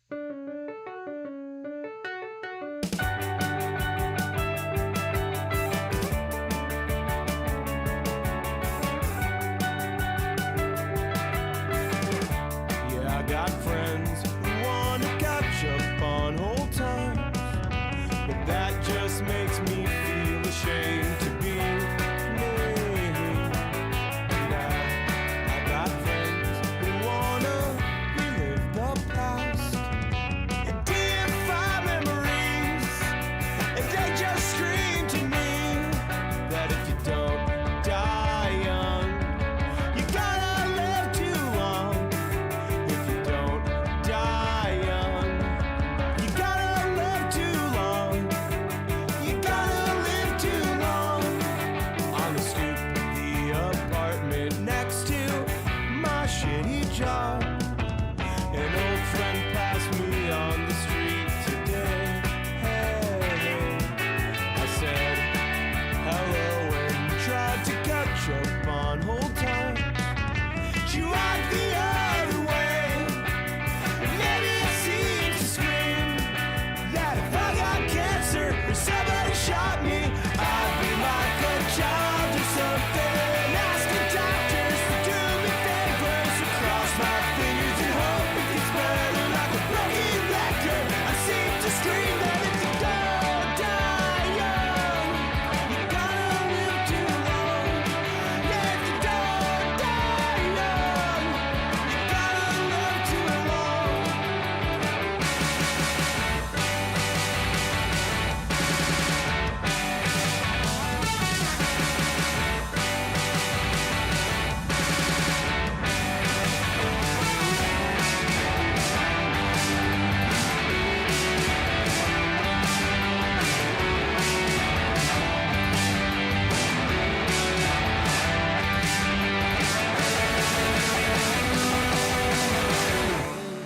Yeah, I got friends who want to catch up on old times, but that just makes me feel ashamed to be me. And I got friends who wanna relive the past and deify memories, and they just scream to me that if you don't die young, you gotta live too long. If you don't die young, you gotta live too long. You gotta live too long. On the stoop of the apartment next to my shitty job, an old friend passed me on the street today. Hey, I said hello and tried to catch up on old times. She walked the other way, and maybe it seemed to scream that if I got cancer or somebody shot me, I'd be like a child or something, asking doctors to do me favors, to cross my fingers and hope it gets better. Like a broken record, I seem to scream that if you don't die young, you gotta live too long. Yeah, if you don't die young, you gotta live too long.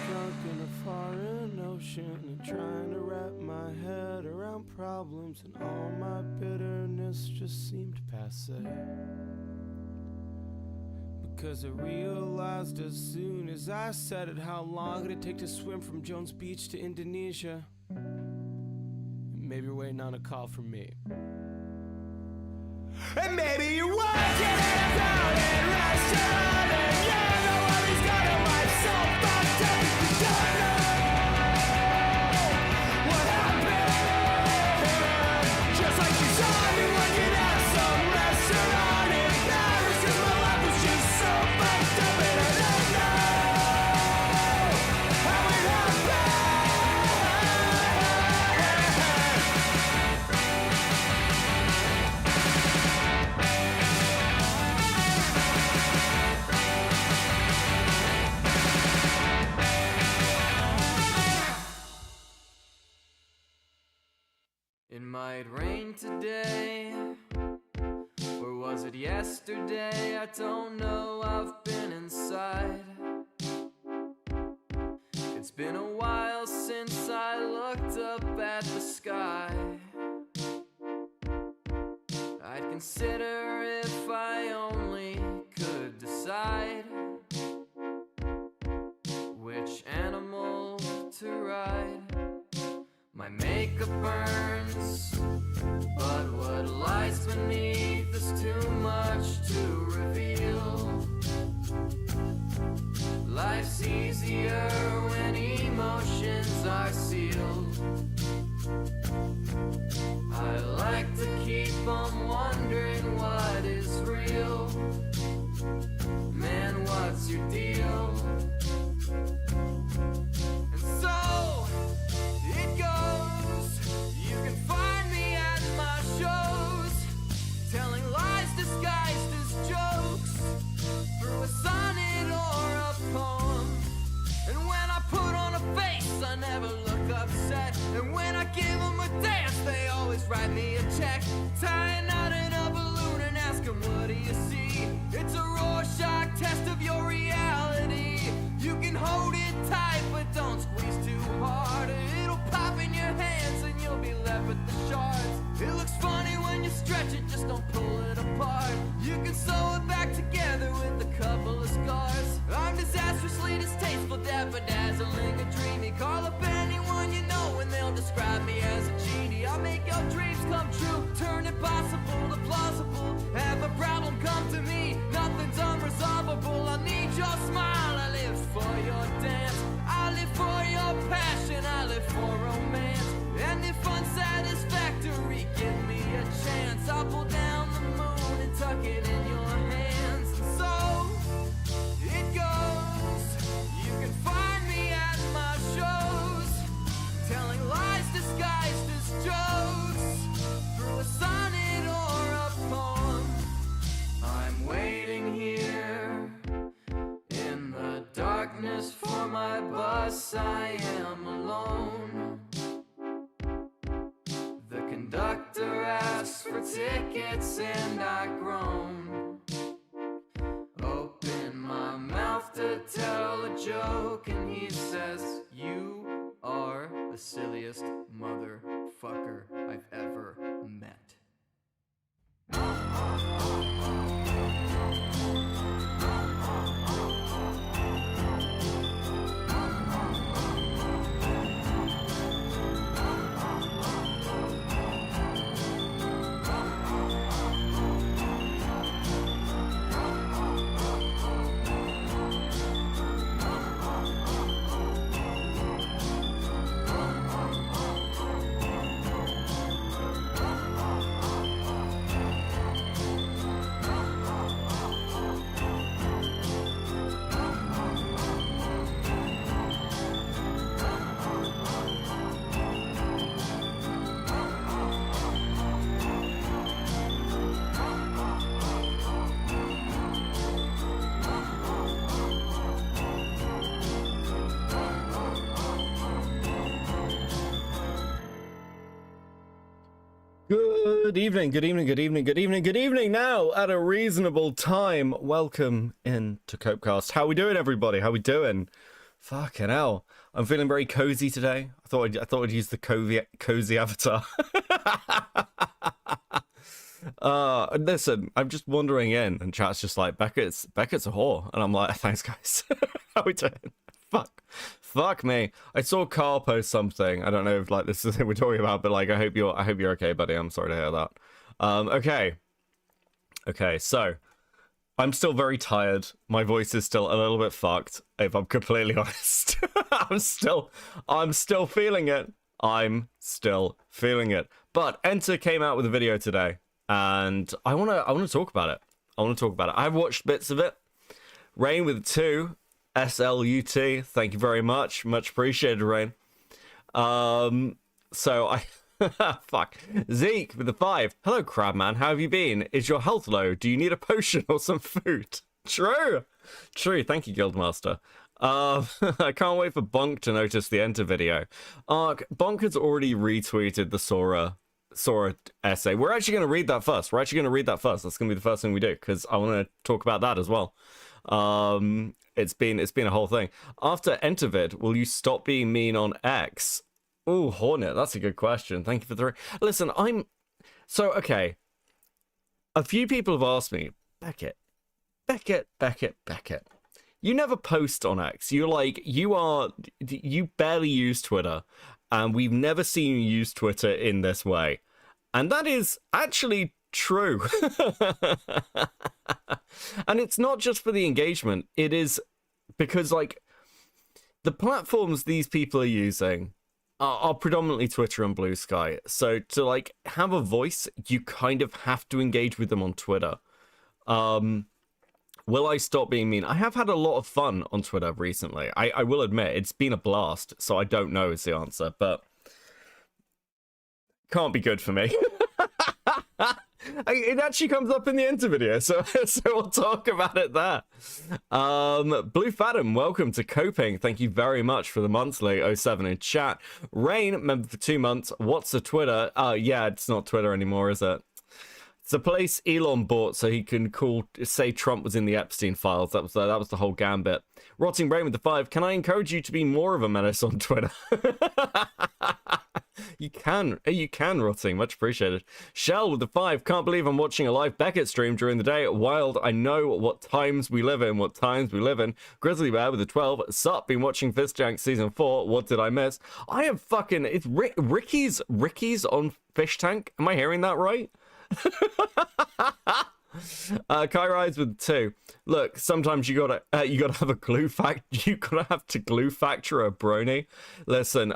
Drunk in a foreign ocean and trying to wrap my head around problems, and all my bitterness just seemed passe. Because I realized as soon as I said it how long it'd take to swim from Jones Beach to Indonesia. And maybe you're waiting on a call from me. And maybe you're working in a crowded restaurant, and you're the one who's got a life so fucked up you don't know what happened. Just like you saw me working at some restaurant in Paris, 'cause my life was just so fucked up, and I don't know how it happened. It might rain today, or was it yesterday? I don't know, I've been inside. It's been a while since I looked up at the sky. I'd consider if I only could decide which animal to ride. My makeup burns, but what lies beneath is too much to reveal. Life's easier when emotions are sealed. I like to keep on wondering what is real. Man, what's your deal? And so it goes. You can find me at my shows, telling lies disguised as jokes, through a sonnet or a poem. And when I put on a face, I never look upset. And when I give them a dance, they always write me a check. Tie a knot in a balloon and ask them, what do you see? It's a Rorschach test of your reality. You can hold it tight, but don't squeeze too hard. It'll pop in your hands and you'll be left with the shards. It looks funny when you stretch it, just don't pull it apart. You can sew it back together with a couple of scars. I'm disastrously distasteful, dazzling, a dreamy me. Call up anyone you know and they'll describe me as a genie. I'll make your dreams come true, turn impossible to plausible. Have a problem, come to me, nothing's unresolvable. I need your smile, I live for your dance. I live for your passion, I live for romance. And if unsatisfactory, give me a chance. I'll pull down the moon and tuck it in your hands. And so it goes. You can find me at my shows, telling lies disguised as jokes, through a sonnet or a poem. I'm waiting here in the darkness for my bus. I am alone. The conductor asks for tickets and I groan. Open my mouth to tell a joke and he says, "You are the silliest motherfucker I've ever met." Good evening, good evening, good evening, good evening, good evening now at a reasonable time. Welcome in to Copecast. How we doing, everybody? How we doing? Fucking hell. I'm feeling very cozy today. I thought I'd use the cozy avatar. Listen, I'm just wandering in and chat's just like, Beckett's a whore. And I'm like, thanks guys. How we doing? Fuck me. I saw Carl post something. I don't know if like this is what we're talking about, but like I hope you're okay, buddy. I'm sorry to hear that. Okay, so I'm still very tired. My voice is still a little bit fucked, if I'm completely honest. I'm still feeling it. I'm still feeling it. But Enter came out with a video today, and I wanna talk about it. I've watched bits of it. Rain with 2. SLUT, thank you very much appreciated, Rain. So I fuck Zeke with the 5. Hello Crabman, how have you been? Is your health low? Do you need a potion or some food? True, thank you Guildmaster. I can't wait for Bonk to notice the Enter video. Bonk has already retweeted the Sora essay. We're actually going to read that first. That's going to be the first thing we do, because I want to talk about that as well. It's been a whole thing. After Entervid, will you stop being mean on X? Ooh, Hornet, that's a good question. Thank you for 3. Listen, okay. A few people have asked me, Beckett. You never post on X. You barely use Twitter, and we've never seen you use Twitter in this way. And that is actually true. And it's not just for the engagement. It is because like the platforms these people are using are predominantly Twitter and Blue Sky. So to like have a voice, you kind of have to engage with them on Twitter. Will I stop being mean? I have had a lot of fun on Twitter recently. I will admit it's been a blast. So I don't know is the answer, but can't be good for me. It actually comes up in the Enter video, so we'll talk about it there. Blue Fathom, welcome to Coping. Thank you very much for the monthly 07 in chat. Rain, member for 2 months. What's the Twitter? Yeah, it's not Twitter anymore, is it? It's a place Elon bought so he can say Trump was in the Epstein files. That was the whole gambit. Rotting Brain with the 5. Can I encourage you to be more of a menace on Twitter? You can, Rotting. Much appreciated. Shell with the 5. Can't believe I'm watching a live Beckett stream during the day. Wild. I know what times we live in. Grizzly Bear with the 12. Sup, been watching Fishtank season 4. What did I miss? I am fucking... It's Ricky's on Fishtank. Am I hearing that right? Kai Rides with 2. Look, sometimes you gotta have a glue you gotta have to glue factor a brony. Listen.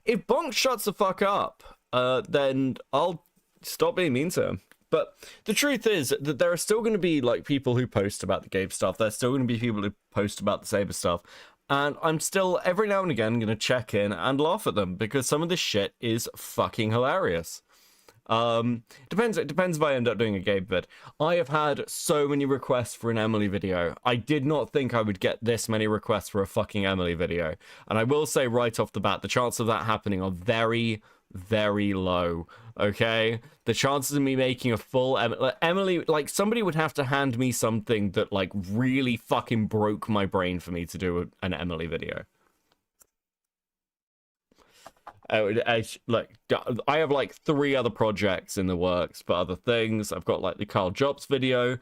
If Bonk shuts the fuck up, then I'll stop being mean to him. But the truth is that there are still going to be like people who post about the Gabe stuff. There's still going to be people who post about the Saber stuff, and I'm still every now and again going to check in and laugh at them because some of this shit is fucking hilarious. It depends if I end up doing a Gabe vid. I have had so many requests for an Emily video. I did not think I would get this many requests for a fucking Emily video. And I will say right off the bat, the chances of that happening are very, very low. Okay? The chances of me making a full Emily, like somebody would have to hand me something that like really fucking broke my brain for me to do an Emily video. I have like 3 other projects in the works for other things. I've got like the Carl Jobs video.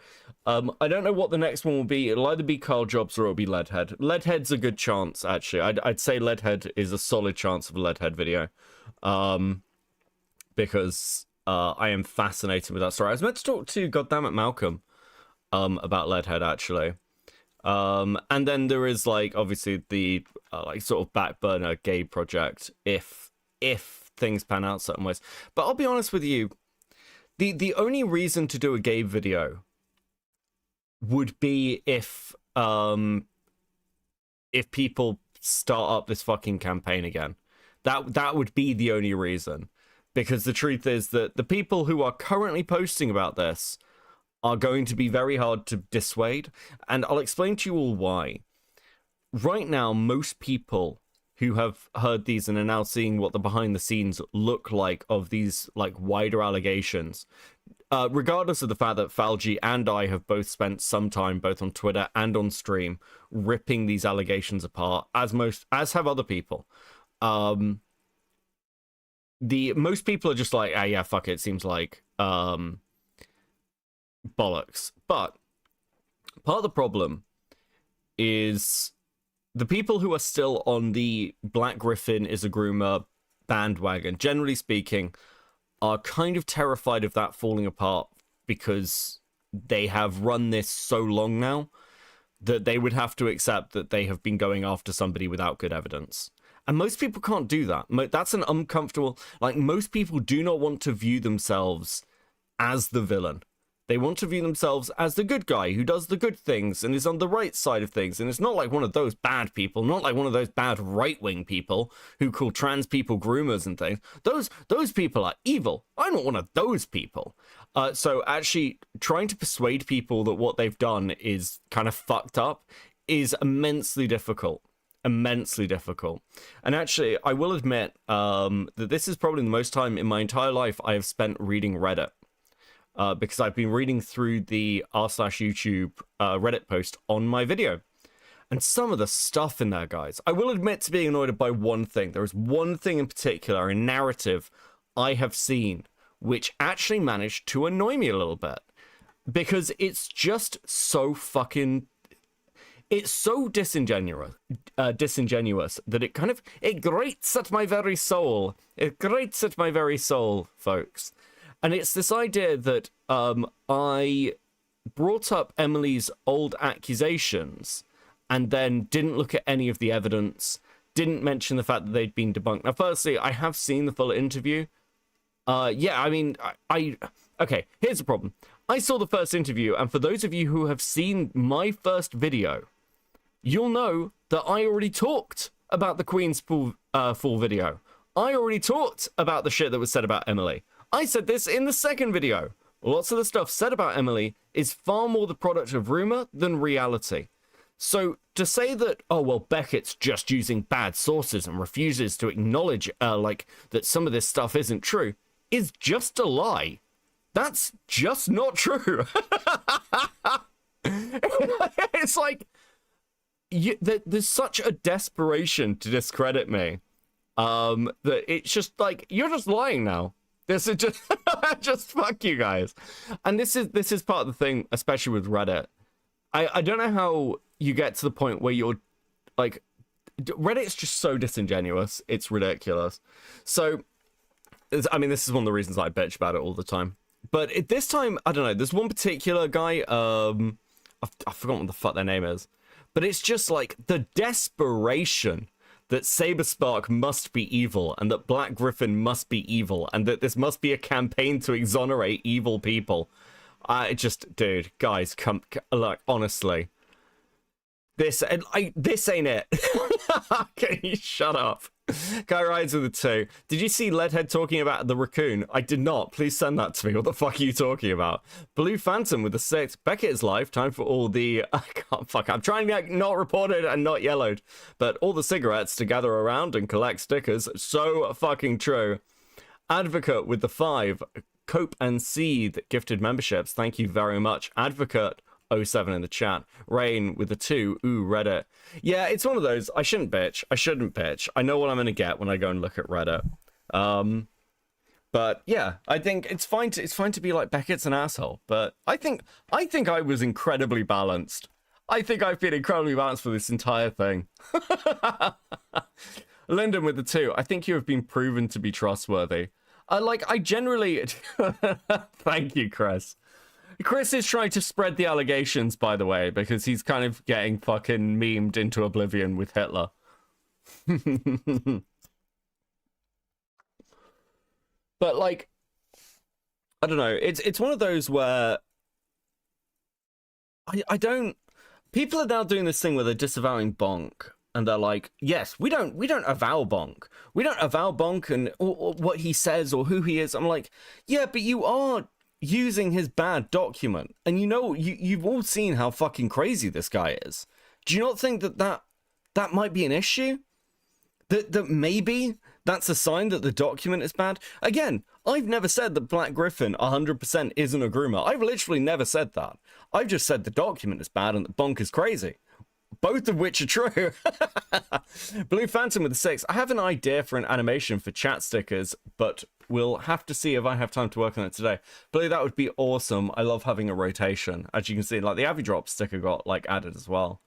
I don't know what the next one will be. It'll either be Carl Jobs or it'll be Leadhead. Leadhead's a good chance, actually. I'd say Leadhead is a solid chance of a Leadhead video. Because I am fascinated with that story. I was meant to talk to Goddammit Malcolm about Leadhead, actually. And then there is like obviously the like sort of back burner Gabe project if things pan out certain ways. But I'll be honest with you, the only reason to do a Gabe video would be if people start up this fucking campaign again. That would be the only reason, because the truth is that the people who are currently posting about this are going to be very hard to dissuade, and I'll explain to you all why. Right now, most people who have heard these and are now seeing what the behind the scenes look like of these like wider allegations, regardless of the fact that Falgi and I have both spent some time both on Twitter and on stream ripping these allegations apart, as have other people. Most people are just like, yeah, fuck it, it seems like bollocks. But part of the problem is the people who are still on the Black Griffin is a groomer bandwagon, generally speaking, are kind of terrified of that falling apart because they have run this so long now that they would have to accept that they have been going after somebody without good evidence. And most people can't do that. That's an uncomfortable... Like, most people do not want to view themselves as the villain. They want to view themselves as the good guy who does the good things and is on the right side of things. And it's not like one of those bad people, not like one of those bad right-wing people who call trans people groomers and things. Those people are evil. I'm not one of those people. So actually trying to persuade people that what they've done is kind of fucked up is immensely difficult. Immensely difficult. And actually, I will admit that this is probably the most time in my entire life I have spent reading Reddit. Because I've been reading through the r/YouTube Reddit post on my video. And some of the stuff in there, guys, I will admit to being annoyed by one thing. There is one thing in particular, a narrative I have seen, which actually managed to annoy me a little bit. Because it's just so fucking... It's so disingenuous that it grates at my very soul. It grates at my very soul, folks. And it's this idea that I brought up Emily's old accusations and then didn't look at any of the evidence, didn't mention the fact that they'd been debunked. Now, firstly, I have seen the full interview. Yeah, I mean, okay, here's the problem. I saw the first interview, and for those of you who have seen my first video, you'll know that I already talked about the Queen's full video. I already talked about the shit that was said about Emily. I said this in the second video. Lots of the stuff said about Emily is far more the product of rumor than reality. So to say that, oh, well, Beckett's just using bad sources and refuses to acknowledge like that some of this stuff isn't true is just a lie. That's just not true. It's like, there's such a desperation to discredit me That it's just like, you're just lying now. This is just just fuck you guys. And this is part of the thing, especially with Reddit. I don't know how you get to the point where you're like, Reddit's just so disingenuous. It's ridiculous. So, I mean, this is one of the reasons I bitch about it all the time. But this time, I don't know, there's one particular guy, I've forgotten what the fuck their name is. But it's just like the desperation that Saberspark must be evil, and that Black Griffin must be evil, and that this must be a campaign to exonerate evil people. Dude, guys, come, look, honestly. This ain't it. Can you shut up? Guy rides with a 2. Did you see Leadhead talking about the raccoon? I did not. Please send that to me. What the fuck are you talking about? Blue Phantom with a 6. Beckett is live. Time for all the... I can't fuck. I'm trying to get not reported and not yellowed. But all the cigarettes to gather around and collect stickers. So fucking true. Advocate with the 5. Cope and Seed gifted memberships. Thank you very much. Advocate 07 in the chat. Rain with the 2. Ooh, Reddit. Yeah, it's one of those. I shouldn't bitch. I know what I'm going to get when I go and look at Reddit. But yeah, I think it's fine to be like, Beckett's an asshole. But I think I was incredibly balanced. I think I've been incredibly balanced for this entire thing. Lyndon with the 2. I think you have been proven to be trustworthy. I generally... Thank you, Chris. Chris is trying to spread the allegations, by the way, because he's kind of getting fucking memed into oblivion with Hitler. But, like, I don't know. It's one of those where I don't... People are now doing this thing where they're disavowing Bonk. And they're like, yes, we don't avow Bonk. We don't avow Bonk and or what he says or who he is. I'm like, yeah, but you are using his bad document, and you know, you've all seen how fucking crazy this guy is. Do you not think that might be an issue? That maybe that's a sign that the document is bad? Again, I've never said that Black Griffin 100% isn't a groomer. I've literally never said that. I've just said the document is bad and that Bonk is crazy. Both of which are true. Blue Phantom with a 6. I have an idea for an animation for chat stickers, but we'll have to see if I have time to work on it today. Blue, that would be awesome. I love having a rotation. As you can see, like the Avi Drop sticker got like added as well.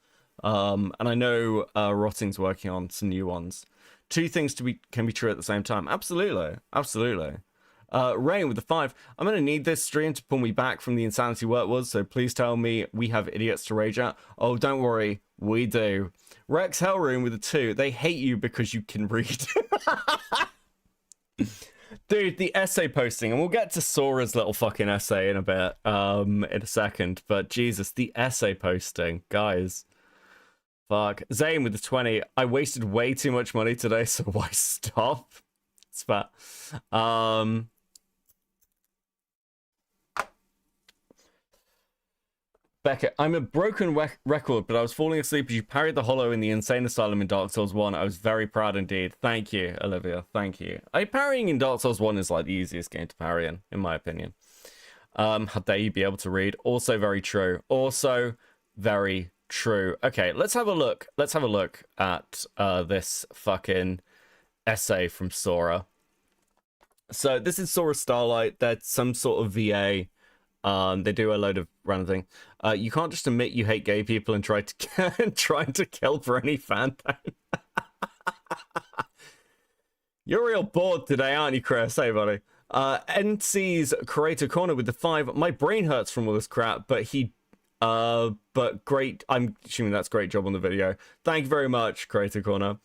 And I know Rotting's working on some new ones. 2 things can be true at the same time. Absolutely. Rain with the 5. I'm going to need this stream to pull me back from the insanity where it was, so please tell me we have idiots to rage at. Oh, don't worry. We do. Rex Hellroom with a 2. They hate you because you can read. Dude, the essay posting, and we'll get to Sora's little fucking essay in a bit, in a second, but Jesus, the essay posting, guys. Fuck. Zane with the 20. I wasted way too much money today, so why stop? It's fat. Becca, I'm a broken record, but I was falling asleep as you parried the hollow in the insane asylum in Dark Souls 1. I was very proud indeed. Thank you, Olivia. Thank you. Parrying in Dark Souls 1 is like the easiest game to parry in my opinion. How dare you be able to read? Also very true. Also very true. Okay, let's have a look. Let's have a look at this fucking essay from Sora. So this is Sora Starlight. That's some sort of VA. They do a load of random thing. You can't just admit you hate gay people and try to kill for any fan time. You're real bored today, aren't you, Chris? Hey, buddy. NC's Creator Corner with the 5. My brain hurts from all this crap, but great. I'm assuming that's great job on the video. Thank you very much, Creator Corner.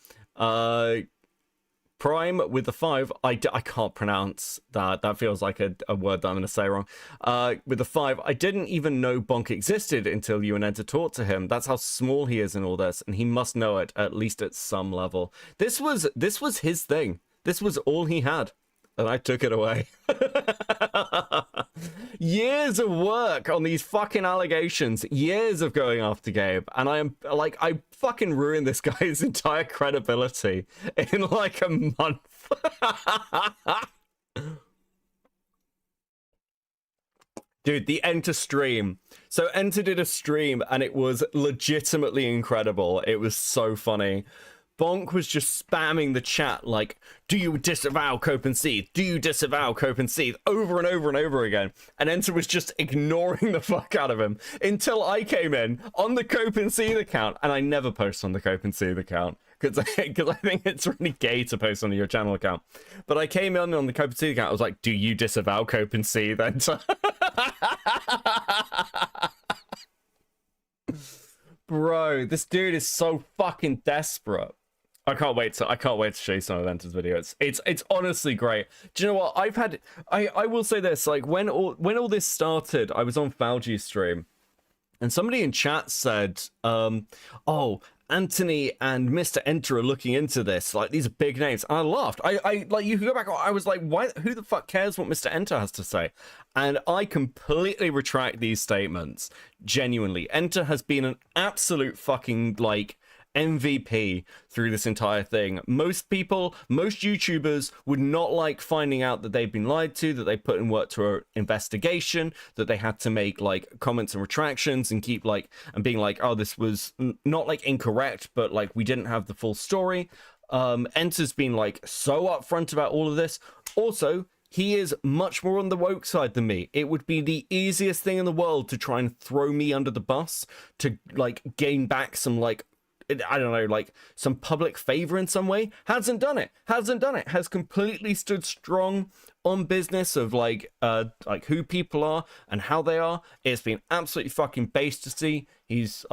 Prime with the 5. I can't pronounce that. That feels like a word that I'm going to say wrong. With the 5, I didn't even know Bonk existed until you and Enter taught to him. That's how small he is in all this, and he must know it, at least at some level. This was his thing. This was all he had, and I took it away. Years of work on these fucking allegations, years of going after Gabe, and I fucking ruined this guy's entire credibility in like a month. Dude, the Enter stream. So Enter did a stream and it was legitimately incredible. It was so funny. Bonk was just spamming the chat like, do you disavow Cope and Seed? Do you disavow Cope and Seed? Over and over and over again. And Enter was just ignoring the fuck out of him until I came in on the Cope and Seed account. And I never post on the Cope and Seed account because I think it's really gay to post on your channel account. But I came in on the Cope and Seed account. I was like, do you disavow Cope and Seed, Enter? Bro, this dude is so fucking desperate. I can't wait to show you some of Enter's videos. It's honestly great. Do you know what? I will say this, like when all this started, I was on Falgi's stream and somebody in chat said, oh, Anthony and Mr. Enter are looking into this. Like, these are big names. And I laughed. I like, you can go back. I was like, why? Who the fuck cares what Mr. Enter has to say? And I completely retract these statements. Genuinely. Enter has been an absolute fucking, like, MVP through this entire thing. Most people, most YouTubers would not like finding out that they've been lied to, that they put in work to an investigation, that they had to make like comments and retractions and keep like, and being like, oh, this was not like incorrect, but like we didn't have the full story. Enter's been like so upfront about all of this. Also, he is much more on the woke side than me. It would be the easiest thing in the world to try and throw me under the bus to like gain back some like, I don't know, like some public favor in some way. Hasn't done it. Has completely stood strong on business of like who people are and how they are. It's been absolutely fucking based to see. He's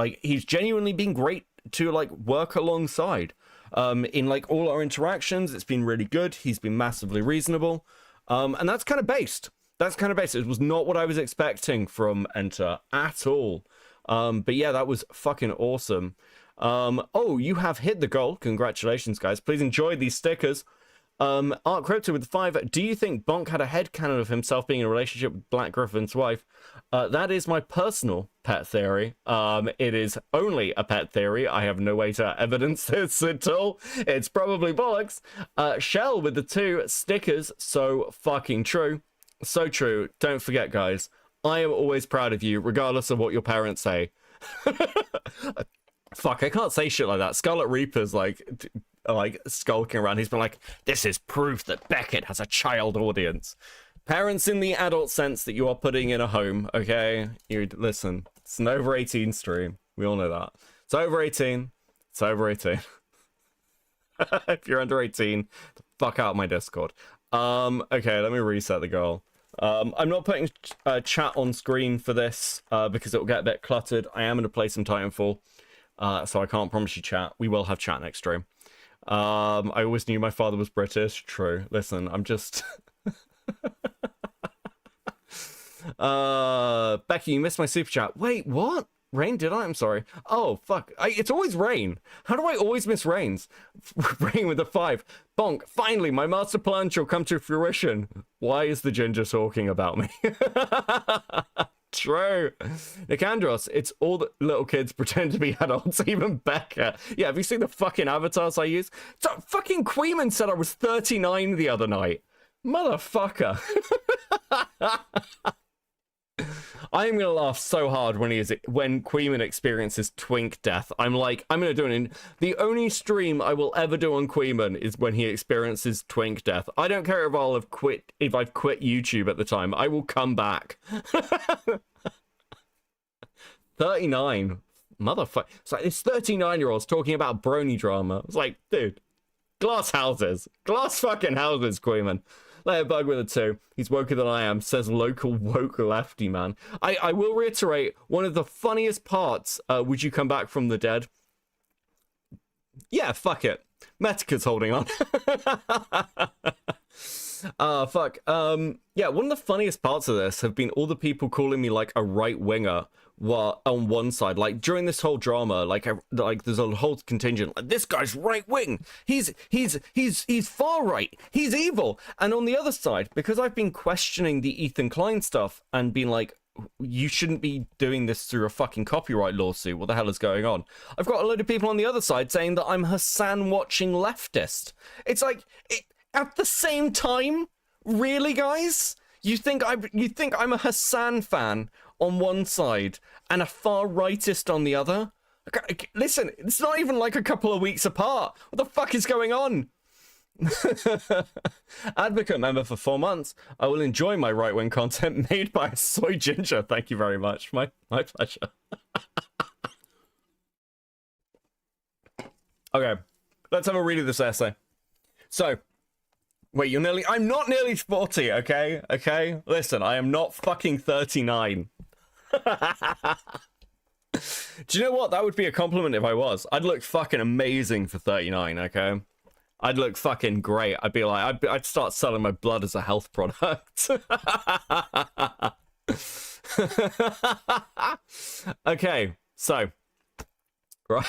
genuinely been great to like work alongside. In like all our interactions, it's been really good. He's been massively reasonable. And that's kind of based. It was not what I was expecting from Enter at all. But yeah, that was fucking awesome. Oh, you have hit the goal. Congratulations, guys. Please enjoy these stickers. Art Crypto with 5. Do you think Bonk had a headcanon of himself being in a relationship with Black Griffin's wife? That is my personal pet theory. It is only a pet theory. I have no way to evidence this at all. It's probably bollocks. Shell with the 2 stickers. So fucking true. So true. Don't forget, guys. I am always proud of you, regardless of what your parents say. Fuck, I can't say shit like that. Scarlet Reaper's like skulking around. He's been like, this is proof that Beckett has a child audience. Parents in the adult sense that you are putting in a home, okay? You listen, it's an over 18 stream. We all know that. It's over 18. It's over 18. If you're under 18, fuck out my Discord. Okay, let me reset the goal. I'm not putting chat on screen for this because it will get a bit cluttered. I am going to play some Titanfall. So I can't promise you chat. We will have chat next stream. I always knew my father was British. True. Listen, I'm just... Becky, you missed my super chat. Wait, what? Rain, did I? I'm sorry. Oh, fuck. It's always Rain. How do I always miss Rains? Rain with a 5. Bonk, finally, my master plan shall come to fruition. Why is the ginger talking about me? True. Nicandros, it's all the little kids pretend to be adults, even Becca. Yeah, have you seen the fucking avatars I use? So, fucking Queeman said I was 39 the other night. Motherfucker. I am gonna laugh so hard when Queeman experiences twink death. I'm like, I'm gonna do it. The only stream I will ever do on Queeman is when he experiences twink death. I don't care if I've quit YouTube at the time. I will come back. 39, motherfucker. It's like this 39-year-old's talking about brony drama. It's like, dude, glass fucking houses, Queeman. Let it bug with a 2. He's woker than I am, says local woke lefty man. I will reiterate, one of the funniest parts, would you come back from the dead? Yeah, fuck it. Metica's holding on. Fuck. Yeah, one of the funniest parts of this have been all the people calling me like a right-winger on one side, like during this whole drama, like there's a whole contingent like, this guy's right wing, he's far right, he's evil. And on the other side, because I've been questioning the Ethan Klein stuff and being like, you shouldn't be doing this through a fucking copyright lawsuit, what the hell is going on? I've got a load of people on the other side saying that I'm Hassan watching leftist. It's like, at the same time, really, guys? You think I'm a Hassan fan on one side and a far rightist on the other? Listen, it's not even like a couple of weeks apart. What the fuck is going on? Advocate member for 4 months. I will enjoy my right-wing content made by a soy ginger. Thank you very much. My pleasure. Okay, let's have a read of this essay. So, wait, I'm not nearly 40, okay? Okay? Listen, I am not fucking 39. Do you know what? That would be a compliment if I was. I'd look fucking amazing for 39, okay? I'd look fucking great. I'd be like, I'd start selling my blood as a health product. Okay, so, right.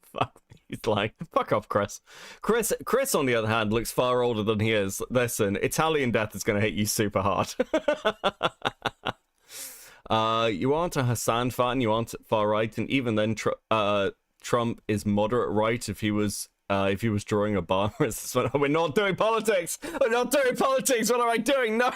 Fuck, he's like, fuck off, Chris. Chris, on the other hand, looks far older than he is. Listen, Italian death is going to hit you super hard. You aren't a Hassan fan, you aren't far right, and even then, Trump is moderate right if he was drawing Obama. We're not doing politics! We're not doing politics! What am I doing? No!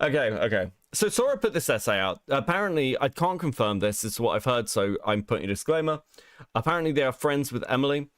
Okay. So Sora put this essay out. Apparently, I can't confirm this. This is what I've heard, so I'm putting a disclaimer. Apparently, they are friends with Emily.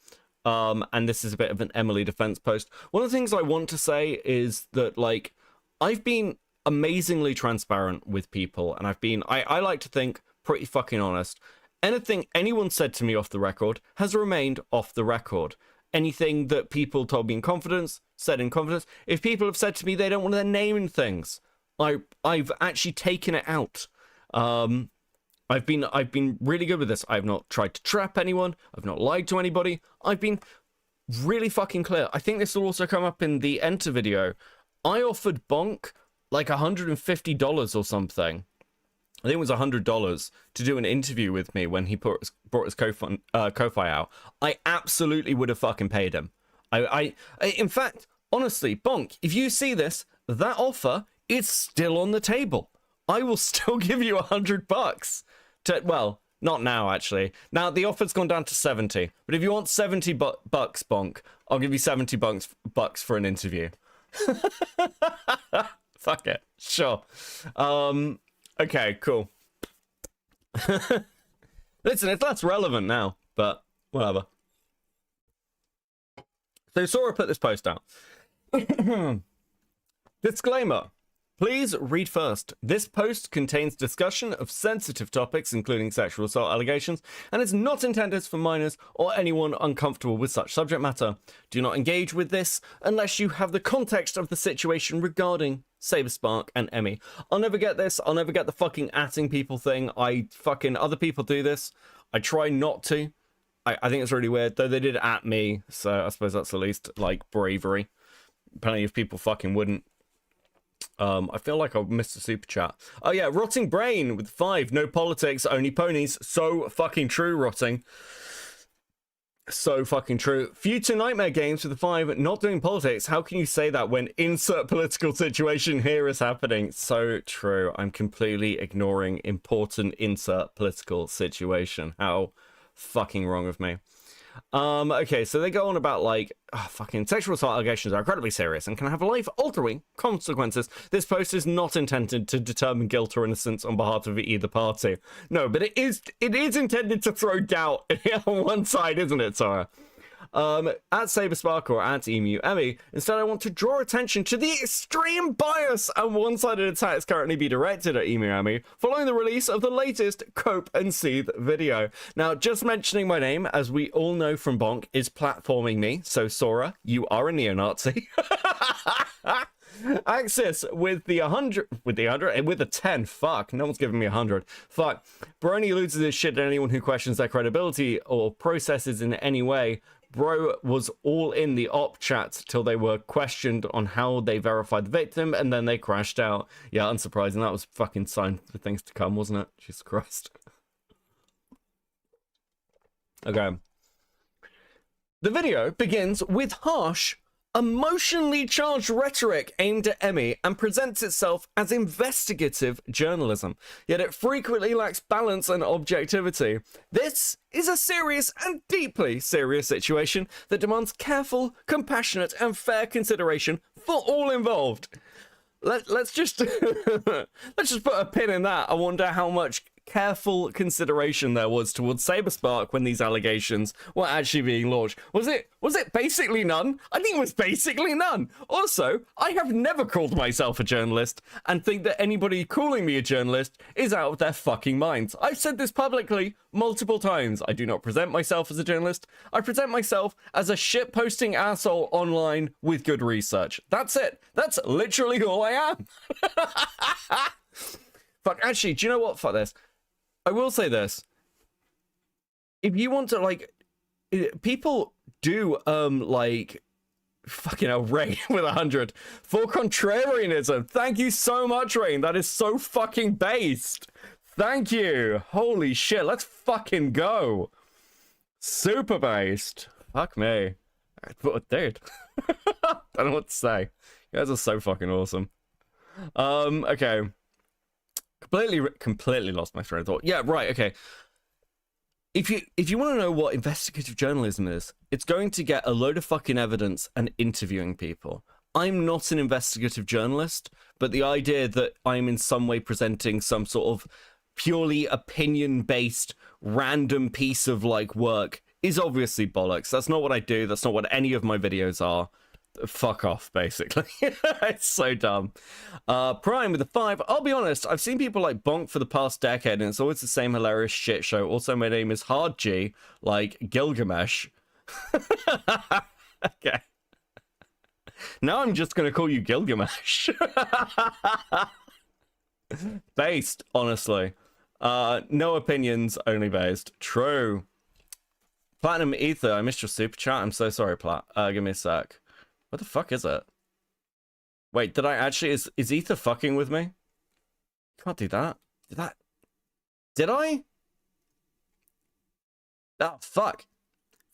And this is a bit of an Emily defense post. One of the things I want to say is that, like, I've been amazingly transparent with people, and I like to think pretty fucking honest. Anything anyone said to me off the record has remained off the record. Anything that people told me in confidence, said in confidence. If people have said to me they don't want their name in things, I've actually taken it out. I've been really good with this. I've not tried to trap anyone. I've not lied to anybody. I've been really fucking clear. I think this will also come up in the enter video. I offered Bonk like $150 or something. I think it was $100 to do an interview with me when he brought his Ko-Fi out. I absolutely would have fucking paid him. I in fact, honestly, Bonk, if you see this, that offer is still on the table. I will still give you $100 to, well, not now actually. Now the offer's gone down to 70, but if you want 70 bucks, Bonk, I'll give you 70 bucks for an interview. Fuck it, sure. Okay, cool. Listen, it's less relevant now, but whatever. So Sora put this post out. Disclaimer. Please read first. This post contains discussion of sensitive topics, including sexual assault allegations, and is not intended for minors or anyone uncomfortable with such subject matter. Do not engage with this unless you have the context of the situation regarding Saberspark and Emmy. I'll never get this. I'll never get the fucking atting people thing. Other people do this. I try not to. I think it's really weird, though they did at me, so I suppose that's at least, like, bravery. Plenty of people fucking wouldn't. I feel like I missed a super chat. Oh yeah, Rotting Brain with 5. No politics, only ponies. So fucking true, Rotting. So fucking true. Future Nightmare Games with the 5. Not doing politics. How can you say that when insert political situation here is happening? So true. I'm completely ignoring important insert political situation. How fucking wrong of me. Okay, so they go on about, like, fucking sexual assault allegations are incredibly serious and can have life-altering consequences. This post is not intended to determine guilt or innocence on behalf of either party. No, but it is intended to throw doubt on one side, isn't it, Sora? At Saberspark or at Emu Emmy, instead I want to draw attention to the extreme bias and one-sided attacks currently be directed at Emu Emmy following the release of the latest Cope and Seethe video. Now, just mentioning my name, as we all know from Bonk, is platforming me, so Sora, you are a neo-Nazi. Axis with the 100, with a 10. Fuck, no one's giving me 100. Fuck, Brony loses his shit to anyone who questions their credibility or processes in any way. Bro was all in the op chat till they were questioned on how they verified the victim, and then they crashed out. Yeah, unsurprising. That was fucking sign for things to come, wasn't it? Jesus Christ. Okay. The video begins with harsh, emotionally charged rhetoric aimed at Emmy and presents itself as investigative journalism, yet it frequently lacks balance and objectivity. This is a serious and deeply serious situation that demands careful, compassionate, and fair consideration for all involved. Let's just let's just put a pin in that. I wonder how much careful consideration there was towards Saberspark when these allegations were actually being launched. Was it basically none? I think it was basically none. Also, I have never called myself a journalist and think that anybody calling me a journalist is out of their fucking minds. I've said this publicly multiple times. I do not present myself as a journalist. I present myself as a shitposting asshole online with good research. That's it. That's literally all I am. Fuck, actually, do you know what? Fuck this. I will say this. If you want to, like, people do, like, fucking hell, Rain with 100 for contrarianism. Thank you so much, Rain. That is so fucking based. Thank you. Holy shit, let's fucking go. Super based. Fuck me. Dude. I don't know what to say. You guys are so fucking awesome. Okay. Completely lost my train of thought. Yeah, right, okay. If you want to know what investigative journalism is, it's going to get a load of fucking evidence and interviewing people. I'm not an investigative journalist, but the idea that I'm in some way presenting some sort of purely opinion-based random piece of like work is obviously bollocks. That's not what I do. That's not what any of my videos are. Fuck off, basically. It's so dumb. Prime with a 5. I'll be honest, I've seen people like Bonk for the past decade, and it's always the same hilarious shit show. Also, my name is Hard G, like Gilgamesh. Okay. Now I'm just gonna call you Gilgamesh. Based, honestly. No opinions, only based. True. Platinum Ether, I missed your super chat. I'm so sorry, Plat. Give me a sec. What the fuck is it? Wait, did I actually... Is Ether fucking with me? Can't do that. Did I? Oh, fuck.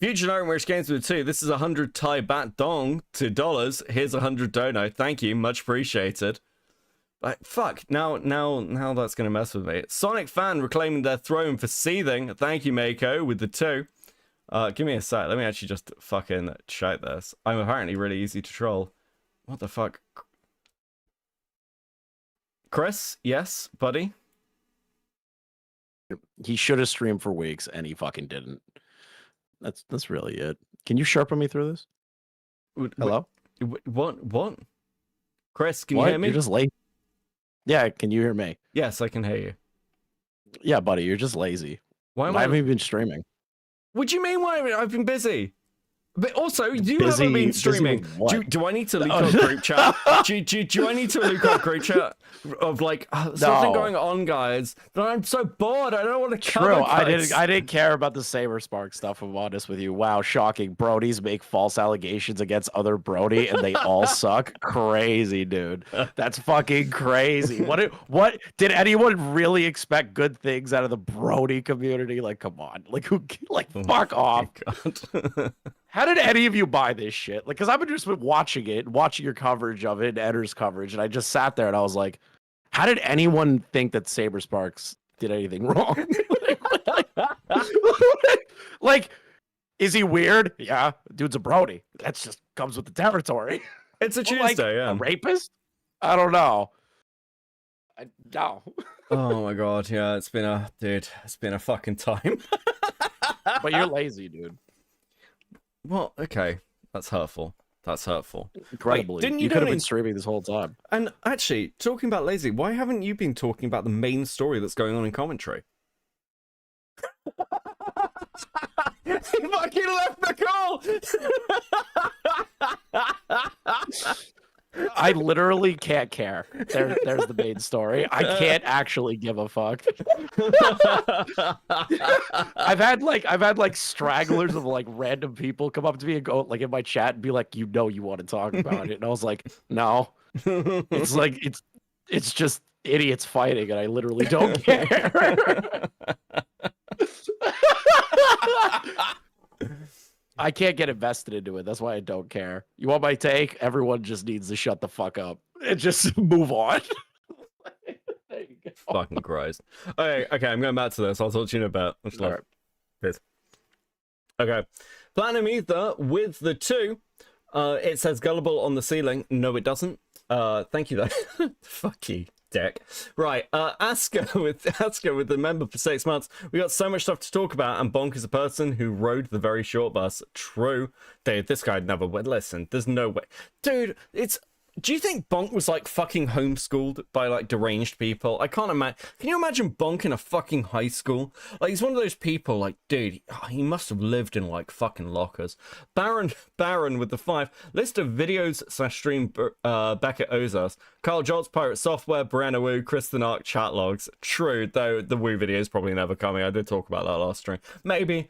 Future Knowing Which Games with 2. This is 100 Thai Bat Dong to dollars. Here's 100 dono. Thank you. Much appreciated. Fuck. Now that's going to mess with me. Sonic Fan reclaiming their throne for seething. Thank you, Mako, with the 2. Give me a sec. Let me actually just fucking shout this. I'm apparently really easy to troll. What the fuck? Chris? Yes, buddy? He should have streamed for weeks, and he fucking didn't. That's really it. Can you sharpen me through this? Hello? What? Chris, can you hear me? You're just late. Yeah, can you hear me? Yes, I can hear you. Yeah, buddy, you're just lazy. Why haven't you been streaming? What do you mean? Why I've been busy? But also, you haven't been streaming. Do I need to leak our group chat? Do I need to leak our group chat of like something going on, guys? But I'm so bored. I don't want to cover. True. I didn't care about the Saberspark stuff. I'm honest with you. Wow, shocking. Brodies make false allegations against other Brody, and they all suck. Crazy, dude. That's fucking crazy. What did anyone really expect good things out of the Brody community? Like, come on. Like, who? Like, fuck off. How did any of you buy this shit? Like, because I've just been watching your coverage of it, and Edder's coverage, and I just sat there and I was like, how did anyone think that Sabersparks did anything wrong? Like, is he weird? Yeah, dude's a Brody. That's just comes with the territory. It's a Tuesday, yeah. A rapist? I don't know. No. Oh my god, yeah, it's been a fucking time. But you're lazy, dude. Well, okay, that's hurtful. Incredibly. Wait, you could have been streaming this whole time. And actually, talking about lazy, why haven't you been talking about the main story that's going on in commentary? He fucking left the call! I literally can't care. There's the main story. I can't actually give a fuck. I've had like stragglers of like random people come up to me and go like in my chat and be like, you want to talk about it, and I was like, no. It's like it's just idiots fighting, and I literally don't care. I can't get invested into it. That's why I don't care. You want my take? Everyone just needs to shut the fuck up and just move on. There you go. Fucking Christ. Okay, I'm going back to this. I'll talk to you in a bit. All right. Peace. Okay. Platinum Ether with the 2. It says gullible on the ceiling. No, it doesn't. Thank you, though. Fuck you. Dick. Right, Asker with the member for 6 months. We got so much stuff to talk about, and Bonk is a person who rode the very short bus. True. Dude, this guy never went. Listen, there's no way. Dude, do you think Bonk was like fucking homeschooled by like deranged people? I can't imagine. Can you imagine Bonk in a fucking high school? Like, he's one of those people, like, dude, he must have lived in like fucking lockers. Baron with the 5. List of videos / stream Beckett Ozas. Carl Joltz, Pirate Software, Brenna Wu, Kristen Ark, chat logs. True, though the Wu video is probably never coming. I did talk about that last stream. Maybe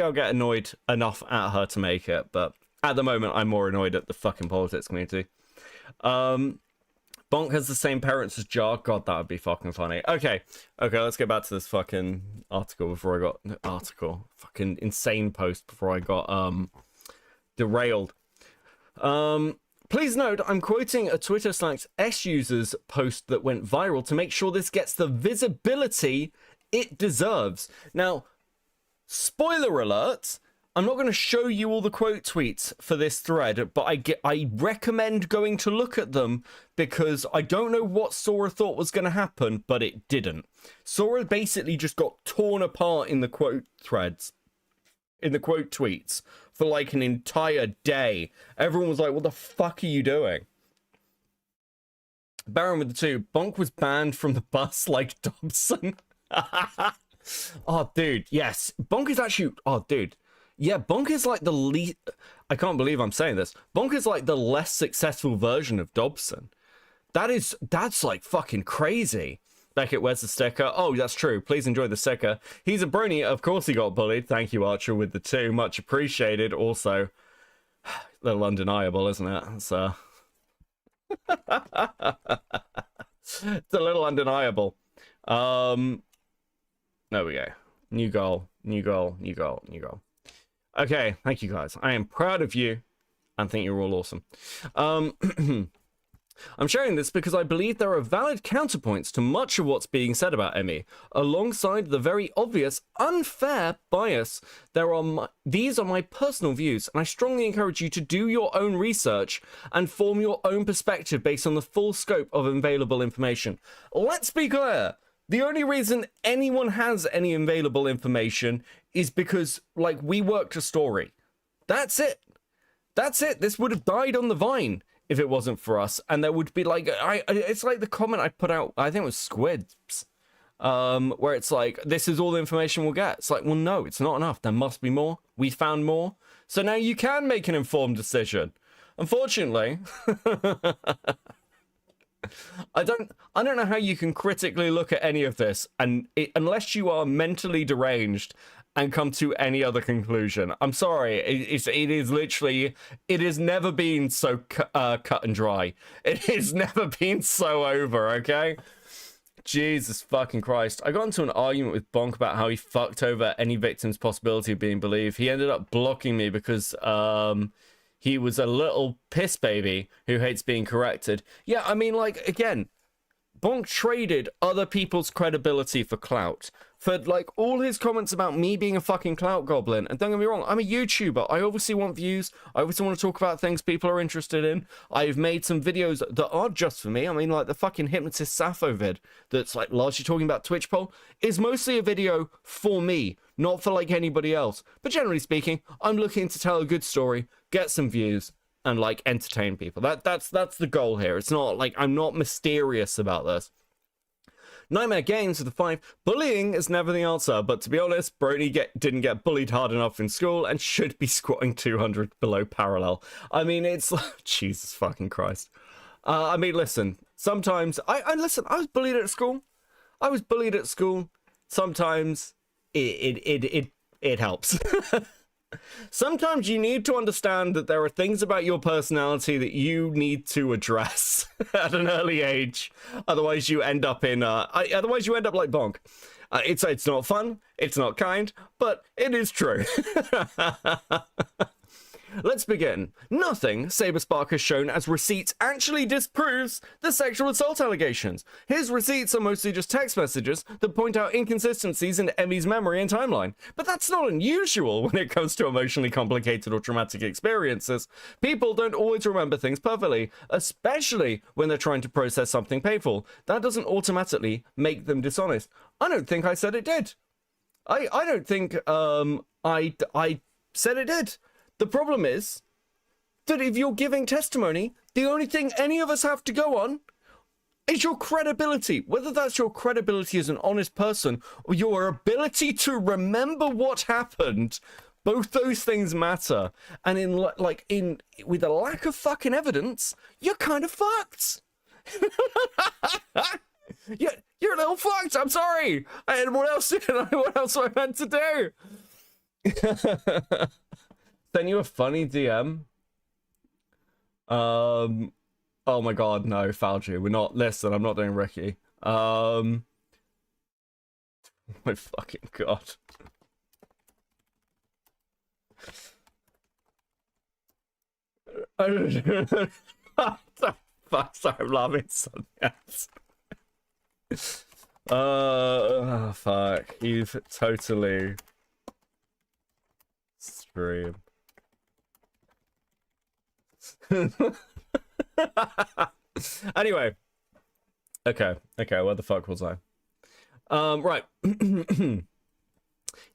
I'll get annoyed enough at her to make it, but at the moment, I'm more annoyed at the fucking politics community. Bonk has the same parents as Jar. God, that would be fucking funny. Okay, let's get back to this fucking article fucking insane post before I got derailed. Please note, I'm quoting a Twitter / S users post that went viral to make sure this gets the visibility it deserves. Now, spoiler alert, I'm not going to show you all the quote tweets for this thread, but I recommend going to look at them because I don't know what Sora thought was going to happen, but it didn't. Sora basically just got torn apart in the quote threads, in the quote tweets for like an entire day. Everyone was like, what the fuck are you doing? Baron with the 2. Bonk was banned from the bus like Dobson. Oh, dude, yes. Bonk is actually... Oh, dude. Yeah, Bonk is like the least... I can't believe I'm saying this. Bonk is like the less successful version of Dobson. That's like fucking crazy. Beckett, where's the sticker? Oh, that's true. Please enjoy the sticker. He's a brony. Of course he got bullied. Thank you, Archer, with the 2. Much appreciated. Also, a little undeniable, isn't it? It's a little undeniable. There we go. New goal. Okay, thank you guys. I am proud of you and think you're all awesome. I'm sharing this because I believe there are valid counterpoints to much of what's being said about Emmy, alongside the very obvious unfair bias. These are my personal views, and I strongly encourage you to do your own research and form your own perspective based on the full scope of available information. Let's be clear. The only reason anyone has any available information is because, like, we worked a story. That's it. This would have died on the vine if it wasn't for us. And there would be, like, it's like the comment I put out, I think it was Squids, where it's like, this is all the information we'll get. It's like, well, no, it's not enough. There must be more. We found more. So now you can make an informed decision. Unfortunately... I don't know how you can critically look at any of this unless you are mentally deranged and come to any other conclusion. I'm sorry, it is literally, it has never been so cut and dry. It has never been so over, okay? Jesus fucking Christ. I got into an argument with Bonk about how he fucked over any victim's possibility of being believed. He ended up blocking me because he was a little piss baby who hates being corrected. Yeah, I mean, like, again, Bonk traded other people's credibility for clout. For, like, all his comments about me being a fucking clout goblin. And don't get me wrong, I'm a YouTuber. I obviously want views. I obviously want to talk about things people are interested in. I've made some videos that are just for me. I mean, like, the fucking Hypnotist Sappho vid that's, like, largely talking about Twitch poll is mostly a video for me, not for, like, anybody else. But generally speaking, I'm looking to tell a good story, get some views, and, like, entertain people. That's the goal here. It's not, like, I'm not mysterious about this. Nightmare Games with the 5. Bullying is never the answer, but to be honest, Brony didn't get bullied hard enough in school and should be squatting 200 below parallel. I mean, it's... Jesus fucking Christ. I mean, listen, sometimes... Listen, I was bullied at school. Sometimes it helps. Sometimes you need to understand that there are things about your personality that you need to address at an early age. Otherwise, you end up like Bonk. It's not fun. It's not kind, but it is true. Let's begin. Nothing Saberspark has shown as receipts actually disproves the sexual assault allegations. His receipts are mostly just text messages that point out inconsistencies in Emmy's memory and timeline. But that's not unusual when it comes to emotionally complicated or traumatic experiences. People don't always remember things perfectly, especially when they're trying to process something painful. That doesn't automatically make them dishonest. I don't think I said it did. I don't think I said it did. The problem is that if you're giving testimony, the only thing any of us have to go on is your credibility. Whether that's your credibility as an honest person or your ability to remember what happened, both those things matter. And with a lack of fucking evidence, you're kind of fucked. You're a little fucked. I'm sorry. And what else am I meant to do? Send you a funny DM. Oh my god, no, Falju. We're not. Listen, I'm not doing Ricky. My fucking god. Fuck, sorry, I'm laughing at something else. Oh, fuck. You've totally stream. Anyway. Okay, where the fuck was I? Right.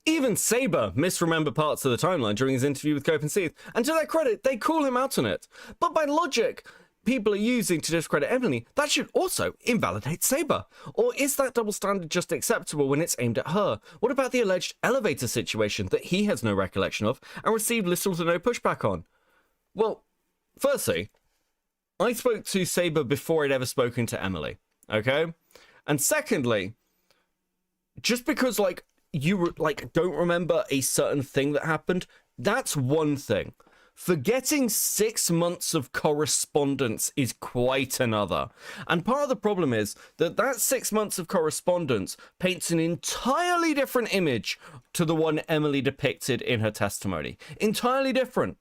Even Saber misremembered parts of the timeline during his interview with Copecast, and to their credit, they call him out on it. But by logic people are using to discredit Emily, that should also invalidate Saber. Or is that double standard just acceptable when it's aimed at her? What about the alleged elevator situation that he has no recollection of and received little to no pushback on? Well, firstly, I spoke to Saber before I'd ever spoken to Emily, okay? And secondly, just because, you, don't remember a certain thing that happened, that's one thing. Forgetting 6 months of correspondence is quite another. And part of the problem is that 6 months of correspondence paints an entirely different image to the one Emily depicted in her testimony. Entirely different.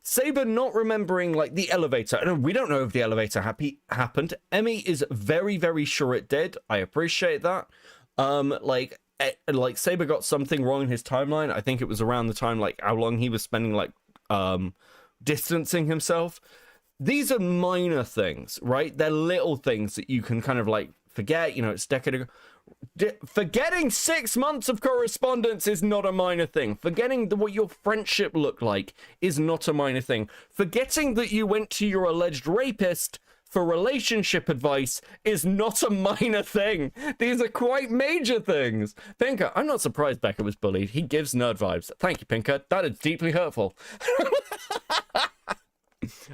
Saber not remembering, the elevator. And we don't know if the elevator happened. Emmy is very, very sure it did. I appreciate that. Saber got something wrong in his timeline. I think it was around the time, how long he was spending, distancing himself. These are minor things, right? They're little things that you can kind of, forget. It's a decade ago. Forgetting 6 months of correspondence is not a minor thing. Forgetting what your friendship looked like is not a minor thing. Forgetting that you went to your alleged rapist for relationship advice is not a minor thing. These are quite major things. Pinker, I'm not surprised Becca was bullied. He gives nerd vibes. Thank you, Pinker. That is deeply hurtful. I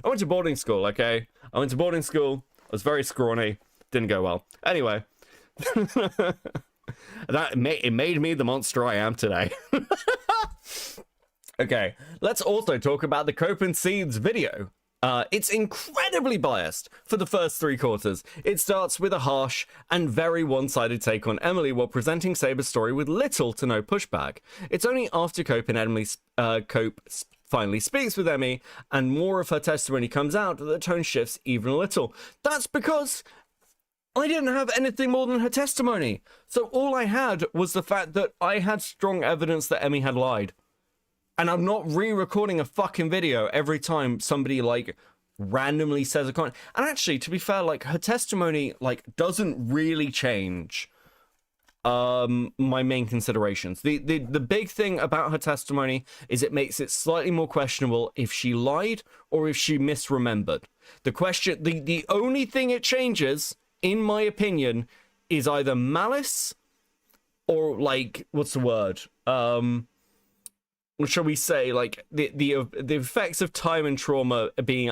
went to boarding school, okay? I went to boarding school. I was very scrawny. Didn't go well. Anyway. It made me the monster I am today. Okay, let's also talk about the Cope and Seeds video. It's incredibly biased for the first 3 quarters. It starts with a harsh and very one-sided take on Emily while presenting Saber's story with little to no pushback. It's only after Cope finally speaks with Emmy and more of her testimony comes out that the tone shifts even a little. That's because I didn't have anything more than her testimony. So all I had was the fact that I had strong evidence that Emmy had lied. And I'm not re-recording a fucking video every time somebody, randomly says a comment. And actually, to be fair, her testimony, doesn't really change my main considerations. The big thing about her testimony is it makes it slightly more questionable if she lied or if she misremembered. The only thing it changes, in my opinion, is either malice or, what's the word? Or shall we say, the effects of time and trauma being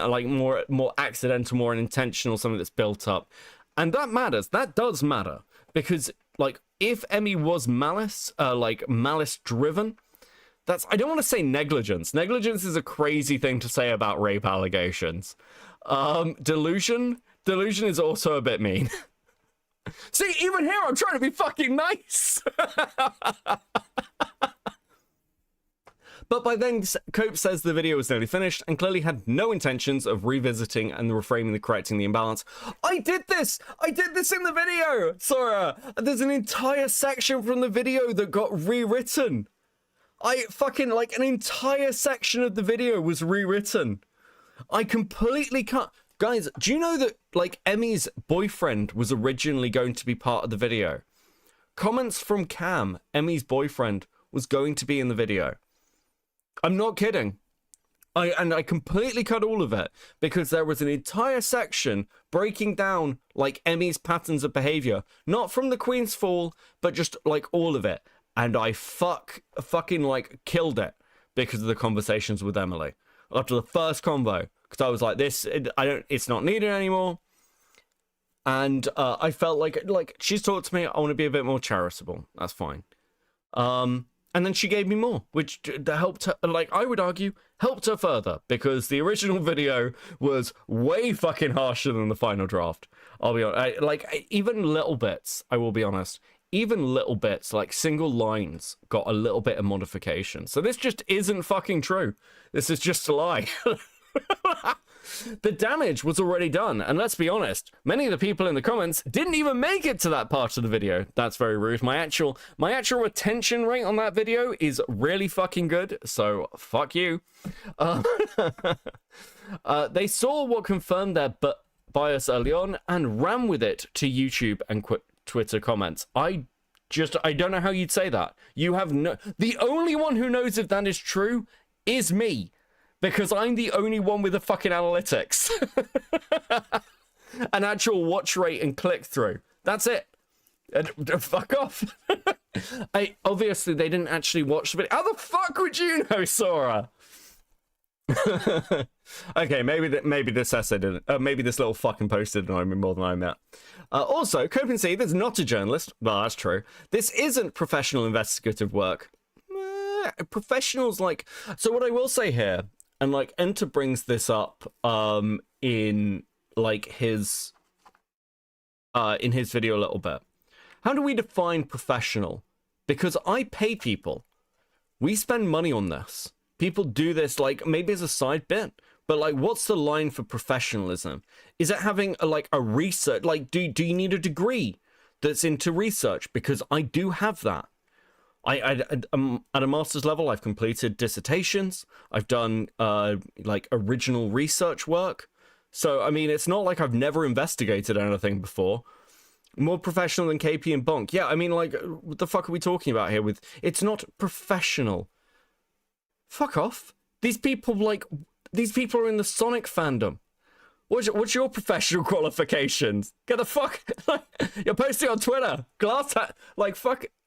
more accidental, more unintentional, something that's built up, and that matters. That does matter because if Emmy was malice driven, I don't want to say negligence. Negligence is a crazy thing to say about rape allegations. Delusion is also a bit mean. See, even here I'm trying to be fucking nice. But by then, Cope says the video was nearly finished and clearly had no intentions of revisiting and reframing the correcting the imbalance. I did this in the video, Sora. There's an entire section from the video that got rewritten. Like, an entire section of the video was rewritten. I completely cut. Guys, do you know that, like, Emmy's boyfriend was originally going to be part of the video? Comments from Cam, Emmy's boyfriend, was going to be in the video. I'm not kidding. I completely cut all of it because there was an entire section breaking down, like, Emmy's patterns of behavior. Not from the Queen's Fall, but just, like, all of it. And I fucking, like, killed it because of the conversations with Emily. After the first convo. Because I was like, it's not needed anymore. And I felt like she's talked to me, I want to be a bit more charitable. That's fine. And then she gave me more, which helped her, like, I would argue, helped her further. Because the original video was way fucking harsher than the final draft. I'll be honest. Even little bits, I will be honest. Even little bits, like single lines, got a little bit of modification. So this just isn't fucking true. This is just a lie. The damage was already done, and let's be honest, many of the people in the comments didn't even make it to that part of the video. That's very rude. My actual retention rate on that video is really fucking good, so fuck you. They saw what confirmed their bias early on and ran with it to YouTube and Twitter comments. I don't know how you'd say that. You have the only one who knows if that is true is me. Because I'm the only one with the fucking analytics. An actual watch rate and click-through. That's it. Fuck off. Obviously, they didn't actually watch the video. How the fuck would you know, Sora? Okay, maybe this essay didn't. Maybe this little fucking post didn't know me more than I met. Also, Cope and Seed is not a journalist. Well, that's true. This isn't professional investigative work. Professionals, like... So what I will say here... And, like, Enter brings this up in, like, his video a little bit. How do we define professional? Because I pay people. We spend money on this. People do this, like, maybe as a side bit. But, like, what's the line for professionalism? Is it having, a research... Like, do you need a degree that's into research? Because I do have that. At a master's level, I've completed dissertations. I've done, like, original research work. So, I mean, it's not like I've never investigated anything before. More professional than KP and Bonk. Yeah, I mean, like, what the fuck are we talking about here with... It's not professional. Fuck off. These people are in the Sonic fandom. What's your professional qualifications? Get the fuck... You're posting on Twitter.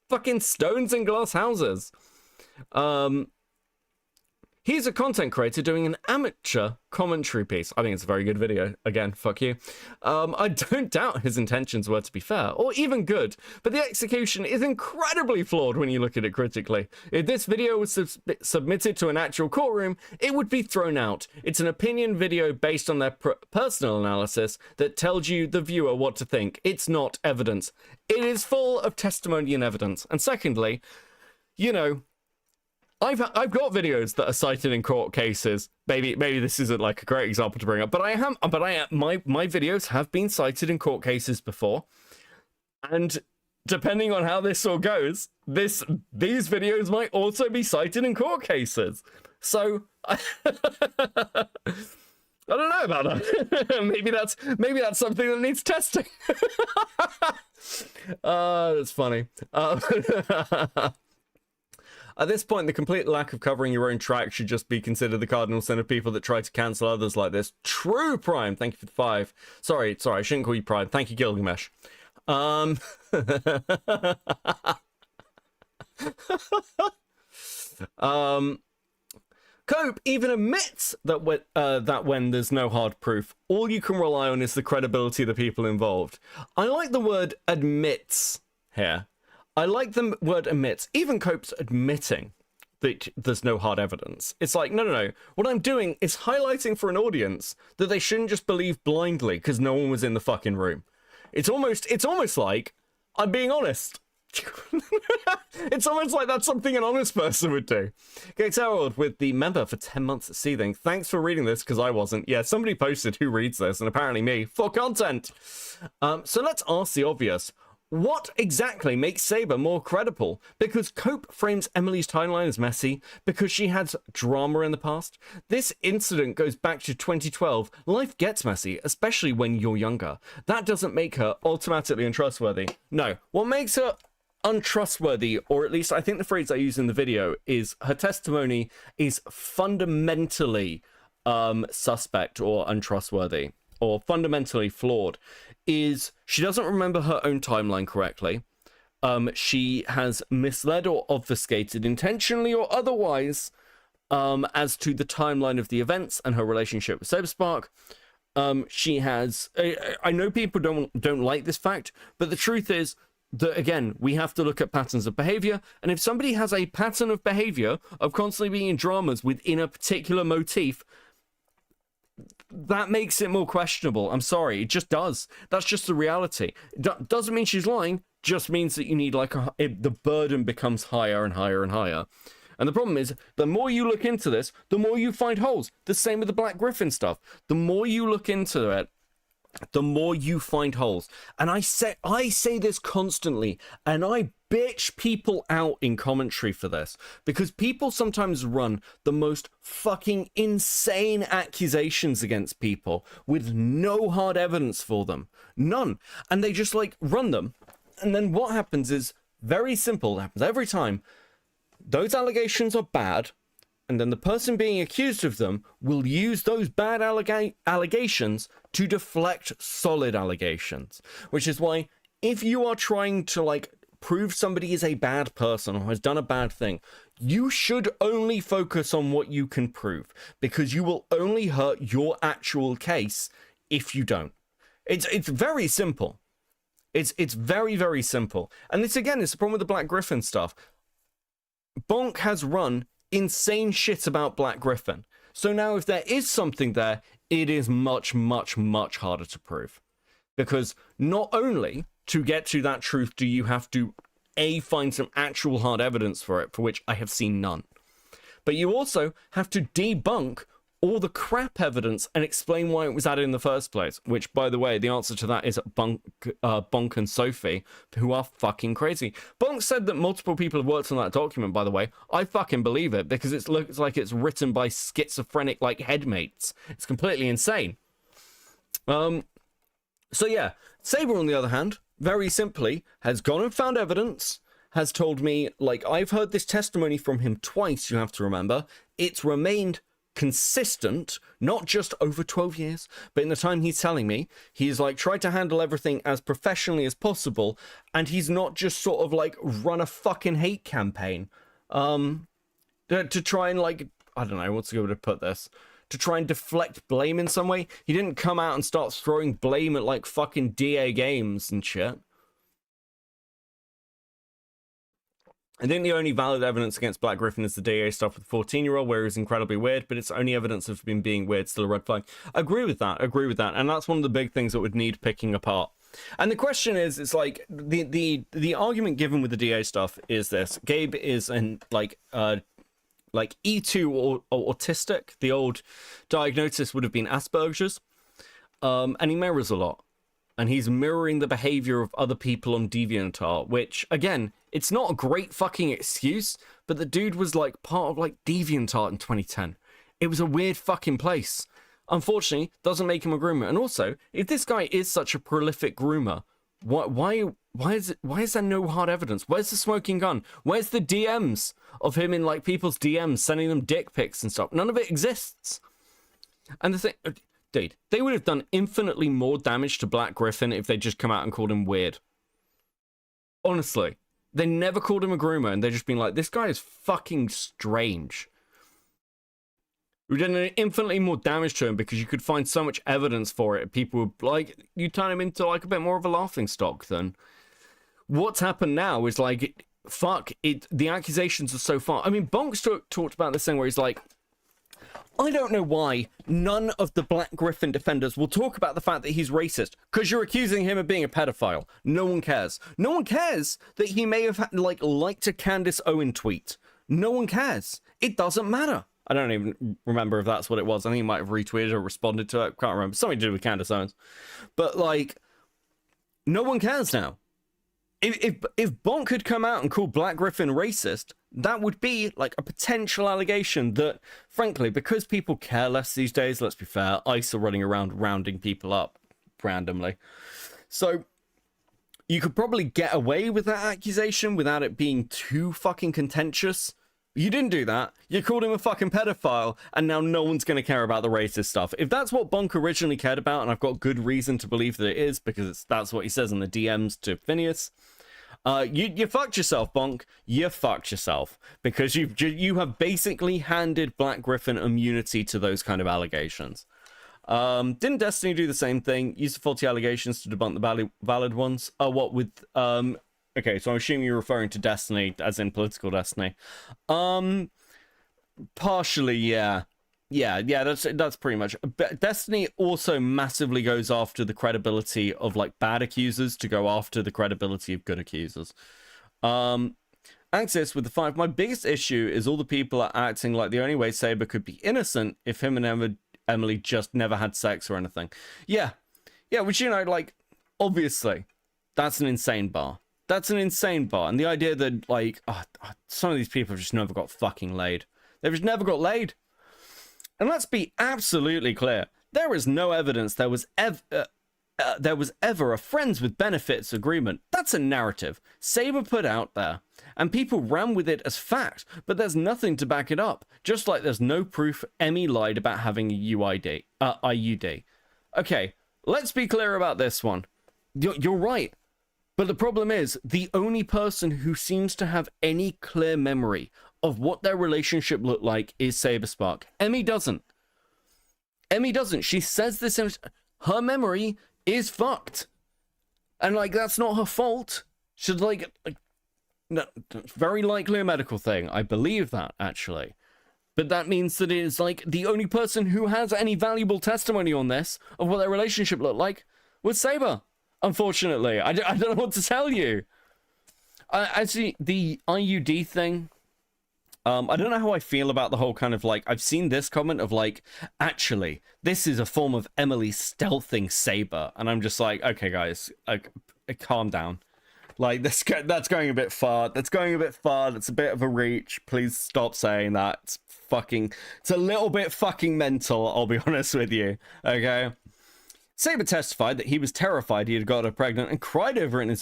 Fucking stones in glass houses. He's a content creator doing an amateur commentary piece. I think it's a very good video. Again, fuck you. I don't doubt his intentions were to be fair, or even good, but the execution is incredibly flawed when you look at it critically. If this video was submitted to an actual courtroom, it would be thrown out. It's an opinion video based on their personal analysis that tells you, the viewer, what to think. It's not evidence. It is full of testimony and evidence. And secondly, you know, I've got videos that are cited in court cases. Maybe this isn't like a great example to bring up, but my videos have been cited in court cases before. And depending on how this all goes, these videos might also be cited in court cases. So I don't know about that. maybe that's something that needs testing. That's funny. At this point, the complete lack of covering your own track should just be considered the cardinal sin of people that try to cancel others like this. True, Prime. Thank you for the 5. Sorry, I shouldn't call you Prime. Thank you, Gilgamesh. Cope even admits that when there's no hard proof, all you can rely on is the credibility of the people involved. I like the word admits here. I like the word admits. Even Cope's admitting that there's no hard evidence. It's like, no. What I'm doing is highlighting for an audience that they shouldn't just believe blindly because no one was in the fucking room. It's almost like I'm being honest. It's almost like that's something an honest person would do. Gates Harold with the member for 10 months at Seething. Thanks for reading this, because I wasn't. Yeah, somebody posted who reads this, and apparently me, for content. So let's ask the obvious. What exactly makes Saber more credible? Because Cope frames Emily's timeline as messy, because she had drama in the past. This incident goes back to 2012. Life gets messy, especially when you're younger. That doesn't make her automatically untrustworthy. No, what makes her untrustworthy, or at least I think the phrase I use in the video, is her testimony is fundamentally suspect or untrustworthy, or fundamentally flawed, is she doesn't remember her own timeline correctly. She has misled or obfuscated, intentionally or otherwise, as to the timeline of the events and her relationship with Cyberspark. She has... I know people don't like this fact, but the truth is that, again, we have to look at patterns of behavior, and if somebody has a pattern of behavior of constantly being in dramas within a particular motif, that makes it more questionable. I'm sorry, it just does. That's just the reality. Doesn't mean she's lying, just means that you need like the burden becomes higher and higher and higher. And the problem is, the more you look into this, the more you find holes. The same with the Black Griffin stuff. The more you look into it, the more you find holes. And I say this constantly, and I bitch people out in commentary for this, because people sometimes run the most fucking insane accusations against people with no hard evidence for them. None. And they just like run them. And then what happens is very simple. It happens every time. Those allegations are bad. And then the person being accused of them will use those bad allegations to deflect solid allegations. Which is why, if you are trying to, like, prove somebody is a bad person or has done a bad thing, you should only focus on what you can prove. Because you will only hurt your actual case if you don't. It's very simple. It's very, very simple. And this, again, is the problem with the Black Griffin stuff. Bonk has run insane shit about Black Griffin. So now if there is something there, it is much, much, much harder to prove. Because not only to get to that truth do you have to, A, find some actual hard evidence for it, for which I have seen none. But you also have to debunk all the crap evidence and explain why it was added in the first place. Which, by the way, the answer to that is Bonk and Sophie, who are fucking crazy. Bonk said that multiple people have worked on that document, by the way. I fucking believe it, because it looks like it's written by schizophrenic, like, headmates. It's completely insane. So yeah, Saber, on the other hand, very simply, has gone and found evidence, has told me, like, I've heard this testimony from him twice, you have to remember. It's remained consistent, not just over 12 years, but in the time he's telling me, he's like tried to handle everything as professionally as possible, and he's not just sort of like run a fucking hate campaign to try and, like, I don't know what's a good way to put this, to try and deflect blame in some way. He didn't come out and start throwing blame at like fucking DA games and shit. I think the only valid evidence against Black Griffin is the DA stuff with the 14-year-old, where he was incredibly weird, but it's only evidence of him being weird, still a red flag. Agree with that, and that's one of the big things that would need picking apart. And the question is, it's like, the argument given with the DA stuff is this. Gabe is an, like E2 or autistic. The old diagnosis would have been Asperger's, and he mirrors a lot. And he's mirroring the behavior of other people on DeviantArt, which, again, it's not a great fucking excuse, but the dude was, like, part of, like, DeviantArt in 2010. It was a weird fucking place. Unfortunately, doesn't make him a groomer. And also, if this guy is such a prolific groomer, why is there no hard evidence? Where's the smoking gun? Where's the DMs of him in, like, people's DMs, sending them dick pics and stuff? None of it exists. And the thing... Dude, they would have done infinitely more damage to Black Griffin if they'd just come out and called him weird. Honestly. They never called him a groomer, and they've just been like, this guy is fucking strange. We did infinitely more damage to him because you could find so much evidence for it. People would, like, you turn him into, like, a bit more of a laughingstock than... What's happened now is, like, fuck, the accusations are so far... I mean, Bonk's talked about this thing where he's like, I don't know why none of the Black Griffin defenders will talk about the fact that he's racist, because you're accusing him of being a pedophile. No one cares. No one cares that he may have liked a Candace Owen tweet. No one cares. It doesn't matter. I don't even remember if that's what it was. I think he might have retweeted or responded to it. Can't remember. Something to do with Candace Owens. But like, no one cares now. If Bonk had come out and called Black Griffin racist, that would be like a potential allegation that, frankly, because people care less these days, let's be fair, ICE are running around rounding people up randomly. So you could probably get away with that accusation without it being too fucking contentious. You didn't do that. You called him a fucking pedophile, and now no one's going to care about the racist stuff. If that's what Bonk originally cared about, and I've got good reason to believe that it is, because that's what he says in the DMs to Phineas, you fucked yourself, Bonk. You fucked yourself, because you have basically handed Black Griffin immunity to those kind of allegations. Didn't Destiny do the same thing? Use the faulty allegations to debunk the valid ones? What with okay, so I'm assuming you're referring to Destiny, as in political Destiny. Partially, yeah. Yeah, that's pretty much. Destiny also massively goes after the credibility of like bad accusers to go after the credibility of good accusers. Axis with the 5. My biggest issue is all the people are acting like the only way Saber could be innocent if him and Emily just never had sex or anything. Yeah, which, you know, like, obviously, that's an insane bar. That's an insane bar. And the idea that, like, some of these people have just never got fucking laid. They've just never got laid. And let's be absolutely clear. There is no evidence there was ever a friends with benefits agreement. That's a narrative Saber put out there, and people ran with it as fact, but there's nothing to back it up. Just like there's no proof Emmy lied about having a IUD. Okay, let's be clear about this one. You're right. But the problem is, the only person who seems to have any clear memory of what their relationship looked like is Saberspark. Emmy doesn't. She says this, her memory is fucked. And, like, that's not her fault. She's, like no, very likely a medical thing. I believe that, actually. But that means that it is, like, the only person who has any valuable testimony on this, of what their relationship looked like, was Saber. Unfortunately, I don't know what to tell you. Actually, the IUD thing, I don't know how I feel about the whole kind of, like, I've seen this comment of, like, actually, this is a form of Emily stealthing Saber. And I'm just like, okay, guys, calm down. Like, that's going a bit far. That's going a bit far. That's a bit of a reach. Please stop saying that. It's a little bit fucking mental, I'll be honest with you. Okay? Saber testified that he was terrified he had got her pregnant and cried over it in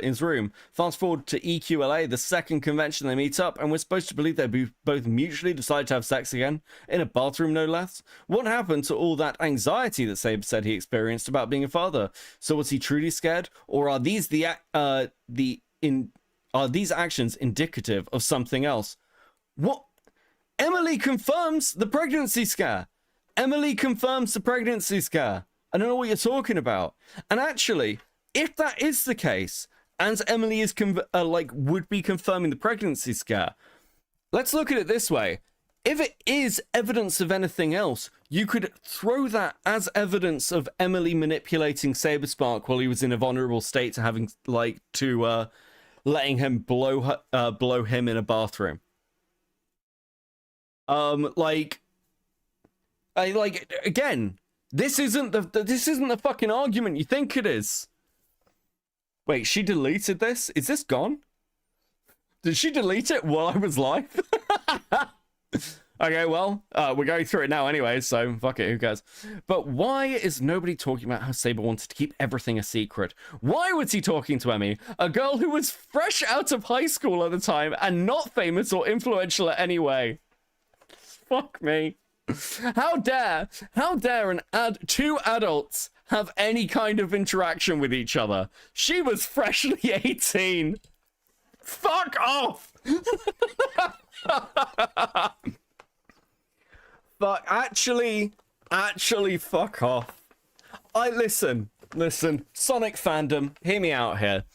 his room. Fast forward to EQLA, the second convention they meet up, and we're supposed to believe they both mutually decided to have sex again, in a bathroom no less. What happened to all that anxiety that Saber said he experienced about being a father? So was he truly scared, or are these actions indicative of something else? What? Emily confirms the pregnancy scare. I don't know what you're talking about. And actually, if that is the case, and Emily is would be confirming the pregnancy scare, let's look at it this way. If it is evidence of anything else, you could throw that as evidence of Emily manipulating Saberspark while he was in a vulnerable state to having letting him blow him in a bathroom. Again. This isn't the fucking argument you think it is. Wait, she deleted this? Is this gone? Did she delete it while I was live? Okay, well, we're going through it now anyway, so fuck it, who cares? But why is nobody talking about how Saber wanted to keep everything a secret? Why was he talking to Emmy, a girl who was fresh out of high school at the time and not famous or influential in any way? Fuck me. How dare two adults have any kind of interaction with each other? She was freshly 18. Fuck off. But actually fuck off. Listen, Sonic fandom, hear me out here.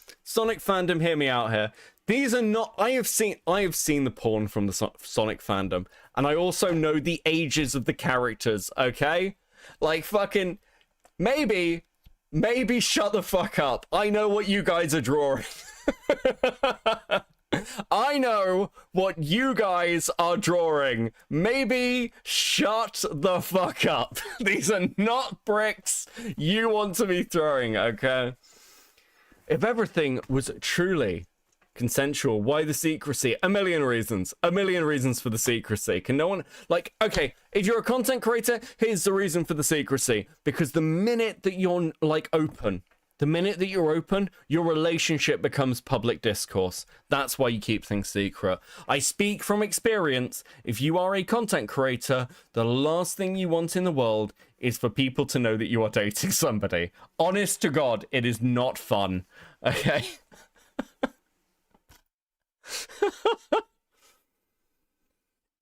These are not. I have seen the porn from the Sonic fandom, and I also know the ages of the characters. Okay, like fucking maybe shut the fuck up. I know what you guys are drawing. I know what you guys are drawing. Maybe shut the fuck up. These are not bricks you want to be throwing, okay? If everything was truly consensual, why the secrecy? A million reasons for the secrecy. Can no one, like, okay, if you're a content creator, here's the reason for the secrecy. Because the minute that you're like open, your relationship becomes public discourse. That's why you keep things secret. I speak from experience. If you are a content creator, the last thing you want in the world is for people to know that you are dating somebody. Honest to God, it is not fun. Okay?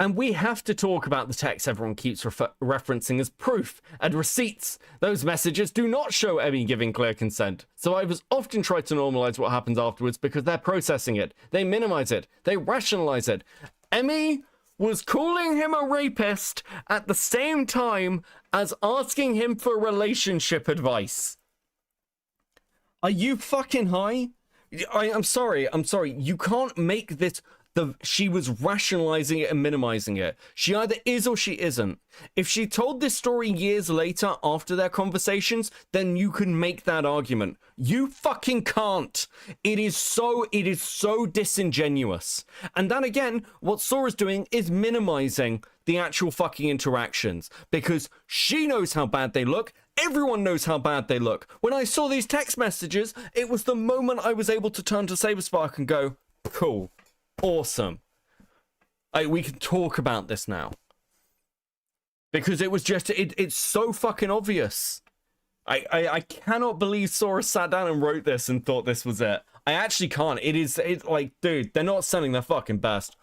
And we have to talk about the text everyone keeps referencing as proof and receipts. Those messages do not show Emmy giving clear consent. Survivors often try to normalize what happens afterwards because they're processing it. They minimize it. They rationalize it. Emmy was calling him a rapist at the same time as asking him for relationship advice. Are you fucking high? I'm sorry. You can't make this... She was rationalizing it and minimizing it. She either is or she isn't. If she told this story years later after their conversations, then you can make that argument. You fucking can't. It is so disingenuous. And then again, what Sora's doing is minimizing the actual fucking interactions because she knows how bad they look. Everyone knows how bad they look. When I saw these text messages, it was the moment I was able to turn to Saberspark and go, cool. Awesome. We can talk about this now. Because it was just, it's so fucking obvious. I cannot believe Sora sat down and wrote this and thought this was it. I actually can't. It's like, dude, they're not selling their fucking best.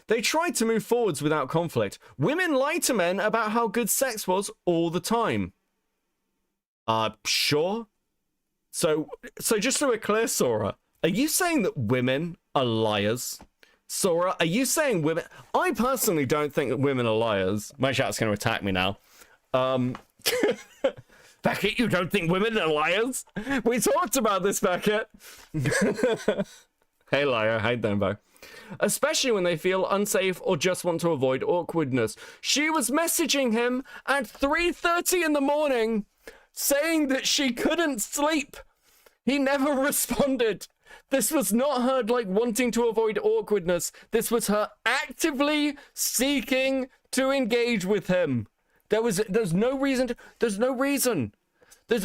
They tried to move forwards without conflict. Women lie to men about how good sex was all the time. Sure. So just so we're clear, Sora, are you saying that women are liars? Sora, are you saying women... I personally don't think that women are liars. My chat's going to attack me now. Beckett, you don't think women are liars? We talked about this, Beckett. Hey, liar. Hey, Dembo. Especially when they feel unsafe or just want to avoid awkwardness. She was messaging him at 3:30 in the morning saying that she couldn't sleep. He never responded. This was not her, like, wanting to avoid awkwardness. This was her actively seeking to engage with him. There's no reason. There's,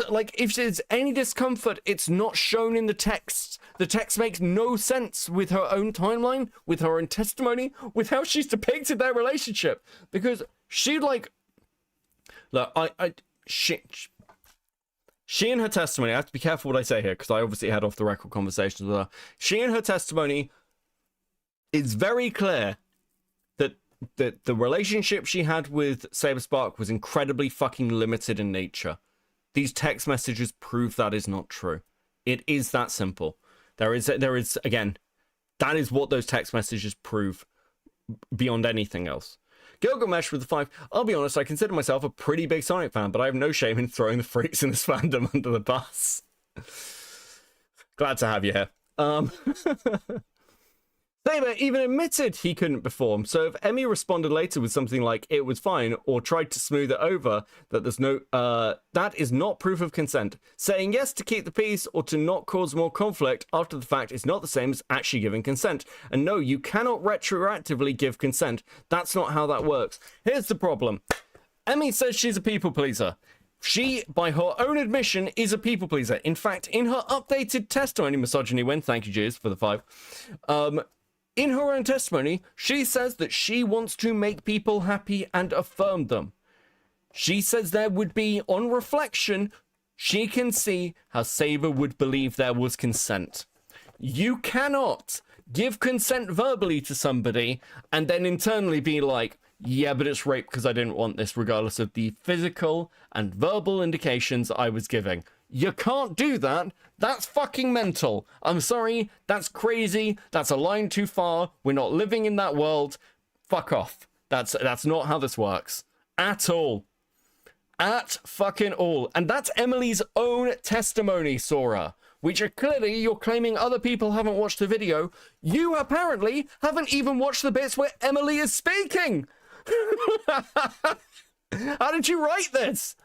like, if there's any discomfort, it's not shown in the text. The text makes no sense with her own timeline, with her own testimony, with how she's depicted their relationship. Because she, like... Look, She in her testimony, I have to be careful what I say here, because I obviously had off-the-record conversations with her. She in her testimony is very clear that the relationship she had with Saberspark was incredibly fucking limited in nature. These text messages prove that is not true. It is that simple. There is again, that is what those text messages prove beyond anything else. Gilgamesh with the 5. I'll be honest, I consider myself a pretty big Sonic fan, but I have no shame in throwing the freaks in this fandom under the bus. Glad to have you here. Saber even admitted he couldn't perform, so if Emmy responded later with something like it was fine or tried to smooth it over, that there's no that is not proof of consent. Saying yes to keep the peace or to not cause more conflict after the fact is not the same as actually giving consent. And no, you cannot retroactively give consent. That's not how that works. Here's the problem. Emmy says she's a people pleaser. She, by her own admission, is a people pleaser. In fact, in her updated testimony, Misogyny Win, thank you, Jews, for the 5. In her own testimony, she says that she wants to make people happy and affirm them. She says there would be, on reflection, she can see how Saber would believe there was consent. You cannot give consent verbally to somebody and then internally be like, yeah, but it's rape because I didn't want this, regardless of the physical and verbal indications I was giving. You can't do that. That's fucking mental. I'm sorry. That's crazy. That's a line too far. We're not living in that world. Fuck off. That's not how this works. At all. At fucking all. And that's Emily's own testimony, Sora. Which are clearly you're claiming other people haven't watched the video. You apparently haven't even watched the bits where Emily is speaking. How did you write this?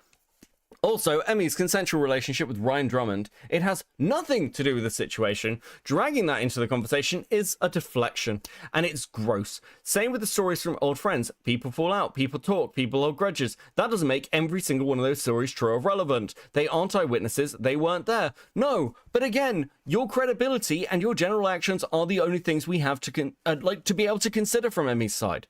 Also, Emmy's consensual relationship with Ryan Drummond, it has nothing to do with the situation. Dragging that into the conversation is a deflection, and it's gross. Same with the stories from old friends. People fall out, people talk, people hold grudges. That doesn't make every single one of those stories true or relevant. They aren't eyewitnesses, they weren't there. No, but again, your credibility and your general actions are the only things we have to be able to consider from Emmy's side.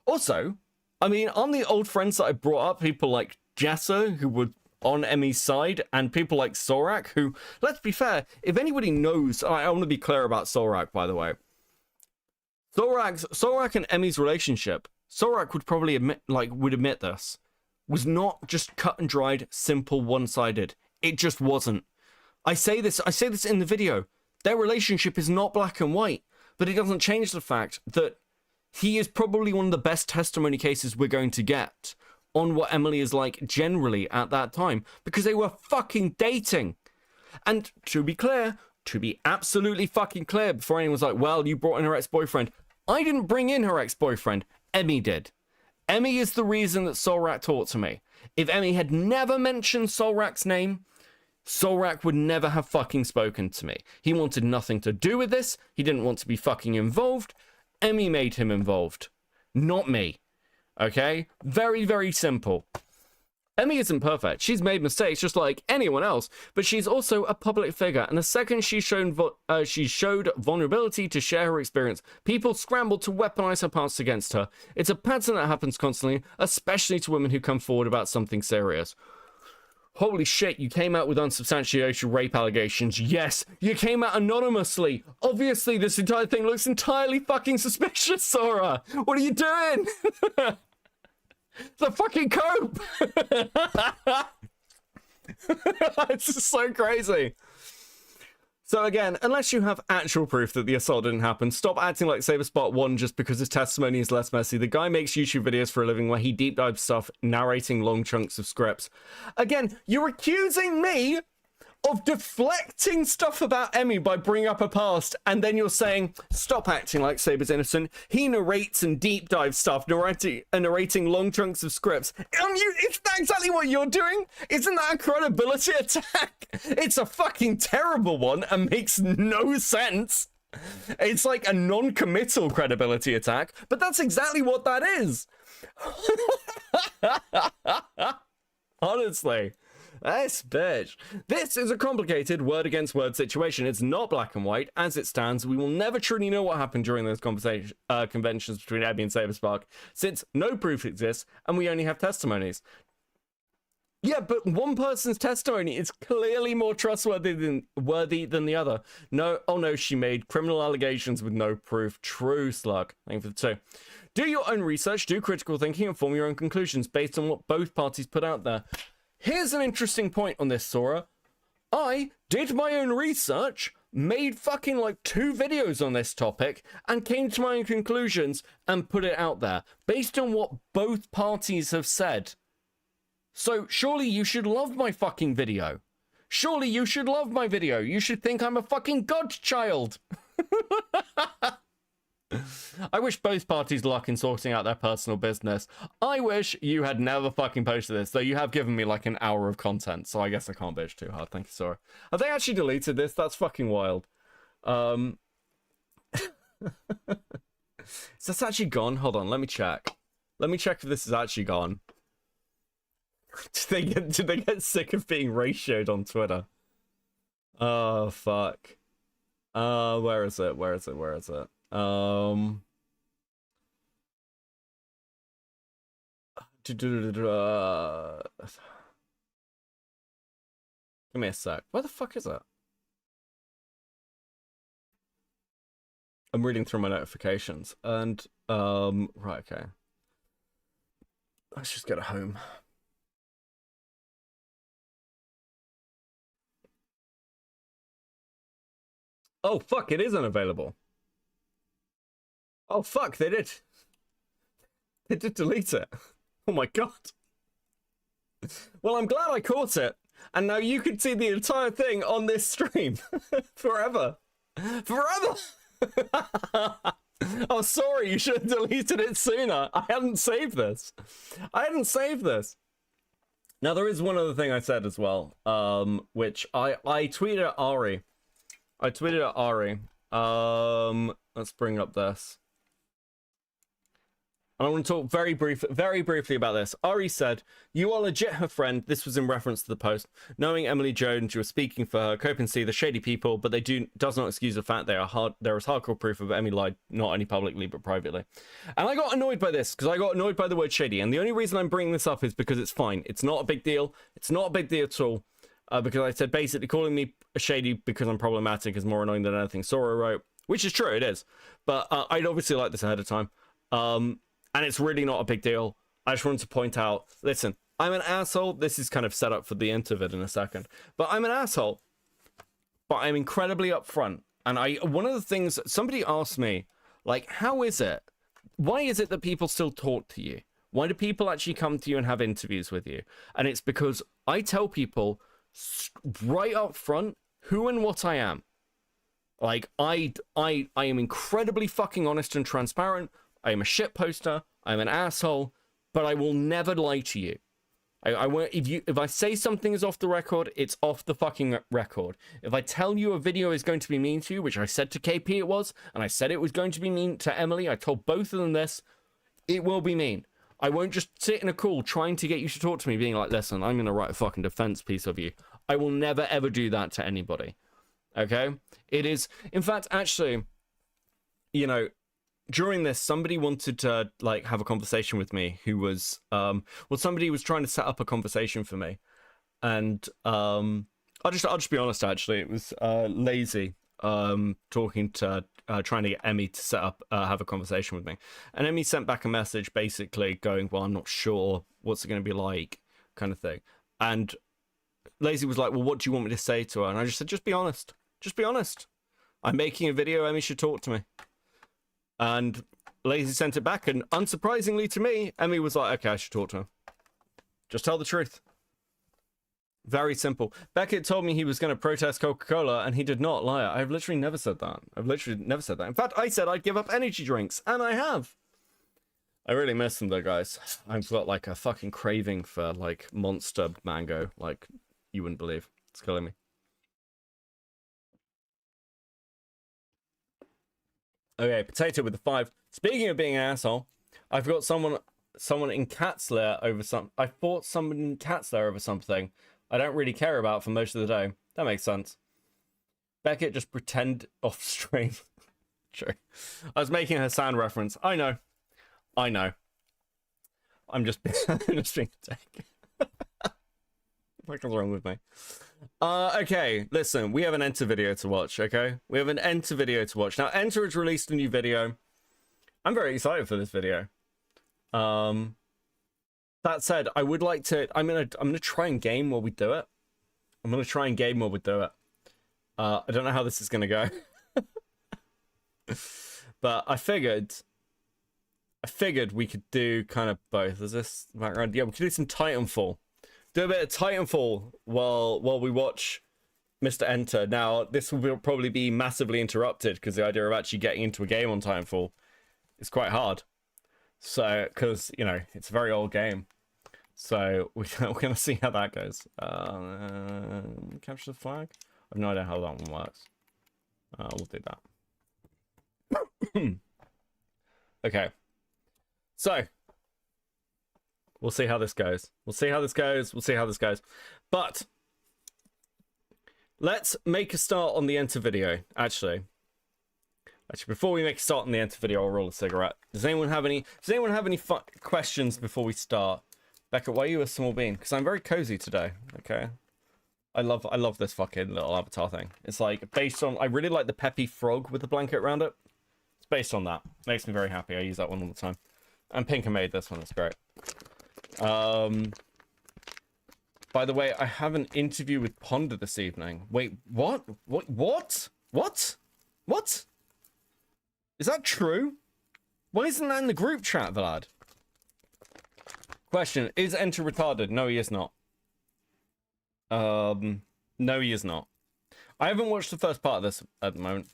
Also, I mean, on the old friends that I brought up, people like Jessa, who were on Emmy's side, and people like Sorak, who, let's be fair, if anybody knows, I want to be clear about Sorak, by the way. Sorak and Emmy's relationship, Sorak would probably admit this, was not just cut and dried, simple, one-sided. It just wasn't. I say this in the video. Their relationship is not black and white, but it doesn't change the fact that he is probably one of the best testimony cases we're going to get on what Emily is like generally at that time, because they were fucking dating. And to be clear, to be absolutely fucking clear, before anyone's like, well, you brought in her ex-boyfriend. I didn't bring in her ex-boyfriend. Emmy did. Emmy is the reason that Solrak talked to me. If Emmy had never mentioned Solrak's name, Solrak would never have fucking spoken to me. He wanted nothing to do with this. He didn't want to be fucking involved. Emmy made him involved, not me. Okay? Very, very simple. Emmy isn't perfect. She's made mistakes just like anyone else, but she's also a public figure, and the second she showed vulnerability to share her experience, people scrambled to weaponize her past against her. It's a pattern that happens constantly, especially to women who come forward about something serious. Holy shit, you came out with unsubstantiated rape allegations. Yes, you came out anonymously. Obviously, this entire thing looks entirely fucking suspicious, Sora. What are you doing? The fucking cope. It's just so crazy. So again, unless you have actual proof that the assault didn't happen, stop acting like Saberspot won just because his testimony is less messy. The guy makes YouTube videos for a living where he deep dives stuff, narrating long chunks of scripts. Again, you're accusing me of deflecting stuff about Emmy by bringing up her past, and then you're saying, stop acting like Saber's innocent. He narrates and deep dives stuff, narrating long chunks of scripts. Isn't that exactly what you're doing? Isn't that a credibility attack? It's a fucking terrible one and makes no sense. It's like a non-committal credibility attack, but that's exactly what that is. Honestly. This bitch. This is a complicated word against word situation. It's not black and white. As it stands, we will never truly know what happened during those conventions between Abby and Saberspark, since no proof exists and we only have testimonies. Yeah, but one person's testimony is clearly more trustworthy than the other. No, oh no, she made criminal allegations with no proof. True, slug. Thank you for the 2. Do your own research, do critical thinking, and form your own conclusions based on what both parties put out there. Here's an interesting point on this, Sora. I did my own research, made fucking like 2 videos on this topic, and came to my own conclusions and put it out there, based on what both parties have said. So surely you should love my fucking video. Surely you should love my video. You should think I'm a fucking godchild. I wish both parties luck in sorting out their personal business. I wish you had never fucking posted this, though you have given me like an hour of content, so I guess I can't bitch too hard. Thank you, Sora. Have they actually deleted this? That's fucking wild. Is this actually gone? Hold on, let me check. Let me check if this is actually gone. Did they get sick of being ratioed on Twitter? Oh, fuck. Where is it? Where is it? Where is it? Give me a sec. Where the fuck is it? I'm reading through my notifications and right, okay. Let's just get it home. Oh, fuck, it is unavailable. Oh, fuck, they did. They did delete it. Oh my god. Well, I'm glad I caught it. And now you can see the entire thing on this stream. Forever. Forever! Oh, sorry, you should have deleted it sooner. I hadn't saved this. I hadn't saved this. Now, there is one other thing I said as well, which I tweeted at Ari. I tweeted at Ari. Let's bring up this. I want to talk very briefly about this. Ari said, "You are legit her friend." This was in reference to the post. "Knowing Emily Jones, you were speaking for her. Cope and see the shady people, but does not excuse the fact there is hardcore proof of Emily lied, not only publicly but privately." And I got annoyed by this because I got annoyed by the word shady. And the only reason I'm bringing this up is because it's fine. It's not a big deal. It's not a big deal at all. Because I said basically calling me shady because I'm problematic is more annoying than anything Sora wrote, which is true, it is. But I'd obviously like this ahead of time. And it's really not a big deal. I just wanted to point out, listen, I'm an asshole. This is kind of set up for the end of it in a second. But I'm an asshole. But I'm incredibly upfront. And one of the things, somebody asked me, like, how is it? Why is it that people still talk to you? Why do people actually come to you and have interviews with you? And it's because I tell people right up front who and what I am. Like, I am incredibly fucking honest and transparent. I am a shit poster. I'm an asshole, but I will never lie to you. I won't. If I say something is off the record, it's off the fucking record. If I tell you a video is going to be mean to you, which I said to KP it was, and I said it was going to be mean to Emily, I told both of them this, it will be mean. I won't just sit in a call trying to get you to talk to me, being like, listen, I'm going to write a fucking defense piece of you. I will never ever do that to anybody. Okay? It is, in fact, actually, you know, during this, somebody wanted to like have a conversation with me who was somebody was trying to set up a conversation for me, and I'll just be honest, actually it was Lazy talking to trying to get Emmy to set up have a conversation with me, and Emmy sent back a message basically going, well, I'm not sure what's it going to be like, kind of thing. And Lazy was like, well, what do you want me to say to her? And I just said, just be honest, I'm making a video, Emmy should talk to me. And Lazy sent it back, and unsurprisingly to me, Emmy was like, okay, I should talk to him. Just tell the truth. Very simple. Beckett told me he was going to protest Coca-Cola, and he did not. Liar. I've literally never said that. In fact, I said I'd give up energy drinks, and I have. I really miss them though, guys. I've got like a fucking craving for like Monster Mango, like you wouldn't believe. It's killing me. Okay, Potato with the 5. Speaking of being an asshole, I've got someone in Cat's Lair over some. I fought someone in Cat's Lair over something I don't really care about for most of the day. That makes sense. Beckett just pretend off stream. True. I was making her sound reference. I know. I'm just being a dick. What's wrong with me? Okay, listen, we have an Enter video to watch, okay? We have an Enter video to watch. Now, Enter has released a new video. I'm very excited for this video. That said, I would like to... I'm gonna try and game while we do it. I don't know how this is gonna go. But I figured we could do kind of both. Is this background? Yeah, we could do some Titanfall. Do a bit of Titanfall while we watch Mr. Enter. Now, this will probably be massively interrupted because the idea of actually getting into a game on Titanfall is quite hard. So, because, you know, it's a very old game. So, we're going to see how that goes. Capture the flag? I have no idea how that one works. We'll do that. Okay. So, we'll see how this goes. But let's make a start on the Enter video. Actually, before we make a start on the Enter video, I'll roll a cigarette. Does anyone have any questions before we start? Becca, why are you a small bean? Because I'm very cozy today. Okay. I love this fucking little avatar thing. It's like based on. I really like the peppy frog with the blanket around it. It's based on that. Makes me very happy. I use that one all the time. And Pinker made this one. It's great. By the way, I have an interview with Ponder this evening. Wait, what? What? What? Is that true? Why isn't that in the group chat, Vlad? Question, is Enter retarded? No, he is not. No, he is not. I haven't watched the first part of this at the moment.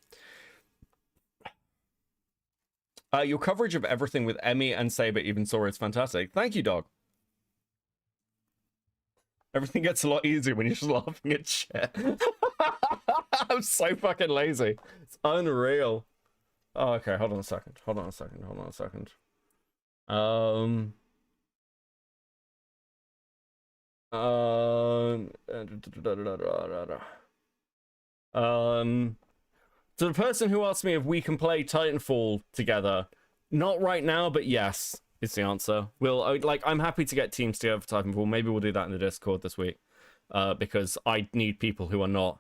Your coverage of everything with Emmy and Saber, even Sora, is fantastic. Thank you, dog. Everything gets a lot easier when you're just laughing at shit. I'm so fucking lazy. It's unreal. Oh, okay, hold on a second. Hold on a second. Hold on a second. To the person who asked me if we can play Titanfall together, not right now, but yes, is the answer. I'm happy to get teams together for Titanfall. Maybe we'll do that in the Discord this week, because I need people who are not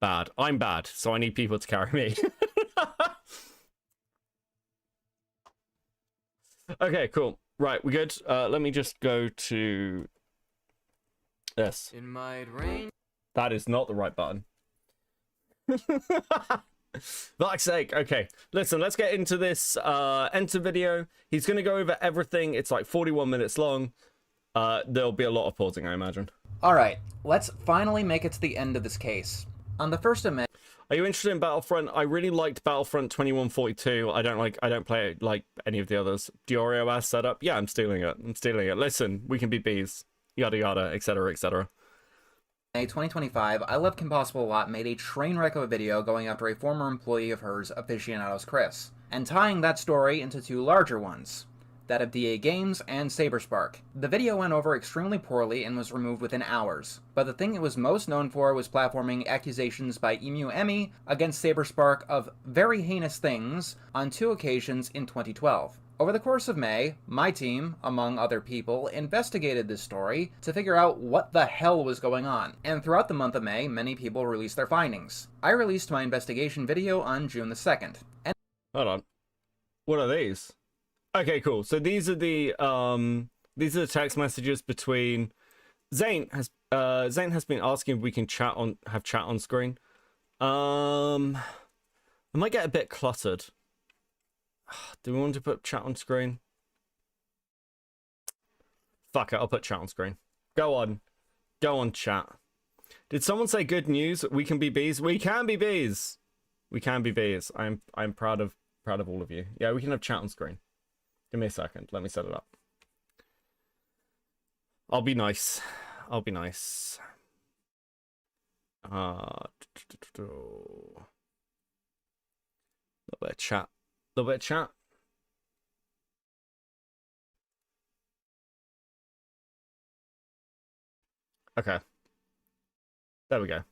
bad. I'm bad, so I need people to carry me. Okay, cool. Right, we good? Let me just go to this. It might rain. That is not the right button. Fuck's sake. Okay, listen, let's get into this Enter video. He's going to go over everything. It's like 41 minutes long. There'll be a lot of pausing, I imagine. Alright, let's finally make it to the end of this case. On the 1st of May... Are you interested in Battlefront? I really liked Battlefront 2142. I don't play it like any of the others. Diorio ass setup. Yeah, I'm stealing it. I'm stealing it. Listen, we can be bees. Yada yada, etc, etc. May 2025, I Love Kim Possible a Lot made a train wreck of a video going after a former employee of hers, Aficionados Chris, and tying that story into two larger ones, that of DA Games and Saberspark. The video went over extremely poorly and was removed within hours, but the thing it was most known for was platforming accusations by Emu Emmy against Saberspark of very heinous things on 2 occasions in 2012. Over the course of May, my team, among other people, investigated this story to figure out what the hell was going on. And throughout the month of May, many people released their findings. I released my investigation video on June the 2nd. And hold on. What are these? Okay, cool. So these are the text messages between Zane has been asking if we can have chat on screen. I might get a bit cluttered. Do we want to put chat on screen? Fuck it, I'll put chat on screen. Go on, chat. Did someone say good news? We can be bees. We can be bees. We can be bees. I'm proud of all of you. Yeah, we can have chat on screen. Give me a second. Let me set it up. I'll be nice. I'll be nice. Little bit of chat. Little bit of chat. Okay. There we go.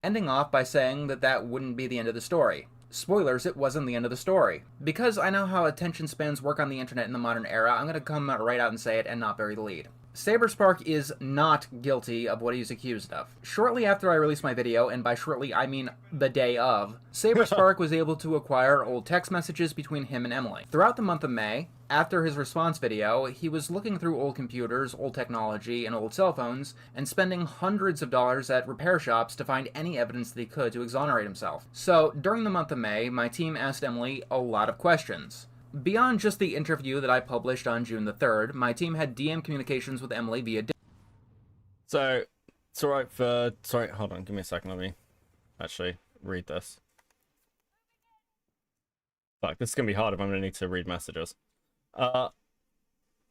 ending off by saying that that wouldn't be the end of the story. Spoilers, it wasn't the end of the story. Because I know how attention spans work on the internet in the modern era, I'm gonna come right out and say it and not bury the lead. Saberspark is not guilty of what he's accused of. Shortly after I released my video, and by shortly I mean the day of, Saberspark was able to acquire old text messages between him and Emily. Throughout the month of May, after his response video, he was looking through old computers, old technology, and old cell phones, and spending hundreds of dollars at repair shops to find any evidence that he could to exonerate himself. So, during the month of May, my team asked Emily a lot of questions. Beyond just the interview that I published on June the 3rd, my team had DM communications with Emily via So, it's alright for... Sorry, hold on, give me a second, let me actually read this. Fuck, this is gonna be hard if I'm gonna need to read messages. I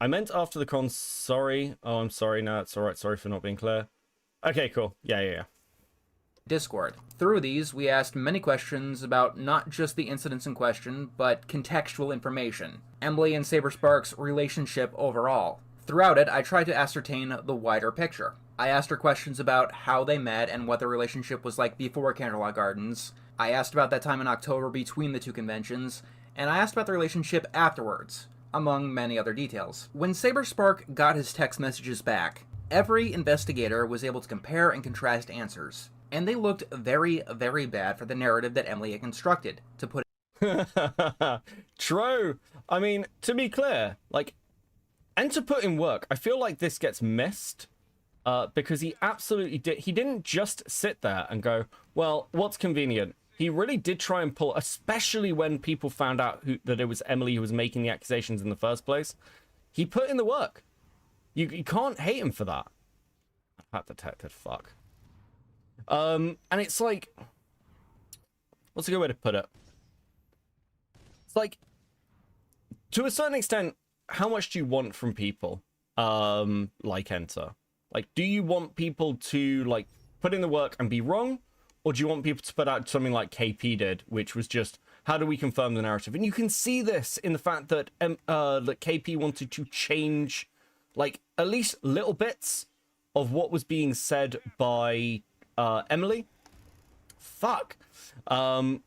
meant after the con, sorry. Oh, I'm sorry, no, it's alright, sorry for not being clear. Okay, cool, yeah. Discord. Through these, we asked many questions about not just the incidents in question, but contextual information. Emily and Saberspark's relationship overall. Throughout it, I tried to ascertain the wider picture. I asked her questions about how they met and what their relationship was like before Candlelight Gardens. I asked about that time in October between the two conventions, and I asked about the relationship afterwards, among many other details. When Saberspark got his text messages back, every investigator was able to compare and contrast answers. And they looked very, very bad for the narrative that Emily had constructed, to put it. True. I mean, to be clear, like, and to put in work, I feel like this gets missed because he absolutely did. He didn't just sit there and go, well, what's convenient? he really did try and pull, especially when people found out that it was Emily who was making the accusations in the first place. He put in the work. You can't hate him for that. Hat detected, fuck. And it's like, what's a good way to put it? It's like, to a certain extent, how much do you want from people like Enter? Like, do you want people to, like, put in the work and be wrong? Or do you want people to put out something like KP did, which was just, how do we confirm the narrative? And you can see this in the fact that that KP wanted to change, like, at least little bits of what was being said by Emily. Fuck. To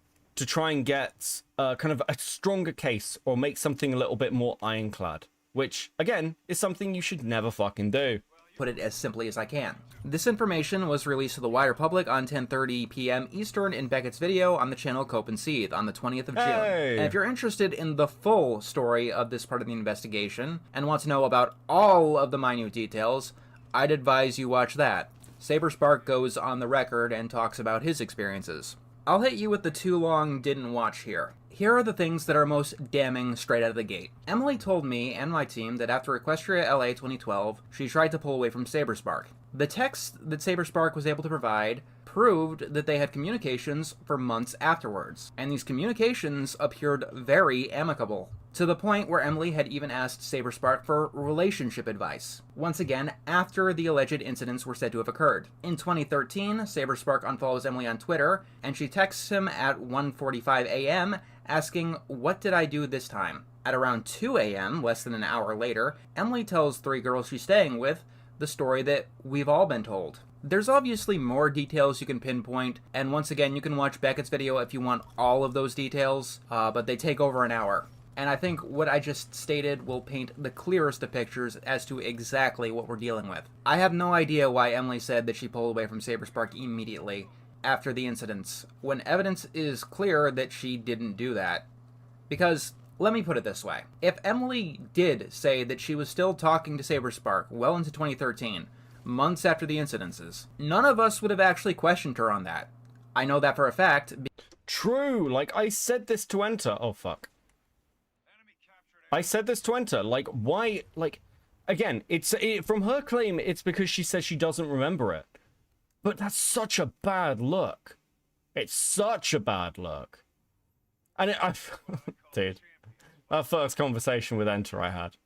try and get kind of a stronger case or make something a little bit more ironclad, which, again, is something you should never fucking do. Put it as simply as I can. This information was released to the wider public on 10:30 p.m. Eastern in Beckett's video on the channel Cope and Seethe on the 20th of June. Hey! And if you're interested in the full story of this part of the investigation and want to know about all of the minute details, I'd advise you watch that. Saberspark goes on the record and talks about his experiences. I'll hit you with the too long didn't watch here. Here are the things that are most damning straight out of the gate. Emily told me and my team that after Equestria LA 2012, she tried to pull away from Saberspark. The text that Saberspark was able to provide proved that they had communications for months afterwards, and these communications appeared very amicable, to the point where Emily had even asked Saberspark for relationship advice, once again after the alleged incidents were said to have occurred. In 2013, Saberspark unfollows Emily on Twitter, and she texts him at 1:45 a.m. asking, "What did I do this time?" At around 2 a.m., less than an hour later, Emily tells three girls she's staying with the story that we've all been told. There's obviously more details you can pinpoint, and once again, you can watch Beckett's video if you want all of those details, but they take over an hour. And I think what I just stated will paint the clearest of pictures as to exactly what we're dealing with. I have no idea why Emily said that she pulled away from Saberspark immediately after the incidents, when evidence is clear that she didn't do that. Because, let me put it this way, if Emily did say that she was still talking to Saberspark well into 2013, months after the incidences, none of us would have actually questioned her on that. I know that for a fact. True, like, I said this to Enter. Oh, fuck. I said this to Enter. Like, why, like, again, from her claim, it's because she says she doesn't remember it. But that's such a bad look. It's such a bad look. And dude, that first conversation with Enter I had.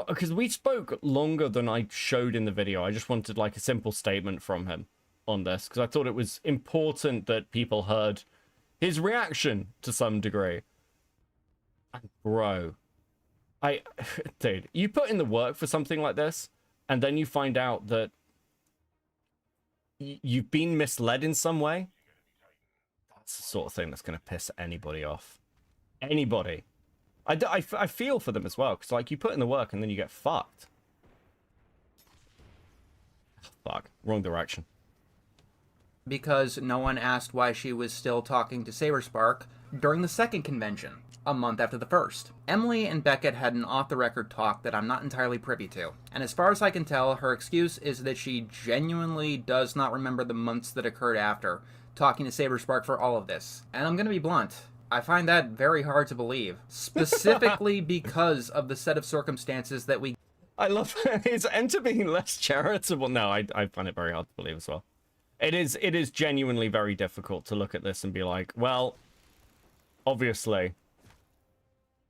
Because we spoke longer than I showed in the video. I just wanted, like, a simple statement from him on this, because I thought it was important that people heard his reaction to some degree. And bro, dude, you put in the work for something like this, and then you find out that you've been misled in some way. That's the sort of thing that's going to piss anybody off. Anybody. I feel for them as well, because, like, you put in the work and then you get fucked. Fuck, wrong direction. Because no one asked why she was still talking to Saberspark during the second convention, a month after the first. Emily and Beckett had an off-the-record talk that I'm not entirely privy to, and as far as I can tell, her excuse is that she genuinely does not remember the months that occurred after talking to Saberspark for all of this. And I'm gonna be blunt, I find that very hard to believe, specifically because of the set of circumstances that we... I love his Enter being less charitable. No, I find it very hard to believe as well. It is genuinely very difficult to look at this and be like, well, obviously,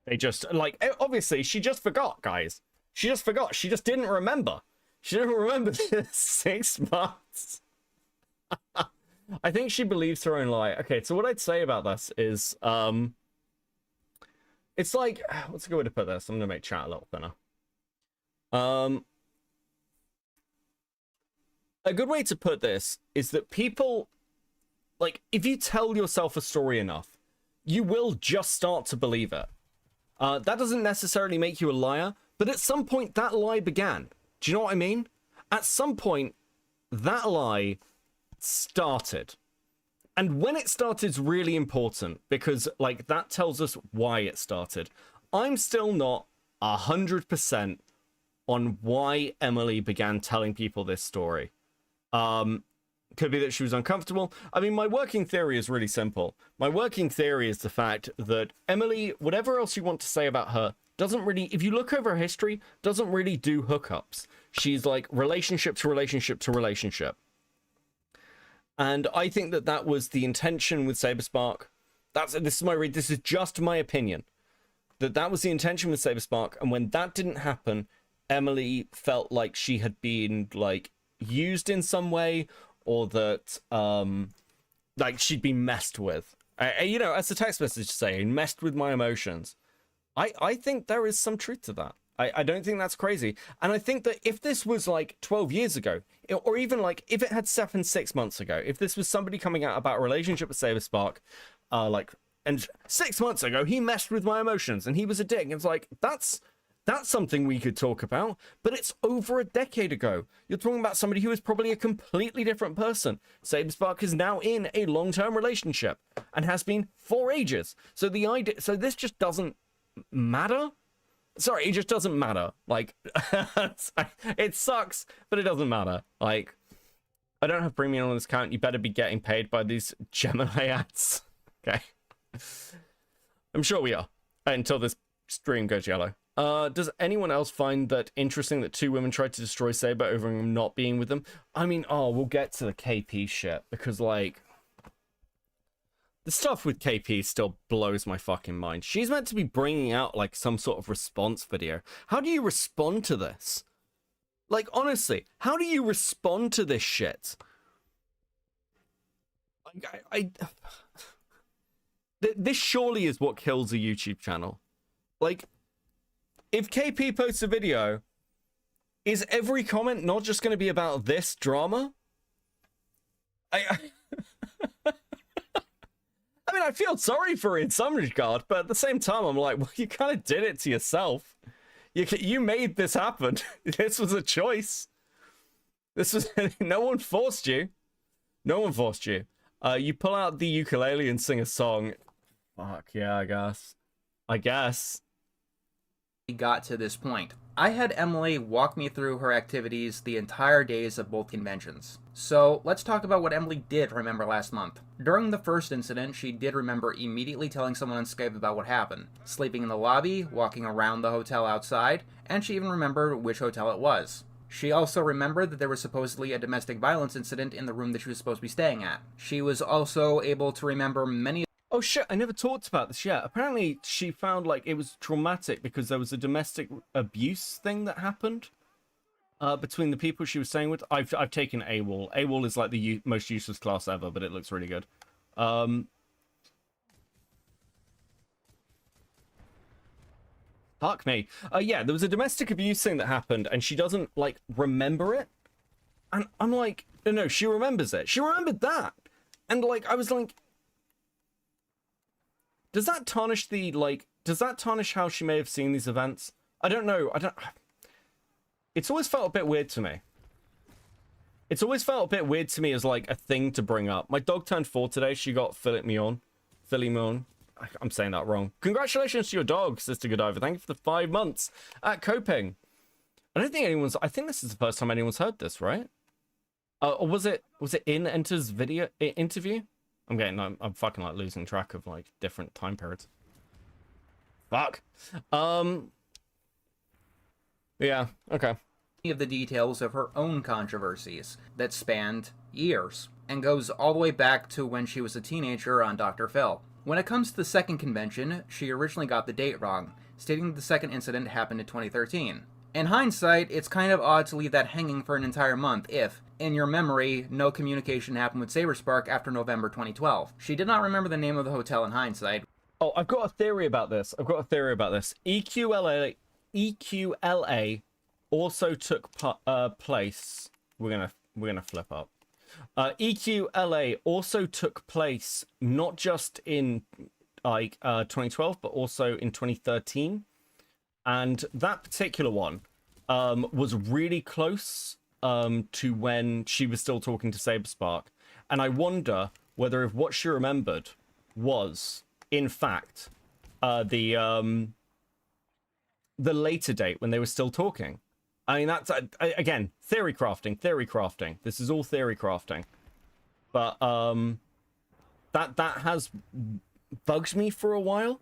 they just, like, obviously, she just forgot, guys. She just forgot. She just didn't remember. She didn't remember this 6 months. I think she believes her own lie. Okay, so what I'd say about this is, it's like, what's a good way to put this? I'm gonna make chat a little thinner. A good way to put this is that people, like, if you tell yourself a story enough, you will just start to believe it. That doesn't necessarily make you a liar, but at some point that lie began. Do you know what I mean? At some point, that lie started. And when it started is really important, because, like, that tells us why it started. I'm still not 100% on why Emily began telling people this story. Could be that she was uncomfortable. I mean, my working theory is really simple. My working theory is the fact that Emily, whatever else you want to say about her, doesn't really, if you look over her history, doesn't really do hookups. She's like relationship to relationship to relationship. And I think that that was the intention with Saberspark. This is just my opinion. That was the intention with Saberspark, and when that didn't happen, Emily felt like she had been like used in some way, or that like she'd been messed with. You know, as the text message saying, messed with my emotions. I think there is some truth to that. I don't think that's crazy. And I think that if this was like 12 years ago, or even like if it had happened 6 months ago, if this was somebody coming out about a relationship with Saberspark, and 6 months ago he messed with my emotions and he was a dick, and it's like, that's something we could talk about, but it's over a decade ago. You're talking about somebody who is probably a completely different person. Saberspark is now in a long-term relationship and has been for ages. So this just doesn't matter. Sorry, it just doesn't matter. Like, it sucks, but it doesn't matter. Like, I don't have premium on this account. You better be getting paid by these Gemini ads. Okay. I'm sure we are. Until this stream goes yellow. Does anyone else find that interesting that 2 women tried to destroy Saber over him not being with them? I mean, we'll get to the KP shit, because, like, the stuff with KP still blows my fucking mind. She's meant to be bringing out, like, some sort of response video. How do you respond to this? Like, honestly, how do you respond to this shit? Like, this surely is what kills a YouTube channel. Like, if KP posts a video, is every comment not just going to be about this drama? I mean, I feel sorry for her in some regard, but at the same time, I'm like, well, you kind of did it to yourself. You made this happen. This was a choice. This was no one forced you. No one forced you. You pull out the ukulele and sing a song. Fuck yeah, I guess. We got to this point. I had Emily walk me through her activities the entire days of both conventions. So let's talk about what Emily did remember last month. During the first incident, she did remember immediately telling someone on Skype about what happened, sleeping in the lobby, walking around the hotel outside, and she even remembered which hotel it was. She also remembered that there was supposedly a domestic violence incident in the room that she was supposed to be staying at. She was also able to remember many... Oh shit, I never talked about this yet. Apparently she found like it was traumatic because there was a domestic abuse thing that happened between the people she was staying with. I've taken AWOL. AWOL is like the most useless class ever, but it looks really good. Fuck me. Yeah, there was a domestic abuse thing that happened and she doesn't like remember it. And I'm like, no, she remembers it. She remembered that. And like, I was like, does that tarnish how she may have seen these events? I don't know. It's always felt a bit weird to me. It's always felt a bit weird to me as like a thing to bring up. My dog turned 4 today. She got Philly Mion. I'm saying that wrong. Congratulations to your dog, Sister Godiva. Thank you for the 5 months at Coping. I think this is the first time anyone's heard this, right? Or was it in Enter's interview? I'm fucking like losing track of like different time periods. Fuck. Yeah, okay. of the details of her own controversies that spanned years and goes all the way back to when she was a teenager on Dr. Phil. When it comes to the second convention, she originally got the date wrong, stating the second incident happened in 2013. In hindsight, it's kind of odd to leave that hanging for an entire month if, in your memory, no communication happened with Saberspark after November 2012. She did not remember the name of the hotel in hindsight. Oh, I've got a theory about this. EQLA also took place. We're gonna flip up. EQLA also took place not just in 2012, but also in 2013. And that particular one was really close to when she was still talking to Saberspark. And I wonder whether if what she remembered was, in fact, the later date when they were still talking. I mean, that's, again, theory crafting. This is all theory crafting. But that has bugged me for a while.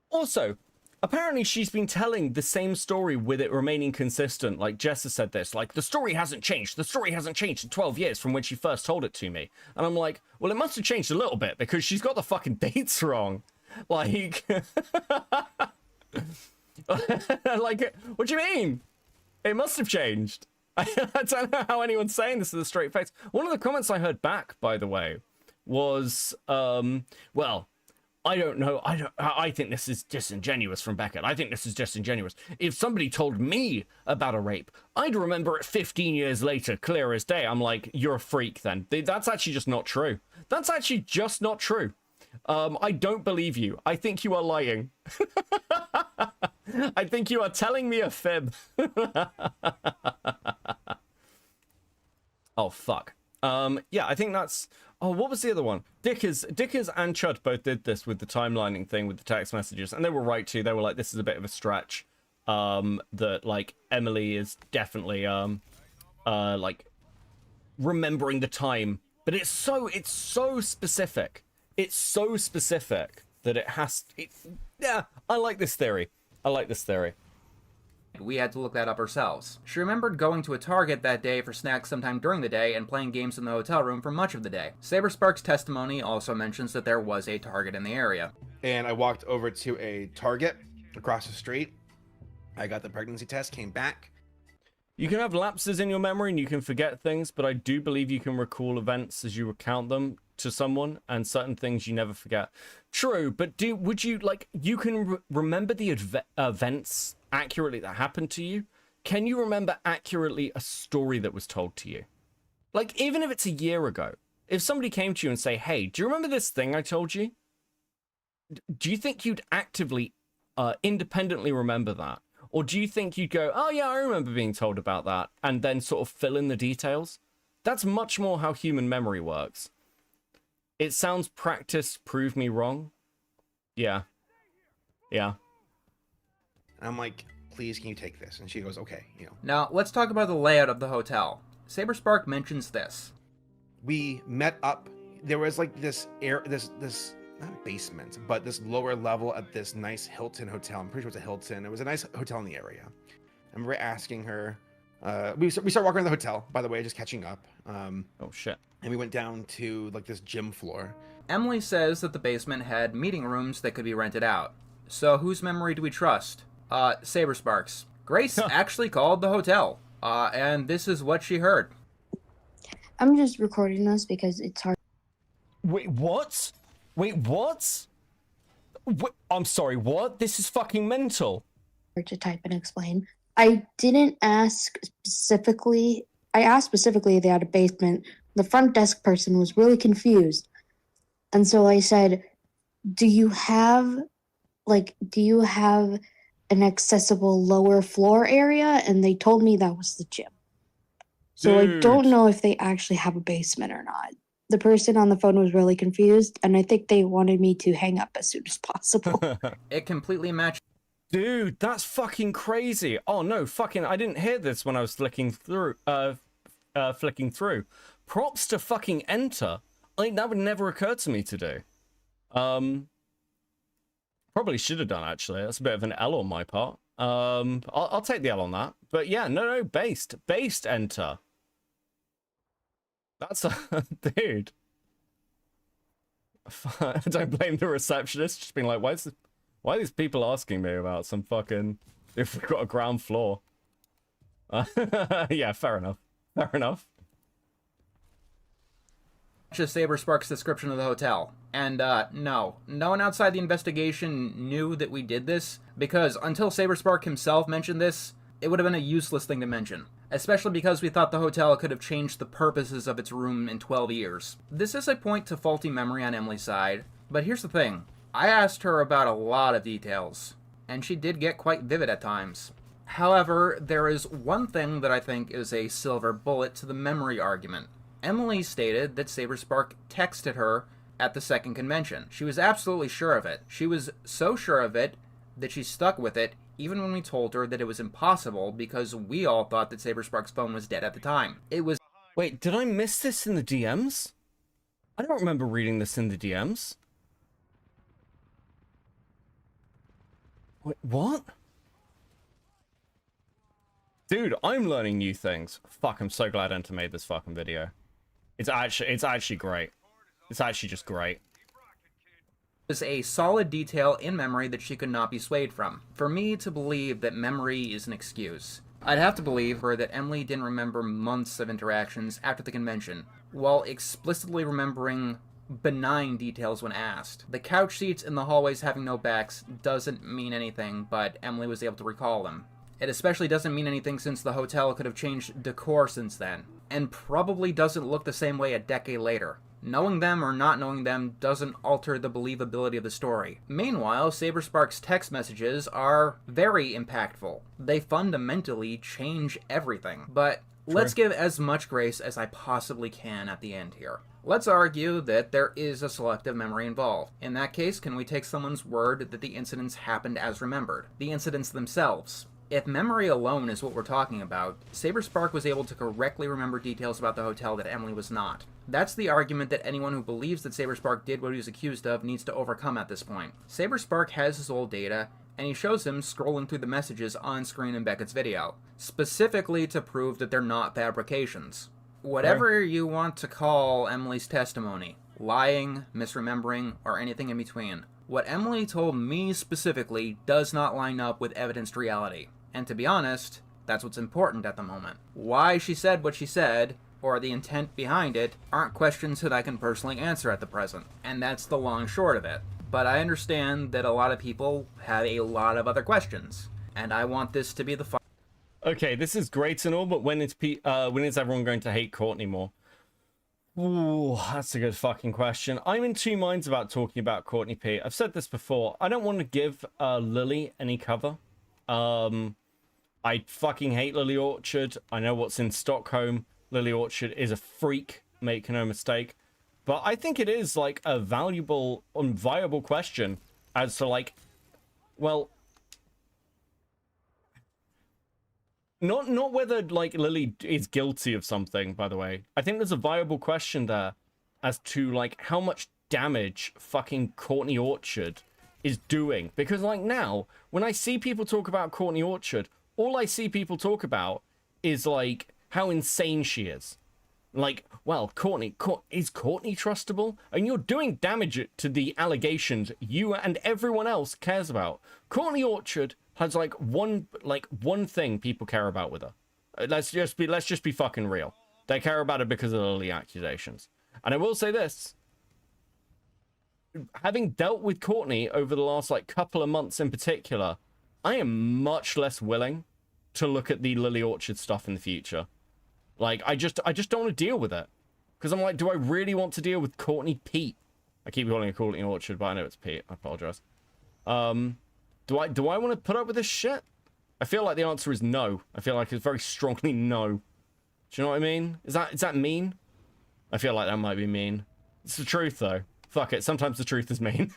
Also, apparently she's been telling the same story with it remaining consistent. Like Jess has said this, like, the story hasn't changed. The story hasn't changed in 12 years from when she first told it to me. And I'm like, well, it must have changed a little bit because she's got the fucking dates wrong. Like, like, what do you mean? It must have changed. I don't know how anyone's saying this with a straight face. One of the comments I heard back, by the way, was, well, I don't know. I think this is disingenuous from Beckett. I think this is disingenuous. If somebody told me about a rape, I'd remember it 15 years later, clear as day. I'm like, you're a freak then. That's actually just not true. That's actually just not true. I don't believe you. I think you are lying. I think you are telling me a fib. Oh, fuck. Yeah, I think that's... Oh, what was the other one? Dickers and Chud both did this with the timelining thing with the text messages, and they were right too. They were like, this is a bit of a stretch. That, like, Emily is definitely, like, remembering the time. But it's so specific. It's so specific that it has... yeah, I like this theory. I like this theory. We had to look that up ourselves. She remembered going to a Target that day for snacks sometime during the day and playing games in the hotel room for much of the day. Saber Spark's testimony also mentions that there was a Target in the area. And I walked over to a Target across the street. I got the pregnancy test, came back. You can have lapses in your memory and you can forget things, but I do believe you can recall events as you recount them to someone, and certain things you never forget. True, but would you, like, you can remember the events accurately that happened to you? Can you remember accurately a story that was told to you? Like, even if it's a year ago, if somebody came to you and say, hey, do you remember this thing I told you? Do you think you'd actively, independently remember that? Or do you think you'd go, oh yeah, I remember being told about that, and then sort of fill in the details? That's much more how human memory works. It sounds practice prove me wrong. Yeah. Yeah. And I'm like, please, can you take this? And she goes, okay, you know. Now, let's talk about the layout of the hotel. Saber Spark mentions this. We met up. There was like this this not basement, but this lower level at this nice Hilton hotel. I'm pretty sure it's a Hilton. It was a nice hotel in the area. I remember asking her. We start walking around the hotel, by the way, just catching up. Oh shit. And we went down to like this gym floor. Emily says that the basement had meeting rooms that could be rented out. So whose memory do we trust? Saber Sparks. Grace actually called the hotel. And this is what she heard. I'm just recording this because it's hard. Wait, what? Wait, what? I'm sorry, what? This is fucking mental. To type and explain. I didn't ask specifically. I asked specifically if they had a basement. The front desk person was really confused. And so I said, do you have an accessible lower floor area? And they told me that was the gym. So I don't know if they actually have a basement or not. The person on the phone was really confused, and I think they wanted me to hang up as soon as possible. It completely matches. Dude, that's fucking crazy. Oh no, fucking, I didn't hear this when I was flicking through. Props to fucking Enter. Like, that would never occur to me to do. Probably should have done, actually. That's a bit of an L on my part. I'll take the L on that. But yeah, no, based Enter. That's a dude. I don't blame the receptionist. Just being like, why are these people asking me about some fucking, if we've got a ground floor? Yeah, fair enough. Fair enough. Just Saber Spark's description of the hotel. And, no one outside the investigation knew that we did this, because until Saber Spark himself mentioned this, it would have been a useless thing to mention. Especially because we thought the hotel could have changed the purposes of its room in 12 years. This is a point to faulty memory on Emily's side, but here's the thing. I asked her about a lot of details, and she did get quite vivid at times. However, there is one thing that I think is a silver bullet to the memory argument. Emily stated that Saber Spark texted her at the second convention. She was absolutely sure of it. She was so sure of it that she stuck with it, even when we told her that it was impossible because we all thought that Saber Spark's phone was dead at the time. It was... Wait, did I miss this in the DMs? I don't remember reading this in the DMs. Wait, what? Dude, I'm learning new things. Fuck, I'm so glad Enter made this fucking video. It's actually great. It's actually just great. Is a solid detail in memory that she could not be swayed from. For me to believe that memory is an excuse, I'd have to believe her that Emily didn't remember months of interactions after the convention, while explicitly remembering benign details when asked. The couch seats in the hallways having no backs doesn't mean anything, but Emily was able to recall them. It especially doesn't mean anything since the hotel could have changed decor since then, and probably doesn't look the same way a decade later. Knowing them or not knowing them doesn't alter the believability of the story. Meanwhile, Saberspark's text messages are very impactful. They fundamentally change everything. But let's give as much grace as I possibly can at the end here. Let's argue that there is a selective memory involved. In that case, can we take someone's word that the incidents happened as remembered? The incidents themselves. If memory alone is what we're talking about, Saberspark was able to correctly remember details about the hotel that Emily was not. That's the argument that anyone who believes that Saberspark did what he was accused of needs to overcome at this point. Saberspark has his old data, and he shows him scrolling through the messages on screen in Beckett's video, specifically to prove that they're not fabrications. Whatever you want to call Emily's testimony, lying, misremembering, or anything in between, what Emily told me specifically does not line up with evidenced reality. And to be honest, that's what's important at the moment. Why she said what she said, or the intent behind it, aren't questions that I can personally answer at the present. And that's the long short of it. But I understand that a lot of people have a lot of other questions. And I want this to be the final. Okay, this is great and all, but when is everyone going to hate Courtney more? Ooh, that's a good fucking question. I'm in two minds about talking about Courtney P. I've said this before. I don't want to give Lily any cover. I fucking hate Lily Orchard. I know what's in Stockholm. Lily Orchard is a freak, make no mistake. But I think it is, like, a valuable and viable question as to, like, well, not whether, like, Lily is guilty of something, by the way. I think there's a viable question there as to, like, how much damage fucking Courtney Orchard is doing. Because, like, now, when I see people talk about Courtney Orchard, all I see people talk about is, like, how insane she is. Like, well, is Courtney trustable? And you're doing damage to the allegations you and everyone else cares about. Courtney Orchard has like one thing people care about with her. Let's just be fucking real. They care about it because of the Lily accusations. And I will say this. Having dealt with Courtney over the last like couple of months in particular, I am much less willing to look at the Lily Orchard stuff in the future. Like, I just don't want to deal with it. Because I'm like, do I really want to deal with Courtney Pete? I keep calling her Courtney Orchard, but I know it's Pete. I apologize. Do I want to put up with this shit? I feel like the answer is no. I feel like it's very strongly no. Do you know what I mean? Is that mean? I feel like that might be mean. It's the truth, though. Fuck it. Sometimes the truth is mean.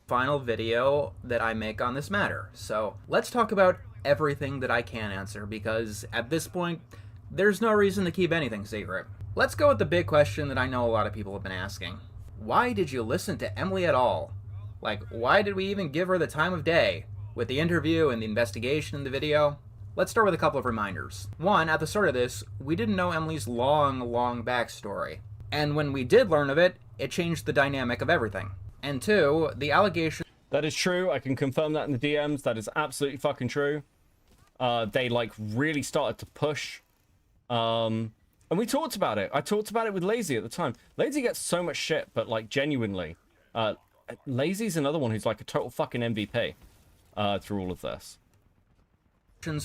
Final video that I make on this matter. So let's talk about everything that I can answer, because at this point, there's no reason to keep anything secret. Let's go with the big question that I know a lot of people have been asking. Why did you listen to Emily at all? Like, why did we even give her the time of day? With the interview and the investigation in the video? Let's start with a couple of reminders. One, at the start of this, we didn't know Emily's long backstory. And when we did learn of it, it changed the dynamic of everything. And two, the allegation... That is true. I can confirm that in the DMs. That is absolutely fucking true. They, like, really started to push. And we talked about it. I talked about it with Lazy at the time. Lazy gets so much shit, but, like, genuinely. Lazy's another one who's, like, a total fucking MVP through all of this.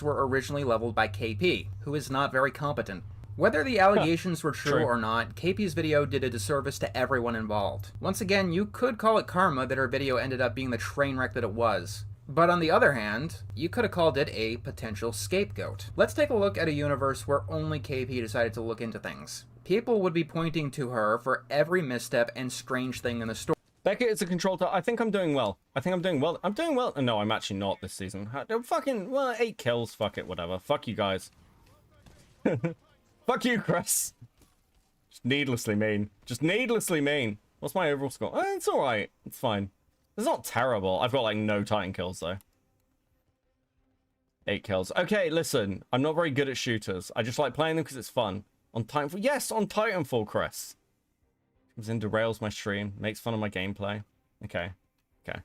Were originally leveled by KP, who is not very competent. Whether the allegations were true or not, KP's video did a disservice to everyone involved. Once again, you could call it karma that her video ended up being the train wreck that it was. But on the other hand, you could have called it a potential scapegoat. Let's take a look at a universe where only KP decided to look into things. People would be pointing to her for every misstep and strange thing in the story. Beckett is a control tower. I think I'm doing well. I'm doing well. No, I'm actually not this season. Fucking, well, 8 kills. Fuck it, whatever. Fuck you guys. Fuck you, Chris. Just needlessly mean. Just needlessly mean. What's my overall score? It's alright. It's fine. It's not terrible. I've got, like, no Titan kills, though. 8 kills. Okay, listen. I'm not very good at shooters. I just like playing them because it's fun. On Titanfall. Yes, on Titanfall, Chris. Comes in, derails my stream. Makes fun of my gameplay. Okay. Okay.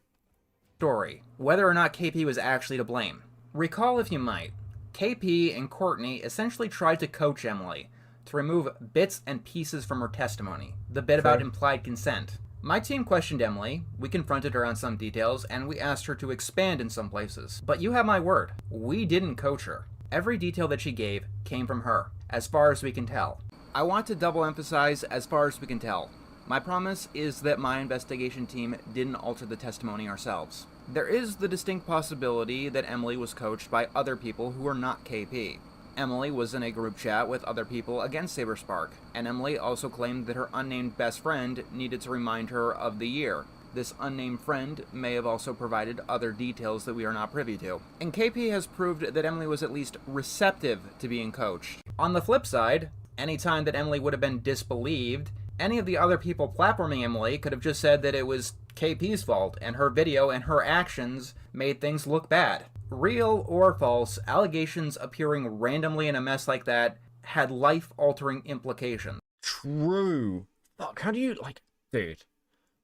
Story. Whether or not KP was actually to blame. Recall, if you might, KP and Courtney essentially tried to coach Emily to remove bits and pieces from her testimony. The bit about implied consent. My team questioned Emily, we confronted her on some details, and we asked her to expand in some places. But you have my word, we didn't coach her. Every detail that she gave came from her, as far as we can tell. I want to double emphasize, as far as we can tell. My promise is that my investigation team didn't alter the testimony ourselves. There is the distinct possibility that Emily was coached by other people who are not KP. Emily was in a group chat with other people against Saberspark, and Emily also claimed that her unnamed best friend needed to remind her of the year. This unnamed friend may have also provided other details that we are not privy to. And KP has proved that Emily was at least receptive to being coached. On the flip side, any time that Emily would have been disbelieved, any of the other people platforming Emily could have just said that it was KP's fault, and her video and her actions made things look bad. Real or false, allegations appearing randomly in a mess like that had life-altering implications. True. Fuck, how do you, like, dude,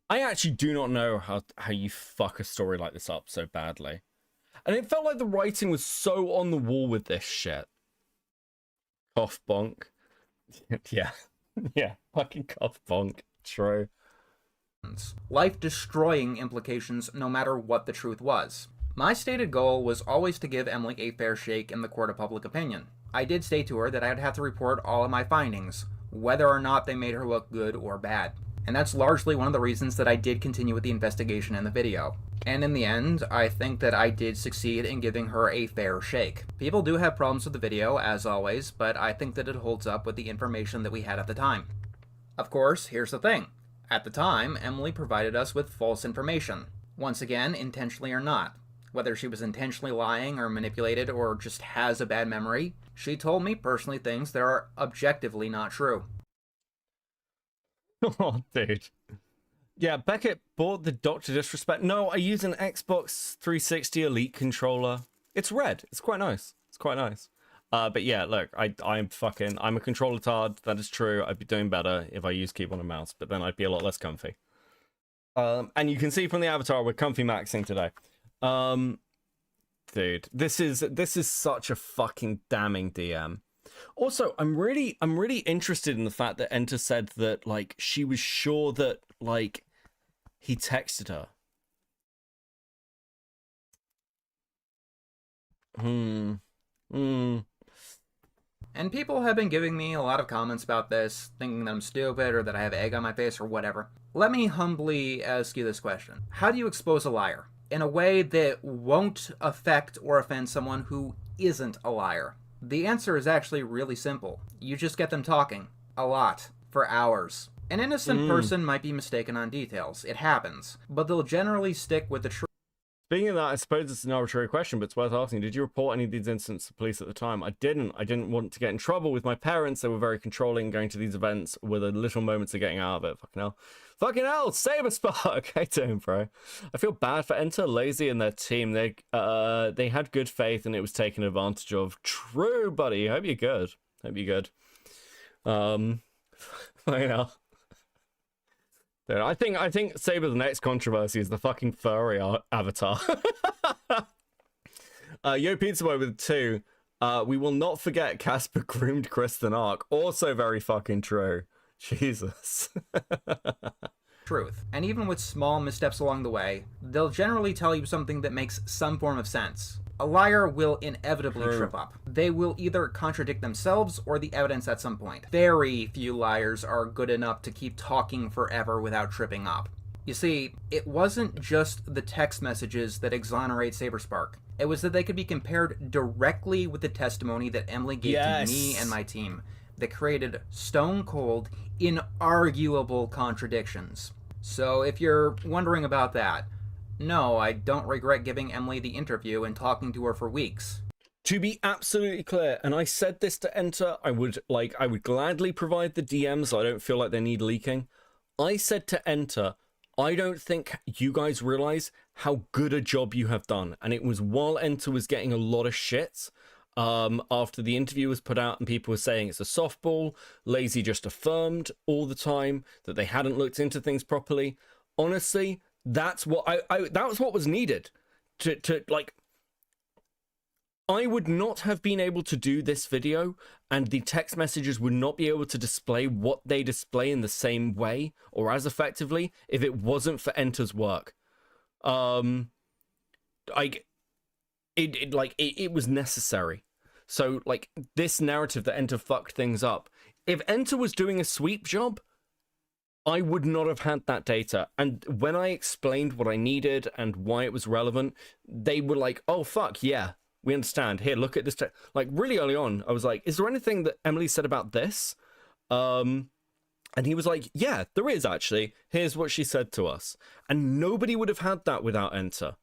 I actually do not know how you fuck a story like this up so badly. And it felt like the writing was so on the wall with this shit. Cough bonk. Yeah. Yeah, fucking cough bonk. True. Life-destroying implications no matter what the truth was. My stated goal was always to give Emily a fair shake in the court of public opinion. I did state to her that I'd have to report all of my findings, whether or not they made her look good or bad. And that's largely one of the reasons that I did continue with the investigation in the video. And in the end, I think that I did succeed in giving her a fair shake. People do have problems with the video, as always, but I think that it holds up with the information that we had at the time. Of course, here's the thing. At the time, Emily provided us with false information. Once again, intentionally or not. Whether she was intentionally lying or manipulated or just has a bad memory, she told me personally things that are objectively not true. Oh, dude. Yeah, Beckett bought the Dr. Disrespect. No, I use an Xbox 360 Elite controller. It's red. It's quite nice. It's quite nice. But yeah, look, I'm a controller tard. That is true. I'd be doing better if I used keyboard and mouse, but then I'd be a lot less comfy. And you can see from the avatar, we're comfy maxing today. Dude, this is such a fucking damning DM. Also, I'm really interested in the fact that Enter said that, like, she was sure that, like, he texted her. And people have been giving me a lot of comments about this, thinking that I'm stupid or that I have egg on my face or whatever. Let me humbly ask you this question. How do you expose a liar in a way that won't affect or offend someone who isn't a liar? The answer is actually really simple. You just get them talking. A lot. For hours. An innocent person might be mistaken on details. It happens. But they'll generally stick with the truth. Speaking of that, I suppose it's an arbitrary question, but it's worth asking. Did you report any of these incidents to police at the time? I didn't. I didn't want to get in trouble with my parents. They were very controlling, going to these events with a little moments of getting out of it. Fucking hell. Fucking hell, Saberspark! How you doing, bro? I feel bad for Enter, Lazy, and their team. They had good faith and it was taken advantage of. True, buddy. Hope you're good. Hope you're good. Fucking hell. Dude, I think Saber's next controversy is the fucking furry avatar. Yo Pizza Boy with 2. We will not forget Casper groomed Kristen Ark. Also very fucking true. Jesus. Truth. And even with small missteps along the way, they'll generally tell you something that makes some form of sense. A liar will inevitably trip up. They will either contradict themselves or the evidence at some point. Very few liars are good enough to keep talking forever without tripping up. You see, it wasn't just the text messages that exonerate Saberspark. It was that they could be compared directly with the testimony that Emily gave to me and my team that created stone-cold, inarguable contradictions. So if you're wondering about that, no, I don't regret giving Emily the interview and talking to her for weeks. To be absolutely clear, and I said this to Enter, I would gladly provide the DMs. I don't feel like they need leaking. I said to Enter, I don't think you guys realize how good a job you have done. And it was while Enter was getting a lot of shit after the interview was put out and people were saying it's a softball. Lazy just affirmed all the time that they hadn't looked into things properly. Honestly, that's what that was what was needed to like. I would not have been able to do this video, and the text messages would not be able to display what they display in the same way or as effectively if it wasn't for Enter's work. It was necessary. So like this narrative that Enter fucked things up. If Enter was doing a sweep job, I would not have had that data. And when I explained what I needed and why it was relevant, they were like, "Oh fuck yeah. We understand. Here, look at this." Like, really early on, I was like, is there anything that Emily said about this? And he was like, yeah, there is actually. Here's what she said to us. And nobody would have had that without Enter.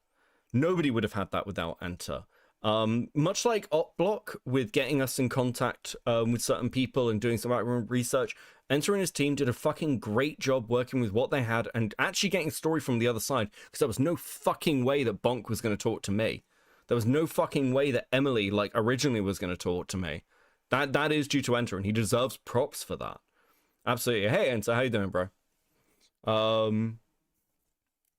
Nobody would have had that without Enter. Much like OpBlock with getting us in contact with certain people and doing some background research, Enter and his team did a fucking great job working with what they had and actually getting a story from the other side, because there was no fucking way that Bonk was going to talk to me. There was no fucking way that Emily, like, originally was going to talk to me. That is due to Enter, and he deserves props for that. Absolutely. Hey, Enter, how you doing, bro?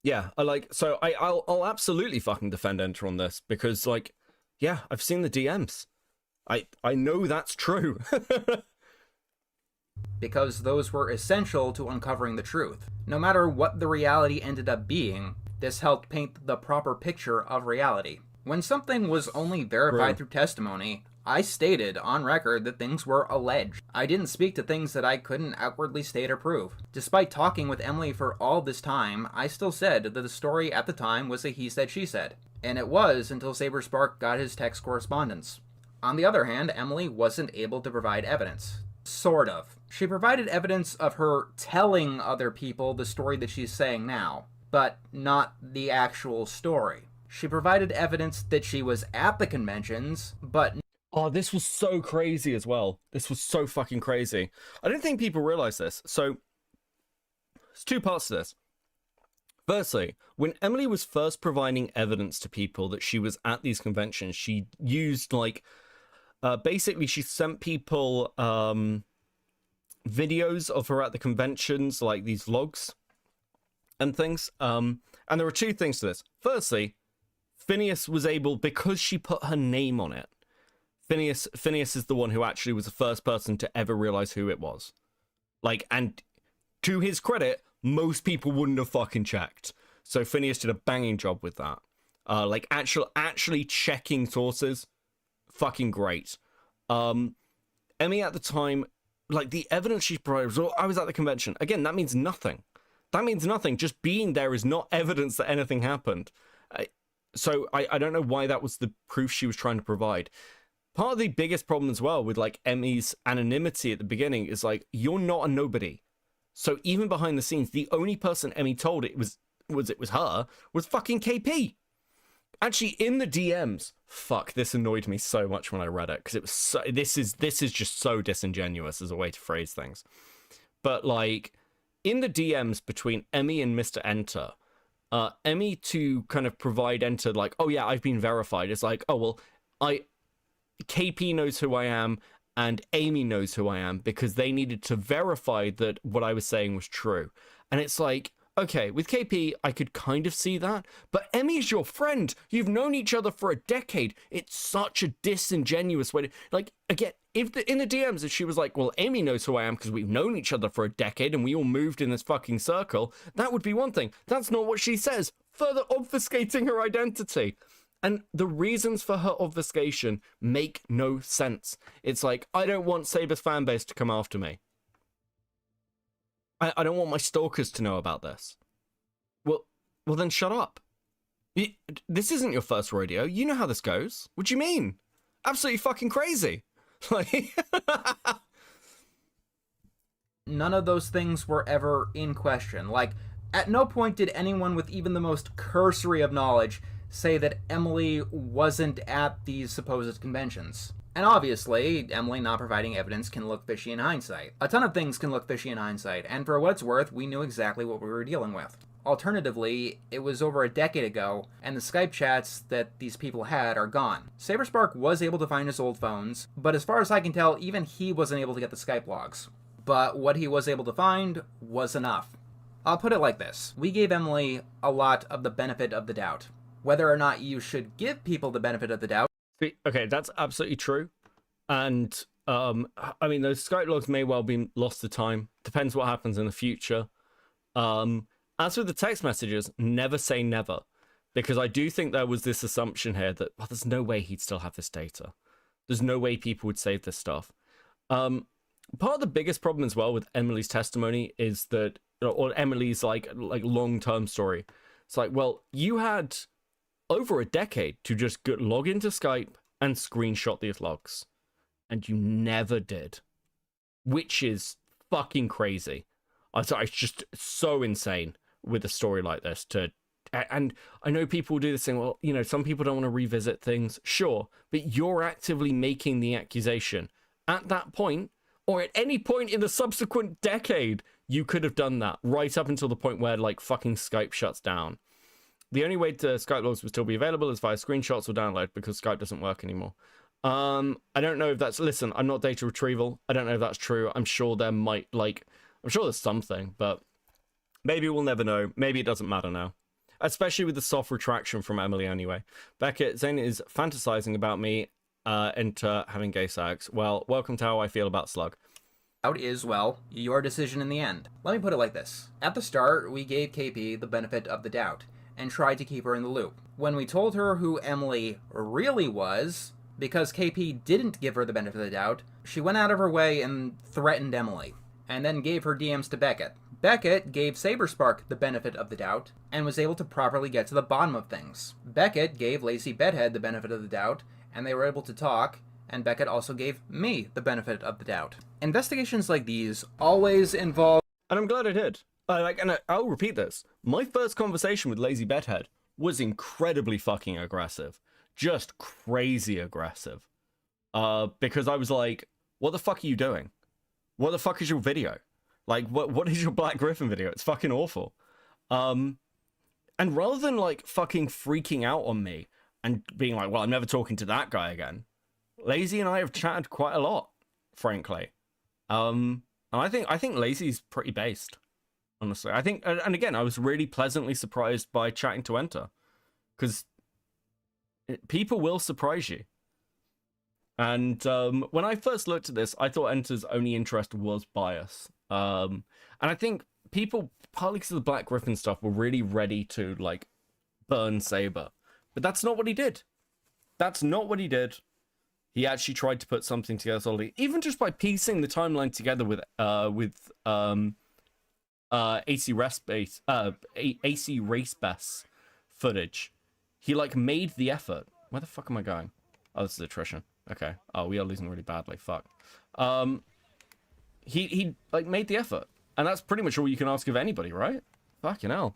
Yeah, I'll absolutely fucking defend Enter on this, because, like, yeah, I've seen the DMs. I know that's true. Because those were essential to uncovering the truth. No matter what the reality ended up being, this helped paint the proper picture of reality. When something was only verified through testimony, I stated on record that things were alleged. I didn't speak to things that I couldn't outwardly state or prove. Despite talking with Emily for all this time, I still said that the story at the time was a he said, she said. And it was until Saberspark got his text correspondence. On the other hand, Emily wasn't able to provide evidence. Sort of. She provided evidence of her telling other people the story that she's saying now, but not the actual story. She provided evidence that she was at the conventions, but... Oh, this was so crazy as well. This was so fucking crazy. I don't think people realize this. So, there's two parts to this. Firstly, when Emily was first providing evidence to people that she was at these conventions, she used, like... basically, she sent people videos of her at the conventions, like these vlogs and things. And there were two things to this. Firstly, Phineas was able, because she put her name on it, Phineas is the one who actually was the first person to ever realize who it was. Like, and to his credit, most people wouldn't have fucking checked. So Phineas did a banging job with that. Like, actually checking sources, fucking great. Emmy at the time, like, the evidence she provided was, I was at the convention. Again, that means nothing. That means nothing. Just being there is not evidence that anything happened. So I don't know why that was the proof she was trying to provide. Part of the biggest problem as well with, like, Emmy's anonymity at the beginning is, like, you're not a nobody. So even behind the scenes, the only person Emmy told it was her, was fucking KP. Actually, in the DMs, fuck, this annoyed me so much when I read it, because it was so, this is just so disingenuous as a way to phrase things. But, like, in the DMs between Emmy and Mr. Enter, Emmy to kind of provide Enter, like, oh yeah, I've been verified. It's like, oh, well, KP knows who I am, and Amy knows who I am, because they needed to verify that what I was saying was true. And it's like, okay, with KP, I could kind of see that, but Emmy's your friend. You've known each other for a decade. It's such a disingenuous way to, like, again, in the DMs, if she was like, well, Amy knows who I am because we've known each other for a decade and we all moved in this fucking circle, that would be one thing. That's not what she says, further obfuscating her identity. And the reasons for her obfuscation make no sense. It's like, I don't want Saber's fanbase to come after me. I don't want my stalkers to know about this. Well, then shut up. This isn't your first rodeo. You know how this goes. What do you mean? Absolutely fucking crazy. Like, none of those things were ever in question. Like, at no point did anyone with even the most cursory of knowledge say that Emily wasn't at these supposed conventions. And obviously, Emily not providing evidence can look fishy in hindsight. A ton of things can look fishy in hindsight, and for what it's worth, we knew exactly what we were dealing with. Alternatively, it was over a decade ago, and the Skype chats that these people had are gone. Saberspark was able to find his old phones, but as far as I can tell, even he wasn't able to get the Skype logs. But what he was able to find was enough. I'll put it like this. We gave Emily a lot of the benefit of the doubt. Whether or not you should give people the benefit of the doubt. Okay, that's absolutely true. And, I mean, those Skype logs may well be lost to time. Depends what happens in the future. As with the text messages, never say never. Because I do think there was this assumption here that, well, there's no way he'd still have this data. There's no way people would save this stuff. Part of the biggest problem as well with Emily's testimony is that, or Emily's like long-term story. It's like, well, you had over a decade to just log into Skype and screenshot these logs. And you never did. Which is fucking crazy. It's just so insane with a story like this. And I know people do this thing, well, you know, some people don't want to revisit things. Sure, but you're actively making the accusation. At that point, or at any point in the subsequent decade, you could have done that. Right up until the point where, like, fucking Skype shuts down. The only way to Skype logs would still be available is via screenshots or download, because Skype doesn't work anymore. I don't know if that's... Listen, I'm not data retrieval. I don't know if that's true. I'm sure there might, like... I'm sure there's something, but maybe we'll never know. Maybe it doesn't matter now. Especially with the soft retraction from Emily anyway. Beckett, Zane is fantasizing about me into having gay sex. Well, welcome to how I feel about Slug. Out is, well, your decision in the end. Let me put it like this. At the start, we gave KP the benefit of the doubt and tried to keep her in the loop. When we told her who Emily really was, because KP didn't give her the benefit of the doubt, she went out of her way and threatened Emily, and then gave her DMs to Beckett. Beckett gave Saberspark the benefit of the doubt, and was able to properly get to the bottom of things. Beckett gave Lazy Bedhead the benefit of the doubt, and they were able to talk, and Beckett also gave me the benefit of the doubt. Investigations like these always involve... And I'm glad I did. I'll repeat this. My first conversation with Lazy Bedhead was incredibly fucking aggressive. Just crazy aggressive. Because I was like, what the fuck are you doing? What the fuck is your video? Like, what is your Black Griffin video? It's fucking awful. And rather than, like, fucking freaking out on me and being like, well, I'm never talking to that guy again, Lazy and I have chatted quite a lot, frankly. And I think Lazy's pretty based, honestly. I think, and again, I was really pleasantly surprised by chatting to Enter. Because people will surprise you. And when I first looked at this, I thought Enter's only interest was bias. And I think people, partly because of the Black Griffin stuff, were really ready to, like, burn Saber. But that's not what he did. That's not what he did. He actually tried to put something together solidly, even just by piecing the timeline together with AC Race Bass footage. He, like, made the effort. Where the fuck am I going? Oh, this is attrition. Okay. Oh, we are losing really badly. Fuck. He like made the effort, and that's pretty much all you can ask of anybody, right? Fucking hell.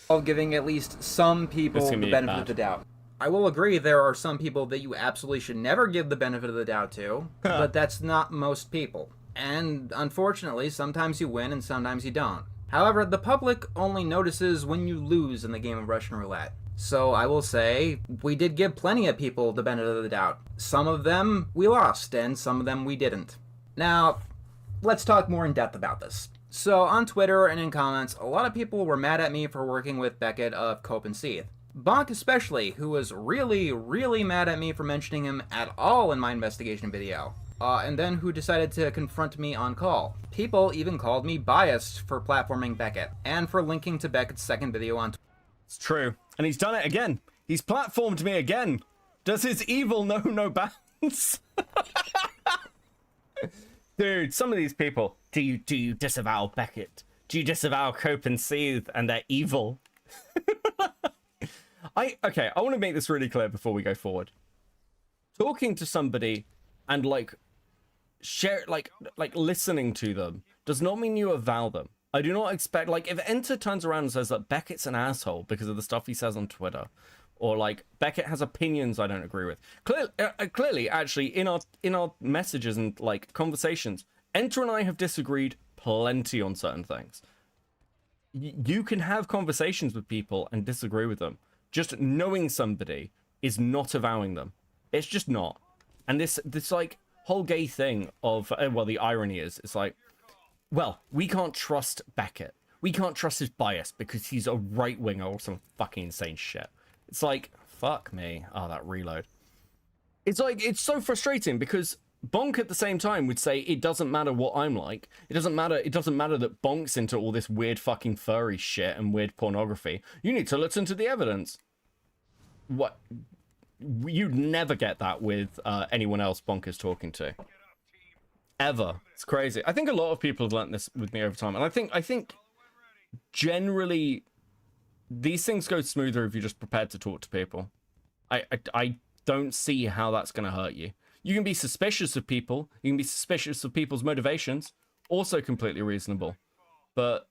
Of giving at least some people the benefit of the doubt. I will agree there are some people that you absolutely should never give the benefit of the doubt to, but that's not most people. And unfortunately, sometimes you win and sometimes you don't. However, the public only notices when you lose in the game of Russian roulette. So I will say, we did give plenty of people the benefit of the doubt. Some of them we lost, and some of them we didn't. Now, let's talk more in depth about this. So on Twitter and in comments, a lot of people were mad at me for working with Beckett of Cope and Seeth. Bonk especially, who was really, really mad at me for mentioning him at all in my investigation video. And then who decided to confront me on call. People even called me biased for platforming Beckett, and for linking to Beckett's second video on Twitter. It's true. And he's done it again. He's platformed me again. Does his evil know no bounds? Dude, some of these people, do you disavow Beckett? Do you disavow Cope and Seeth and their evil? I want to make this really clear before we go forward. Talking to somebody and like listening to them does not mean you avow them. I do not expect, like, if Enter turns around and says that Beckett's an asshole because of the stuff he says on Twitter, or like Beckett has opinions I don't agree with. Clearly, actually, in our messages and like conversations, Enter and I have disagreed plenty on certain things. You can have conversations with people and disagree with them. Just knowing somebody is not avowing them. It's just not. And this like whole gay thing of, well, the irony is, it's like, well, we can't trust Beckett. We can't trust his bias because he's a right winger or some fucking insane shit. It's like, fuck me. Oh, that reload. It's like, it's so frustrating because Bonk at the same time would say it doesn't matter what I'm like. It doesn't matter that Bonk's into all this weird fucking furry shit and weird pornography. You need to listen to the evidence. What? You'd never get that with anyone else Bonk is talking to. Ever. It's crazy. I think a lot of people have learnt this with me over time. And I think generally these things go smoother if you're just prepared to talk to people. I don't see how that's going to hurt you. You can be suspicious of people. You can be suspicious of people's motivations. Also completely reasonable. But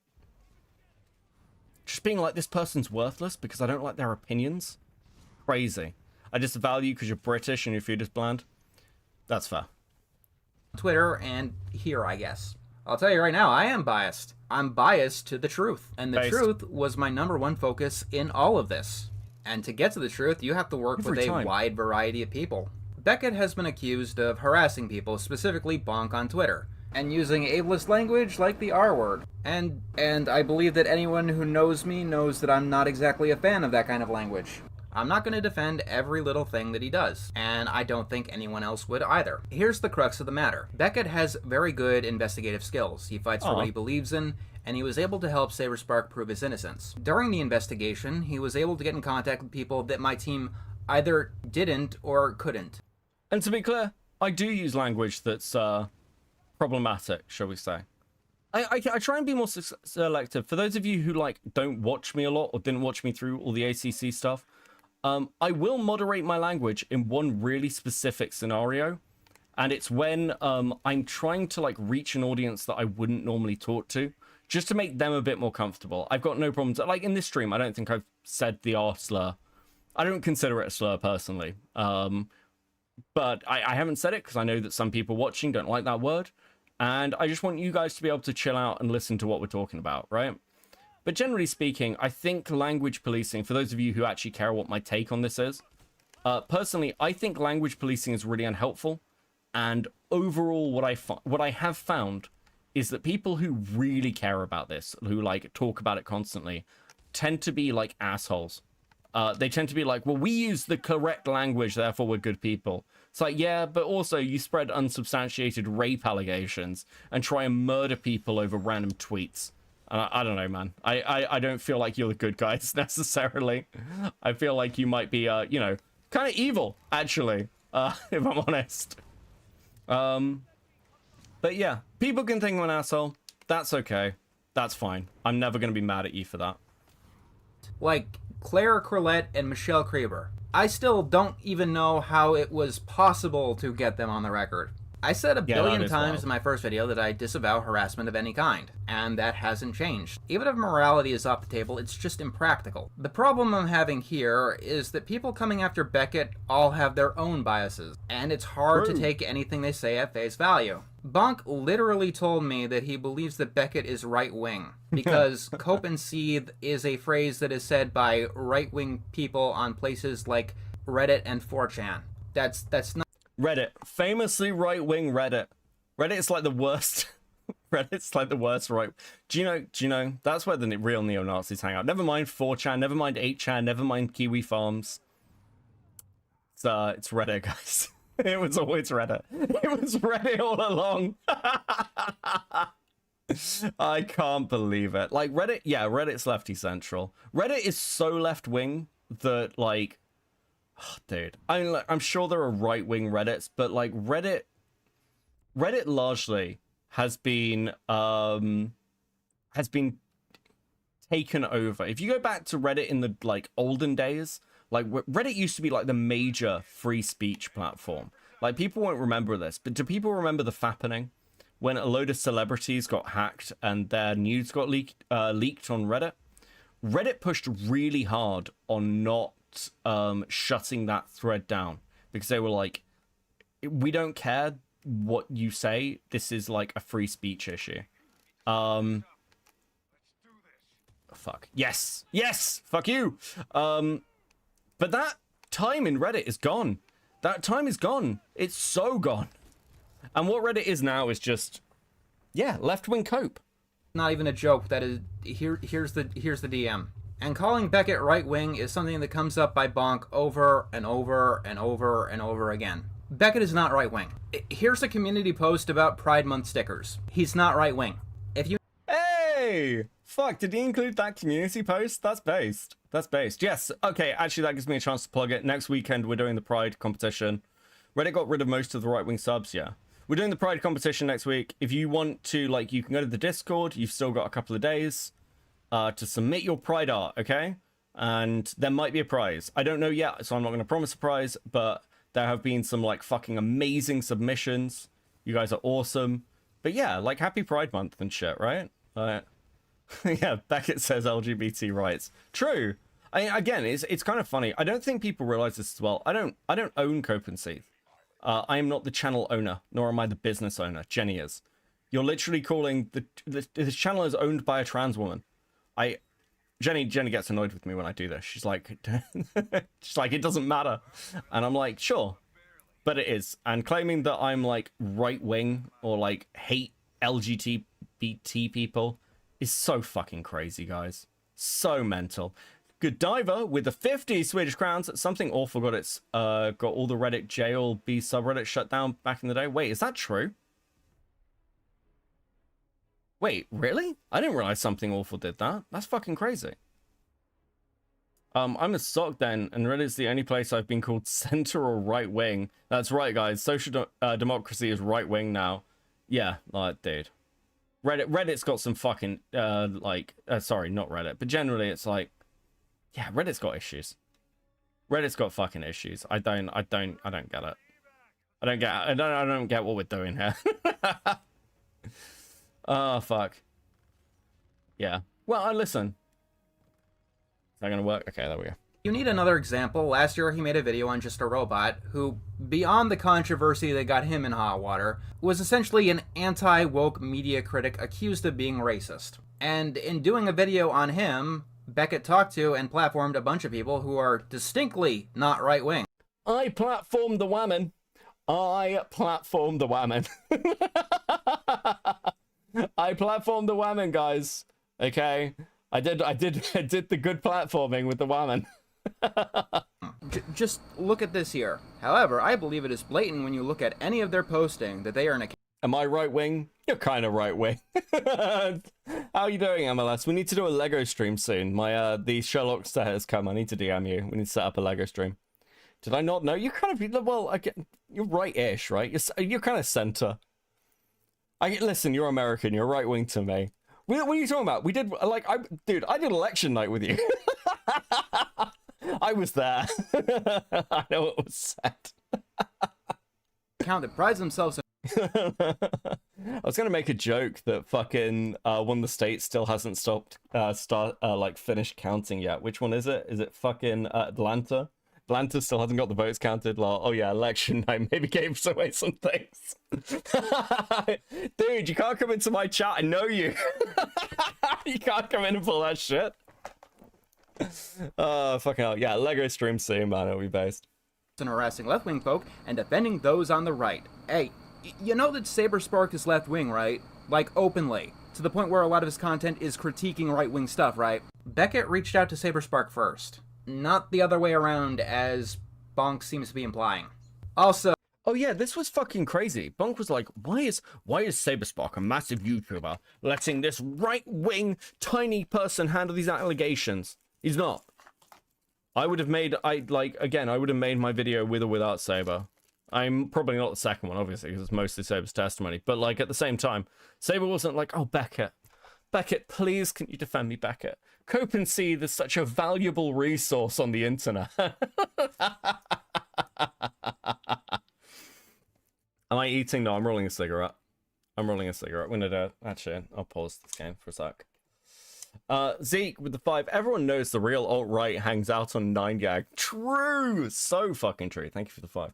just being like, this person's worthless because I don't like their opinions? Crazy. I disavow you because you're British and your food is bland? That's fair. Twitter and here, I guess. I'll tell you right now, I am biased. I'm biased to the truth. And the truth was my #1 focus in all of this. And to get to the truth, you have to work with a wide variety of people. Beckett has been accused of harassing people, specifically Bonk on Twitter, and using ableist language like the R word. And I believe that anyone who knows me knows that I'm not exactly a fan of that kind of language. I'm not going to defend every little thing that he does, and I don't think anyone else would either. Here's the crux of the matter. Beckett has very good investigative skills. He fights for what he believes in, and he was able to help Saberspark prove his innocence. During the investigation, he was able to get in contact with people that my team either didn't or couldn't. And to be clear, I do use language that's problematic, shall we say. I try and be more selective. For those of you who like don't watch me a lot or didn't watch me through all the ACC stuff, I will moderate my language in one really specific scenario, and it's when I'm trying to like reach an audience that I wouldn't normally talk to, just to make them a bit more comfortable. I've got no problems. Like in this stream, I don't think I've said the R slur. I don't consider it a slur personally. But I haven't said it because I know that some people watching don't like that word. And I just want you guys to be able to chill out and listen to what we're talking about, right? But generally speaking, I think language policing, for those of you who actually care what my take on this is, personally, I think language policing is really unhelpful. And overall, what I have found is that people who really care about this, who like talk about it constantly, tend to be like assholes. They tend to be like, well, we use the correct language, therefore we're good people. It's like, yeah, but also you spread unsubstantiated rape allegations and try and murder people over random tweets. And I don't know, man. I don't feel like you're the good guys necessarily. I feel like you might be, you know, kind of evil, actually, if I'm honest. But yeah, people can think I'm an asshole. That's okay. That's fine. I'm never going to be mad at you for that. Like Claire Corlett and Michelle Kraber. I still don't even know how it was possible to get them on the record. I said a billion times in my first video that I disavow harassment of any kind, and that hasn't changed. Even if morality is off the table, it's just impractical. The problem I'm having here is that people coming after Beckett all have their own biases, and it's hard to take anything they say at face value. Bonk literally told me that he believes that Beckett is right-wing, because cope and seethe is a phrase that is said by right-wing people on places like Reddit and 4chan. That's not Reddit, famously right-wing Reddit. Reddit's like the worst. Reddit's like the worst right. Do you know? That's where the real neo-Nazis hang out. Never mind 4chan, never mind 8chan, never mind Kiwi Farms. It's Reddit, guys. It was always Reddit. It was Reddit all along. I can't believe it. Like Reddit, yeah, Reddit's lefty central. Reddit is so left-wing that like, oh, dude, I'm sure there are right-wing Reddits, but like Reddit largely has been taken over. If you go back to Reddit in the like olden days, like Reddit used to be like the major free speech platform. Like people won't remember this, but do people remember the fappening when a load of celebrities got hacked and their nudes got leaked on Reddit? Reddit pushed really hard on not shutting that thread down because they were like, we don't care what you say. This is like a free speech issue. Fuck. Yes. Fuck you. But that time in Reddit is gone. That time is gone. It's so gone. And what Reddit is now is just, yeah, left-wing cope. Not even a joke. That is here's the DM. And calling Beckett right-wing is something that comes up by Bonk over and over and over and over again. Beckett is not right-wing. Here's a community post about Pride Month stickers. He's not right-wing. If you Hey! Fuck, did he include that community post? That's based. That's based. Yes. Okay, actually, that gives me a chance to plug it. Next weekend, we're doing the Pride competition. Reddit got rid of most of the right-wing subs, yeah. We're doing the Pride competition next week. If you want to, like, you can go to the Discord. You've still got a couple of days to submit your Pride art, okay? And there might be a prize. I don't know yet, so I'm not going to promise a prize, but there have been some, like, fucking amazing submissions. You guys are awesome. But yeah, like, happy Pride Month and shit, right? Yeah, Beckett says LGBT rights. True. Again, it's kind of funny. I don't think people realize this as well. I don't own Cope and Seath. I am not the channel owner, nor am I the business owner. Jenny is. You're literally calling the channel is owned by a trans woman. Jenny gets annoyed with me when I do this. She's like, it doesn't matter, and I'm like, sure, but it is. And claiming that I'm like right wing or like hate LGBT people is so fucking crazy, guys. So mental. Good Diver with the 50 Swedish crowns. Something awful got its got all the Reddit JLB subreddit shut down back in the day. Wait, is that true? Wait, really? I didn't realize Something Awful did that. That's fucking crazy. I'm a sock then, and Reddit's the only place I've been called center or right wing. That's right, guys. Social democracy is right wing now. Yeah, like, dude. Reddit's got some fucking sorry, not Reddit, but generally it's like, yeah, Reddit's got issues. Reddit's got fucking issues. I don't get it. I don't get what we're doing here. Oh, fuck. Yeah. Well, listen. Is that gonna work? Okay, there we go. You need another example. Last year, he made a video on Just a Robot, who, beyond the controversy that got him in hot water, was essentially an anti-woke media critic accused of being racist. And in doing a video on him, Beckett talked to and platformed a bunch of people who are distinctly not right-wing. I platformed the woman. I platformed the woman, guys. Okay? I did the good platforming with the woman. Just look at this here. However, I believe it is blatant when you look at any of their posting that they are in a... Am I right wing? You're kind of right wing. How are you doing, MLS? We need to do a Lego stream soon. My the Sherlock set has come. I need to DM you. We need to set up a Lego stream. Did I not know? You're kind of, well, again, you're right-ish, right? You're kind of center. Listen, you're American. You're right wing to me. What are you talking about? We did, like, dude, I did election night with you. I was there. I know what was said. Account that prides themselves in... I was gonna make a joke that fucking one of the states still hasn't finished counting yet. Which one is it? Is it fucking Atlanta? Atlanta still hasn't got the votes counted. Like, oh yeah, election night maybe gave away some things. Dude, you can't come into my chat. I know you. You can't come in and pull that shit. Fucking hell. Yeah, Lego stream soon, man. It'll be based. ...and harassing left-wing folk and defending those on the right. Hey, you know that Saberspark is left-wing, right? Like, openly. To the point where a lot of his content is critiquing right-wing stuff, right? Beckett reached out to Saberspark first. Not the other way around, as Bonk seems to be implying. Also... Oh yeah, this was fucking crazy. Bonk was like, why is Saberspark, a massive YouTuber, letting this right-wing tiny person handle these allegations? He's not. I would have made my video with or without Saber. I'm probably not the second one, obviously, because it's mostly Saber's testimony. But, like, at the same time, Saber wasn't like, oh, Beckett, please, can you defend me, Beckett? Cope and see there's such a valuable resource on the internet. Am I eating? No, I'm rolling a cigarette. I'm gonna do... Actually, I'll pause this game for a sec. Zeke with the 5. Everyone knows the real alt-right hangs out on 9gag. True! So fucking true. Thank you for the 5.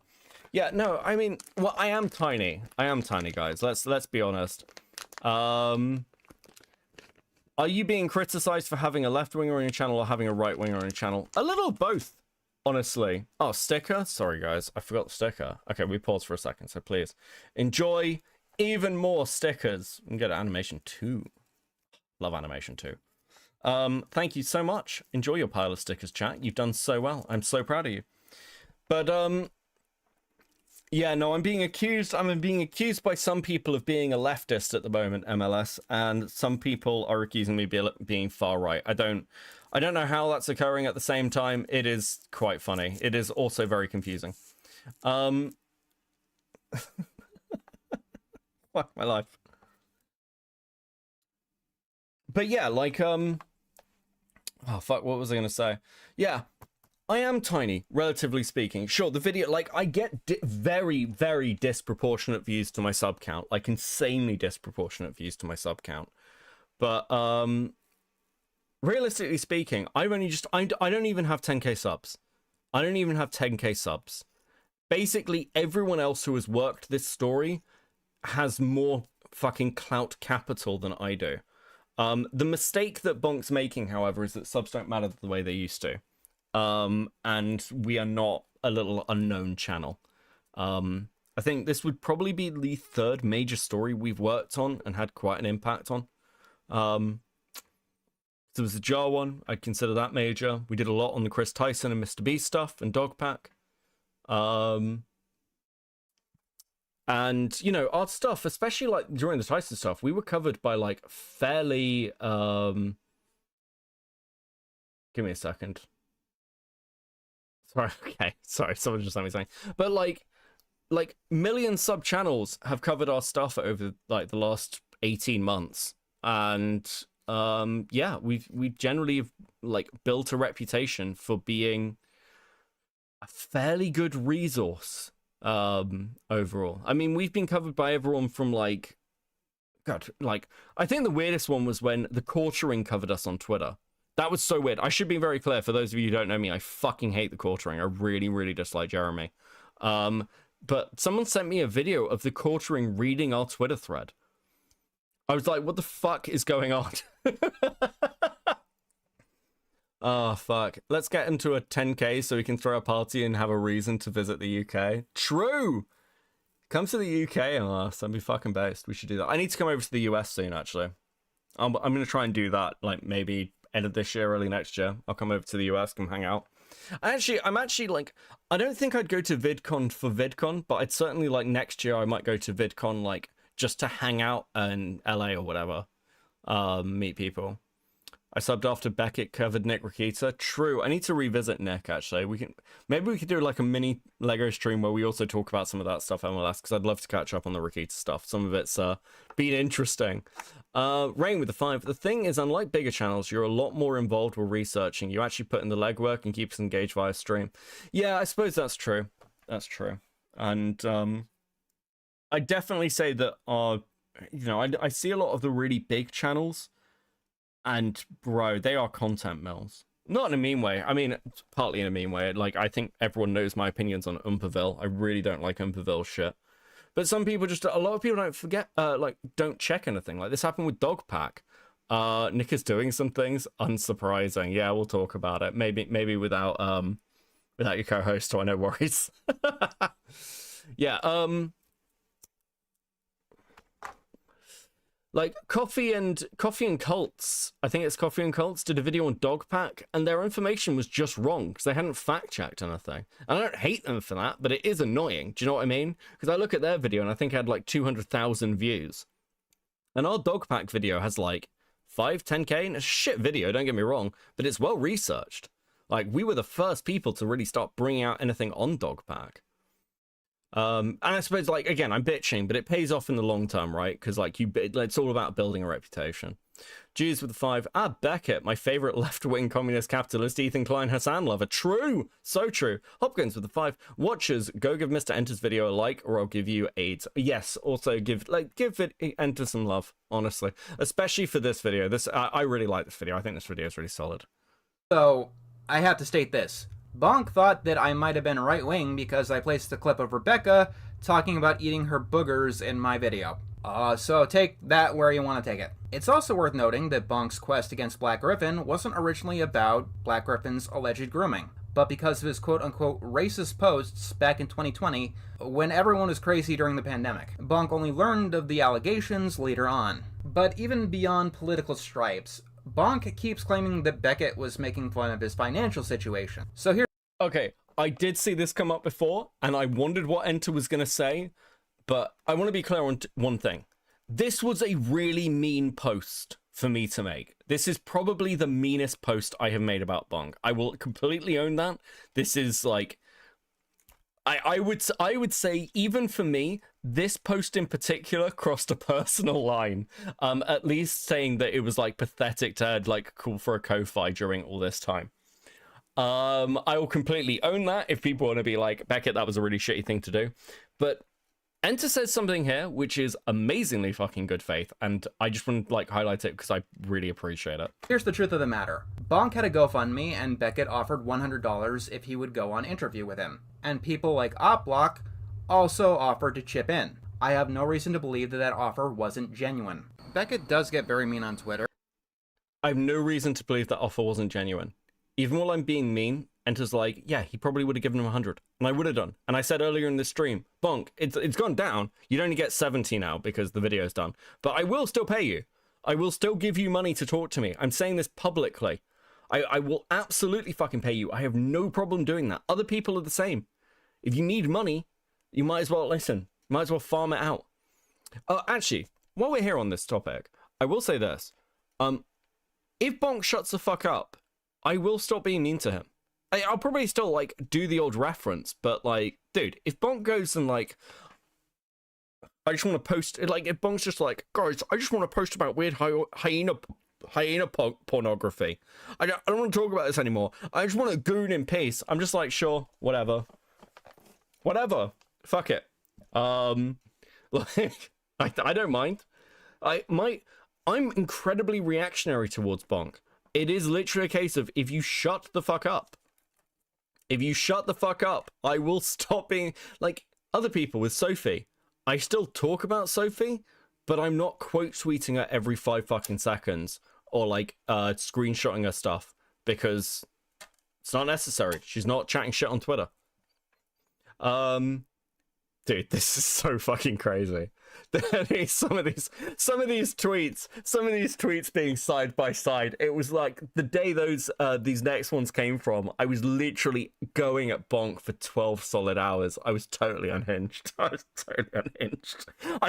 Yeah, no, I mean, well, I am tiny. I am tiny, guys. Let's be honest. Are you being criticized for having a left-winger on your channel or having a right-winger on your channel? A little both, honestly. Oh, sticker? Sorry, guys. I forgot the sticker. Okay, we pause for a second, so please. Enjoy even more stickers. And get animation 2. Love animation 2. Thank you so much. Enjoy your pile of stickers, chat. You've done so well. I'm so proud of you. But, yeah, no, I'm being accused by some people of being a leftist at the moment, MLS, and some people are accusing me being far right. I don't know how that's occurring at the same time. It is quite funny. It is also very confusing. Fuck my life. But yeah, like, oh fuck, what was I gonna say? Yeah, I am tiny, relatively speaking. Sure, the video, like, I get very, very disproportionate views to my sub count, like insanely disproportionate views to my sub count. But realistically speaking, I've only just, I don't even have 10k subs. I don't even have 10k subs. Basically, everyone else who has worked this story has more fucking clout capital than I do. The mistake that Bonk's making, however, is that subs don't matter the way they used to. And we are not a little unknown channel. I think this would probably be the 3rd major story we've worked on and had quite an impact on. There was the Jar one. I'd consider that major. We did a lot on the Chris Tyson and Mr. Beast stuff and Dogpack. And, you know, our stuff, especially like during the Tyson stuff, we were covered by like fairly, give me a second. Sorry, okay, sorry, someone just let me say. But like million sub channels have covered our stuff over like the last 18 months. And yeah, we generally have like built a reputation for being a fairly good resource overall. I mean, we've been covered by everyone from like, God, like, I think the weirdest one was when the Quartering covered us on Twitter. That was so weird. I should be very clear for those of you who don't know me. I fucking hate the Quartering. I really, really dislike Jeremy. But someone sent me a video of the Quartering reading our Twitter thread. I was like, what the fuck is going on? Oh, fuck. Let's get into a 10k so we can throw a party and have a reason to visit the UK. True! Come to the UK and us. That'd be fucking based. We should do that. I need to come over to the US soon, actually. I'm going to try and do that, like, maybe end of this year, early next year. I'll come over to the US, come hang out. I'm actually, like, I don't think I'd go to VidCon for VidCon, but I'd certainly, like, next year I might go to VidCon, like, just to hang out in LA or whatever. Meet people. I subbed after Beckett covered Nick Rakita. True. I need to revisit Nick, actually. Maybe we could do like a mini Lego stream where we also talk about some of that stuff MLS, because I'd love to catch up on the Rakita stuff. Some of it's been interesting. Rain with the 5. The thing is, unlike bigger channels, you're a lot more involved with researching. You actually put in the legwork and keep us engaged via stream. Yeah, I suppose that's true. That's true. And I definitely say that you know, I see a lot of the really big channels, and bro, they are content mills. Not in a mean way. I mean, partly in a mean way. Like, I think everyone knows my opinions on Umperville. I really don't like Umperville shit. But some people just, a lot of people don't forget, like, don't check anything. Like, this happened with Dogpack. Nick is doing some things. Unsurprising. Yeah, we'll talk about it. Maybe without your co-host, so no worries. Yeah, like Coffee and Cults, I think it's Coffee and Cults, did a video on Dogpack, and their information was just wrong because they hadn't fact-checked anything. And I don't hate them for that, but it is annoying. Do you know what I mean? Because I look at their video and I think it had like 200,000 views. And our Dogpack video has like 10k, and it's a shit video, don't get me wrong, but it's well researched. Like, we were the first people to really start bringing out anything on Dogpack. And I suppose, like, again, I'm bitching, but it pays off in the long term, right? Because, like, it's all about building a reputation. Jews with the 5. Beckett, my favorite left-wing communist capitalist, Ethan Klein Hassan lover. True, so true. Hopkins with the 5. Watchers, go give Mr. Enter's video a like, or I'll give you AIDS. Yes, also give Enter some love, honestly, especially for this video. I really like this video. I think this video is really solid. So, I have to state this. Bonk thought that I might have been right-wing because I placed a clip of Rebecca talking about eating her boogers in my video. So take that where you want to take it. It's also worth noting that Bonk's quest against Black Griffin wasn't originally about Black Griffin's alleged grooming, but because of his quote-unquote racist posts back in 2020, when everyone was crazy during the pandemic. Bonk only learned of the allegations later on. But even beyond political stripes, Bonk keeps claiming that Beckett was making fun of his financial situation. So here. Okay, I did see this come up before, and I wondered what Enter was going to say, but I want to be clear on one thing. This was a really mean post for me to make. This is probably the meanest post I have made about Bonk. I will completely own that. This is like... I would say, even for me, this post in particular crossed a personal line. At least saying that it was like pathetic to like call for a Ko-Fi during all this time. I will completely own that if people want to be like, Beckett, that was a really shitty thing to do. But Enter says something here which is amazingly fucking good faith, and I just want to like highlight it because I really appreciate it. Here's the truth of the matter. Bonk had a GoFundMe, and Beckett offered $100 if he would go on interview with him. And people like OpBlock also offered to chip in. I have no reason to believe that that offer wasn't genuine. Beckett does get very mean on Twitter. I have no reason to believe that offer wasn't genuine. Even while I'm being mean, Enter's like, yeah, he probably would have given him 100. And I would have done. And I said earlier in this stream, Bonk, it's gone down. You'd only get 70 now because the video's done. But I will still pay you. I will still give you money to talk to me. I'm saying this publicly. I will absolutely fucking pay you. I have no problem doing that. Other people are the same. If you need money, you might as well listen. You might as well farm it out. Actually, while we're here on this topic, I will say this. If Bonk shuts the fuck up, I will stop being mean to him. I'll probably still, like, do the old reference, but, like, dude, if Bonk goes and, like, I just want to post, like, if Bonk's just like, guys, I just want to post about weird hyena pornography. I don't want to talk about this anymore. I just want to goon in peace. I'm just like, sure, whatever. Whatever. Fuck it. Like, I don't mind. I'm incredibly reactionary towards Bonk. It is literally a case of, if you shut the fuck up, if you shut the fuck up, I will stop being like other people with Sophie. I still talk about Sophie, but I'm not quote tweeting her every 5 fucking seconds or like screenshotting her stuff because it's not necessary. She's not chatting shit on Twitter. Dude, this is so fucking crazy. some of these tweets being side by side. It was like the day these next ones came from, I was literally going at Bonk for 12 solid hours. I was totally unhinged. I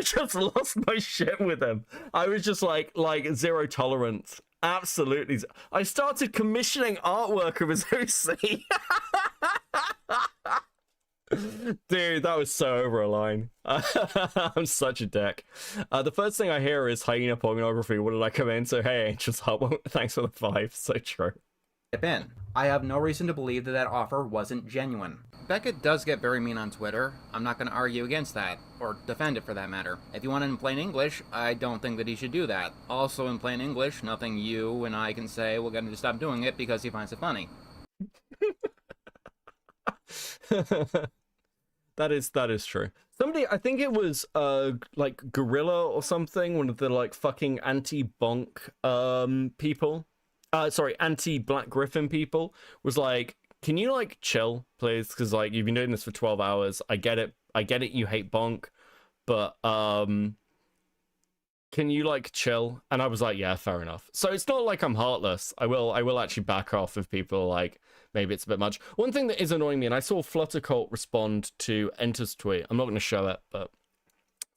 just lost my shit with him. I was just like zero tolerance. Absolutely. I started commissioning artwork of his OC. Dude, that was so over a line. I'm such a dick. The first thing I hear is hyena pornography. What did I come in? So, hey, Angel's Hub, thanks for the 5. So true. In. I have no reason to believe that that offer wasn't genuine. Beckett does get very mean on Twitter. I'm not going to argue against that, or defend it for that matter. If you want it in plain English, I don't think that he should do that. Also in plain English, nothing you and I can say will get him to stop doing it because he finds it funny. That is true. Somebody, I think it was like Gorilla or something, one of the like fucking anti-Bonk people. Sorry, anti-Black Griffin people was like, can you like chill, please? Because like you've been doing this for 12 hours. I get it. You hate Bonk, but can you like chill? And I was like, yeah, fair enough. So it's not like I'm heartless. I will actually back off if people are like, maybe it's a bit much. One thing that is annoying me, and I saw Fluttercult respond to Enter's tweet. I'm not going to show it, but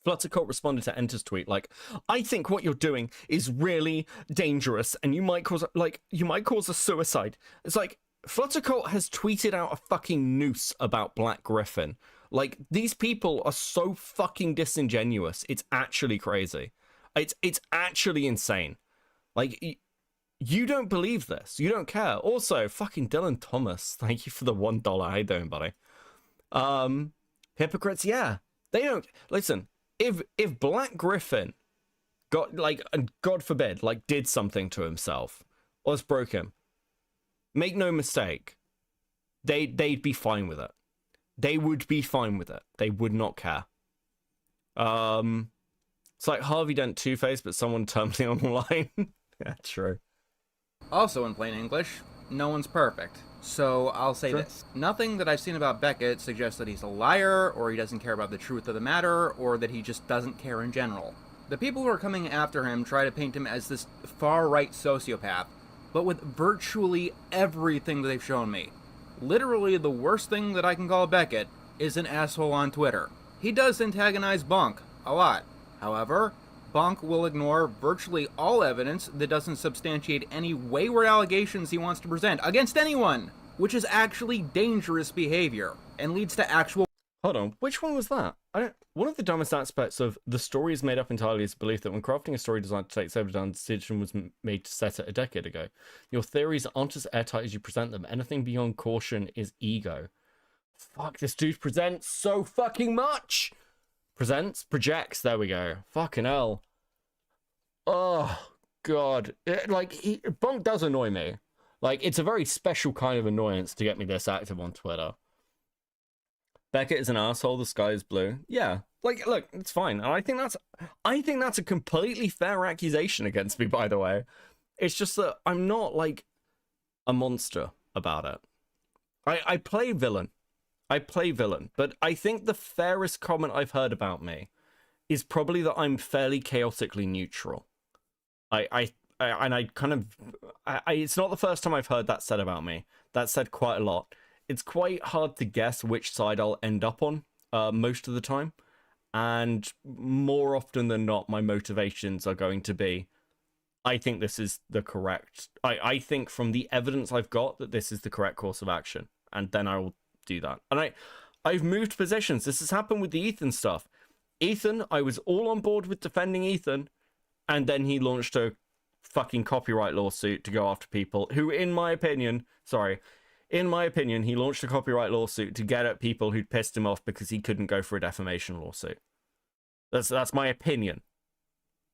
Fluttercult responded to Enter's tweet like, I think what you're doing is really dangerous, and you might cause a suicide. It's like, Fluttercult has tweeted out a fucking noose about Black Griffin. Like, these people are so fucking disingenuous. It's actually crazy. It's actually insane. Like, you don't believe this. You don't care. Also, fucking Dylan Thomas, thank you for the $1. How you doing, buddy? Hypocrites, yeah. They don't... Listen, if Black Griffin got, like, and God forbid, like, did something to himself, or just broke him, make no mistake, they'd be fine with it. They would be fine with it. They would not care. It's like Harvey Dent Two-Face, but someone terminally online. Yeah, true. Also in plain English, no one's perfect. So I'll say this. Nothing that I've seen about Beckett suggests that he's a liar, or he doesn't care about the truth of the matter, or that he just doesn't care in general. The people who are coming after him try to paint him as this far-right sociopath, but with virtually everything that they've shown me. Literally the worst thing that I can call Beckett is an asshole on Twitter. He does antagonize Bonk a lot. However, Bonk will ignore virtually all evidence that doesn't substantiate any wayward allegations he wants to present against anyone, which is actually dangerous behavior and leads to actual... Hold on, which one was that? One of the dumbest aspects of the story is made up entirely is the belief that when crafting a story designed to take Saber down, the decision was made to set it a decade ago. Your theories aren't as airtight as you present them. Anything beyond caution is ego. Fuck, this dude presents so fucking much! Projects, there we go. Fucking hell. Oh, God. Bonk does annoy me. Like, it's a very special kind of annoyance to get me this active on Twitter. Beckett is an asshole, the sky is blue. Yeah, like, look, it's fine. And I think that's a completely fair accusation against me, by the way. It's just that I'm not, like, a monster about it. I play villain. But I think the fairest comment I've heard about me is probably that I'm fairly chaotically neutral. It's not the first time I've heard that said about me. That's said quite a lot. It's quite hard to guess which side I'll end up on most of the time. And more often than not, my motivations are going to be, I think this is the correct... I think from the evidence I've got that this is the correct course of action. And then I will do that. And I've moved positions. This has happened with the Ethan stuff. Ethan, I was all on board with defending Ethan. And then he launched a fucking copyright lawsuit to go after people who, in my opinion, he launched a copyright lawsuit to get at people who'd pissed him off because he couldn't go for a defamation lawsuit. That's my opinion.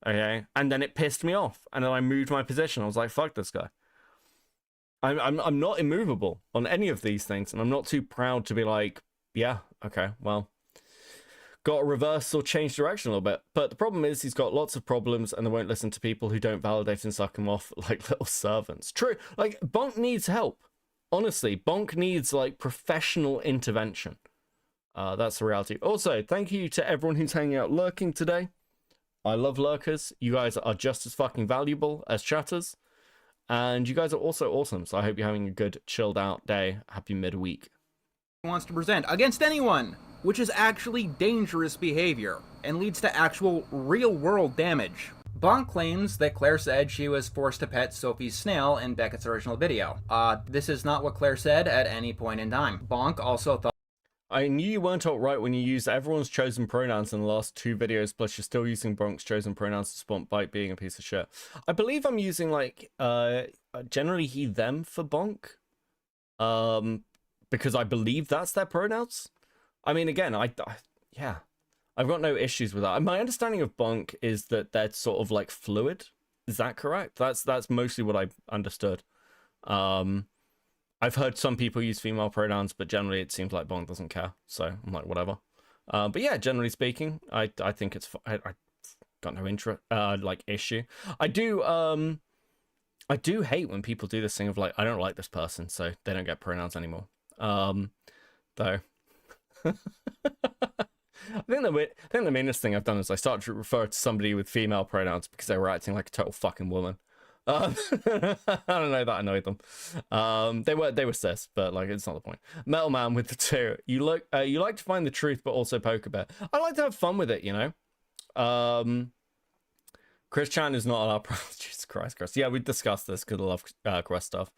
Okay? And then it pissed me off. And then I moved my position. I was like, fuck this guy. I'm not immovable on any of these things, and I'm not too proud to be like, yeah, okay, well, got to reverse or change direction a little bit. But the problem is he's got lots of problems, and they won't listen to people who don't validate and suck him off like little servants. True, like, Bonk needs help. Honestly, Bonk needs, like, professional intervention. That's the reality. Also, thank you to everyone who's hanging out lurking today. I love lurkers. You guys are just as fucking valuable as chatters. And you guys are also awesome, so I hope you're having a good, chilled out day. Happy midweek. Wants to present against anyone, which is actually dangerous behavior and leads to actual real-world damage. Bonk claims that Claire said she was forced to pet Sophie's snail in Beckett's original video. This is not what Claire said at any point in time. Bonk also thought... I knew you weren't outright when you used everyone's chosen pronouns in the last 2 videos, plus you're still using Bonk's chosen pronouns to spot Bite being a piece of shit. I believe I'm using, like, generally he, them for Bonk. Because I believe that's their pronouns. I mean, again, yeah. I've got no issues with that. My understanding of Bonk is that they're sort of, like, fluid. Is that correct? That's mostly what I understood. I've heard some people use female pronouns, but generally it seems like Bonk doesn't care. So I'm like, whatever. But yeah, generally speaking, I think it's... I got no issue. I do hate when people do this thing of like, I don't like this person, so they don't get pronouns anymore. Though. I think the meanest thing I've done is I started to refer to somebody with female pronouns because they were acting like a total fucking woman. I don't know, that annoyed them. They were cis, but like it's not the point. Metal Man with the 2. You like to find the truth, but also poke a bit. I like to have fun with it, you know. Chris Chan is not allowed. Jesus Christ, Chris. Yeah, we discussed this because I love Quest stuff.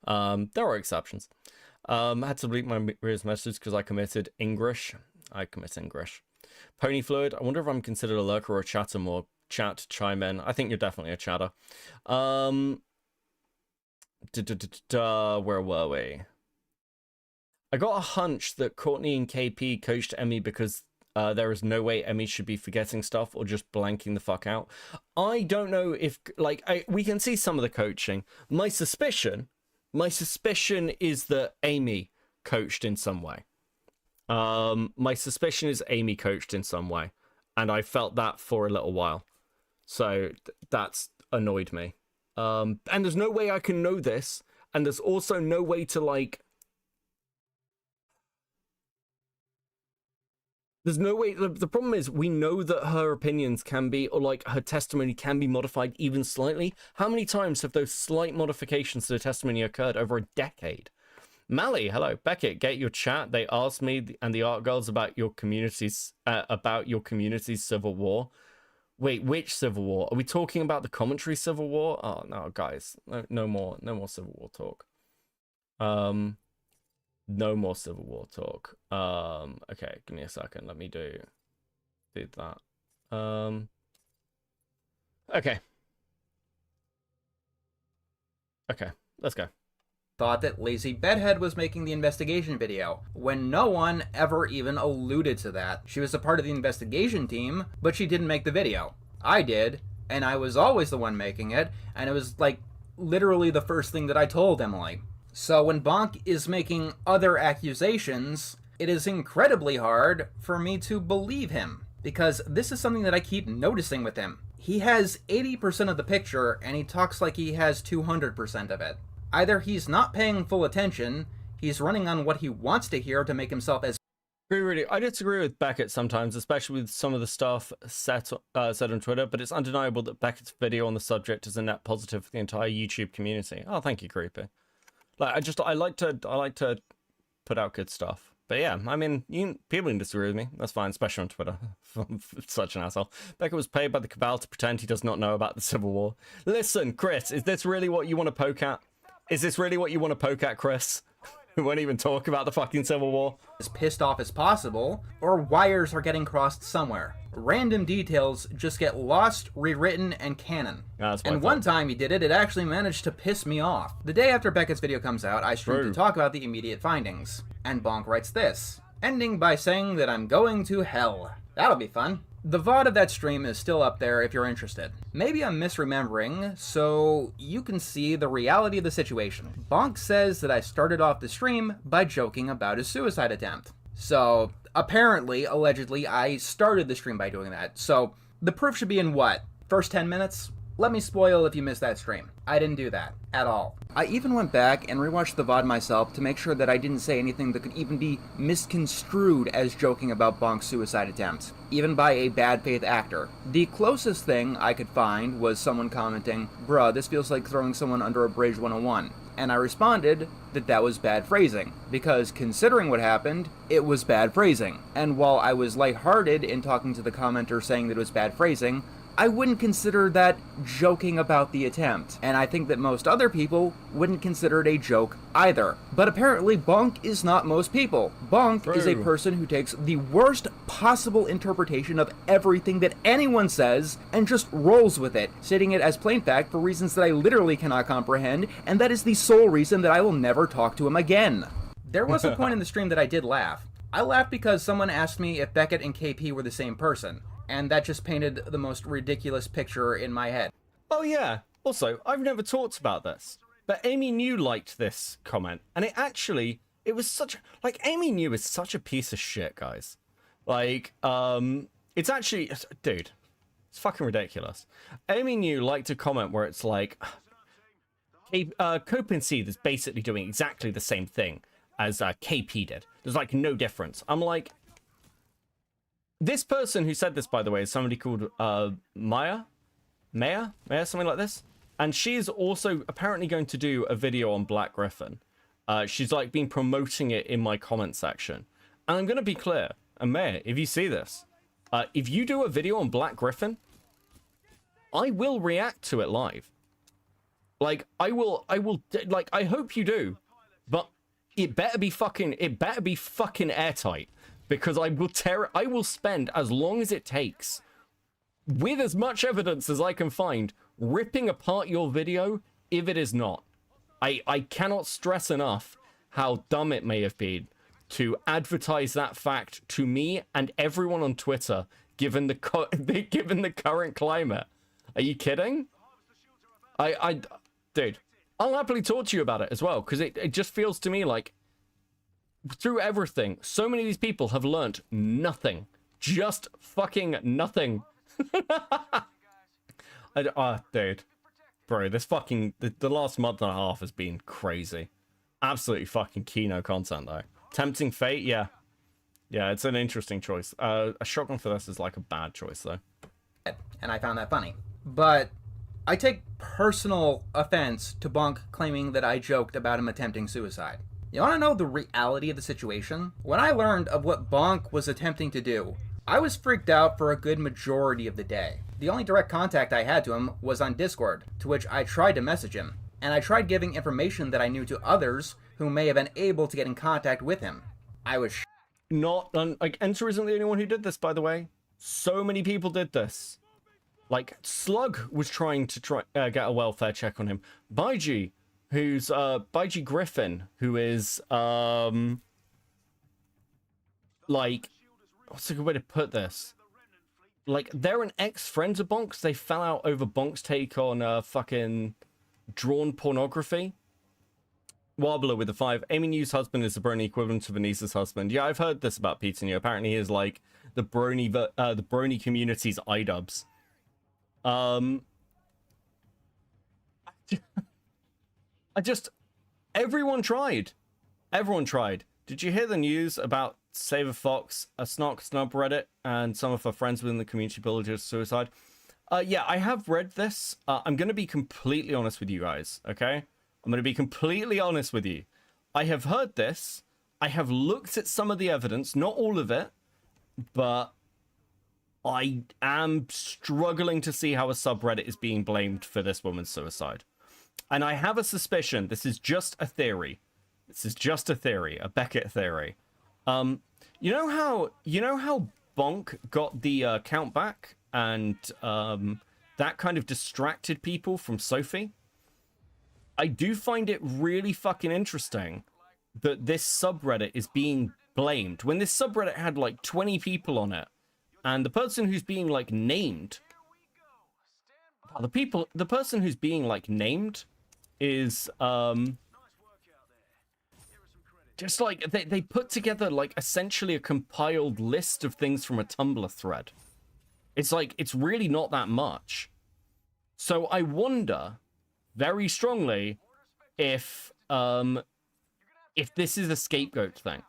There are exceptions. Had to delete my reader's message because I committed English. I commit English. Pony Fluid. I wonder if I'm considered a lurker or a chatter more. chat to chime in. I think you're definitely a chatter. Where were we? I got a hunch that Courtney and KP coached Emmy because there is no way Emmy should be forgetting stuff or just blanking the fuck out. I don't know if, like, we can see some of the coaching. My suspicion is that Amy coached in some way. My suspicion is Amy coached in some way, and I felt that for a little while. So that's annoyed me. And there's no way I can know this, and there's also no way to, like, there's no way. The problem is we know that her opinions can be, or like her testimony can be modified even slightly. How many times have those slight modifications to the testimony occurred over a decade? Mally, hello. Beckett, get your chat. They asked me and the art girls about your community's civil war. Wait, which civil war? Are we talking about the commentary civil war? Oh no, guys, no more civil war talk. No more Civil War talk. Okay, give me a second. Let me do that. Okay. Okay, let's go. Thought that Lazy Bedhead was making the investigation video, when no one ever even alluded to that. She was a part of the investigation team, but she didn't make the video. I did, and I was always the one making it, and it was like literally the first thing that I told Emily. So when Bonk is making other accusations, it is incredibly hard for me to believe him, because this is something that I keep noticing with him. He has 80% of the picture, and he talks like he has 200% of it. Either he's not paying full attention, he's running on what he wants to hear to make himself as... Really, I disagree with Beckett sometimes, especially with some of the stuff said on Twitter, but it's undeniable that Beckett's video on the subject is a net positive for the entire YouTube community. Oh, thank you, Creepy. Like, I like to put out good stuff. But yeah, I mean, people can disagree with me. That's fine, especially on Twitter. Such an asshole. Beckett was paid by the Cabal to pretend he does not know about the Civil War. Listen, Chris, is this really what you want to poke at? Is this really what you want to poke at, Chris? We won't even talk about the fucking Civil War. As pissed off as possible, or wires are getting crossed somewhere. Random details just get lost, rewritten, and canon. And one time he did it, it actually managed to piss me off. The day after Beckett's video comes out, I stream to talk about the immediate findings. And Bonk writes this, ending by saying that I'm going to hell. That'll be fun. The VOD of that stream is still up there if you're interested. Maybe I'm misremembering, so you can see the reality of the situation. Bonk says that I started off the stream by joking about his suicide attempt. So, apparently, allegedly, I started the stream by doing that. So, the proof should be in what? First 10 minutes? Let me spoil if you missed that stream. I didn't do that. At all. I even went back and rewatched the VOD myself to make sure that I didn't say anything that could even be misconstrued as joking about Bonk's suicide attempt, even by a bad faith actor. The closest thing I could find was someone commenting, "Bruh, this feels like throwing someone under a bridge 101. And I responded that that was bad phrasing, because considering what happened, it was bad phrasing. And while I was lighthearted in talking to the commenter saying that it was bad phrasing, I wouldn't consider that joking about the attempt, and I think that most other people wouldn't consider it a joke either. But apparently Bonk is not most people. Bonk is a person who takes the worst possible interpretation of everything that anyone says and just rolls with it, stating it as plain fact for reasons that I literally cannot comprehend, and that is the sole reason that I will never talk to him again. There was a point in the stream that I did laugh. I laughed because someone asked me if Beckett and KP were the same person. And that just painted the most ridiculous picture in my head. Oh yeah, also, I've never talked about this, but Amy New liked this comment, and it was such, like, Amy New is such a piece of shit, guys. Like, it's actually, dude, it's fucking ridiculous. Amy New liked a comment where it's like, Cope and Seed is basically doing exactly the same thing as KP did. There's, like, no difference. I'm like, this person who said this, by the way, is somebody called Maya, something like this. And she's also apparently going to do a video on Black Griffin. She's like been promoting it in my comment section. And I'm going to be clear, and Maya, if you see this, if you do a video on Black Griffin, I will react to it live. Like, I will, like, I hope you do, but it better be fucking airtight. Because I will spend as long as it takes with as much evidence as I can find, ripping apart your video if it is not. I cannot stress enough how dumb it may have been to advertise that fact to me and everyone on Twitter, given the given the current climate. Are you kidding? Dude, I'll happily talk to you about it as well, because it just feels to me like through everything, so many of these people have learnt nothing. Just fucking nothing. Dude. Bro, this fucking... The last month and a half has been crazy. Absolutely fucking Kino content, though. Tempting Fate, yeah. Yeah, it's an interesting choice. A shotgun for this is like a bad choice, though. And I found that funny. But I take personal offense to Bonk claiming that I joked about him attempting suicide. You want to know the reality of the situation? When I learned of what Bonk was attempting to do, I was freaked out for a good majority of the day. The only direct contact I had to him was on Discord, to which I tried to message him, and I tried giving information that I knew to others who may have been able to get in contact with him. I was like, Enter isn't the only one who did this, by the way. So many people did this. Like, Slug was trying to get a welfare check on him. Baiji, who's Baiji Griffin, who is like, what's a good way to put this? Like, they're an ex-friend of Bonk's. They fell out over Bonk's take on fucking drawn pornography. Wobbler with a 5. Amy New's husband is the brony equivalent to Venice's husband. Yeah, I've heard this about Peter New. Apparently he is like the brony community's iDubbbz. Everyone tried. Everyone tried. Did you hear the news about Save a Fox, a Snark Snub Reddit, and some of her friends within the community pillaged suicide? Yeah, I have read this. I'm going to be completely honest with you guys, okay? I'm going to be completely honest with you. I have heard this. I have looked at some of the evidence, not all of it, but I am struggling to see how a subreddit is being blamed for this woman's suicide. And I have a suspicion, this is just a theory. This is just a theory, a Beckett theory. You know how Bonk got the account back and that kind of distracted people from Sophie? I do find it really fucking interesting that this subreddit is being blamed when this subreddit had like 20 people on it, and the person who's being like named, the person who's being like named is just like they put together like essentially a compiled list of things from a Tumblr thread. It's like, it's really not that much. So I wonder very strongly if this is a scapegoat thing.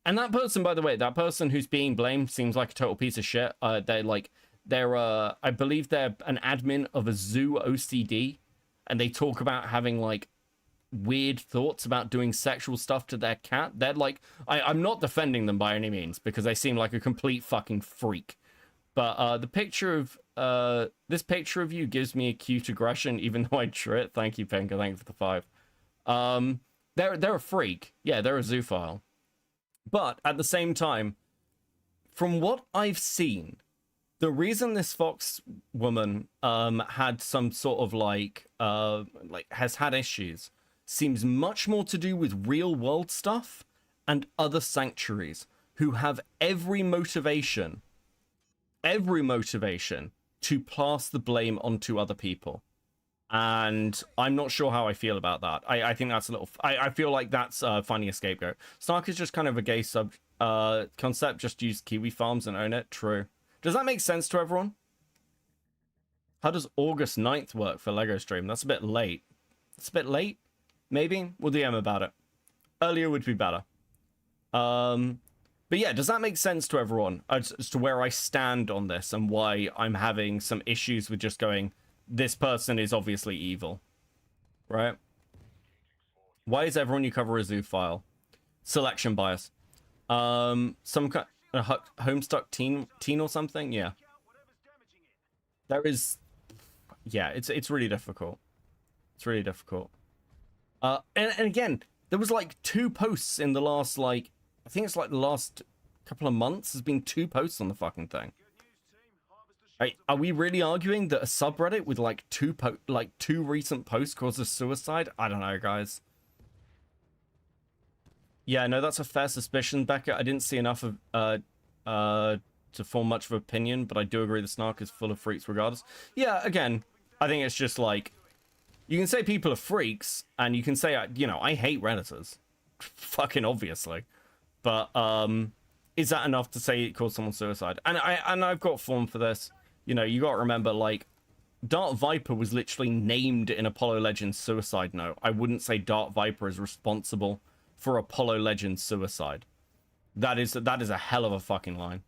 And that person, by the way, that person who's being blamed seems like a total piece of shit. I believe they're an admin of a zoo OCD, and they talk about having like weird thoughts about doing sexual stuff to their cat. They're like, I'm not defending them by any means, because they seem like a complete fucking freak. But the picture of this picture of you gives me acute aggression, even though I drew it. Thank you, Pinker. Thank you for the 5. They're a freak. Yeah, they're a zoophile. But at the same time, from what I've seen, the reason this Fox woman had some sort of like has had issues seems much more to do with real world stuff and other sanctuaries who have every motivation to pass the blame onto other people. And I'm not sure how I feel about that. I think that's a little... I feel like that's finding a scapegoat. Snark is just kind of a gay concept. Just use Kiwi farms and own it. True. Does that make sense to everyone? How does August 9th work for Lego Stream? That's a bit late. It's a bit late? Maybe? We'll DM about it. Earlier would be better. But yeah, does that make sense to everyone as to where I stand on this and why I'm having some issues with just going, this person is obviously evil, right? Why is everyone you cover a zoophile? Selection bias. Some kind of homestuck teen or something. Yeah. There is. Yeah, it's really difficult. It's really difficult. And again, there was like 2 posts in the last like. I think it's like the last couple of months. There's been 2 posts on the fucking thing. Are we really arguing that a subreddit with like two recent posts causes suicide? I don't know, guys. Yeah, no, that's a fair suspicion, Becca. I didn't see enough of to form much of an opinion, but I do agree the snark is full of freaks regardless. Yeah, again, I think it's just like, you can say people are freaks, and you can say, you know, I hate Redditors. Fucking obviously. But, is that enough to say it caused someone suicide? And I've got form for this. You know, you got to remember, like, Dart Viper was literally named in Apollo Legends suicide note. I wouldn't say Dart Viper is responsible for Apollo Legends suicide. That is a hell of a fucking line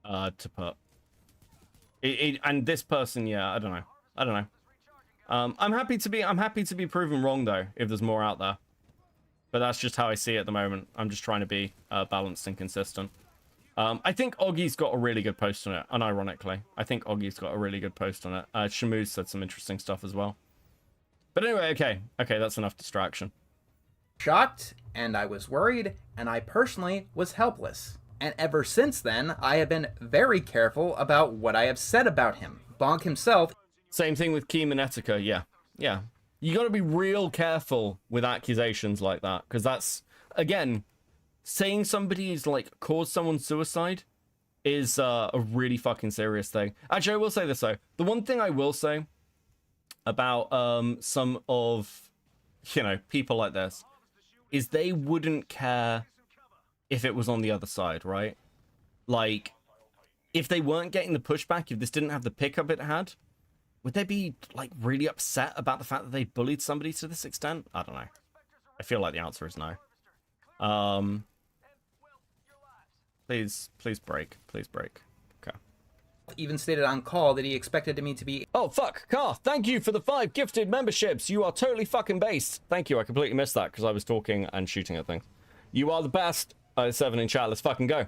to put. And this person, yeah, I don't know. I'm happy to be proven wrong though, if there's more out there. But that's just how I see it at the moment. I'm just trying to be balanced and consistent. I think Oggy's got a really good post on it, unironically. I think Oggy's got a really good post on it. Shamu said some interesting stuff as well. But anyway, okay, that's enough distraction. Shocked, and I was worried, and I personally was helpless. And ever since then, I have been very careful about what I have said about him. Bonk himself. Same thing with Kemonetica, yeah. You gotta be real careful with accusations like that, because that's, again, saying somebody's like caused someone's suicide is a really fucking serious thing. Actually, I will say this though. The one thing I will say about some of, you know, people like this is they wouldn't care if it was on the other side, right? Like, if they weren't getting the pushback, if this didn't have the pickup it had, would they be like really upset about the fact that they bullied somebody to this extent? I don't know. I feel like the answer is no. Please break. Okay. Even stated on call that he expected me to be. Oh, fuck, Car, thank you for the 5 gifted memberships. You are totally fucking based. Thank you, I completely missed that because I was talking and shooting at things. You are the best. 7 in chat, let's fucking go.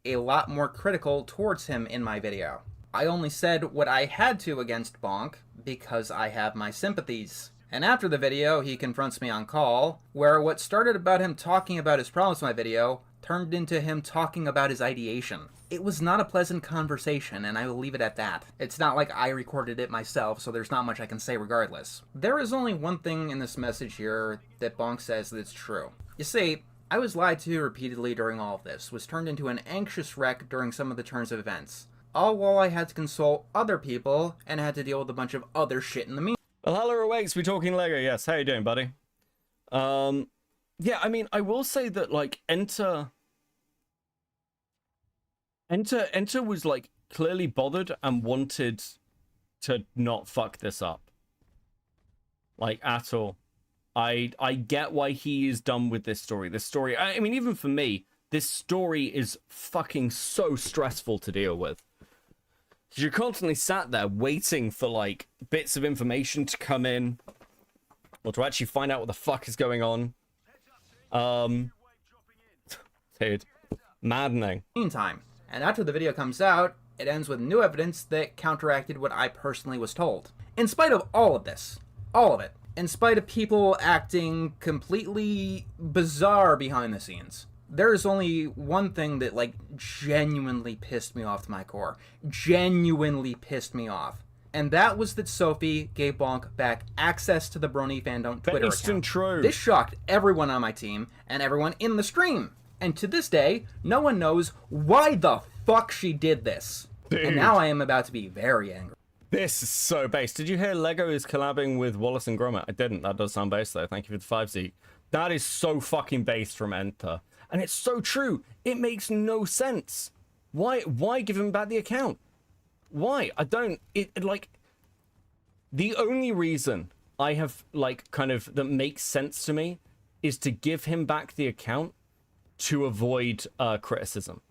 A lot more critical towards him in my video. I only said what I had to against Bonk because I have my sympathies. And after the video, he confronts me on call, where what started about him talking about his problems in my video turned into him talking about his ideation. It was not a pleasant conversation, and I will leave it at that. It's not like I recorded it myself, so there's not much I can say regardless. There is only one thing in this message here that Bonk says that's true. You see, I was lied to repeatedly during all of this, was turned into an anxious wreck during some of the turns of events. All while I had to console other people and had to deal with a bunch of other shit in the meantime. Well, hello, Awakes, we're talking Lego, yes. How you doing, buddy? Yeah, I mean, I will say that, like, Enter was, like, clearly bothered and wanted to not fuck this up. Like, at all. I get why he is done with this story. This story, I mean, even for me, this story is fucking so stressful to deal with. You're constantly sat there waiting for, like, bits of information to come in, or to actually find out what the fuck is going on. Dude, maddening. Meantime, and after the video comes out, it ends with new evidence that counteracted what I personally was told. In spite of all of this, all of it, in spite of people acting completely bizarre behind the scenes, there is only one thing that, like, genuinely pissed me off to my core. Genuinely pissed me off. And that was that Sophie gave Bonk back access to the Brony Fandom Twitter account. True. This shocked everyone on my team and everyone in the stream. And to this day, no one knows why the fuck she did this. Dude. And now I am about to be very angry. This is so base. Did you hear Lego is collabing with Wallace and Gromit? I didn't. That does sound base, though. Thank you for the 5, Zeke. That is so fucking base from Enter. And it's so true. It makes no sense. Why give him back the account? Why? I don't... like... The only reason I have, like, kind of... that makes sense to me is to give him back the account to avoid criticism.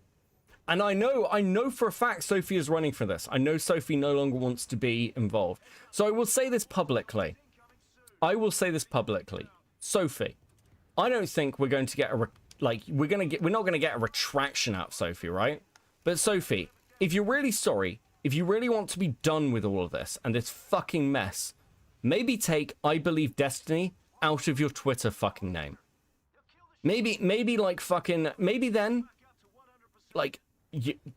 And I know for a fact Sophie is running for this. I know Sophie no longer wants to be involved. So I will say this publicly. Sophie, I don't think we're going to get a... we're not going to get a retraction out of Sophie, right? But Sophie, if you're really sorry, if you really want to be done with all of this and this fucking mess, maybe take I Believe Destiny out of your Twitter fucking name. Maybe like fucking, maybe then, like,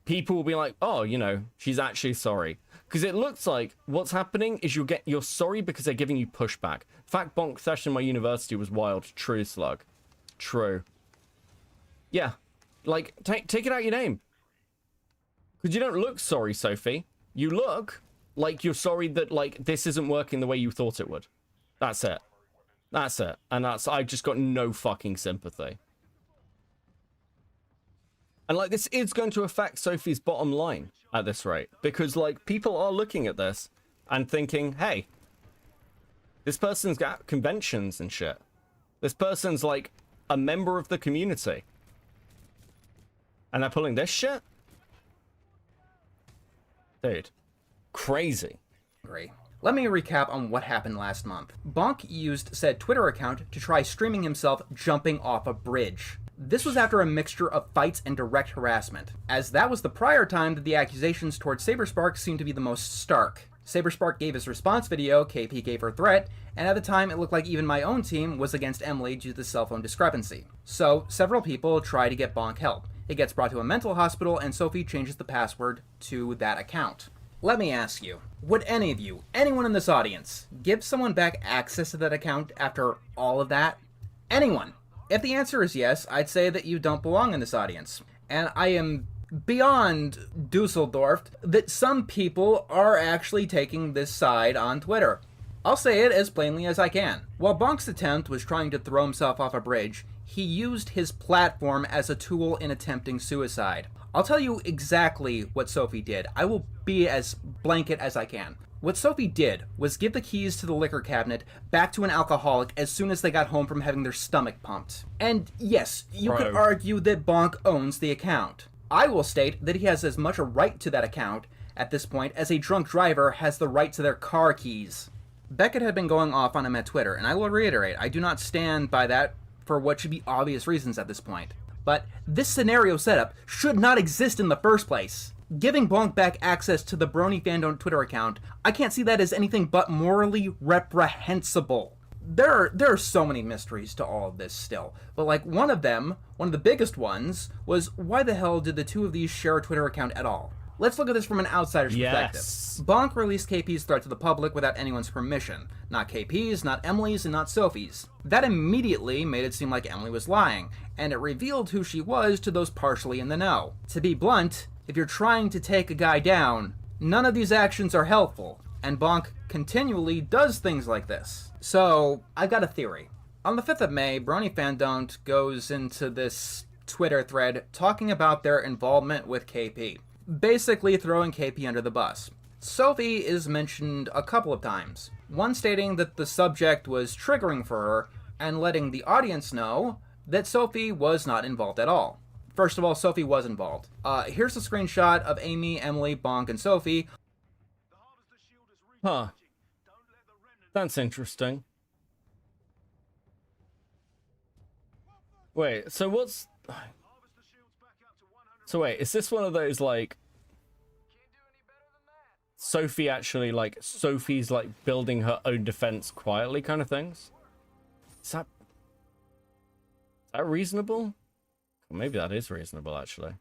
people will be like, oh, you know, she's actually sorry. Because it looks like what's happening is you're sorry because they're giving you pushback. In fact, Bonk session in my university was wild. True, Slug. True. Yeah. Like, take it out your name. Because you don't look sorry, Sophie. You look like you're sorry that, like, this isn't working the way you thought it would. That's it. That's it. And I just got no fucking sympathy. And, like, this is going to affect Sophie's bottom line at this rate. Because, like, people are looking at this and thinking, hey, this person's got conventions and shit. This person's, like, a member of the community. And they're pulling this shit? Dude. Crazy. Great. Let me recap on what happened last month. Bonk used said Twitter account to try streaming himself jumping off a bridge. This was after a mixture of fights and direct harassment, as that was the prior time that the accusations towards Saberspark seemed to be the most stark. Saberspark gave his response video, KP gave her threat, and at the time it looked like even my own team was against Emily due to the cell phone discrepancy. So, several people try to get Bonk help. It gets brought to a mental hospital and Sophie changes the password to that account. Let me ask you, would any of you, anyone in this audience, give someone back access to that account after all of that? Anyone? If the answer is yes, I'd say that you don't belong in this audience. And I am beyond Dusseldorf that some people are actually taking this side on Twitter. I'll say it as plainly as I can. While Bonk's attempt was trying to throw himself off a bridge, he used his platform as a tool in attempting suicide. I'll tell you exactly what Sophie did. I will be as blanket as I can. What Sophie did was give the keys to the liquor cabinet back to an alcoholic as soon as they got home from having their stomach pumped. And yes, you could argue that Bonk owns the account. I will state that he has as much a right to that account at this point as a drunk driver has the right to their car keys. Beckett had been going off on him at Twitter, and I will reiterate, I do not stand by that for what should be obvious reasons at this point. But this scenario setup should not exist in the first place. Giving Bonk back access to the Brony Fandom Twitter account, I can't see that as anything but morally reprehensible. There are so many mysteries to all of this still, but like one of the biggest ones, was why the hell did the two of these share a Twitter account at all? Let's look at this from an outsider's perspective. Bonk released KP's threat to the public without anyone's permission. Not KP's, not Emily's, and not Sophie's. That immediately made it seem like Emily was lying, and it revealed who she was to those partially in the know. To be blunt, if you're trying to take a guy down, none of these actions are helpful, and Bonk continually does things like this. So, I've got a theory. On the 5th of May, Brony Fandom goes into this Twitter thread talking about their involvement with KP. Basically throwing KP under the bus. Sophie is mentioned a couple of times. One stating that the subject was triggering for her, and letting the audience know that Sophie was not involved at all. First of all, Sophie was involved. Here's a screenshot of Amy, Emily, Bonk, and Sophie. Huh. That's interesting. Wait, so what's... So wait, is this one of those, like... Sophie's like building her own defense quietly kind of things? Is that reasonable? Well, maybe that is reasonable, actually.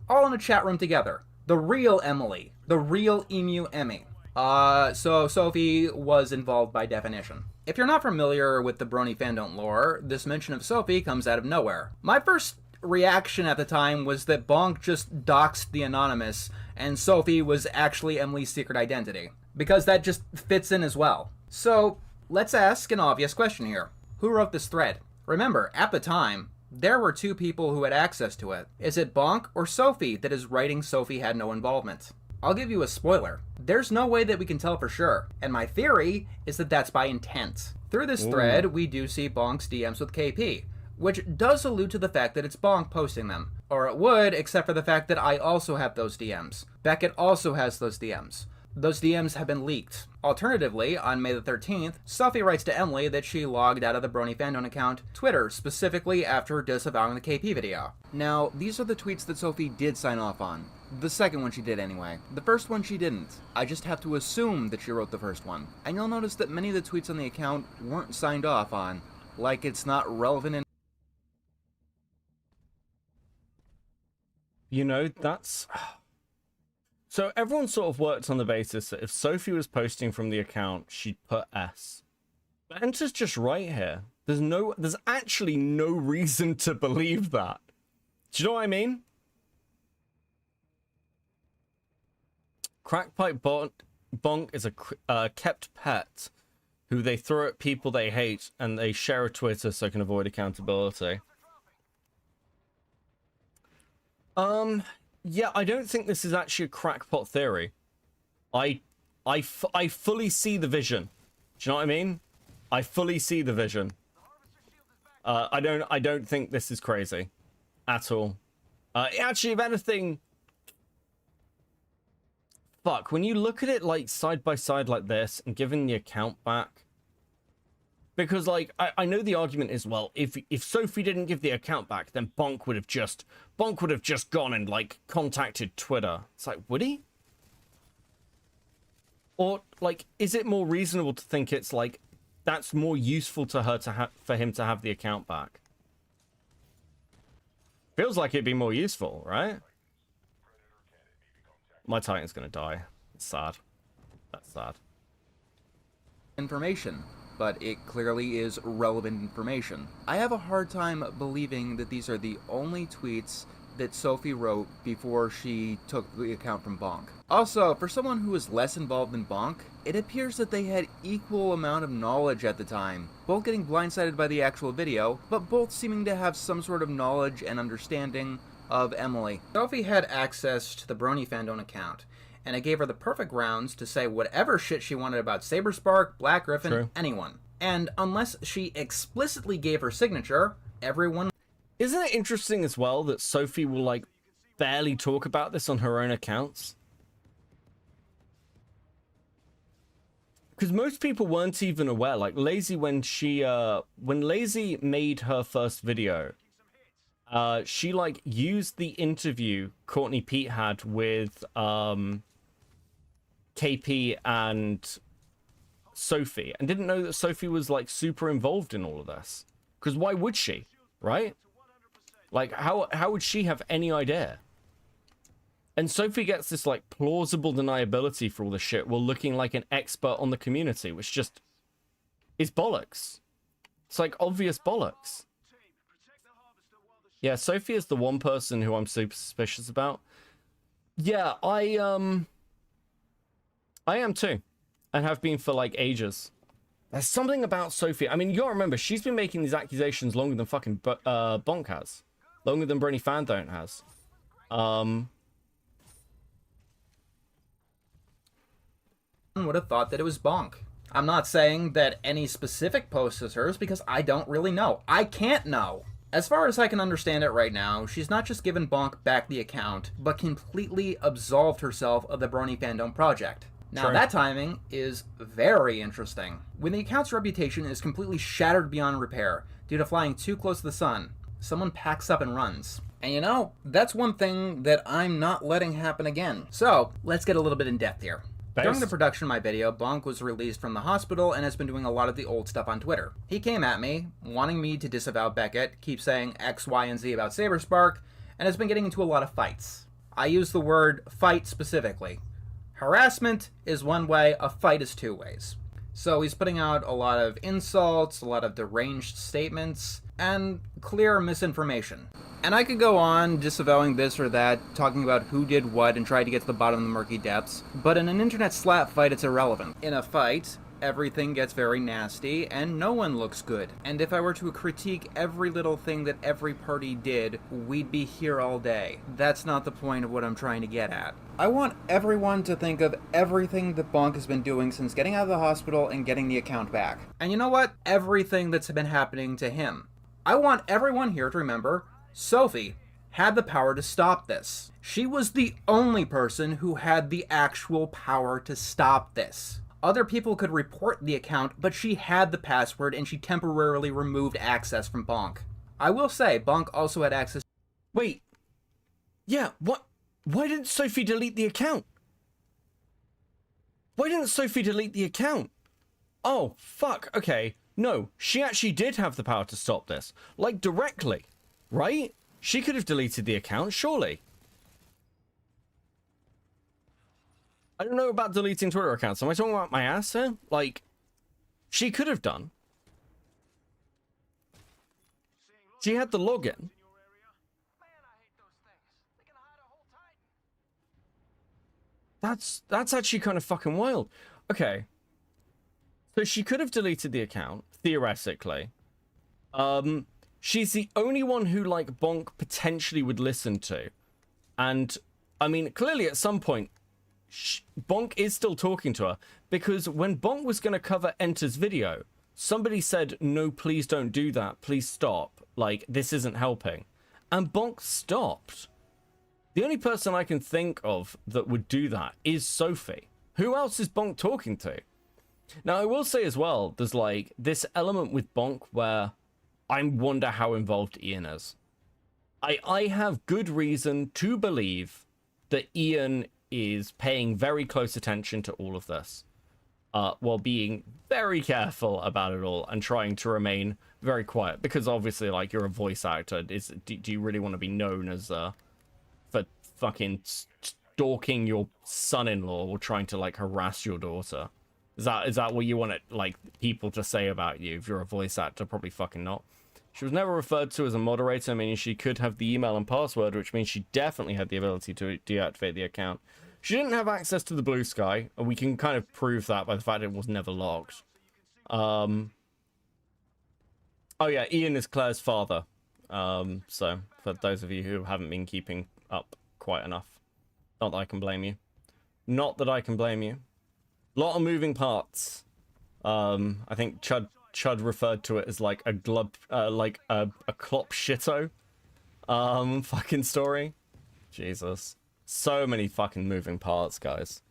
All in a chat room together. The real Emily. The real Emu Emmy. So Sophie was involved by definition. If you're not familiar with the Brony Fandom lore, this mention of Sophie comes out of nowhere. My first reaction at the time was that Bonk just doxed the anonymous and Sophie was actually Emily's secret identity, because that just fits in as well. So let's ask an obvious question here. Who wrote this thread? Remember, at the time, there were two people who had access to it. Is it Bonk or Sophie that is writing Sophie had no involvement? I'll give you a spoiler. There's no way that we can tell for sure, and my theory is that that's by intent. Through this thread, we do see Bonk's DMs with KP, which does allude to the fact that it's Bonk posting them. Or it would, except for the fact that I also have those DMs. Beckett also has those DMs. Those DMs have been leaked. Alternatively, on May the 13th, Sophie writes to Emily that she logged out of the Brony Fandom account Twitter, specifically after disavowing the KP video. Now, these are the tweets that Sophie did sign off on. The second one she did anyway. The first one she didn't. I just have to assume that she wrote the first one. And you'll notice that many of the tweets on the account weren't signed off on, like it's not relevant in you know, that's... So everyone sort of worked on the basis that if Sophie was posting from the account, she'd put S. But Enter's just right here. There's actually no reason to believe that. Do you know what I mean? Crackpipe Bonk is a kept pet who they throw at people they hate and they share a Twitter so they can avoid accountability. Yeah, I don't think this is actually a crackpot theory. I fully see the vision. Do you know what I mean? I fully see the vision. I don't think this is crazy at all. Actually, if anything, fuck, when you look at it like side by side like this and giving the account back, because like I know the argument is, well, if Sophie didn't give the account back, then Bonk would have just gone and like contacted Twitter. It's like, would he? Or like, is it more reasonable to think it's like that's more useful to her for him to have the account back? Feels like it'd be more useful, right? My Titan's gonna die. It's sad. That's sad. Information, but it clearly is relevant information. I have a hard time believing that these are the only tweets that Sophie wrote before she took the account from Bonk. Also, for someone who is less involved than Bonk, it appears that they had equal amount of knowledge at the time, both getting blindsided by the actual video, but both seeming to have some sort of knowledge and understanding of Emily. Sophie had access to the Brony Fandom account, and it gave her the perfect grounds to say whatever shit she wanted about Saberspark, Black Griffin, True. anyone. And unless she explicitly gave her signature, everyone... Isn't it interesting as well that Sophie will like barely talk about this on her own accounts? Because most people weren't even aware. Like Lazy, when Lazy made her first video, she like used the interview Courtney Pete had with KP and Sophie, and didn't know that Sophie was like super involved in all of this. Because why would she, right? Like, how would she have any idea? And Sophie gets this, like, plausible deniability for all this shit while looking like an expert on the community, which just is bollocks. It's, like, obvious bollocks. Yeah, Sophie is the one person who I'm super suspicious about. Yeah, I am too. And have been for, like, ages. There's something about Sophie. I mean, you gotta remember, she's been making these accusations longer than fucking Bonk has. Longer than Brony Fandom has. would have thought that it was Bonk. I'm not saying that any specific post is hers because I don't really know. I can't know. As far as I can understand it right now, she's not just given Bonk back the account, but completely absolved herself of the Brony Fandom project. Now, Sure. That timing is very interesting. When the account's reputation is completely shattered beyond repair due to flying too close to the sun, someone packs up and runs. And you know, that's one thing that I'm not letting happen again. So, let's get a little bit in depth here. During the production of my video, Bonk was released from the hospital and has been doing a lot of the old stuff on Twitter. He came at me, wanting me to disavow Beckett, keep saying X, Y, and Z about Saberspark, and has been getting into a lot of fights. I use the word fight specifically. Harassment is one way, a fight is two ways. So he's putting out a lot of insults, a lot of deranged statements, and clear misinformation. And I could go on disavowing this or that, talking about who did what and try to get to the bottom of the murky depths, but in an internet slap fight it's irrelevant. In a fight, everything gets very nasty and no one looks good. And if I were to critique every little thing that every party did, we'd be here all day. That's not the point of what I'm trying to get at. I want everyone to think of everything that Bonk has been doing since getting out of the hospital and getting the account back. And you know what? Everything that's been happening to him. I want everyone here to remember Sophie had the power to stop this. She was the only person who had the actual power to stop this. Other people could report the account, but she had the password and she temporarily removed access from Bonk. I will say, Bonk also had access. Wait. Yeah, what? Why didn't Sophie delete the account? Why didn't Sophie delete the account? Oh, fuck, okay. No, she actually did have the power to stop this. Like, directly. Right? She could have deleted the account, surely. I don't know about deleting Twitter accounts. Am I talking about my ass here? Like, she could have done. She had the login. That's actually kind of fucking wild. Okay. So she could have deleted the account, theoretically. She's the only one who, like, Bonk potentially would listen to. And, I mean, clearly at some point, Bonk is still talking to her. Because when Bonk was going to cover Enter's video, somebody said, no, please don't do that. Please stop. Like, this isn't helping. And Bonk stopped. The only person I can think of that would do that is Sophie. Who else is Bonk talking to? Now, I will say as well, there's like this element with Bonk where I wonder how involved Ian is. I have good reason to believe that Ian is paying very close attention to all of this, while being very careful about it all and trying to remain very quiet. Because obviously, like, you're a voice actor. Do you really want to be known as for fucking stalking your son-in-law or trying to, like, harass your daughter? Is that what you want it, like, people to say about you if you're a voice actor? Probably fucking not. She was never referred to as a moderator, meaning she could have the email and password, which means she definitely had the ability to deactivate the account. She didn't have access to the blue sky, and we can kind of prove that by the fact it was never logged. Oh yeah, Ian is Claire's father. So for those of you who haven't been keeping up quite enough, not that I can blame you. Not that I can blame you. Lot of moving parts. I think Chud referred to it as like a glub, like a clop shitto, fucking story. Jesus, so many fucking moving parts, guys.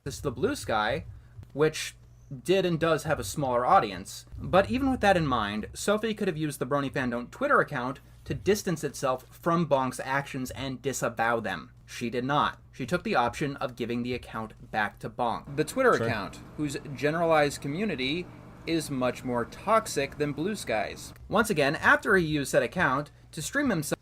This is the blue sky, which did and does have a smaller audience. But even with that in mind, Sophie could have used the Brony Fandom Twitter account to distance itself from Bonk's actions and disavow them. She did not. She took the option of giving the account back to Bonk. The Twitter account, whose generalized community is much more toxic than Blue Sky's. Once again, after he used said account to stream himself...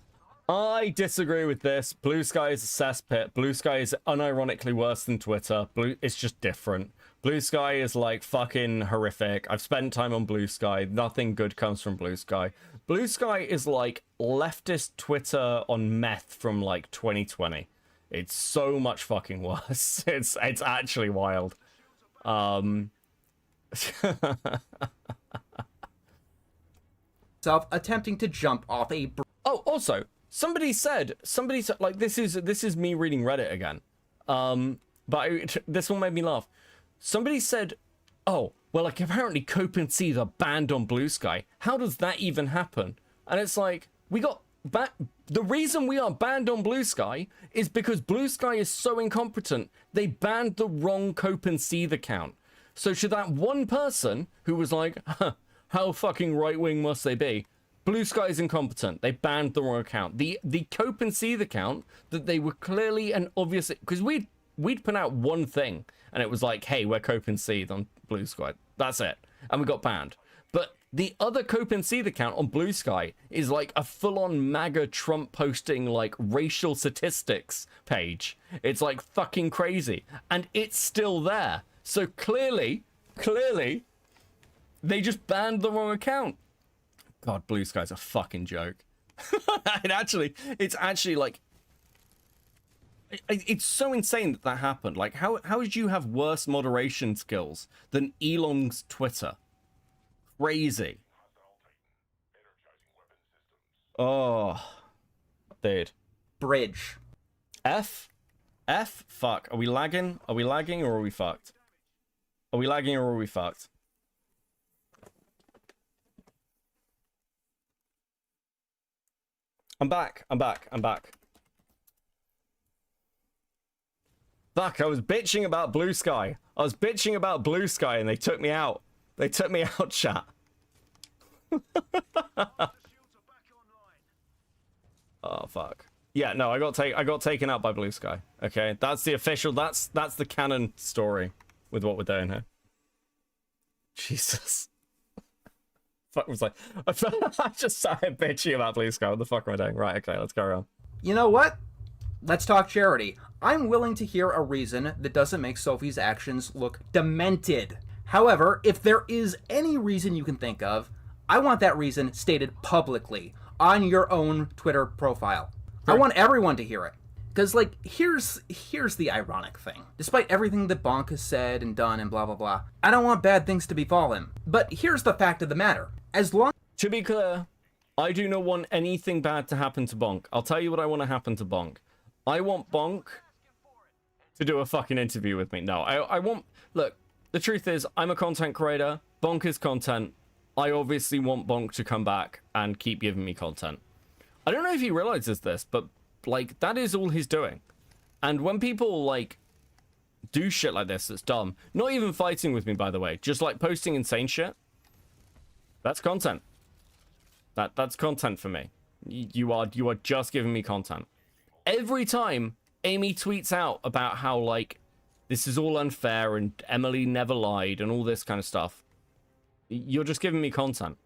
I disagree with this. Blue Sky is a cesspit. Blue Sky is unironically worse than Twitter. It's just different. Blue Sky is like fucking horrific. I've spent time on Blue Sky. Nothing good comes from Blue Sky. Blue Sky is like leftist Twitter on meth from like 2020. It's so much fucking worse. It's actually wild. attempting to jump off a... Oh, also, somebody said, like, this is me reading Reddit again. But this one made me laugh. Somebody said, oh, well, like, apparently Cope and Seed are banned on Blue Sky. How does that even happen? And it's like, the reason we are banned on Blue Sky is because Blue Sky is so incompetent. They banned the wrong Cope and Seed account. So should that one person who was like, huh, how fucking right-wing must they be? Blue Sky is incompetent. They banned the wrong account. The Cope and Seed account that they were clearly and obviously... Because we'd put out one thing, and it was like, hey, we're Cope and Seed on Blue Sky. That's it. And we got banned. But the other Cope and Seed account on Blue Sky is like a full-on MAGA Trump posting like racial statistics page. It's like fucking crazy. And it's still there. So clearly, they just banned the wrong account. God, Blue Sky's a fucking joke. It's actually like, it's so insane that happened. Like, how did you have worse moderation skills than Elon's Twitter? Crazy. Oh, dude. Bridge. F? Fuck. Are we lagging? Are we lagging or are we fucked? Are we lagging or are we fucked? I'm back. Fuck, I was bitching about Blue Sky. And they took me out. They took me out, chat. Oh, fuck. Yeah, no, I got taken out by Blue Sky. Okay, that's the official, that's the canon story with what we're doing here. Jesus. Fuck was like, I just started bitching about Blue Sky. What the fuck am I doing? Right, okay, let's go around. You know what? Let's talk charity. I'm willing to hear a reason that doesn't make Sophie's actions look demented. However, if there is any reason you can think of, I want that reason stated publicly on your own Twitter profile. I want everyone to hear it. Because, like, here's the ironic thing. Despite everything that Bonk has said and done and blah, blah, blah, I don't want bad things to befall him. But here's the fact of the matter. As long... To be clear, I do not want anything bad to happen to Bonk. I'll tell you what I want to happen to Bonk. I want Bonk to do a fucking interview with me. No, I want... Look, the truth is, I'm a content creator. Bonk is content. I obviously want Bonk to come back and keep giving me content. I don't know if he realizes this, but... like, that is all he's doing. And when people, like, do shit like this that's dumb, not even fighting with me, by the way, just, like, posting insane shit, that's content. That's content for me. You are just giving me content. Every time Amy tweets out about how, like, this is all unfair and Emily never lied and all this kind of stuff, you're just giving me content.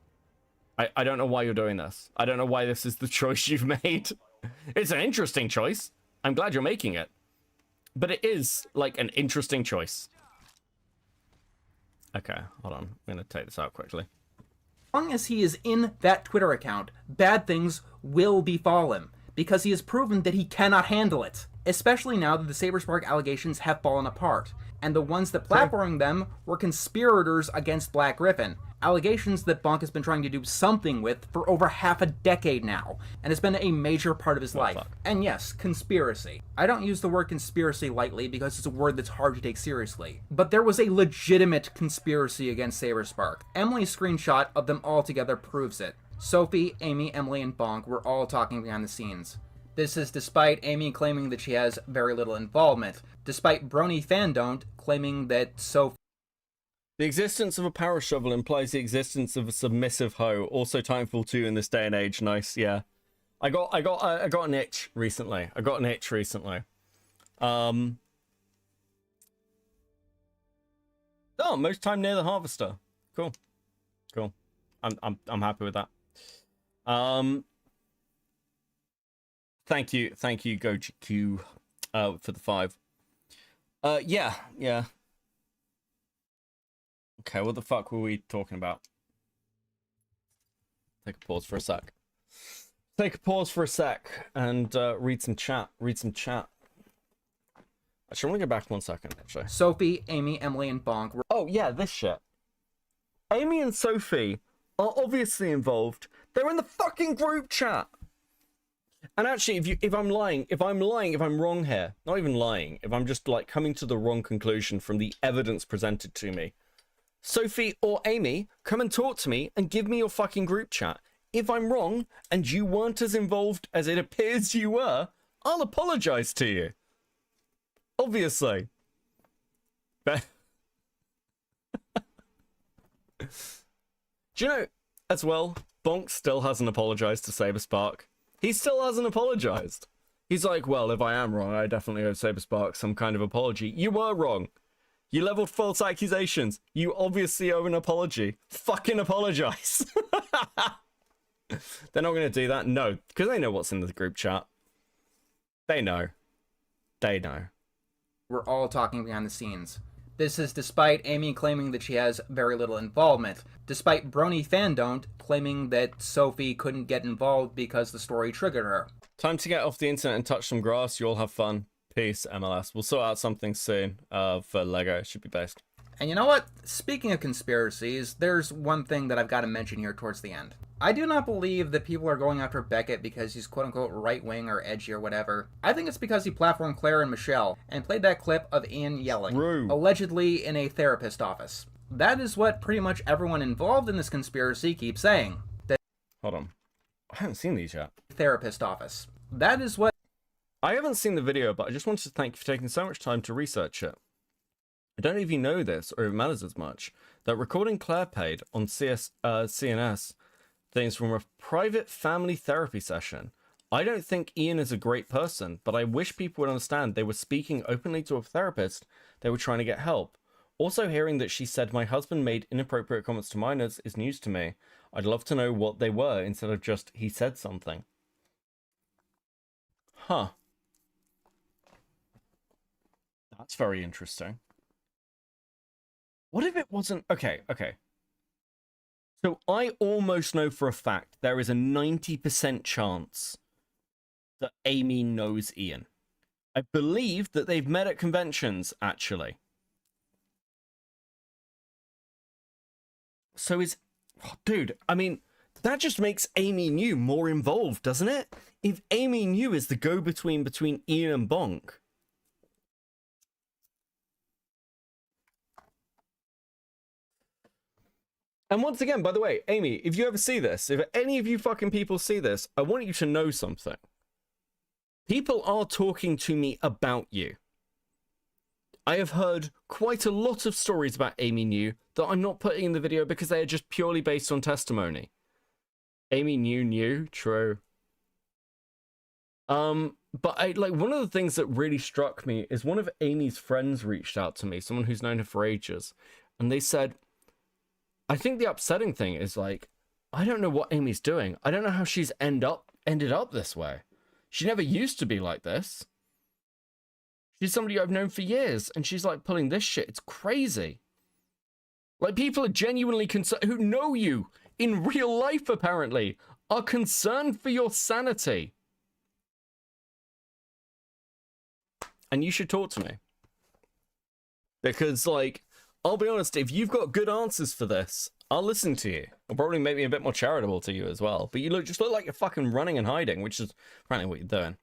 I don't know why you're doing this. I don't know why this is the choice you've made. It's an interesting choice. I'm glad you're making it. But it is, like, an interesting choice. Okay, hold on. I'm going to take this out quickly. As long as he is in that Twitter account, bad things will befall him, because he has proven that he cannot handle it. Especially now that the Saberspark allegations have fallen apart, and the ones that platforming them were conspirators against Black Griffin. Allegations that Bonk has been trying to do something with for over half a decade now, and has been a major part of his life. Fuck. And yes, conspiracy. I don't use the word conspiracy lightly because it's a word that's hard to take seriously. But there was a legitimate conspiracy against Saberspark. Emily's screenshot of them all together proves it. Sophie, Amy, Emily, and Bonk were all talking behind the scenes. This is despite Amy claiming that she has very little involvement, despite Brony Fandon't claiming that Sophie... The existence of a power shovel implies the existence of a submissive hoe. Also Timefall 2 in this day and age. Nice, yeah. I got an itch recently. Oh, most time near the harvester. Cool. I'm happy with that. Thank you, GoGQ, for the 5. Yeah. Okay, what the fuck were we talking about? Take a pause for a sec. And read some chat. Actually, I want to go back 1 second, actually. Sophie, Amy, Emily, and Bonk were... Oh, yeah, this shit. Amy and Sophie are obviously involved. They're in the fucking group chat. And actually, if I'm wrong here, not even lying, if I'm just, like, coming to the wrong conclusion from the evidence presented to me, Sophie or Amy, come and talk to me and give me your fucking group chat. If I'm wrong and you weren't as involved as it appears you were, I'll apologize to you. Obviously. But do you know, as well, Bonk still hasn't apologized to Saberspark. He still hasn't apologized. He's like, well, if I am wrong, I definitely owe Saberspark some kind of apology. You were wrong. You leveled false accusations. You obviously owe an apology. Fucking apologize. They're not going to do that? No, because they know what's in the group chat. They know. We're all talking behind the scenes. This is despite Amy claiming that she has very little involvement, despite Brony Fandon't claiming that Sophie couldn't get involved because the story triggered her. Time to get off the internet and touch some grass. You all have fun. Peace, MLS. We'll sort out something soon for Lego. It should be based. And you know what? Speaking of conspiracies, there's one thing that I've got to mention here towards the end. I do not believe that people are going after Beckett because he's quote-unquote right-wing or edgy or whatever. I think it's because he platformed Claire and Michelle and played that clip of Ian yelling, allegedly in a therapist office. That is what pretty much everyone involved in this conspiracy keeps saying. Hold on. I haven't seen these yet. Therapist office. That is what... I haven't seen the video, but I just wanted to thank you for taking so much time to research it. I don't know if you know this, or if it matters as much, that recording Claire paid on CNS things from a private family therapy session. I don't think Ian is a great person, but I wish people would understand they were speaking openly to a therapist. They were trying to get help. Also, hearing that she said my husband made inappropriate comments to minors is news to me. I'd love to know what they were instead of just he said something. Huh. That's very interesting. What if it wasn't... Okay. So I almost know for a fact there is a 90% chance that Amy knows Ian. I believe that they've met at conventions, actually. So is... Oh, dude, I mean, that just makes Amy New more involved, doesn't it? If Amy New is the go-between between Ian and Bonk... And once again, by the way, Amy, if you ever see this, if any of you fucking people see this, I want you to know something. People are talking to me about you. I have heard quite a lot of stories about Amy New that I'm not putting in the video because they are just purely based on testimony. Amy New, true. But one of the things that really struck me is one of Amy's friends reached out to me, someone who's known her for ages, and they said, I think the upsetting thing is, like, I don't know what Amy's doing. I don't know how she's ended up this way. She never used to be like this. She's somebody I've known for years, and she's, like, pulling this shit. It's crazy. Like, people are genuinely concerned, who know you in real life, apparently, are concerned for your sanity. And you should talk to me. Because, like... I'll be honest, if you've got good answers for this, I'll listen to you. I'll probably make me a bit more charitable to you as well. But you just look like you're fucking running and hiding, which is apparently what you're doing.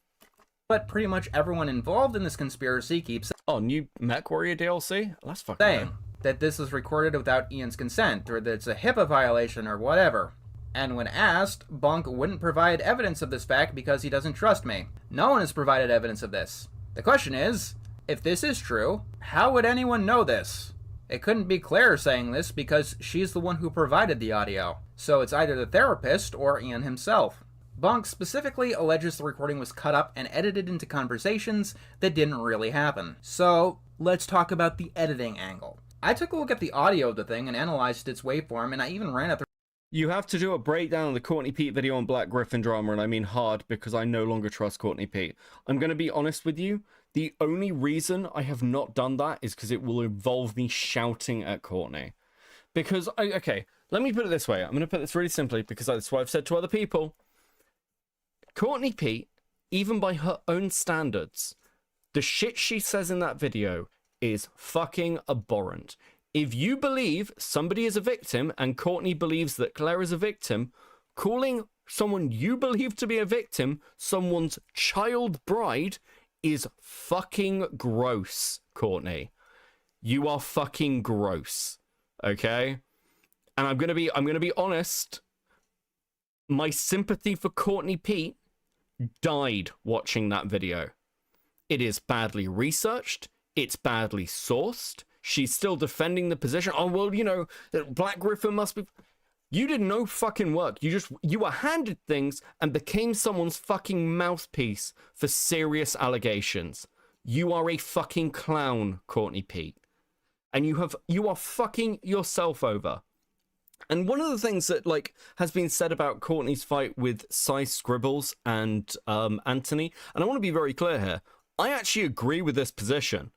But pretty much everyone involved in this conspiracy keeps Oh, new Mech Warrior DLC? That's fucking saying weird. that this was recorded without Ian's consent, or that it's a HIPAA violation, or whatever. And when asked, Bonk wouldn't provide evidence of this fact because he doesn't trust me. No one has provided evidence of this. The question is, if this is true, how would anyone know this? It couldn't be Claire saying this because she's the one who provided the audio. So it's either the therapist or Ian himself. Bonk specifically alleges the recording was cut up and edited into conversations that didn't really happen. So let's talk about the editing angle. I took a look at the audio of the thing and analyzed its waveform, and I even ran it through. You have to do a breakdown of the Courtney Pete video on Black Griffin drama, and I mean hard because I no longer trust Courtney Pete. I'm going to be honest with you. The only reason I have not done that is because it will involve me shouting at Courtney. Because, okay, let me put it this way. I'm going to put this really simply because that's what I've said to other people. Courtney Pete, even by her own standards, the shit she says in that video is fucking abhorrent. If you believe somebody is a victim and Courtney believes that Claire is a victim, calling someone you believe to be a victim someone's child bride is fucking gross, Courtney. You are fucking gross. Okay? And I'm gonna be honest. My sympathy for Courtney Pete died watching that video. It is badly researched. It's badly sourced. She's still defending the position. Oh, well, you know, that Black Griffin must be... You did no fucking work. You were handed things and became someone's fucking mouthpiece for serious allegations. You are a fucking clown, Courtney Pete. And you are fucking yourself over. And one of the things that, like, has been said about Courtney's fight with Cy Scribbles and Anthony, and I want to be very clear here, I actually agree with this position.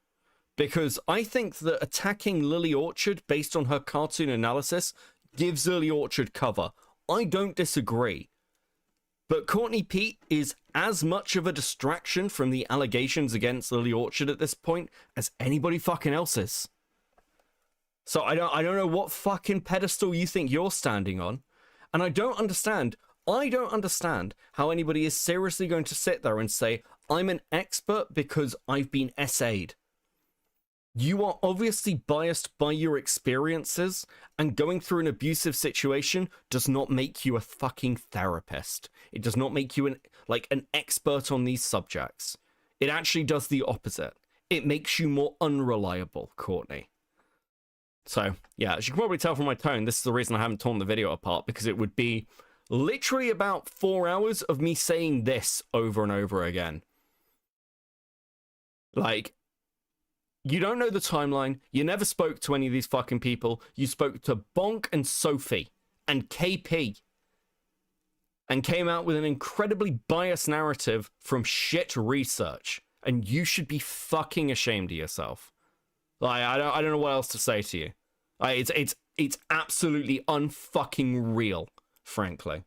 Because I think that attacking Lily Orchard based on her cartoon analysis gives Lily Orchard cover. I don't disagree. But Courtney Pete is as much of a distraction from the allegations against Lily Orchard at this point as anybody fucking else is. So I don't know what fucking pedestal you think you're standing on. And I don't understand how anybody is seriously going to sit there and say, I'm an expert because I've been essayed. You are obviously biased by your experiences, and going through an abusive situation does not make you a fucking therapist. It does not make you an expert on these subjects. It actually does the opposite. It makes you more unreliable, Courtney. So, yeah, as you can probably tell from my tone, this is the reason I haven't torn the video apart, because it would be literally about 4 hours of me saying this over and over again. Like, you don't know the timeline. You never spoke to any of these fucking people. You spoke to Bonk and Sophie and KP and came out with an incredibly biased narrative from shit research. and you should be fucking ashamed of yourself. Like, I don't know what else to say to you. Like, it's absolutely unfucking real, frankly.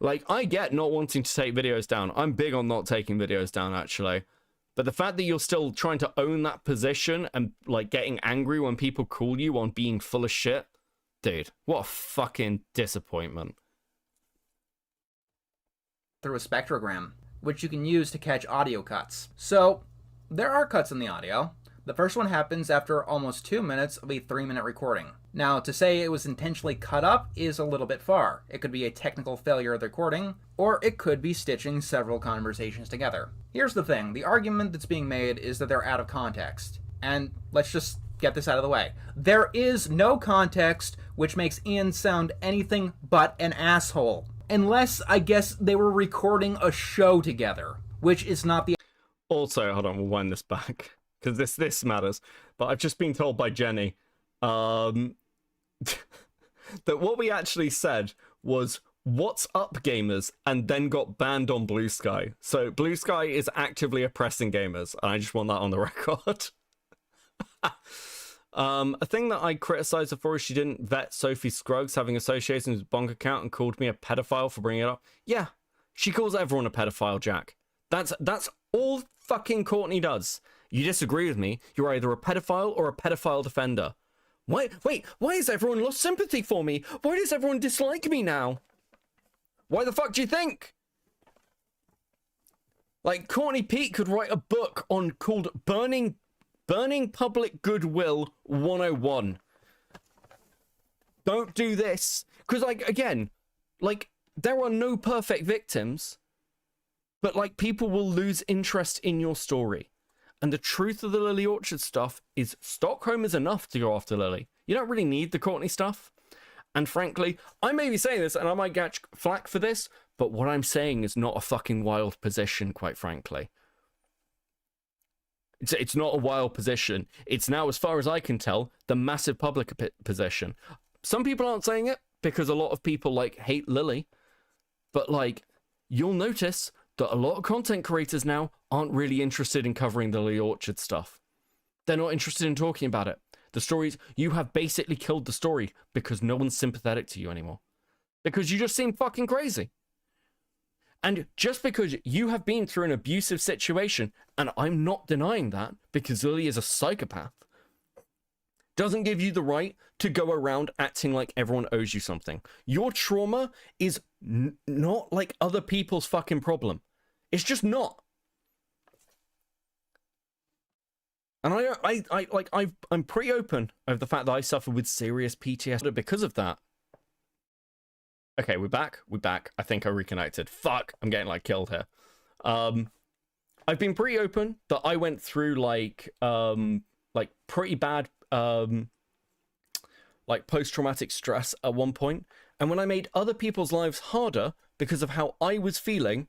Like, I get not wanting to take videos down. I'm big on not taking videos down, actually. But the fact that you're still trying to own that position and, like, getting angry when people call you on being full of shit, dude, what a fucking disappointment. Through a spectrogram, which you can use to catch audio cuts. So, there are cuts in the audio. The first one happens after almost 2 minutes of a 3-minute recording. Now, to say it was intentionally cut up is a little bit far. It could be a technical failure of the recording, or it could be stitching several conversations together. Here's the thing, the argument that's being made is that they're out of context. And let's just get this out of the way. There is no context which makes Ian sound anything but an asshole. Unless, I guess, they were recording a show together, which is not the... Also, hold on, we'll wind this back, because this matters. But I've just been told by Jenny that what we actually said was, "What's up, gamers?" and then got banned on Blue Sky. So Blue Sky is actively oppressing gamers, and I just want that on the record. A thing that I criticized her for is she didn't vet Sophie Scruggs having associations with Bonk account and called me a pedophile for bringing it up. Yeah, she calls everyone a pedophile, Jack. That's all fucking Courtney does. You disagree with me, you're either a pedophile or a pedophile defender. Wait, why has everyone lost sympathy for me? Why does everyone dislike me now? Why the fuck do you think? Like, Courtney Pete could write a book called Burning Public Goodwill 101. Don't do this. Because, like, again, like, there are no perfect victims, but, like, people will lose interest in your story. And the truth of the Lily Orchard stuff is Stockholm is enough to go after Lily. You don't really need the Courtney stuff. And frankly, I may be saying this and I might get flack for this, but what I'm saying is not a fucking wild position, quite frankly. It's not a wild position. It's now, as far as I can tell, the massive public position. Some people aren't saying it because a lot of people, like, hate Lily. But, like, you'll notice that a lot of content creators now aren't really interested in covering the Lily Orchard stuff. They're not interested in talking about it. The stories, you have basically killed the story because no one's sympathetic to you anymore. Because you just seem fucking crazy. And just because you have been through an abusive situation, and I'm not denying that, because Lily is a psychopath, doesn't give you the right to go around acting like everyone owes you something. Your trauma is not like other people's fucking problem. It's just not. And I'm pretty open of the fact that I suffer with serious PTSD because of that. Okay, we're back. I think I reconnected. Fuck, I'm getting, like, killed here. I've been pretty open that I went through, like pretty bad, like, post-traumatic stress at one point. And when I made other people's lives harder because of how I was feeling,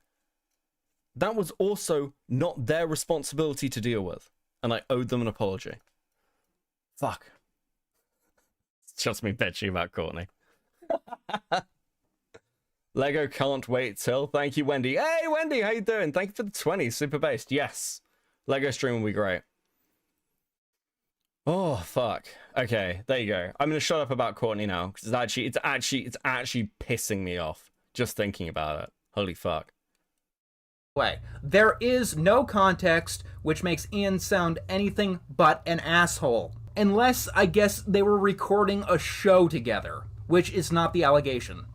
that was also not their responsibility to deal with. And I owed them an apology. Fuck. It's just me bitching about Courtney. Lego can't wait till. Thank you, Wendy. Hey, Wendy, how you doing? Thank you for the 20. Super based. Yes. Lego stream will be great. Oh, fuck. Okay, there you go. I'm going to shut up about Courtney now, because it's actually pissing me off just thinking about it. Holy fuck. way. There is no context which makes Ian sound anything but an asshole. Unless, I guess, they were recording a show together, which is not the allegation.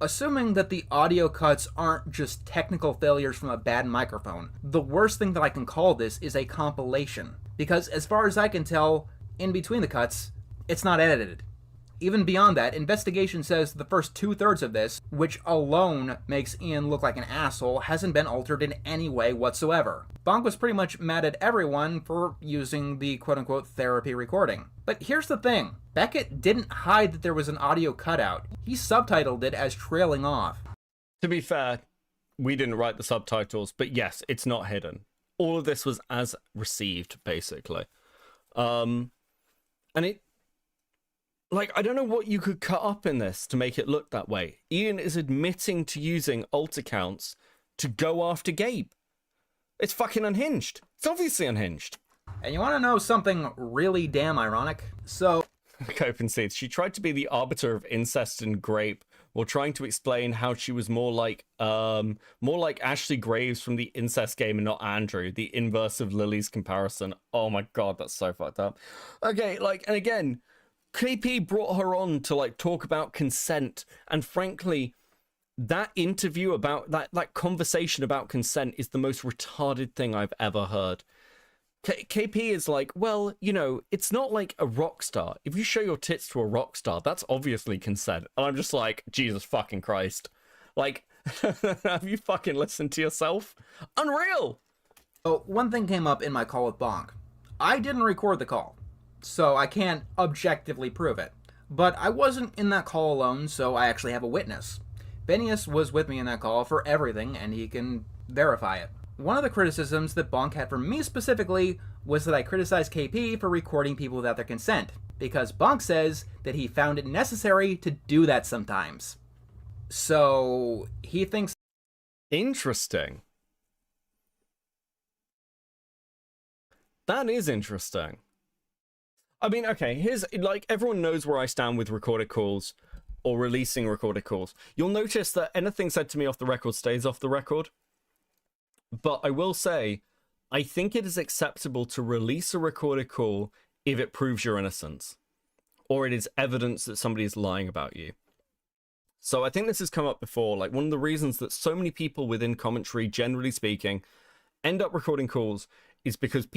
Assuming that the audio cuts aren't just technical failures from a bad microphone, the worst thing that I can call this is a compilation. Because as far as I can tell, in between the cuts, it's not edited. Even beyond that, investigation says the first 2/3 of this, which alone makes Ian look like an asshole, hasn't been altered in any way whatsoever. Bonk was pretty much mad at everyone for using the quote-unquote therapy recording. But here's the thing, Beckett didn't hide that there was an audio cutout. He subtitled it as trailing off. To be fair, we didn't write the subtitles, but yes, it's not hidden. All of this was as received, basically. And it, like, I don't know what you could cut up in this to make it look that way. Ian is admitting to using alt accounts to go after Gabe. It's fucking unhinged. It's obviously unhinged. And you want to know something really damn ironic? So, Cope and Seeds. She tried to be the arbiter of incest and grape while trying to explain how she was more like Ashley Graves from the incest game and not Andrew, the inverse of Lily's comparison. Oh my god, that's so fucked up. Okay, like, and again, KP brought her on to like talk about consent, and frankly, that interview about that conversation about consent is the most retarded thing I've ever heard. KP is like, well, you know, it's not like a rock star. If you show your tits to a rock star, that's obviously consent. And I'm just like, Jesus fucking Christ. Like, have you fucking listened to yourself? Unreal! one thing came up in my call with Bonk. I didn't record the call, so I can't objectively prove it. But I wasn't in that call alone, so I actually have a witness. Phineas was with me in that call for everything, and he can verify it. One of the criticisms that Bonk had for me specifically was that I criticized KP for recording people without their consent, because Bonk says that he found it necessary to do that sometimes. So he thinks... Interesting. That is interesting. I mean, okay, here's, like, everyone knows where I stand with recorded calls or releasing recorded calls. You'll notice that anything said to me off the record stays off the record. But I will say, I think it is acceptable to release a recorded call if it proves your innocence, or it is evidence that somebody is lying about you. So I think this has come up before. Like, one of the reasons that so many people within commentary, generally speaking, end up recording calls is because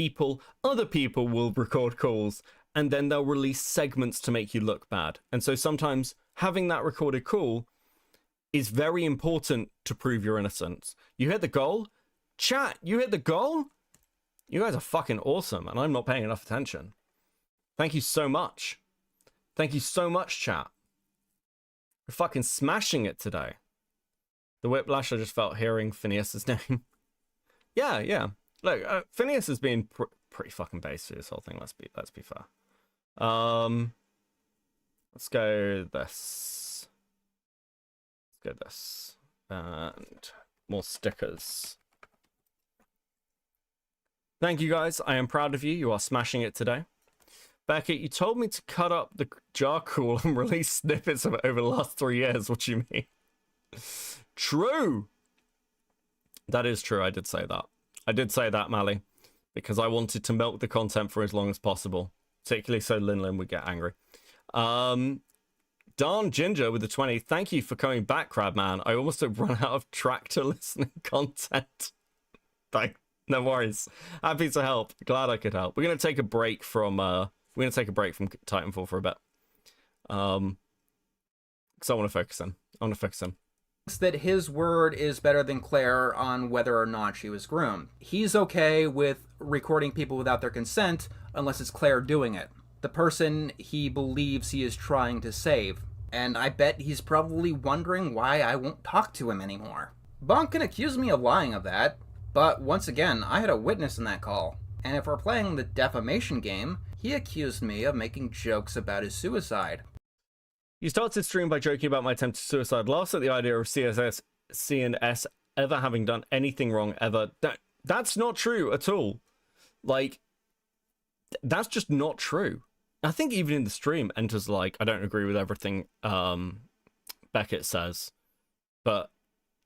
other people will record calls and then they'll release segments to make you look bad. And so sometimes having that recorded call is very important to prove your innocence. You hit the goal? Chat, you hit the goal? You guys are fucking awesome, and I'm not paying enough attention. Thank you so much. Thank you so much, chat. We're fucking smashing it today. The whiplash I just felt hearing Phineas's name. Yeah. Look, Phineas has been pretty fucking base through this whole thing. Let's be fair. Let's go this. Let's go this. And more stickers. Thank you guys. I am proud of you. You are smashing it today. Beckett, you told me to cut up the jar cool and release snippets of it over the last 3 years. What do you mean? True. That is true. I did say that. I did say that, Mally, because I wanted to milk the content for as long as possible, particularly so Lin would get angry. Darn Ginger with the 20. Thank you for coming back, Crabman. I almost have run out of tractor listening content. No worries. Happy to help. Glad I could help. We're gonna take a break from Titanfall for a bit. Because I want to focus in. that his word is better than Claire on whether or not she was groomed. He's okay with recording people without their consent unless it's Claire doing it. The person he believes he is trying to save. And I bet he's probably wondering why I won't talk to him anymore. Bonk can accuse me of lying of that, but once again, I had a witness in that call. And if we're playing the defamation game, he accused me of making jokes about his suicide. You started stream by joking about my attempted suicide. Laughed at the idea of CNS ever having done anything wrong ever. That's not true at all. Like, that's just not true. I think even in the stream, Enter's like, I don't agree with everything Beckett says, but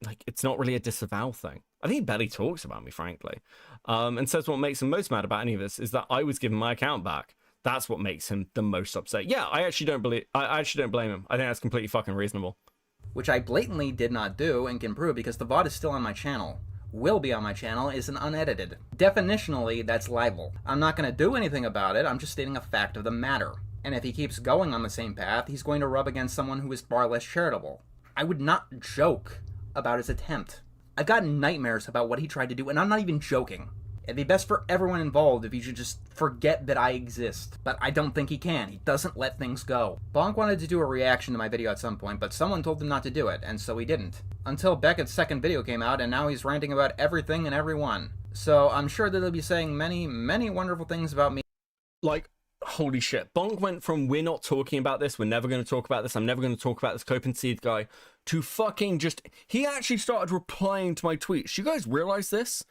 like, it's not really a disavow thing. I think he barely talks about me, frankly, and says what makes him most mad about any of this is that I was given my account back. That's what makes him the most upset. Yeah, I actually don't blame him. I think that's completely fucking reasonable. Which I blatantly did not do and can prove because the VOD is still on my channel. Will be on my channel is an unedited. Definitionally, that's libel. I'm not going to do anything about it, I'm just stating a fact of the matter. And if he keeps going on the same path, he's going to rub against someone who is far less charitable. I would not joke about his attempt. I've got nightmares about what he tried to do, and I'm not even joking. It'd be best for everyone involved if he should just forget that I exist. But I don't think he can. He doesn't let things go. Bonk wanted to do a reaction to my video at some point, but someone told him not to do it, and so he didn't. Until Beckett's second video came out, and now he's ranting about everything and everyone. So I'm sure that he'll be saying many, many wonderful things about me. Like, holy shit. Bonk went from we're not talking about this, we're never going to talk about this, I'm never going to talk about this Cope and Seed guy, to fucking just... He actually started replying to my tweets. You guys realize this?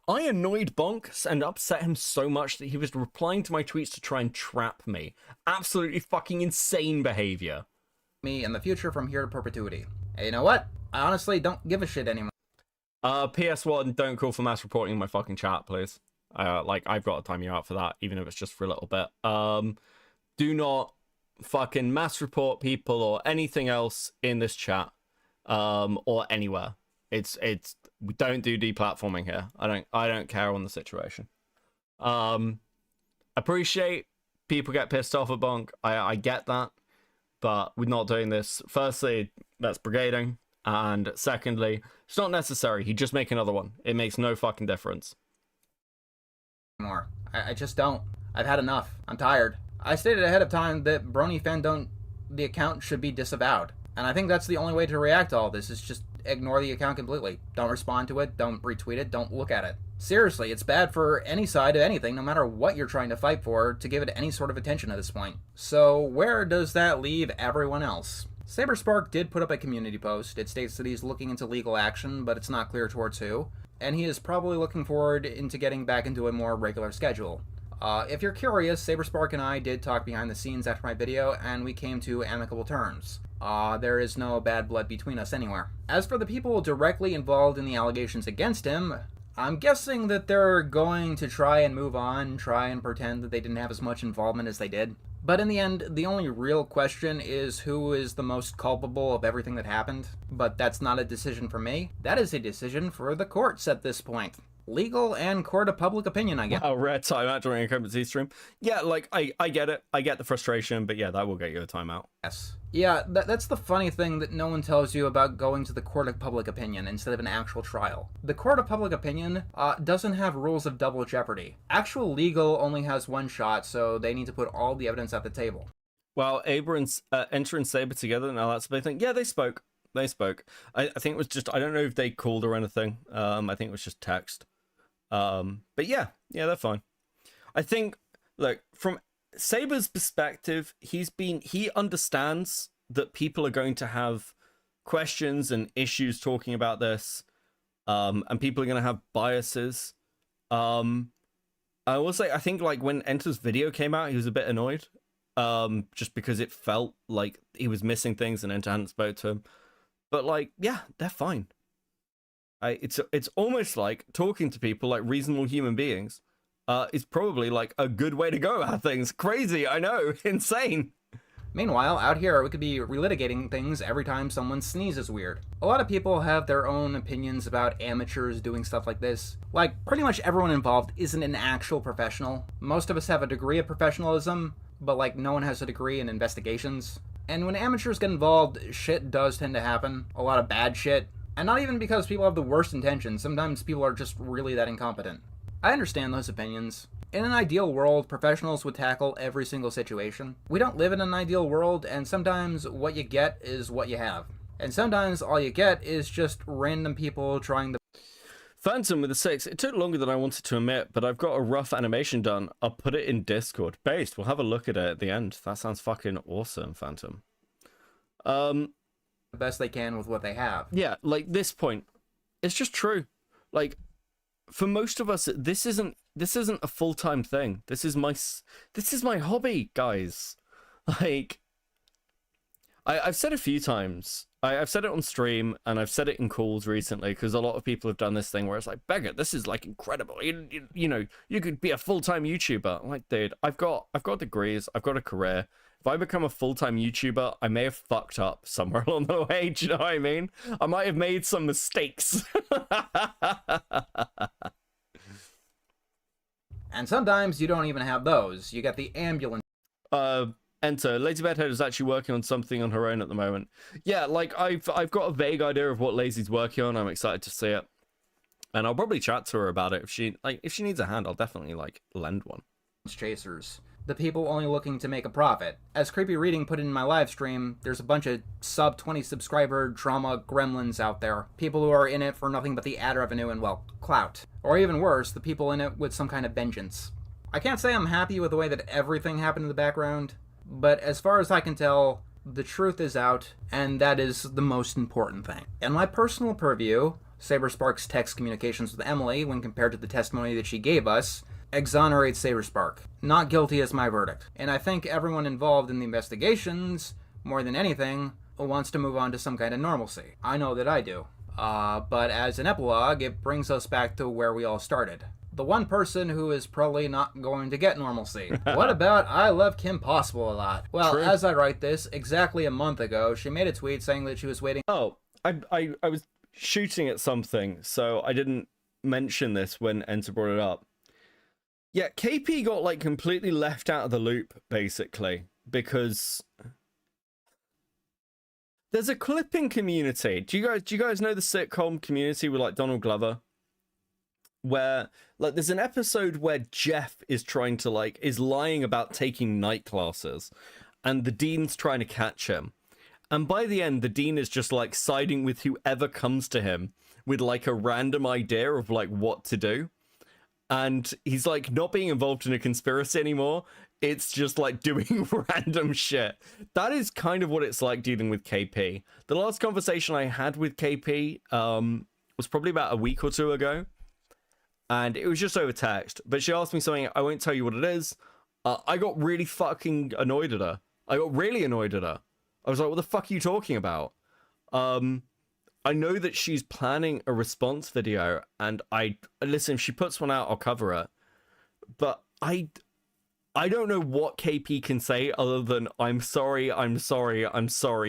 I annoyed Bonk and upset him so much that he was replying to my tweets to try and trap me. Absolutely fucking insane behavior. Me in the future from here to perpetuity. And you know what? I honestly don't give a shit anymore. PS1, don't call for mass reporting in my fucking chat, please. Like, I've got to time you out for that, even if it's just for a little bit. Do not fucking mass report people or anything else in this chat, or anywhere. We don't do deplatforming here. I don't care on the situation. Appreciate people get pissed off at Bonk. I get that, but we're not doing this. Firstly, that's brigading, and secondly, it's not necessary. He'd just make another one. It makes no fucking difference. I just don't. I've had enough. I'm tired. I stated ahead of time that the account should be disavowed. And I think that's the only way to react to all this, is just ignore the account completely. Don't respond to it, don't retweet it, don't look at it. Seriously, it's bad for any side of anything, no matter what you're trying to fight for, to give it any sort of attention at this point. So where does that leave everyone else? Saberspark did put up a community post. It states that he's looking into legal action, but it's not clear towards who. And he is probably looking forward into getting back into a more regular schedule. If you're curious, Saberspark and I did talk behind the scenes after my video, and we came to amicable terms. There is no bad blood between us anywhere. As for the people directly involved in the allegations against him, I'm guessing that they're going to try and move on, try and pretend that they didn't have as much involvement as they did. But in the end, the only real question is who is the most culpable of everything that happened. But that's not a decision for me. That is a decision for the courts at this point. Legal and court of public opinion, I guess. Oh, rare timeout during a competency stream. Yeah, like, I get it. I get the frustration, but yeah, that will get you a timeout. Yes. Yeah, that's the funny thing that no one tells you about going to the court of public opinion instead of an actual trial. The court of public opinion doesn't have rules of double jeopardy. Actual legal only has one shot, so they need to put all the evidence at the table. Well, Aber and Enter and Saber together, now that's a big thing. Yeah, they spoke. I think it was just, I don't know if they called or anything. I think it was just text. But yeah, they're fine. I think, look, from Saber's perspective, he understands that people are going to have questions and issues talking about this, and people are going to have biases. I will say, I think, like, when Enter's video came out, he was a bit annoyed, just because it felt like he was missing things and Enter hadn't spoke to him. But, like, yeah, they're fine. It's almost like talking to people like reasonable human beings is probably like a good way to go about things. Crazy, I know, insane. Meanwhile, out here, we could be relitigating things every time someone sneezes weird. A lot of people have their own opinions about amateurs doing stuff like this. Like, pretty much everyone involved isn't an actual professional. Most of us have a degree of professionalism, but like no one has a degree in investigations. And when amateurs get involved, shit does tend to happen. A lot of bad shit. And not even because people have the worst intentions, sometimes people are just really that incompetent. I understand those opinions. In an ideal world, professionals would tackle every single situation. We don't live in an ideal world, and sometimes what you get is what you have. And sometimes all you get is just random people trying to... Phantom with a 6. It took longer than I wanted to admit, but I've got a rough animation done. I'll put it in Discord. Based, we'll have a look at it at the end. That sounds fucking awesome, Phantom. The best they can with what they have. Yeah, like, this point, it's just true. Like, for most of us, this isn't a full-time thing. This is my hobby, guys. Like, I've said a few times. I've said it on stream, and I've said it in calls recently, because a lot of people have done this thing where it's like, Beggar, this is like incredible. You know, you could be a full-time YouTuber. I'm like, dude, I've got degrees, I've got a career. If I become a full-time YouTuber, I may have fucked up somewhere along the way. Do you know what I mean? I might have made some mistakes. And sometimes you don't even have those. You get the ambulance. Enter. Lazy Bedhead is actually working on something on her own at the moment. Yeah, like, I've got a vague idea of what Lazy's working on. I'm excited to see it. And I'll probably chat to her about it. If she needs a hand, I'll definitely, like, lend one. Chasers. The people only looking to make a profit. As Creepy Reading put in my live stream, there's a bunch of sub 20 subscriber drama gremlins out there. People who are in it for nothing but the ad revenue and, well, clout. Or even worse, the people in it with some kind of vengeance. I can't say I'm happy with the way that everything happened in the background, but as far as I can tell, the truth is out, and that is the most important thing. In my personal purview, Saberspark's text communications with Emily, when compared to the testimony that she gave us, exonerates Saberspark. Not guilty is my verdict. And I think everyone involved in the investigations, more than anything, wants to move on to some kind of normalcy. I know that I do. But as an epilogue, it brings us back to where we all started. The one person who is probably not going to get normalcy. What about I love Kim Possible a lot? Well, True. as I write this, exactly a month ago, she made a tweet saying that she was waiting. Oh, I was shooting at something, so I didn't mention this when Enter brought it up. Yeah, KP got like completely left out of the loop, basically, because there's a clipping community. Do you guys know the sitcom Community with like Donald Glover? Where like there's an episode where Jeff is trying to like is lying about taking night classes, and the dean's trying to catch him. And by the end, the dean is just like siding with whoever comes to him with like a random idea of like what to do. And he's like not being involved in a conspiracy anymore. It's just like doing random shit. That is kind of what it's like dealing with KP. The last conversation I had with KP was probably about a week or two ago. And it was just over text. But she asked me something, I won't tell you what it is. I got really fucking annoyed at her. I got really annoyed at her. I was like, what the fuck are you talking about? I know that she's planning a response video, and listen, if she puts one out, I'll cover it. But I don't know what KP can say other than, I'm sorry,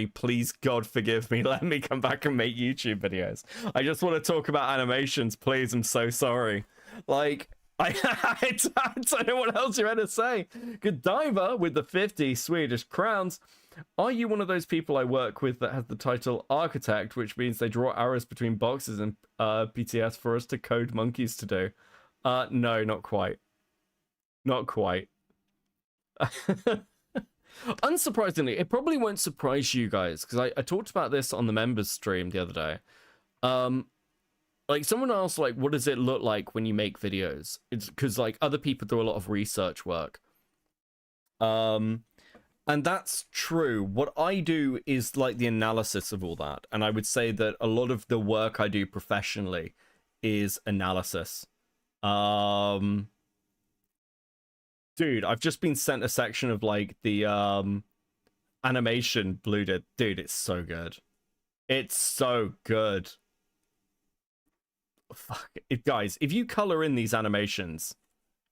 please God forgive me, let me come back and make YouTube videos. I just want to talk about animations, please, I'm so sorry. Like, I don't know what else you're going to say. Godiva with the 50 Swedish crowns. Are you one of those people I work with that has the title Architect, which means they draw arrows between boxes and PTS for us to code monkeys to do? No, not quite. Not quite. Unsurprisingly, it probably won't surprise you guys, because I talked about this on the members stream the other day. Like, someone asked, like, what does it look like when you make videos? It's because, like, other people do a lot of research work. And that's true. What I do is, like, the analysis of all that. And I would say that a lot of the work I do professionally is analysis. Dude, I've just been sent a section of, like, the animation Blue did. Dude, it's so good. It's so good. Fuck it, guys. If you color in these animations,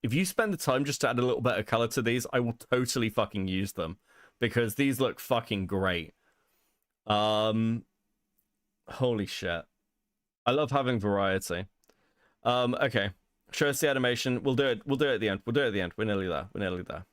if you spend the time just to add a little bit of color to these, I will totally fucking use them, because these look fucking great. Holy shit. I love having variety. Okay. Show us the animation. We'll do it at the end. We're nearly there.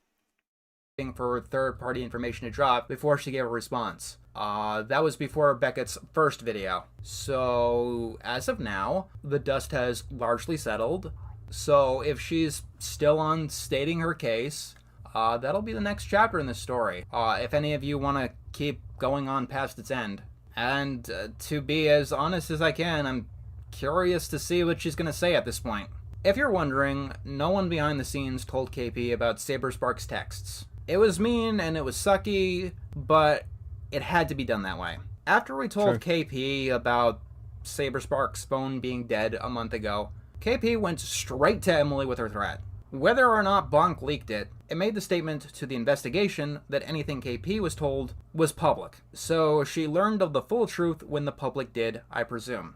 For third-party information to drop before she gave a response. That was before Beckett's first video. So, as of now, the dust has largely settled. So, if she's still on stating her case, that'll be the next chapter in this story. If any of you want to keep going on past its end. And to be as honest as I can, I'm curious to see what she's going to say at this point. If you're wondering, no one behind the scenes told KP about Saberspark's texts. It was mean and it was sucky, but it had to be done that way. After we told KP about Saberspark's phone being dead a month ago, KP went straight to Emily with her threat. Whether or not Bonk leaked it, it made the statement to the investigation that anything KP was told was public. So she learned of the full truth when the public did, I presume.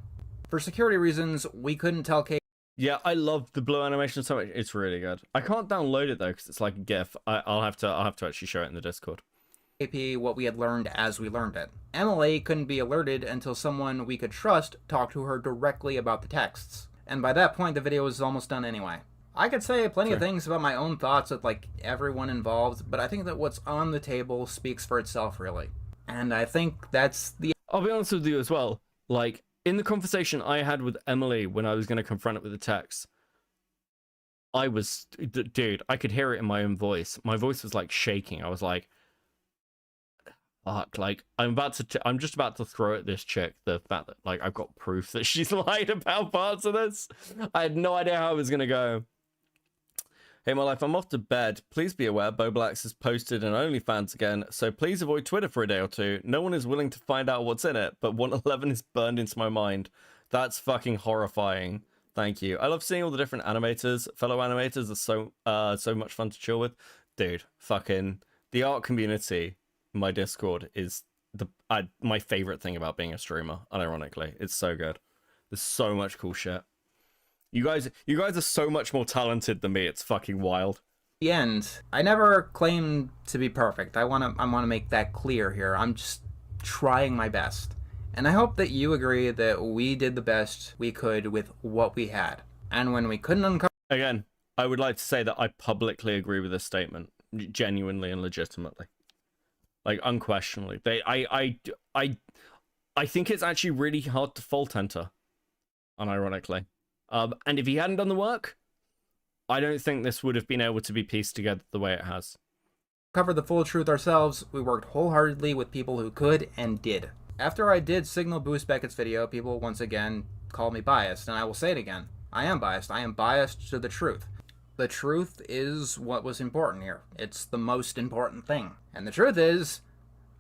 For security reasons, we couldn't tell KP. Yeah, I love the blue animation so much. It's really good. I can't download it though because it's like a GIF. I'll have to actually show it in the Discord. KP what we had learned as we learned it. Emily couldn't be alerted until someone we could trust talked to her directly about the texts. And by that point, the video was almost done anyway. I could say plenty of things about my own thoughts with like everyone involved, but I think that what's on the table speaks for itself, really. And I think that's the... I'll be honest with you as well. Like, in the conversation I had with Emily when I was going to confront it with the text, I was... Dude, I could hear it in my own voice. My voice was like shaking. I was like... Fuck, like, I'm just about to throw at this chick the fact that, like, I've got proof that she's lied about parts of this. I had no idea how it was going to go. Hey, my life, I'm off to bed. Please be aware, Boblax has posted an OnlyFans again, so please avoid Twitter for a day or two. No one is willing to find out what's in it, but 111 is burned into my mind. That's fucking horrifying. Thank you. I love seeing all the different animators. Fellow animators are so much fun to chill with. Dude, fucking the art community in my Discord is my favorite thing about being a streamer, unironically. It's so good. There's so much cool shit. You guys are so much more talented than me. It's fucking wild. The end. I never claimed to be perfect. I wanna make that clear here. I'm just trying my best. And I hope that you agree that we did the best we could with what we had. And when we couldn't uncover... Again, I would like to say that I publicly agree with this statement, genuinely and legitimately. Like, unquestionably. I think it's actually really hard to fault enter, unironically. And if he hadn't done the work, I don't think this would have been able to be pieced together the way it has. Cover the full truth ourselves, we worked wholeheartedly with people who could and did. After I did Signal Boost Beckett's video, people once again called me biased, and I will say it again. I am biased. I am biased to the truth. The truth is what was important here. It's the most important thing. And the truth is,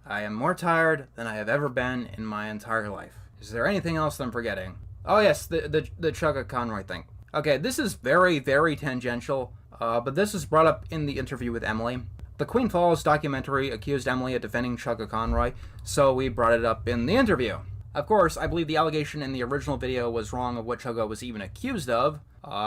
I am more tired than I have ever been in my entire life. Is there anything else that I'm forgetting? Oh yes, the Chugga Conroy thing. Okay, this is very, very tangential, but this was brought up in the interview with Emily. The Queen Falls documentary accused Emily of defending Chugga Conroy, so we brought it up in the interview. Of course, I believe the allegation in the original video was wrong of what Chugga was even accused of,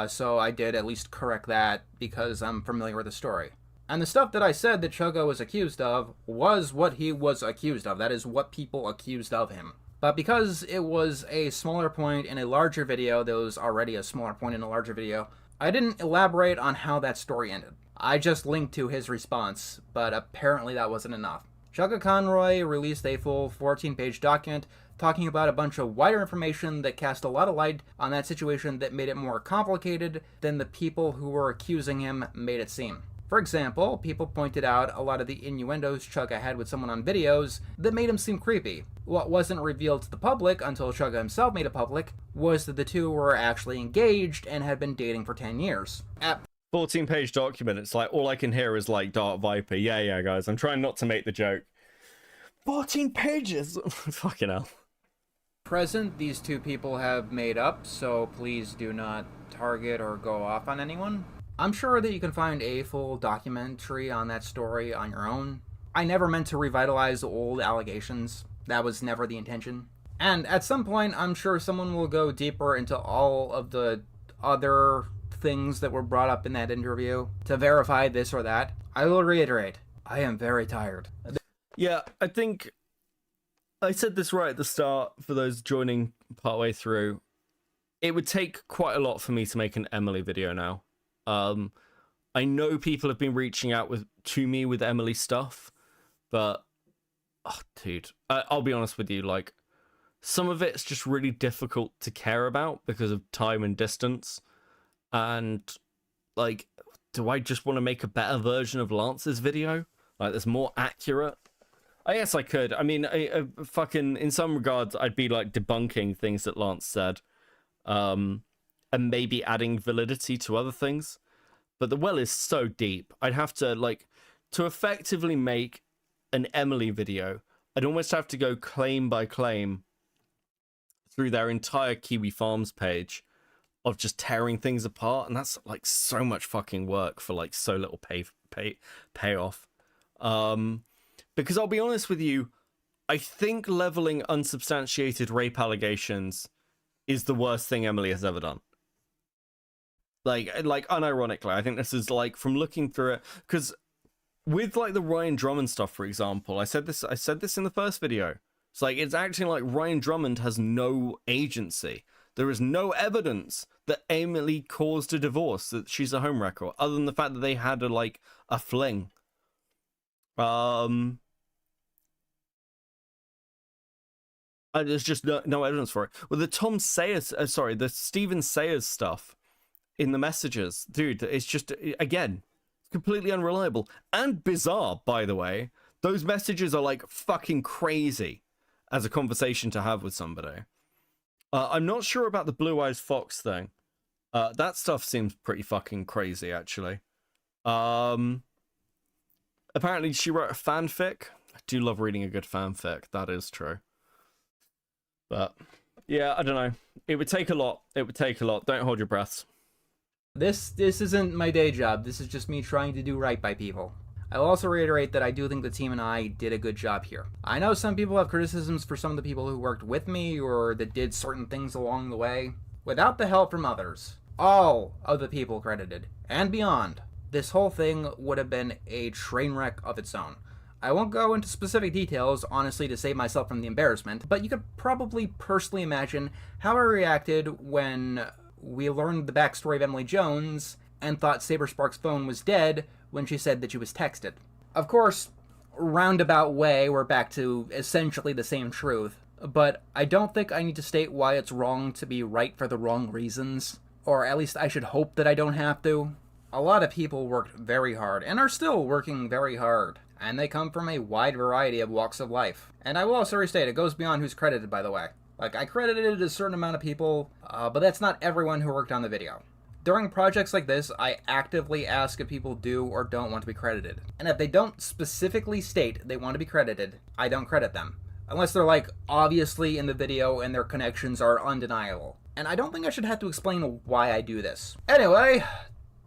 so I did at least correct that because I'm familiar with the story. And the stuff that I said that Chugga was accused of was what he was accused of. That is what people accused of him. But because it was a smaller point in a larger video that was already a smaller point in a larger video, I didn't elaborate on how that story ended. I just linked to his response, but apparently that wasn't enough. Chugga Conroy released a full 14-page document talking about a bunch of wider information that cast a lot of light on that situation that made it more complicated than the people who were accusing him made it seem. For example, people pointed out a lot of the innuendos Chugga had with someone on videos that made him seem creepy. What wasn't revealed to the public until Chugga himself made it public was that the two were actually engaged and had been dating for 10 years. At 14-page document, it's like, all I can hear is like Dark Viper. Yeah, guys, I'm trying not to make the joke. 14 pages! Fucking hell. present, these two people have made up, so please do not target or go off on anyone. I'm sure that you can find a full documentary on that story on your own. I never meant to revitalize old allegations. That was never the intention. And at some point, I'm sure someone will go deeper into all of the other things that were brought up in that interview to verify this or that. I will reiterate, I am very tired. Yeah, I think I said this right at the start for those joining partway through. It would take quite a lot for me to make an Emily video now. I know people have been reaching out to me with Emily stuff, but oh, dude, I'll be honest with you, like, some of it's just really difficult to care about because of time and distance. And like, do I just want to make a better version of Lance's video? Like, that's more accurate? I guess I could. I mean, I fucking, in some regards, I'd be like debunking things that Lance said. And maybe adding validity to other things. But the well is so deep. I'd have to, like, to effectively make an Emily video, I'd almost have to go claim by claim through their entire Kiwi Farms page of just tearing things apart, and that's like so much fucking work for like so little payoff. Because I'll be honest with you, I think leveling unsubstantiated rape allegations is the worst thing Emily has ever done. Like unironically, I think this is like, from looking through it, because with like the Ryan Drummond stuff, for example, I said this in the first video. It's like, it's acting like Ryan Drummond has no agency. There is no evidence that Emily caused a divorce, that she's a homewrecker, other than the fact that they had a fling. There's just no evidence for it. Well, the the Steven Sayers stuff in the messages, dude, it's just, again, completely unreliable and bizarre, by the way. Those messages are like fucking crazy as a conversation to have with somebody. I'm not sure about the Blue Eyes Fox thing. That stuff seems pretty fucking crazy, actually. Apparently she wrote a fanfic. I do love reading a good fanfic. That is true. But yeah, I don't know. It would take a lot. It would take a lot. Don't hold your breaths. This isn't my day job. This is just me trying to do right by people. I will also reiterate that I do think the team and I did a good job here. I know some people have criticisms for some of the people who worked with me or that did certain things along the way. Without the help from others, all of the people credited, and beyond, this whole thing would have been a train wreck of its own. I won't go into specific details, honestly, to save myself from the embarrassment, but you could probably personally imagine how I reacted when we learned the backstory of Emily Jones and thought Saberspark's phone was dead when she said that she was texted. Of course, roundabout way, we're back to essentially the same truth, but I don't think I need to state why it's wrong to be right for the wrong reasons, or at least I should hope that I don't have to. A lot of people worked very hard, and are still working very hard, and they come from a wide variety of walks of life. And I will also restate, it goes beyond who's credited, by the way. Like, I credited a certain amount of people, but that's not everyone who worked on the video. During projects like this, I actively ask if people do or don't want to be credited. And if they don't specifically state they want to be credited, I don't credit them. Unless they're, like, obviously in the video and their connections are undeniable. And I don't think I should have to explain why I do this. Anyway,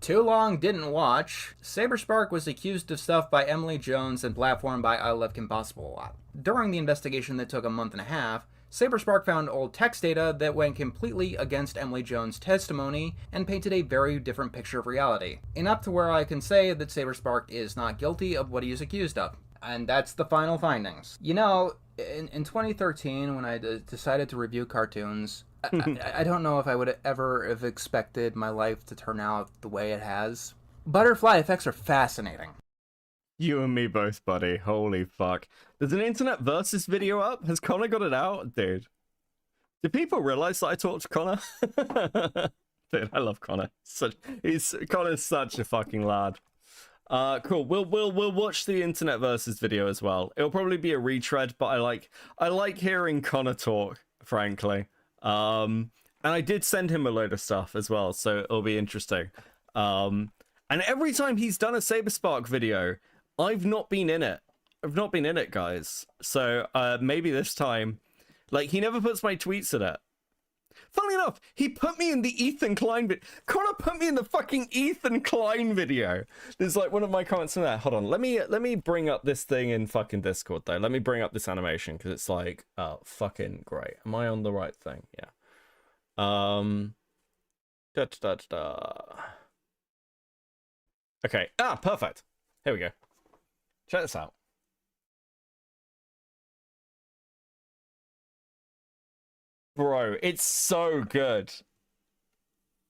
too long didn't watch. Saberspark was accused of stuff by Emily Jones and platformed by I Love Kim Possible a lot. During the investigation that took a month and a half, Saberspark found old text data that went completely against Emily Jones' testimony and painted a very different picture of reality. Enough to where I can say that Saberspark is not guilty of what he is accused of. And that's the final findings. You know, in 2013, when I decided to review cartoons, I don't know if I would ever have expected my life to turn out the way it has. Butterfly effects are fascinating. You and me both, buddy. Holy fuck. There's an internet versus video up. Has Connor got it out? Dude. Do people realize that I talked to Connor? Dude, I love Connor. Connor's such a fucking lad. Cool. We'll watch the internet versus video as well. It'll probably be a retread, but I like hearing Connor talk, frankly. And I did send him a load of stuff as well, so it'll be interesting. And every time he's done a Saberspark video, I've not been in it. I've not been in it, guys. So maybe this time, like, he never puts my tweets in it. Funnily enough, he put me in the Ethan Klein video. Connor put me in the fucking Ethan Klein video. There's like one of my comments in there. Hold on, let me bring up this thing in fucking Discord though. Let me bring up this animation because it's like, oh, fucking great. Am I on the right thing? Yeah. Okay. Ah, perfect. Here we go. Check this out. Bro, it's so good.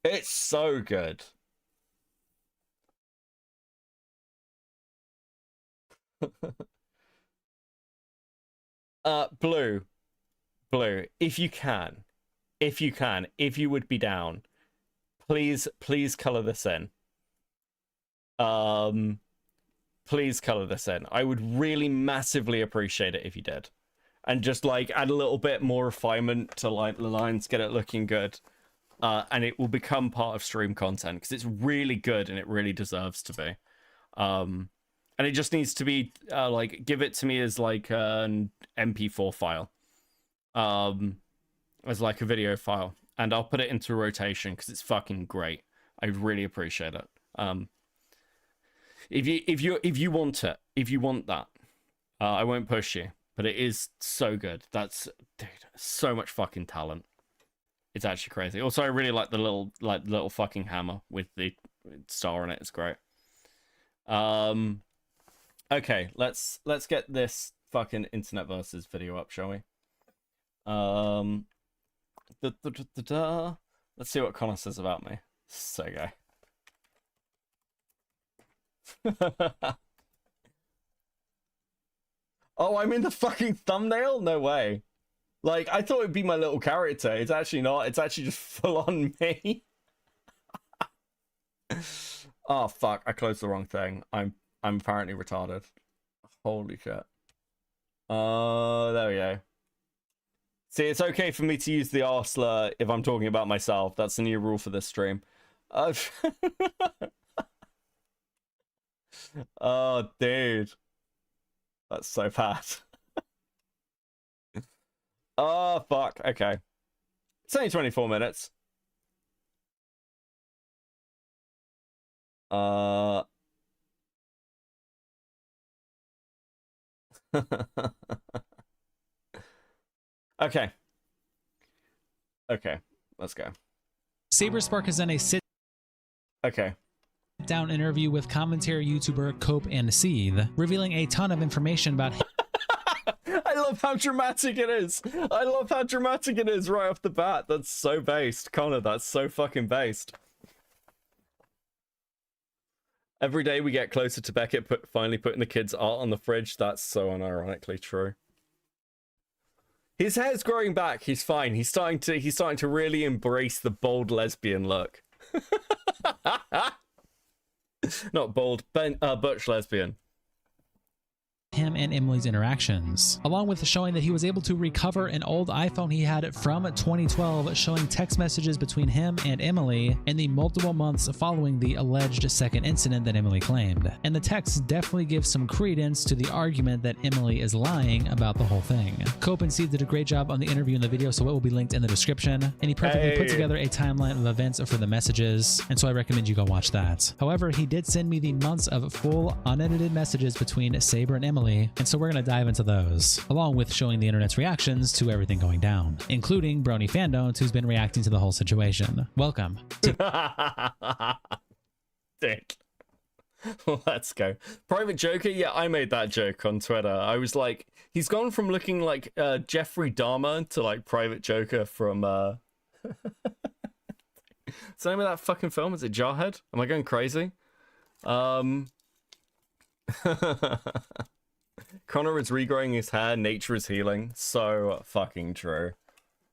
It's so good. Blue, if you would be down, please color this in. Please color this in. I would really massively appreciate it if you did. And just like add a little bit more refinement to like the lines, get it looking good. And it will become part of stream content because it's really good and it really deserves to be. And it just needs to be like, give it to me as like an MP4 file. As like a video file. And I'll put it into rotation because it's fucking great. I really appreciate it. If you want it, if you want that, I won't push you. But it is so good. That's, dude, so much fucking talent. It's actually crazy. Also, I really like the little fucking hammer with the star on it. It's great. Okay, let's get this fucking internet versus video up, shall we? Let's see what Connor says about me. So gay. Oh, I'm in the fucking thumbnail? No way. Like, I thought it'd be my little character. It's actually not. It's actually just full on me. Oh, fuck. I closed the wrong thing. I'm apparently retarded. Holy shit. There we go. See, it's okay for me to use the R slur if I'm talking about myself. That's the new rule for this stream. Oh, dude. That's so bad. Oh, fuck. Okay. It's only 24 minutes. Okay. Okay, let's go. Saberspark has done a sit Okay. down interview with commentary YouTuber Cope and Seethe, revealing a ton of information about I love how dramatic it is. I love how dramatic it is right off the bat. That's so based. Connor, that's so fucking based. Every day we get closer to Beckett finally putting the kids' art on the fridge. That's so unironically true. His hair's growing back. He's fine. He's starting to really embrace the bold lesbian look. Not bold, butch lesbian. him and Emily's interactions, along with showing that he was able to recover an old iPhone he had from 2012, showing text messages between him and Emily in the multiple months following the alleged second incident that Emily claimed. And the text definitely gives some credence to the argument that Emily is lying about the whole thing. Cope and Seethe did a great job on the interview in the video, so it will be linked in the description. And he perfectly put together a timeline of events for the messages, and so I recommend you go watch that. However, he did send me the months of full unedited messages between Saber and Emily, and so we're going to dive into those, along with showing the internet's reactions to everything going down, including Brony Fandones, who's been reacting to the whole situation. Welcome to Dick. Let's go. Private Joker? Yeah, I made that joke on Twitter. I was like, he's gone from looking like Jeffrey Dahmer to like Private Joker from What's the name of that fucking film? Is it Jarhead? Am I going crazy? Connor is regrowing his hair, nature is healing. So fucking true.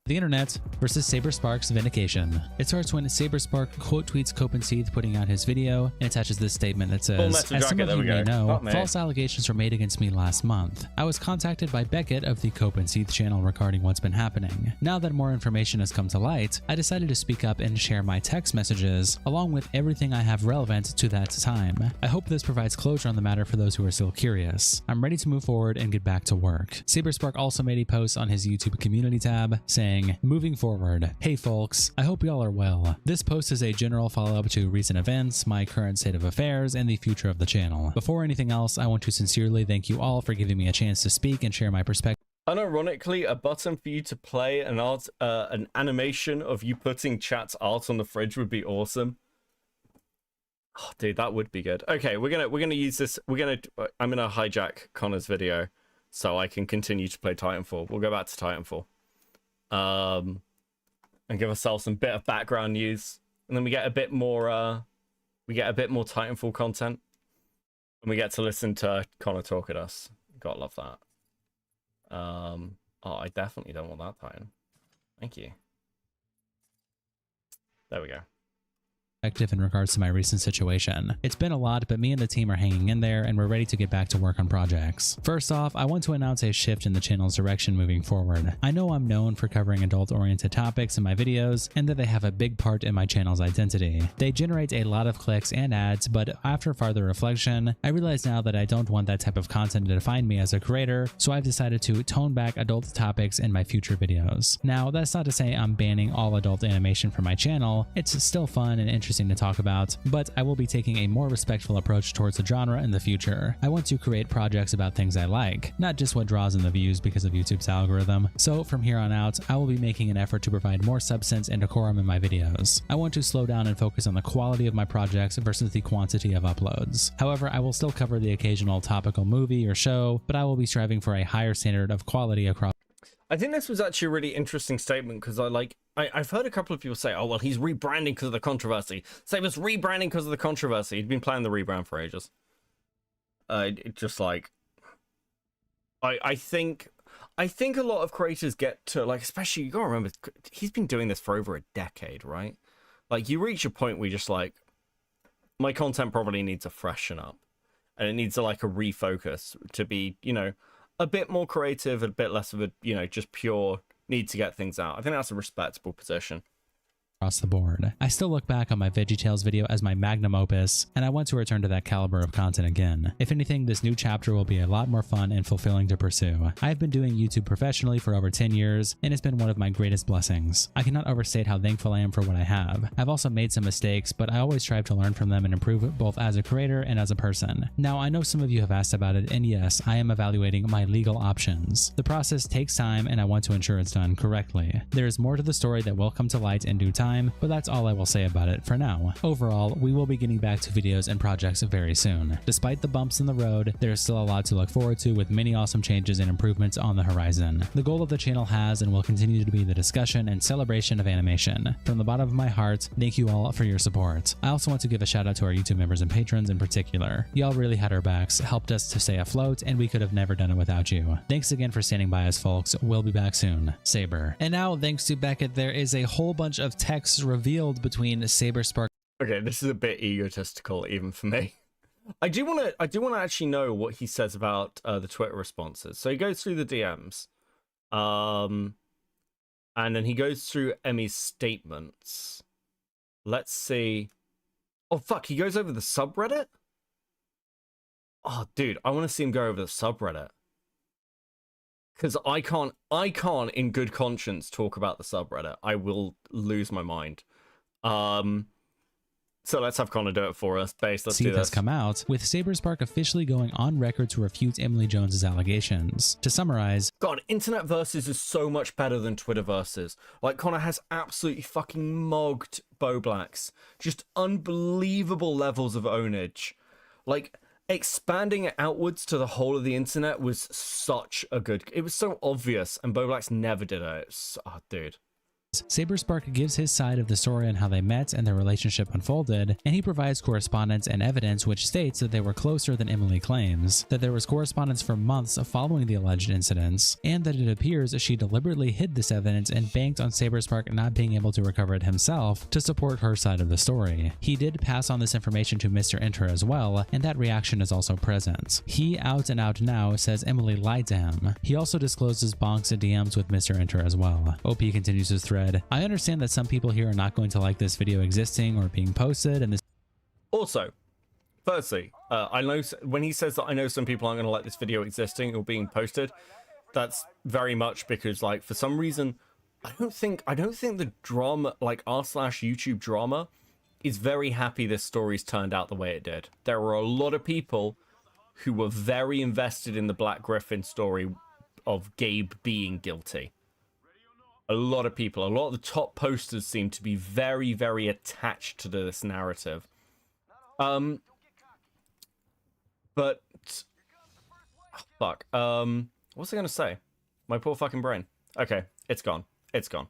the internet versus Saberspark's vindication. It starts when Saberspark quote tweets Cope and Seethe putting out his video and attaches this statement that says, "As some of you may know, false allegations were made against me last month. I was contacted by Beckett of the Cope and Seethe channel regarding what's been happening. Now that more information has come to light, I decided to speak up and share my text messages along with everything I have relevant to that time. I hope this provides closure on the matter for those who are still curious. I'm ready to move forward and get back to work." Saberspark also made a post on his YouTube community tab saying, "Moving forward. Hey folks, I hope y'all are well. This post is a general follow-up to recent events, my current state of affairs, and the future of the channel. Before anything else, I want to sincerely thank you all for giving me a chance to speak and share my perspective." Unironically, a button for you to play an animation of you putting chat's art on the fridge would be awesome. Oh, dude, that would be good. Okay, we're gonna use this. I'm gonna hijack Connor's video so I can continue to play Titanfall. We'll go back to Titanfall. And give ourselves some bit of background news, and then we get a bit more Titanfall content, and we get to listen to Connor talk at us. Gotta love that. Oh, I definitely don't want that Titan. Thank you. There we go. In regards to my recent situation. It's been a lot, but me and the team are hanging in there and we're ready to get back to work on projects. First off, I want to announce a shift in the channel's direction moving forward. I know I'm known for covering adult-oriented topics in my videos and that they have a big part in my channel's identity. They generate a lot of clicks and ads, but after farther reflection, I realize now that I don't want that type of content to define me as a creator, so I've decided to tone back adult topics in my future videos. Now, that's not to say I'm banning all adult animation from my channel. It's still fun and interesting to talk about, but I will be taking a more respectful approach towards the genre in the future. I want to create projects about things I like, not just what draws in the views because of YouTube's algorithm. So from here on out, I will be making an effort to provide more substance and decorum in my videos. I want to slow down and focus on the quality of my projects versus the quantity of uploads. However, I will still cover the occasional topical movie or show, but I will be striving for a higher standard of quality across. I think this was actually a really interesting statement because I've heard a couple of people say, oh, well, he's rebranding because of the controversy. Saber's rebranding because of the controversy. He'd been planning the rebrand for ages. It just like, I think a lot of creators get to, like, especially, you gotta remember, he's been doing this for over a decade, right? Like, you reach a point where you're just like, my content probably needs to freshen up. And it needs a refocus to be, a bit more creative, a bit less of a, just pure need to get things out. I think that's a respectable position. across the board. I still look back on my VeggieTales video as my magnum opus, and I want to return to that caliber of content again. If anything, this new chapter will be a lot more fun and fulfilling to pursue. I've been doing YouTube professionally for over 10 years, and it's been one of my greatest blessings. I cannot overstate how thankful I am for what I have. I've also made some mistakes, but I always strive to learn from them and improve both as a creator and as a person. Now, I know some of you have asked about it, and yes, I am evaluating my legal options. The process takes time, and I want to ensure it's done correctly. There is more to the story that will come to light in due time, but that's all I will say about it for now. Overall, we will be getting back to videos and projects very soon. Despite the bumps in the road, there is still a lot to look forward to with many awesome changes and improvements on the horizon. The goal of the channel has and will continue to be the discussion and celebration of animation. From the bottom of my heart, thank you all for your support. I also want to give a shout out to our YouTube members and patrons in particular. Y'all really had our backs, helped us to stay afloat, and we could have never done it without you. Thanks again for standing by us, folks. We'll be back soon. Saber. And now, thanks to Beckett, there is a whole bunch of texts revealed between Saberspark. Okay, this is a bit egotistical even for me. I do want to actually know what he says about the Twitter responses. So he goes through the DMs, and then he goes through Emmy's statements. Let's see. Oh fuck, he goes over the subreddit? Oh dude, I want to see him go over the subreddit. Because I can't in good conscience talk about the subreddit. I will lose my mind. So let's have Connor do it for us. Let's do this. Has come out, with Saberspark officially going on record to refute Emily Jones's allegations. To summarize, God, Internet Versus is so much better than Twitter Versus. Like, Connor has absolutely fucking mogged Bo Blacks. Just unbelievable levels of ownage. Like, expanding it outwards to the whole of the internet was such a good... It was so obvious, and Bo Blacks never did it. Oh, dude. Saberspark gives his side of the story on how they met and their relationship unfolded, and he provides correspondence and evidence which states that they were closer than Emily claims, that there was correspondence for months following the alleged incidents, and that it appears she deliberately hid this evidence and banked on Saberspark not being able to recover it himself to support her side of the story. He did pass on this information to Mr. Enter as well, and that reaction is also present. He out and out now says Emily lied to him. He also discloses Bonk's DMs with Mr. Enter as well. OP continues his thread. I understand that some people here are not going to like this video existing or being posted, and this... Also, firstly, I know when he says that I know some people aren't going to like this video existing or being posted, that's very much because, like, for some reason, I don't think the drama, like r/YouTube drama, is very happy this story's turned out the way it did. There were a lot of people who were very invested in the Black Griffin story of Gabe being guilty. A lot of people, a lot of the top posters seem to be very, very attached to this narrative. But oh, fuck. What was I gonna say? My poor fucking brain. Okay, it's gone. It's gone.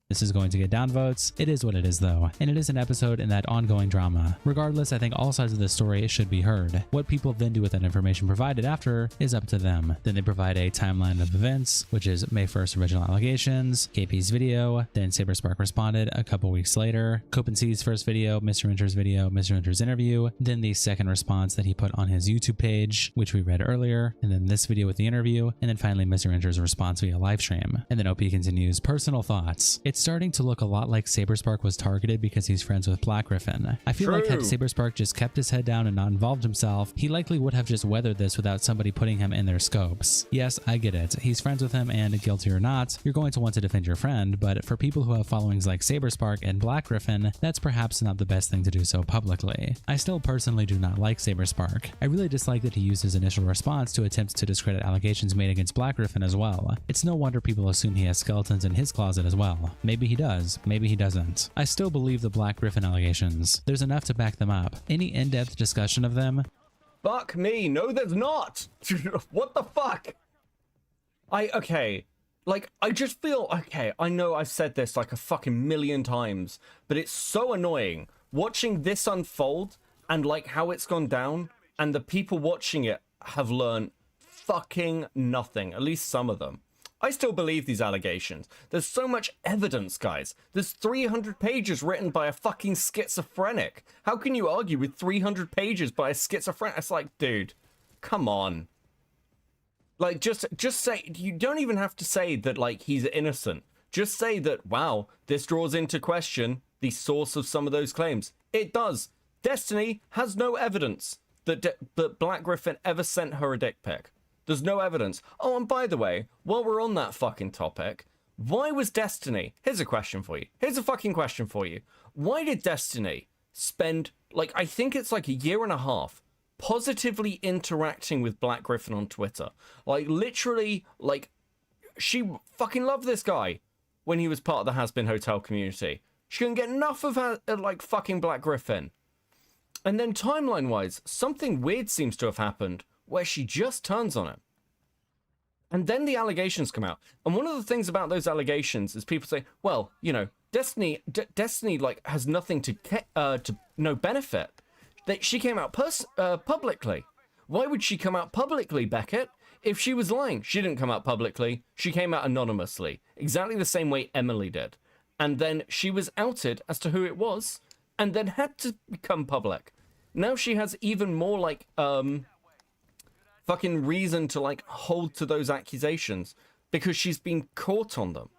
This is going to get downvotes. It is what it is though, and it is an episode in that ongoing drama. Regardless, I think all sides of this story should be heard. What people then do with that information provided after is up to them. Then they provide a timeline of events, which is May 1st original allegations, KP's video, then Saberspark responded a couple weeks later, Copecast's first video, Mr. Enter's interview, then the second response that he put on his YouTube page, which we read earlier, and then this video with the interview, and then finally Mr. Enter's response via livestream. And then OP continues, personal thoughts. It's starting to look a lot like Saberspark was targeted because he's friends with Black Griffin. I feel like had Saberspark just kept his head down and not involved himself, he likely would have just weathered this without somebody putting him in their scopes. Yes, I get it. He's friends with him, and guilty or not, you're going to want to defend your friend, but for people who have followings like Saberspark and Black Griffin, that's perhaps not the best thing to do so publicly. I still personally do not like Saberspark. I really dislike that he used his initial response to attempt to discredit allegations made against Black Griffin as well. It's no wonder people assume he has skeletons in his closet as well. Maybe he does, maybe he doesn't. I still believe the Black Griffin allegations. There's enough to back them up. Any in-depth discussion of them? Fuck me, no there's not! What the fuck? Okay, like, I just feel, okay, I know I've said this like a fucking million times, but it's so annoying watching this unfold and like how it's gone down, and the people watching it have learned fucking nothing, at least some of them. I still believe these allegations. There's so much evidence, guys. There's 300 pages written by a fucking schizophrenic. How can you argue with 300 pages by a schizophrenic? It's like, dude, come on. Like, just say, you don't even have to say that, like, he's innocent. Just say that, wow, this draws into question the source of some of those claims. It does. Destiny has no evidence that Black Griffin ever sent her a dick pic. There's no evidence. Oh, and by the way, while we're on that fucking topic, why was Destiny... Here's a question for you. Here's a fucking question for you. Why did Destiny spend, like, I think it's like a year and a half positively interacting with Black Griffin on Twitter? Like, literally, like, she fucking loved this guy when he was part of the Has Been Hotel community. She couldn't get enough of her, like, fucking Black Griffin. And then timeline-wise, something weird seems to have happened where she just turns on him. And then the allegations come out. And one of the things about those allegations is people say, well, you know, Destiny, like, has nothing to no benefit. That she came out publicly. Why would she come out publicly, Beckett? If she was lying, she didn't come out publicly. She came out anonymously. Exactly the same way Emily did. And then she was outed as to who it was, and then had to become public. Now she has even more, like, fucking reason to, like, hold to those accusations because she's been caught on them.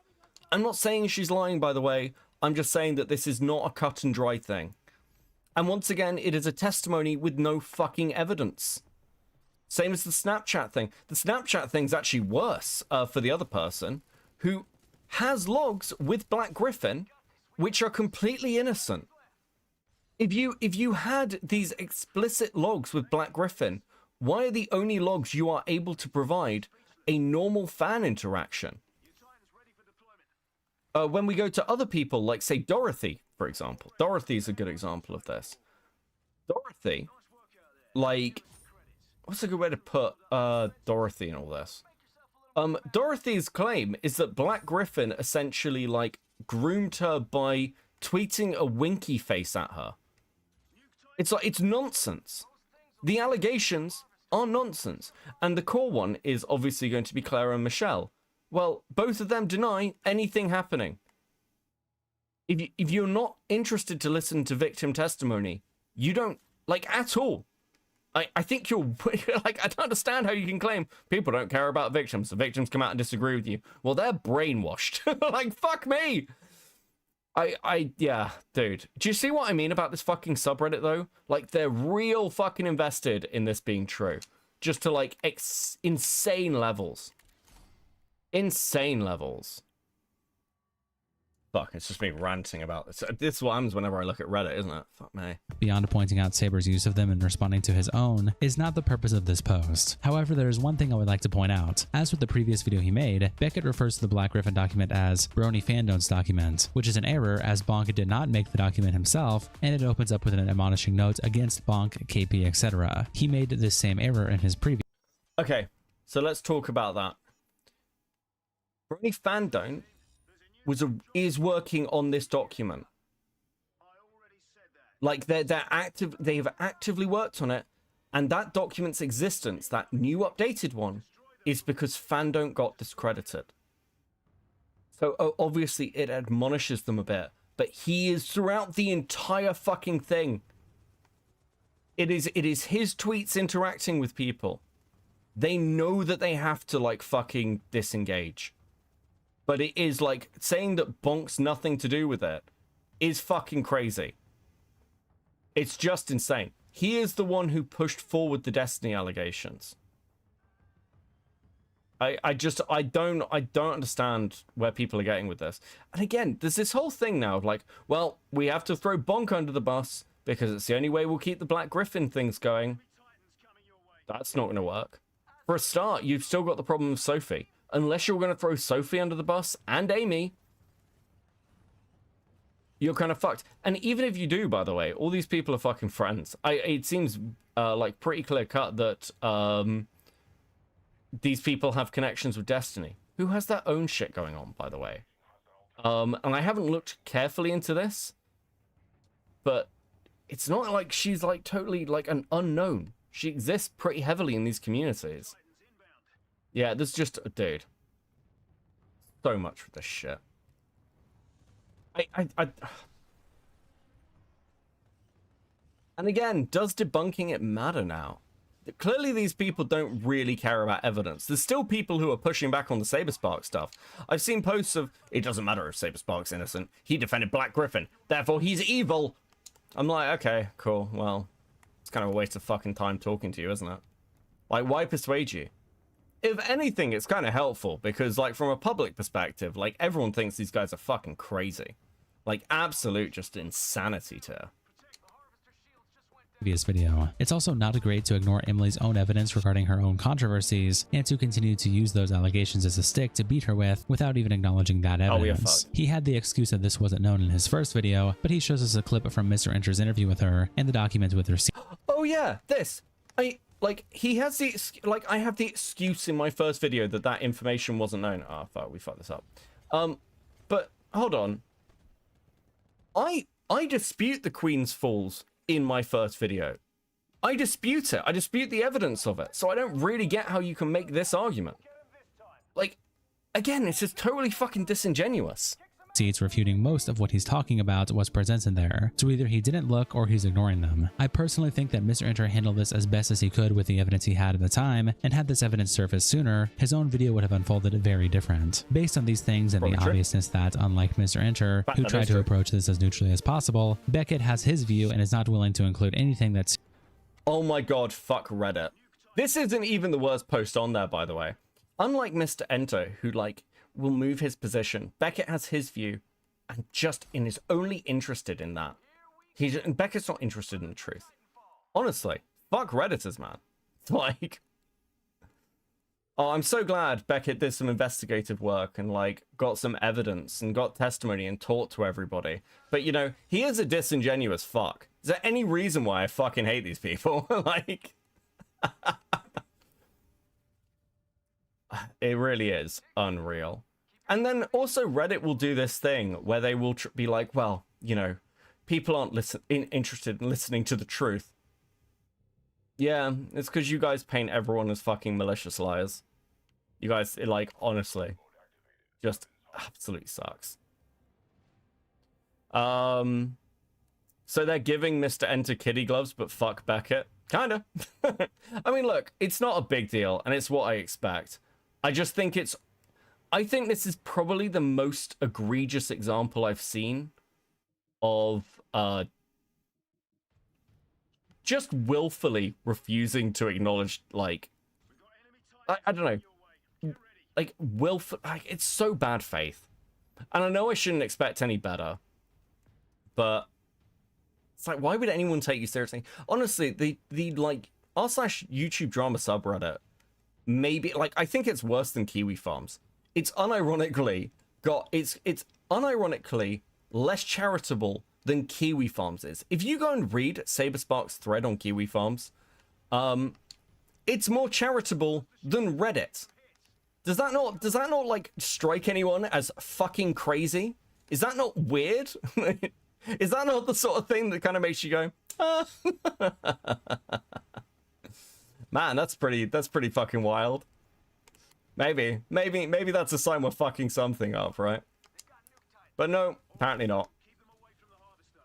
I'm not saying she's lying, by the way. I'm just saying that this is not a cut and dry thing. And once again, it is a testimony with no fucking evidence. Same as the Snapchat thing. The Snapchat thing's actually worse for the other person who has logs with Black Griffin, which are completely innocent. If you had these explicit logs with Black Griffin, why are the only logs you are able to provide a normal fan interaction? When we go to other people, like, say, Dorothy, for example. Dorothy's a good example of this. Dorothy, like, what's a good way to put Dorothy in all this? Dorothy's claim is that Black Griffin essentially, like, groomed her by tweeting a winky face at her. It's like, it's nonsense. The allegations are nonsense. And the core one is obviously going to be Claire and Michelle. Well, both of them deny anything happening. If you're not interested to listen to victim testimony, you don't, like, at all. I think you're, like, I don't understand how you can claim people don't care about victims. The victims come out and disagree with you. Well, they're brainwashed. Like, fuck me. Yeah, dude. Do you see what I mean about this fucking subreddit, though? Like, they're real fucking invested in this being true. Just to, like, insane levels. Insane levels. Fuck, it's just me ranting about this. This is what happens whenever I look at Reddit, isn't it? Fuck me. Beyond pointing out Saber's use of them and responding to his own is not the purpose of this post. However, there is one thing I would like to point out. As with the previous video he made, Beckett refers to the Black Griffin document as Brony Fandone's document, which is an error as Bonk did not make the document himself, and it opens up with an admonishing note against Bonk, KP, etc. He made this same error in his previous. Okay, so let's talk about that. Brony Fandone is working on this document. Like, they've actively worked on it, and that document's existence, that new updated one, is because Fandone got discredited. So obviously it admonishes them a bit, but he is throughout the entire fucking thing. It is his tweets interacting with people. They know that they have to, like, fucking disengage. But it is, like, saying that Bonk's nothing to do with it is fucking crazy. It's just insane. He is the one who pushed forward the Destiny allegations. I don't understand where people are getting with this. And again, there's this whole thing now of, like, well, we have to throw Bonk under the bus because it's the only way we'll keep the Black Griffin things going. That's not going to work. For a start, you've still got the problem of Sophie. Unless you're going to throw Sophie under the bus and Amy, you're kind of fucked. And even if you do, by the way, all these people are fucking friends. It seems like pretty clear cut that these people have connections with Destiny, who has their own shit going on, by the way. And I haven't looked carefully into this, but it's not like she's, like, totally, like, an unknown. She exists pretty heavily in these communities. Yeah, there's just, dude, so much for this shit. And again, does debunking it matter now? clearly these people don't really care about evidence. There's still people who are pushing back on the Saberspark stuff. I've seen posts of, it doesn't matter if Saberspark's innocent. He defended Black Griffin, therefore he's evil. I'm like, okay, cool. Well, it's kind of a waste of fucking time talking to you, isn't it? Like, why persuade you? If anything, it's kind of helpful because, like, from a public perspective, like, everyone thinks these guys are fucking crazy. Like, absolute just insanity to previous video. It's also not great to ignore Emily's own evidence regarding her own controversies and to continue to use those allegations as a stick to beat her with without even acknowledging that evidence. He had the excuse that this wasn't known in his first video, but he shows us a clip from Mr. Enter's interview with her and the document with her. Oh yeah, this. He has the, like, I have the excuse in my first video that that information wasn't known. Ah, fuck, we fucked this up. But hold on. I dispute the Queen's Falls in my first video. I dispute it. I dispute the evidence of it. So I don't really get how you can make this argument. Like, again, it's just totally fucking disingenuous. Receipts refuting most of what he's talking about was presented there, so either he didn't look or he's ignoring them. I personally think that Mr. Enter handled this as best as he could with the evidence he had at the time, and had this evidence surfaced sooner, his own video would have unfolded very different. Based on these things and the obviousness that, unlike Mr. Enter, who tried to approach this as neutrally as possible, Beckett has his view and is not willing to include anything that's... Oh my god, fuck Reddit. This isn't even the worst post on there, by the way. Unlike Mr. Enter, who, like, will move his position, Beckett has his view and is only interested in that. Beckett's not interested in the truth. Honestly, fuck Redditors, man. It's like, oh, I'm so glad Beckett did some investigative work and, like, got some evidence and got testimony and talked to everybody. But, you know, he is a disingenuous fuck. Is there any reason why I fucking hate these people? Like, it really is unreal. And then also Reddit will do this thing where they will be like, well, you know, people aren't interested in listening to the truth. Yeah, it's because you guys paint everyone as fucking malicious liars. You guys, like, honestly, just absolutely sucks. So they're giving Mr. Enter kitty gloves, but fuck Beckett. Kinda. I mean, look, it's not a big deal, and it's what I expect. I just think I think this is probably the most egregious example I've seen of just willfully refusing to acknowledge, like, I don't know, like, like, it's so bad faith. And I know I shouldn't expect any better, but it's like, why would anyone take you seriously? Honestly, the like, r/YouTube drama subreddit, maybe, like, I think it's worse than Kiwi Farms. It's unironically unironically less charitable than Kiwi Farms is. If you go and read Saberspark's thread on Kiwi Farms, it's more charitable than Reddit. Does that not like strike anyone as fucking crazy? Is that not weird? Is that not the sort of thing that kind of makes you go, man, that's pretty fucking wild. Maybe that's a sign we're fucking something up, right? But no, apparently not.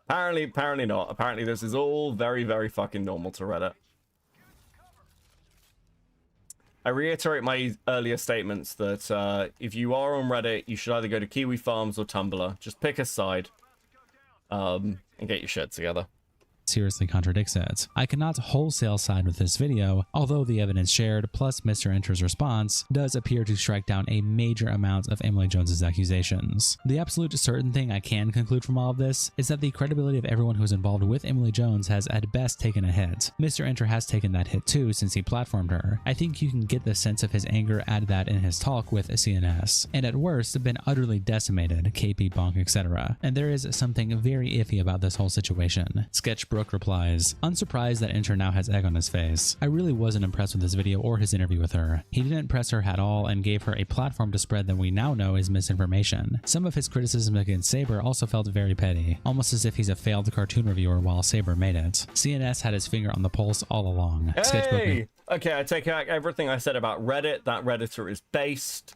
Apparently not. Apparently this is all very, very fucking normal to Reddit. I reiterate my earlier statements that if you are on Reddit, you should either go to Kiwi Farms or Tumblr. Just pick a side and get your shit together. Seriously contradicts it. I cannot wholesale side with this video, although the evidence shared plus Mr. Enter's response does appear to strike down a major amount of Emily Jones's accusations. The absolute certain thing I can conclude from all of this is that the credibility of everyone who is involved with Emily Jones has at best taken a hit. Mr. Enter has taken that hit too since he platformed her. I think you can get the sense of his anger at that in his talk with CNS, and at worst been utterly decimated, KP, Bonk, etc. And there is something very iffy about this whole situation. Sketchbrook replies, unsurprised that Enter now has egg on his face. I really wasn't impressed with this video or his interview with her. He didn't press her at all and gave her a platform to spread that we now know is misinformation. Some of his criticism against Saber also felt very petty, almost as if he's a failed cartoon reviewer while Saber made it. CNS had his finger on the pulse all along. Hey! Okay, I take back everything I said about Reddit. That Redditor is based.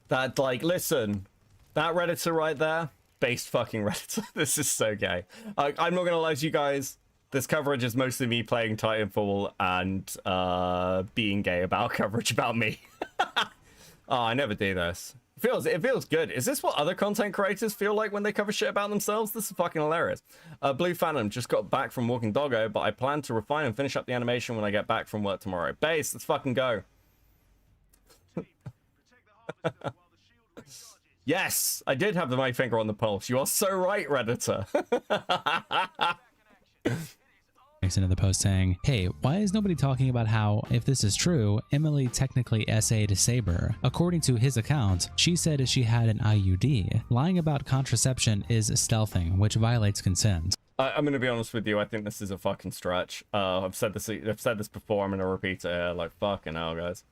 That, like, listen, that Redditor right there, based fucking Redditor. This is so gay. I'm not gonna lie to you guys. This coverage is mostly me playing Titanfall and being gay about coverage about me. Oh, I never do this. It feels good. Is this what other content creators feel like when they cover shit about themselves? This is fucking hilarious. Blue Phantom just got back from walking doggo, but I plan to refine and finish up the animation when I get back from work tomorrow. Base, let's fucking go. Yes, I did have my finger on the pulse. You are so right, Redditor. Into the post saying, hey, why is nobody talking about how, if this is true, Emily technically SA'd Saber? According to his account, she said she had an IUD. Lying about contraception is stealthing, which violates consent. I'm going to be honest with you. I think this is a fucking stretch. I've said this before. I'm going to repeat it here. Like, fucking hell, guys.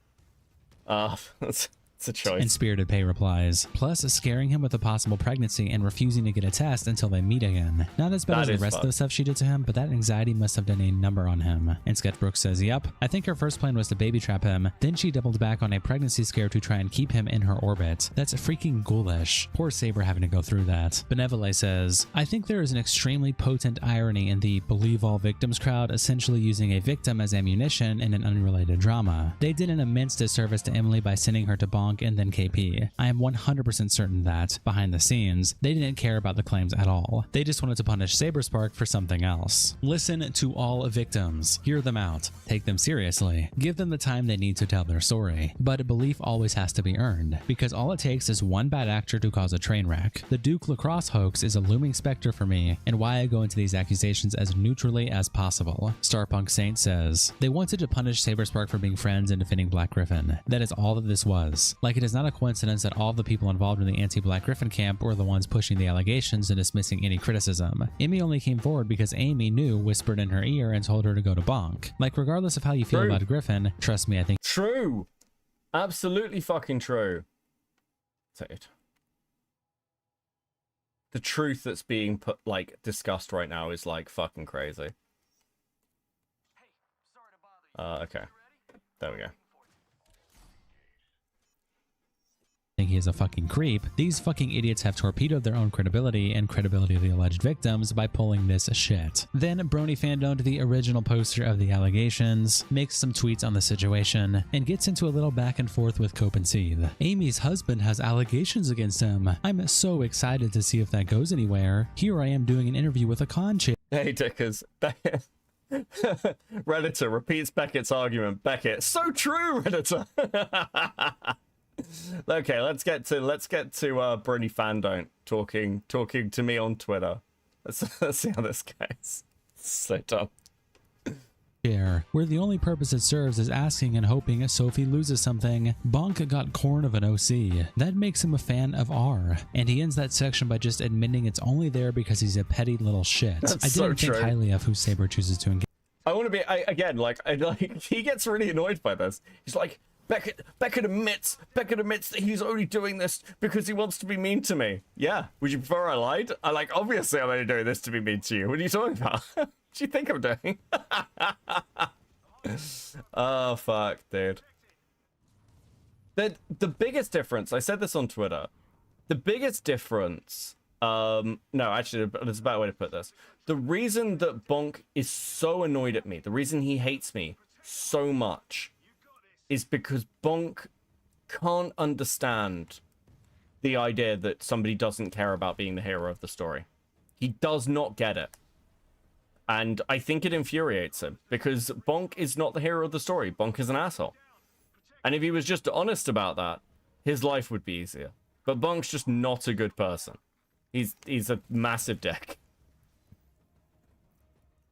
It's a choice. And Spirited Pay replies, plus scaring him with a possible pregnancy and refusing to get a test until they meet again. Not as bad as the rest of the stuff she did to him, but that anxiety must have done a number on him. And Sketchbrook says, yep, I think her first plan was to baby trap him, then she doubled back on a pregnancy scare to try and keep him in her orbit. That's freaking ghoulish. Poor Saber having to go through that. Benevole says, I think there is an extremely potent irony in the believe all victims crowd essentially using a victim as ammunition in an unrelated drama. They did an immense disservice to Emily by sending her to Bonk and then KP. I am 100% certain that, behind the scenes, they didn't care about the claims at all. They just wanted to punish Saberspark for something else. Listen to all victims. Hear them out. Take them seriously. Give them the time they need to tell their story. But belief always has to be earned, because all it takes is one bad actor to cause a train wreck. The Duke Lacrosse hoax is a looming specter for me, and why I go into these accusations as neutrally as possible. Starpunk Saint says, they wanted to punish Saberspark for being friends and defending Black Griffin. That is all that this was. Like, it is not a coincidence that all the people involved in the anti-Black Griffin camp were the ones pushing the allegations and dismissing any criticism. Amy only came forward because Amy knew, whispered in her ear, and told her to go to Bonk. Like, regardless of how you feel about Griffin, trust me, I think— True. Absolutely fucking true. Dude. The truth that's being discussed right now is like fucking crazy. Okay. There we go. think he is a fucking creep. These fucking idiots have torpedoed their own credibility and credibility of the alleged victims by pulling this shit. Then Brony fandomed the original poster of the allegations, makes some tweets on the situation, and gets into a little back and forth with Cope and Seethe. Amy's husband has allegations against him. I'm so excited to see if that goes anywhere. Here I am doing an interview with a con chick. Hey Dickers. Redditor repeats Beckett's argument. Beckett, so true, Redditor. Okay, let's get to Brony Fandom talking to me on Twitter. Let's see how this goes. So dumb. Where the only purpose it serves is asking and hoping Sophie loses something. Bonk got corn of an OC. That makes him a fan of R. And he ends that section by just admitting it's only there because he's a petty little shit. That's I didn't think highly of who Saber chooses to engage. I want to be, he gets really annoyed by this. He's like, Beckett admits that he's only doing this because he wants to be mean to me. Yeah, would you prefer I lied? Obviously I'm only doing this to be mean to you. What are you talking about? What do you think I'm doing? Oh, fuck, dude. The biggest difference, I said this on Twitter, the biggest difference, no, actually, there's a better way to put this. The reason that Bonk is so annoyed at me, the reason he hates me so much, is because Bonk can't understand the idea that somebody doesn't care about being the hero of the story. He does not get it. And I think it infuriates him, because Bonk is not the hero of the story. Bonk is an asshole. And if he was just honest about that, his life would be easier. But Bonk's just not a good person. He's a massive dick.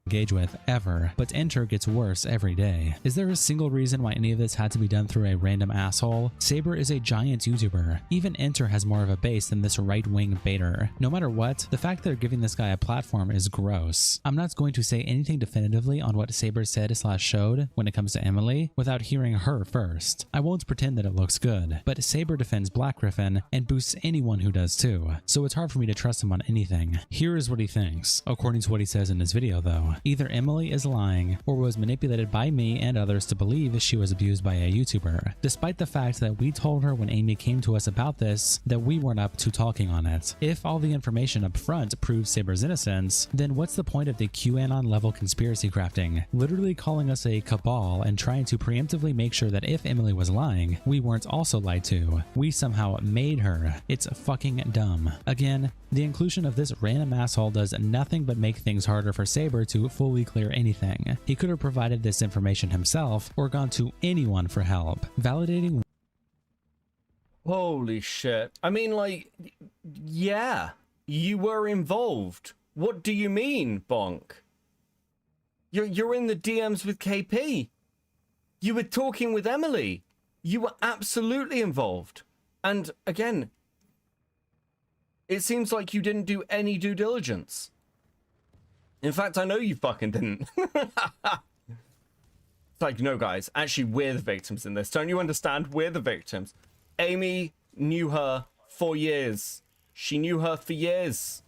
Engage with ever, but Enter gets worse every day. Is there a single reason why any of this had to be done through a random asshole? Saber is a giant YouTuber. Even Enter has more of a base than this right-wing baiter. No matter what, the fact they're giving this guy a platform is gross. I'm not going to say anything definitively on what Saber said/showed when it comes to Emily without hearing her first. I won't pretend that it looks good, but Saber defends Black Griffin and boosts anyone who does too, so it's hard for me to trust him on anything. Here is what he thinks, according to what he says in his video though. Either Emily is lying or was manipulated by me and others to believe she was abused by a YouTuber, despite the fact that we told her when Amy came to us about this that we weren't up to talking on it. If all the information up front proves Saber's innocence, then what's the point of the QAnon level conspiracy crafting? Literally calling us a cabal and trying to preemptively make sure that if Emily was lying, we weren't also lied to. We somehow made her. It's fucking dumb. Again, the inclusion of this random asshole does nothing but make things harder for Saber to fully clear anything. He could have provided this information himself or gone to anyone for help. Validating. Holy shit. I mean, like, yeah, you were involved. What do you mean, Bonk? You're in the DMs with KP. You were talking with Emily. You were absolutely involved. And again, it seems like you didn't do any due diligence. In fact, I know you fucking didn't. It's like, no, guys, actually, we're the victims in this. Don't you understand? We're the victims. Amy knew her for years. She knew her for years.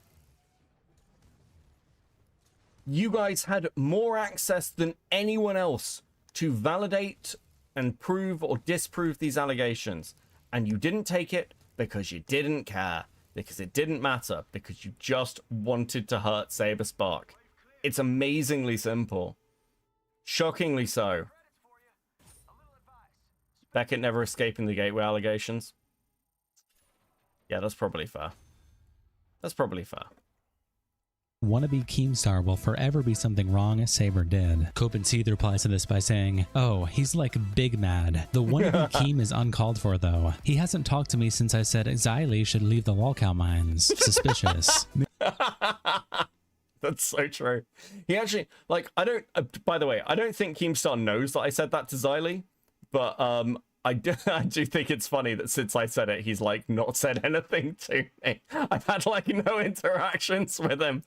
You guys had more access than anyone else to validate and prove or disprove these allegations. And you didn't take it because you didn't care. Because it didn't matter. Because you just wanted to hurt Saber Spark. It's amazingly simple. Shockingly so. Beckett never escaping the Gateway allegations. Yeah, that's probably fair. That's probably fair. Wannabe Keemstar will forever be something wrong Saber did. Copenseed replies to this by saying, "Oh, he's like big mad. The wannabe Keem is uncalled for though. He hasn't talked to me since I said Xylee should leave the Lolcow mines. Suspicious." That's so true. He actually, like, I don't, by the way, I don't think Keemstar knows that I said that to Xylee, but I do think it's funny that since I said it, he's like not said anything to me. I've had like no interactions with him.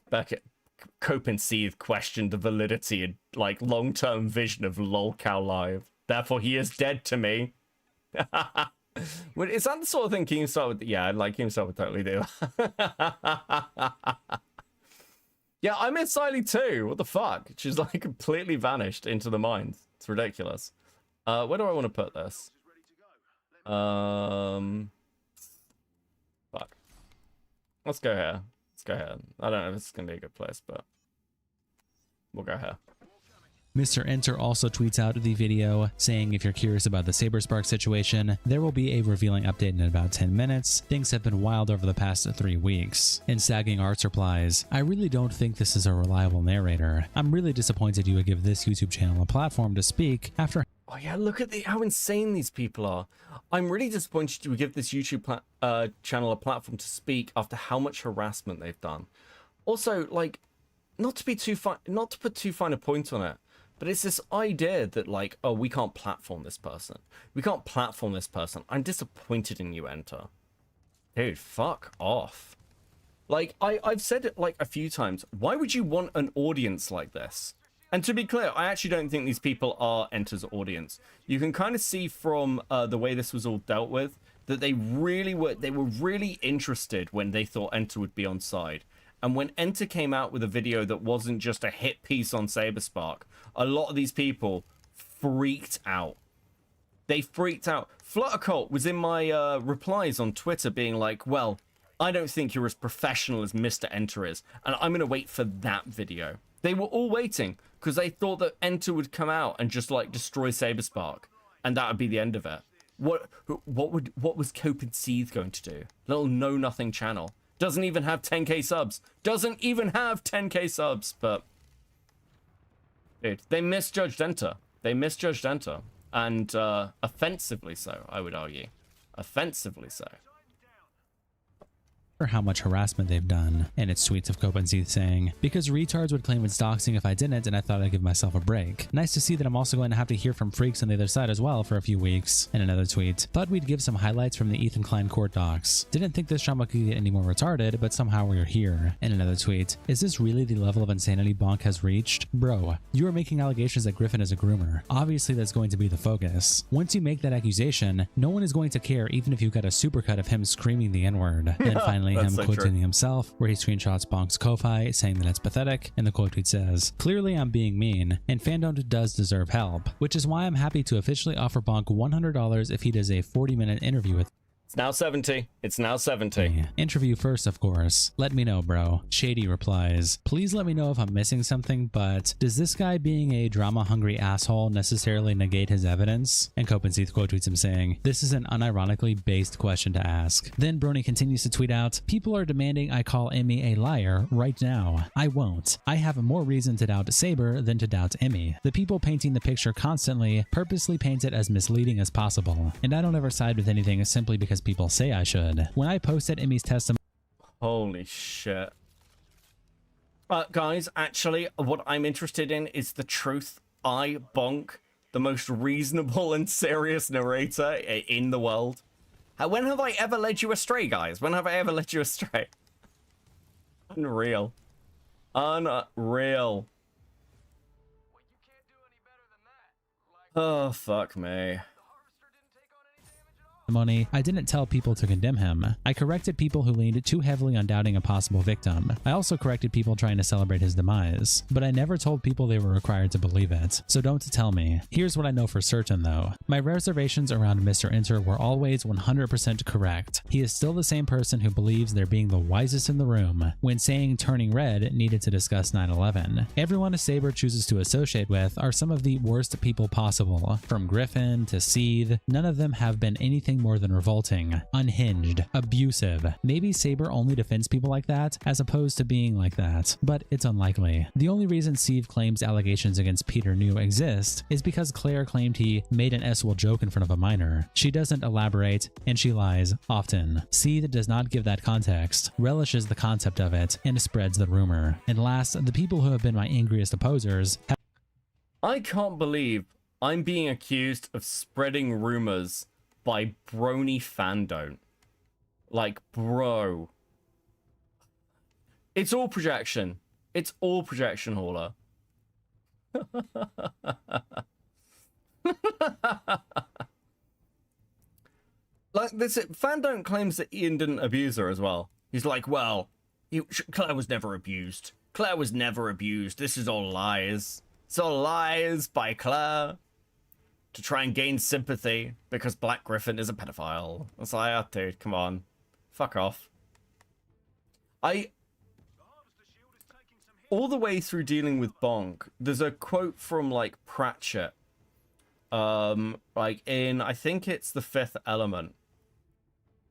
Beckett, Copenseed questioned the validity and like long-term vision of Lolcow Live. Therefore, he is dead to me. Is that the sort of thing Keemstar would? Yeah, like Keemstar would totally do. Yeah, I miss Xylee too. What the fuck? She's like completely vanished into the mines. It's ridiculous. Where do I want to put this? Fuck. Let's go here. Let's go here. I don't know if this is gonna be a good place, but we'll go here. Mr. Enter also tweets out the video saying, "If you're curious about the Saberspark situation, there will be a revealing update in about 10 minutes. Things have been wild over the past 3 weeks." And Sagging Arts replies, "I really don't think this is a reliable narrator. I'm really disappointed you would give this YouTube channel a platform to speak after..." Oh yeah, look at how insane these people are. I'm really disappointed you would give this YouTube channel a platform to speak after how much harassment they've done. Also, like, not to put too fine a point on it, but it's this idea that like, oh, we can't platform this person. We can't platform this person. I'm disappointed in you, Enter. Dude, fuck off. Like, I've said it like a few times. Why would you want an audience like this? And to be clear, I actually don't think these people are Enter's audience. You can kind of see from the way this was all dealt with that they were really interested when they thought Enter would be on side. And when Enter came out with a video that wasn't just a hit piece on Saberspark, a lot of these people freaked out. They freaked out. Fluttercult was in my replies on Twitter being like, well, I don't think you're as professional as Mr. Enter is, and I'm going to wait for that video. They were all waiting because they thought that Enter would come out and just like destroy Saberspark, and that would be the end of it. What was Copenseed going to do? Little know-nothing channel. Doesn't even have 10k subs. Doesn't even have 10k subs, but... Dude, they misjudged Enter. They misjudged Enter. And offensively so, I would argue. Offensively so. How much harassment they've done, and it's tweets of Copenseed saying, "Because retards would claim it's doxing if I didn't, and I thought I'd give myself a break. Nice to see that I'm also going to have to hear from freaks on the other side as well for a few weeks." And another tweet, "Thought we'd give some highlights from the Ethan Klein court docs. Didn't think this drama could get any more retarded, but somehow we're here." And another tweet, "Is this really the level of insanity Bonk has reached? Bro, you are making allegations that Griffin is a groomer. Obviously that's going to be the focus. Once you make that accusation, no one is going to care even if you got a supercut of him screaming the N-word." And finally finally That's him so quote true. tweeting himself, where he screenshots Bonk's Ko-Fi saying that it's pathetic, and the quote tweet says, "Clearly I'm being mean, and fandom does deserve help, which is why I'm happy to officially offer Bonk $100 if he does a 40-minute interview with It's now 70. It's now 70. Interview first, of course. Let me know, bro." Shady replies, "Please let me know if I'm missing something, but does this guy being a drama-hungry asshole necessarily negate his evidence?" And Copenseeth quote tweets him saying, "This is an unironically based question to ask." Then Brony continues to tweet out, "People are demanding I call Emmy a liar right now. I won't. I have more reason to doubt Saber than to doubt Emmy. The people painting the picture constantly purposely paint it as misleading as possible, and I don't ever side with anything simply because people say I should. When I posted Emmy's testimony..." Holy shit. Guys, actually, what I'm interested in is the truth. I, Bonk, the most reasonable and serious narrator in the world. When have I ever led you astray, guys? When have I ever led you astray? Unreal. Unreal. Oh, fuck me. I didn't tell people to condemn him. I corrected people who leaned too heavily on doubting a possible victim. I also corrected people trying to celebrate his demise, but I never told people they were required to believe it, so don't tell me. Here's what I know for certain though. My reservations around Mr. Inter were always 100% correct. He is still the same person who believes they're being the wisest in the room when saying Turning Red needed to discuss 9/11. Everyone a Saber chooses to associate with are some of the worst people possible. From Griffin to Seethe, none of them have been anything more than revolting, unhinged, abusive. Maybe Saber only defends people like that as opposed to being like that, but it's unlikely. The only reason Seethe claims allegations against Peter New exist is because Claire claimed he made an S-will joke in front of a minor. She doesn't elaborate, and she lies often. Seethe does not give that context, relishes the concept of it, and spreads the rumor. And last, the people who have been my angriest opposers have... I can't believe I'm being accused of spreading rumors by Brony Fandom. Like, bro. It's all projection. It's all projection, Hauler. Like, this, Fandom claims that Ian didn't abuse her as well. He's like, well, Claire was never abused. Claire was never abused. This is all lies. It's all lies by Claire to try and gain sympathy because Black Griffin is a pedophile. It's like, oh, dude, come on. Fuck off. All the way through dealing with Bonk, there's a quote from, like, Pratchett. Like, in, I think it's The Fifth Element.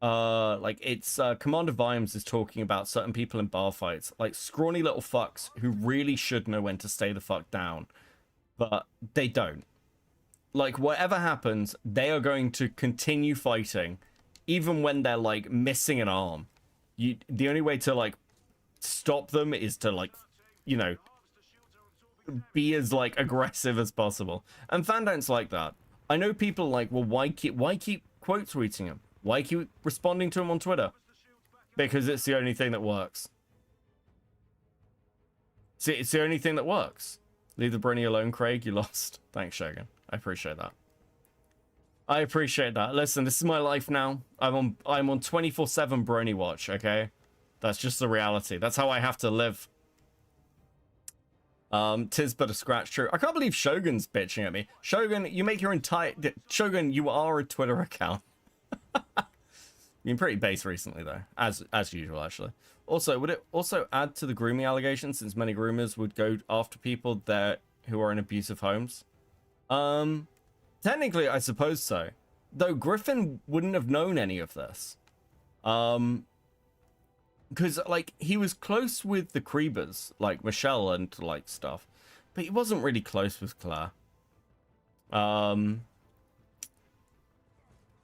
Like, it's, Commander Vimes is talking about certain people in bar fights. Like, scrawny little fucks who really should know when to stay the fuck down. But they don't. Like, whatever happens, they are going to continue fighting, even when they're, like, missing an arm. The only way to, like, stop them is to, like, you know, be as, like, aggressive as possible. And Fandom's like that. I know people like, well, why keep quote tweeting him? Why keep responding to him on Twitter? Because it's the only thing that works. See, it's the only thing that works. Leave the Brony alone, Craig. You lost. Thanks, Shogun. I appreciate that. I appreciate that. Listen, this is my life now. I'm on 24/7 Brony watch, okay? That's just the reality. That's how I have to live. Tis but a scratch true. I can't believe Shogun's bitching at me. Shogun, you make your entire... Shogun, you are a Twitter account. You've been pretty base recently, though. As usual, actually. Also, would it also add to the grooming allegations, since many groomers would go after people who are in abusive homes? Technically, I suppose so. Though Griffin wouldn't have known any of this. Because, like, he was close with the Creebers, like Michelle and, like, stuff. But he wasn't really close with Claire.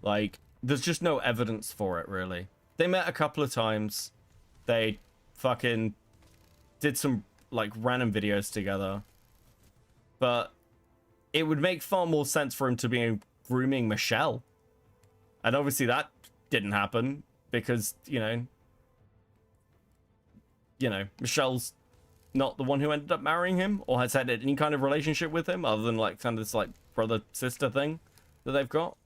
Like, there's just no evidence for it, really. They met a couple of times. They fucking did some, like, random videos together. But it would make far more sense for him to be grooming Michelle. And obviously that didn't happen because, you know, Michelle's not the one who ended up marrying him or has had any kind of relationship with him other than, like, kind of this, like, brother-sister thing that they've got.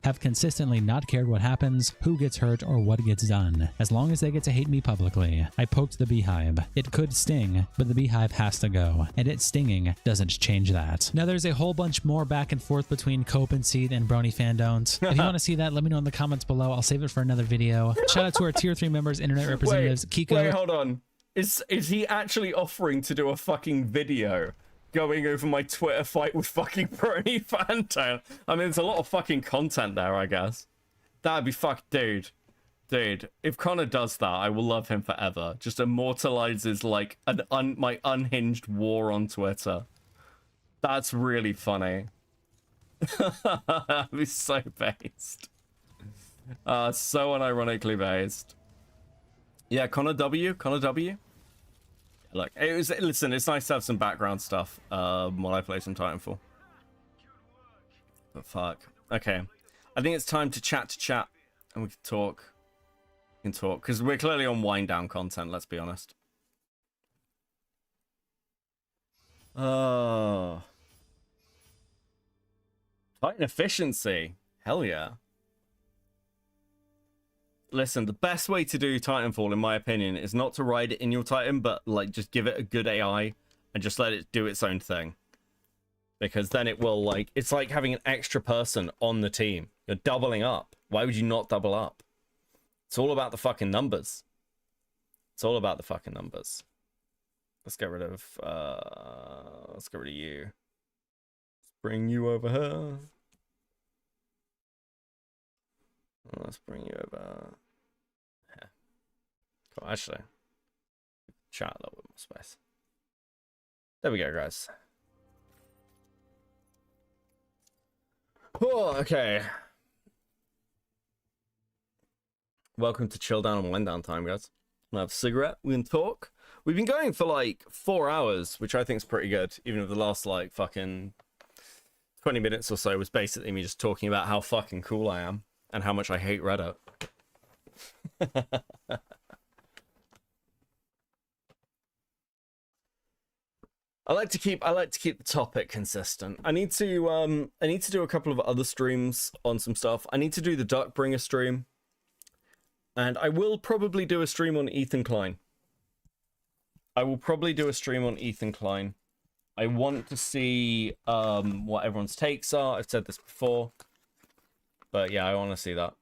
have consistently not cared what happens, who gets hurt, or what gets done, as long as they get to hate me publicly. I poked the beehive. It could sting, but the beehive has to go, and it stinging doesn't change that. Now there's a whole bunch more back and forth between Cope and Seed and Brony Fan Don't. If you want to see that, let me know in the comments below. I'll save it for another video. Shout out to our tier 3 members, internet representatives, Kiko. Wait, hold on. Is he actually offering to do a fucking video going over my Twitter fight with fucking Brony Fantail? I mean, there's a lot of fucking content there, I guess. That'd be dude. Dude, if Connor does that, I will love him forever. Just immortalizes like my unhinged war on Twitter. That's really funny. That'd be so based. So unironically based. Yeah, Connor W. Look, listen, it's nice to have some background stuff while I play some Titanfall. But fuck. Okay. I think it's time to chat, and we can talk. Because we're clearly on wind down content, let's be honest. Titan efficiency. Hell yeah. Listen, the best way to do Titanfall, in my opinion, is not to ride it in your Titan, but like just give it a good AI and just let it do its own thing. Because then it will like, it's like having an extra person on the team. You're doubling up. Why would you not double up? It's all about the fucking numbers. It's all about the fucking numbers. Let's get rid of you. Let's bring you over here. Let's bring you over. Yeah. Cool. Actually, chat a little bit more space. There we go, guys. Oh, okay. Welcome to chill down and wind down time, guys. We'll have a cigarette. We can talk. We've been going for like 4 hours, which I think is pretty good. Even if the last like fucking 20 minutes or so was basically me just talking about how fucking cool I am and how much I hate Reddit. I like to keep the topic consistent. I need to do a couple of other streams on some stuff. I need to do the Duckbringer stream. And I will probably do a stream on Ethan Klein. I want to see what everyone's takes are. I've said this before. But yeah, I want to see that.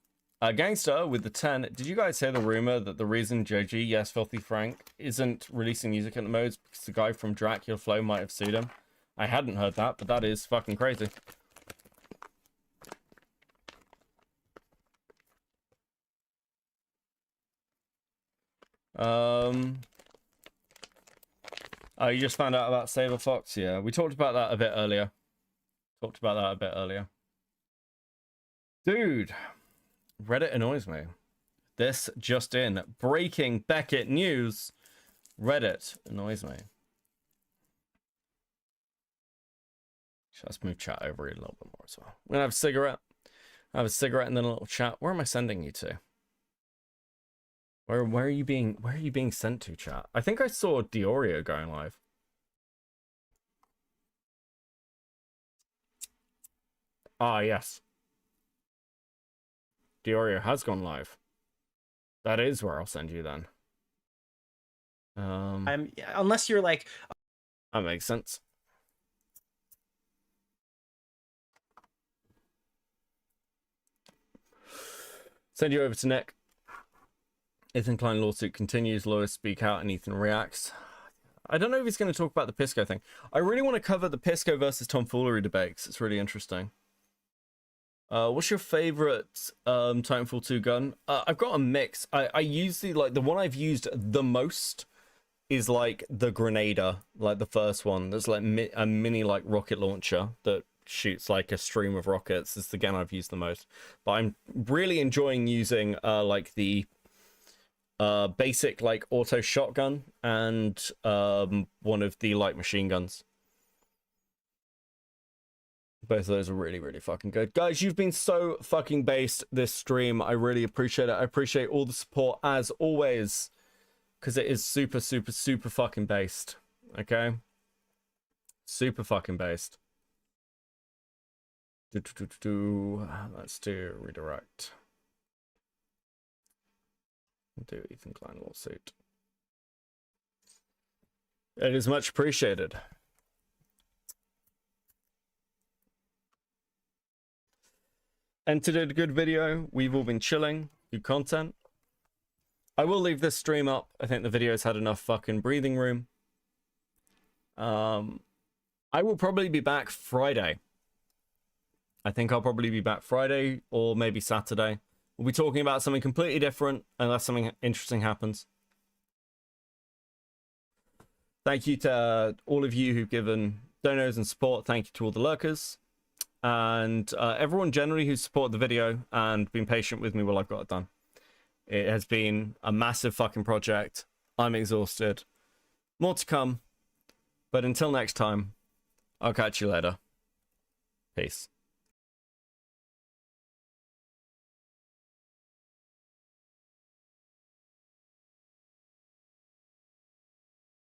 Gangster with the 10. Did you guys hear the rumor that the reason Joji, yes, Filthy Frank, isn't releasing music at the moment is because the guy from Dracula Flow might have sued him? I hadn't heard that, but that is fucking crazy. Oh, you just found out about Saber Fox? Yeah, we talked about that a bit earlier. Dude, Reddit annoys me. This just in. Breaking Beckett news. Reddit annoys me. Let's move chat over a little bit more as well. We're gonna have a cigarette. and then a little chat. Where am I sending you to? Where are you being sent to, chat? I think I saw Diorio going live. Ah, yes. Diorio has gone live. That is where I'll send you then. Unless you're like, that makes sense. Send you over to Nick. Ethan Klein lawsuit continues. Lawyers speak out and Ethan reacts. I don't know if he's going to talk about the Pisco thing. I really want to cover the Pisco versus tomfoolery debate because it's really interesting. What's your favorite Titanfall 2 gun? I've got a mix. I use the one I've used the most is like the Grenadier, like the first one. There's like a mini like rocket launcher that shoots like a stream of rockets. It's the gun I've used the most. But I'm really enjoying using like the basic like auto shotgun and one of the light machine guns. Both of those are really, really fucking good. Guys, you've been so fucking based this stream. I really appreciate it. I appreciate all the support as always. Because it is super, super, super fucking based. Okay? Super fucking based. Let's do redirect. We'll do Ethan Klein lawsuit. It is much appreciated. And today, a good video. We've all been chilling. Good content. I will leave this stream up. I think the video's had enough fucking breathing room. I will probably be back Friday. I think I'll probably be back Friday or maybe Saturday. We'll be talking about something completely different unless something interesting happens. Thank you to all of you who've given donos and support. Thank you to all the lurkers. And everyone generally who's supported the video and been patient with me while I've got it done. It has been a massive fucking project. I'm exhausted. More to come. But until next time, I'll catch you later. Peace.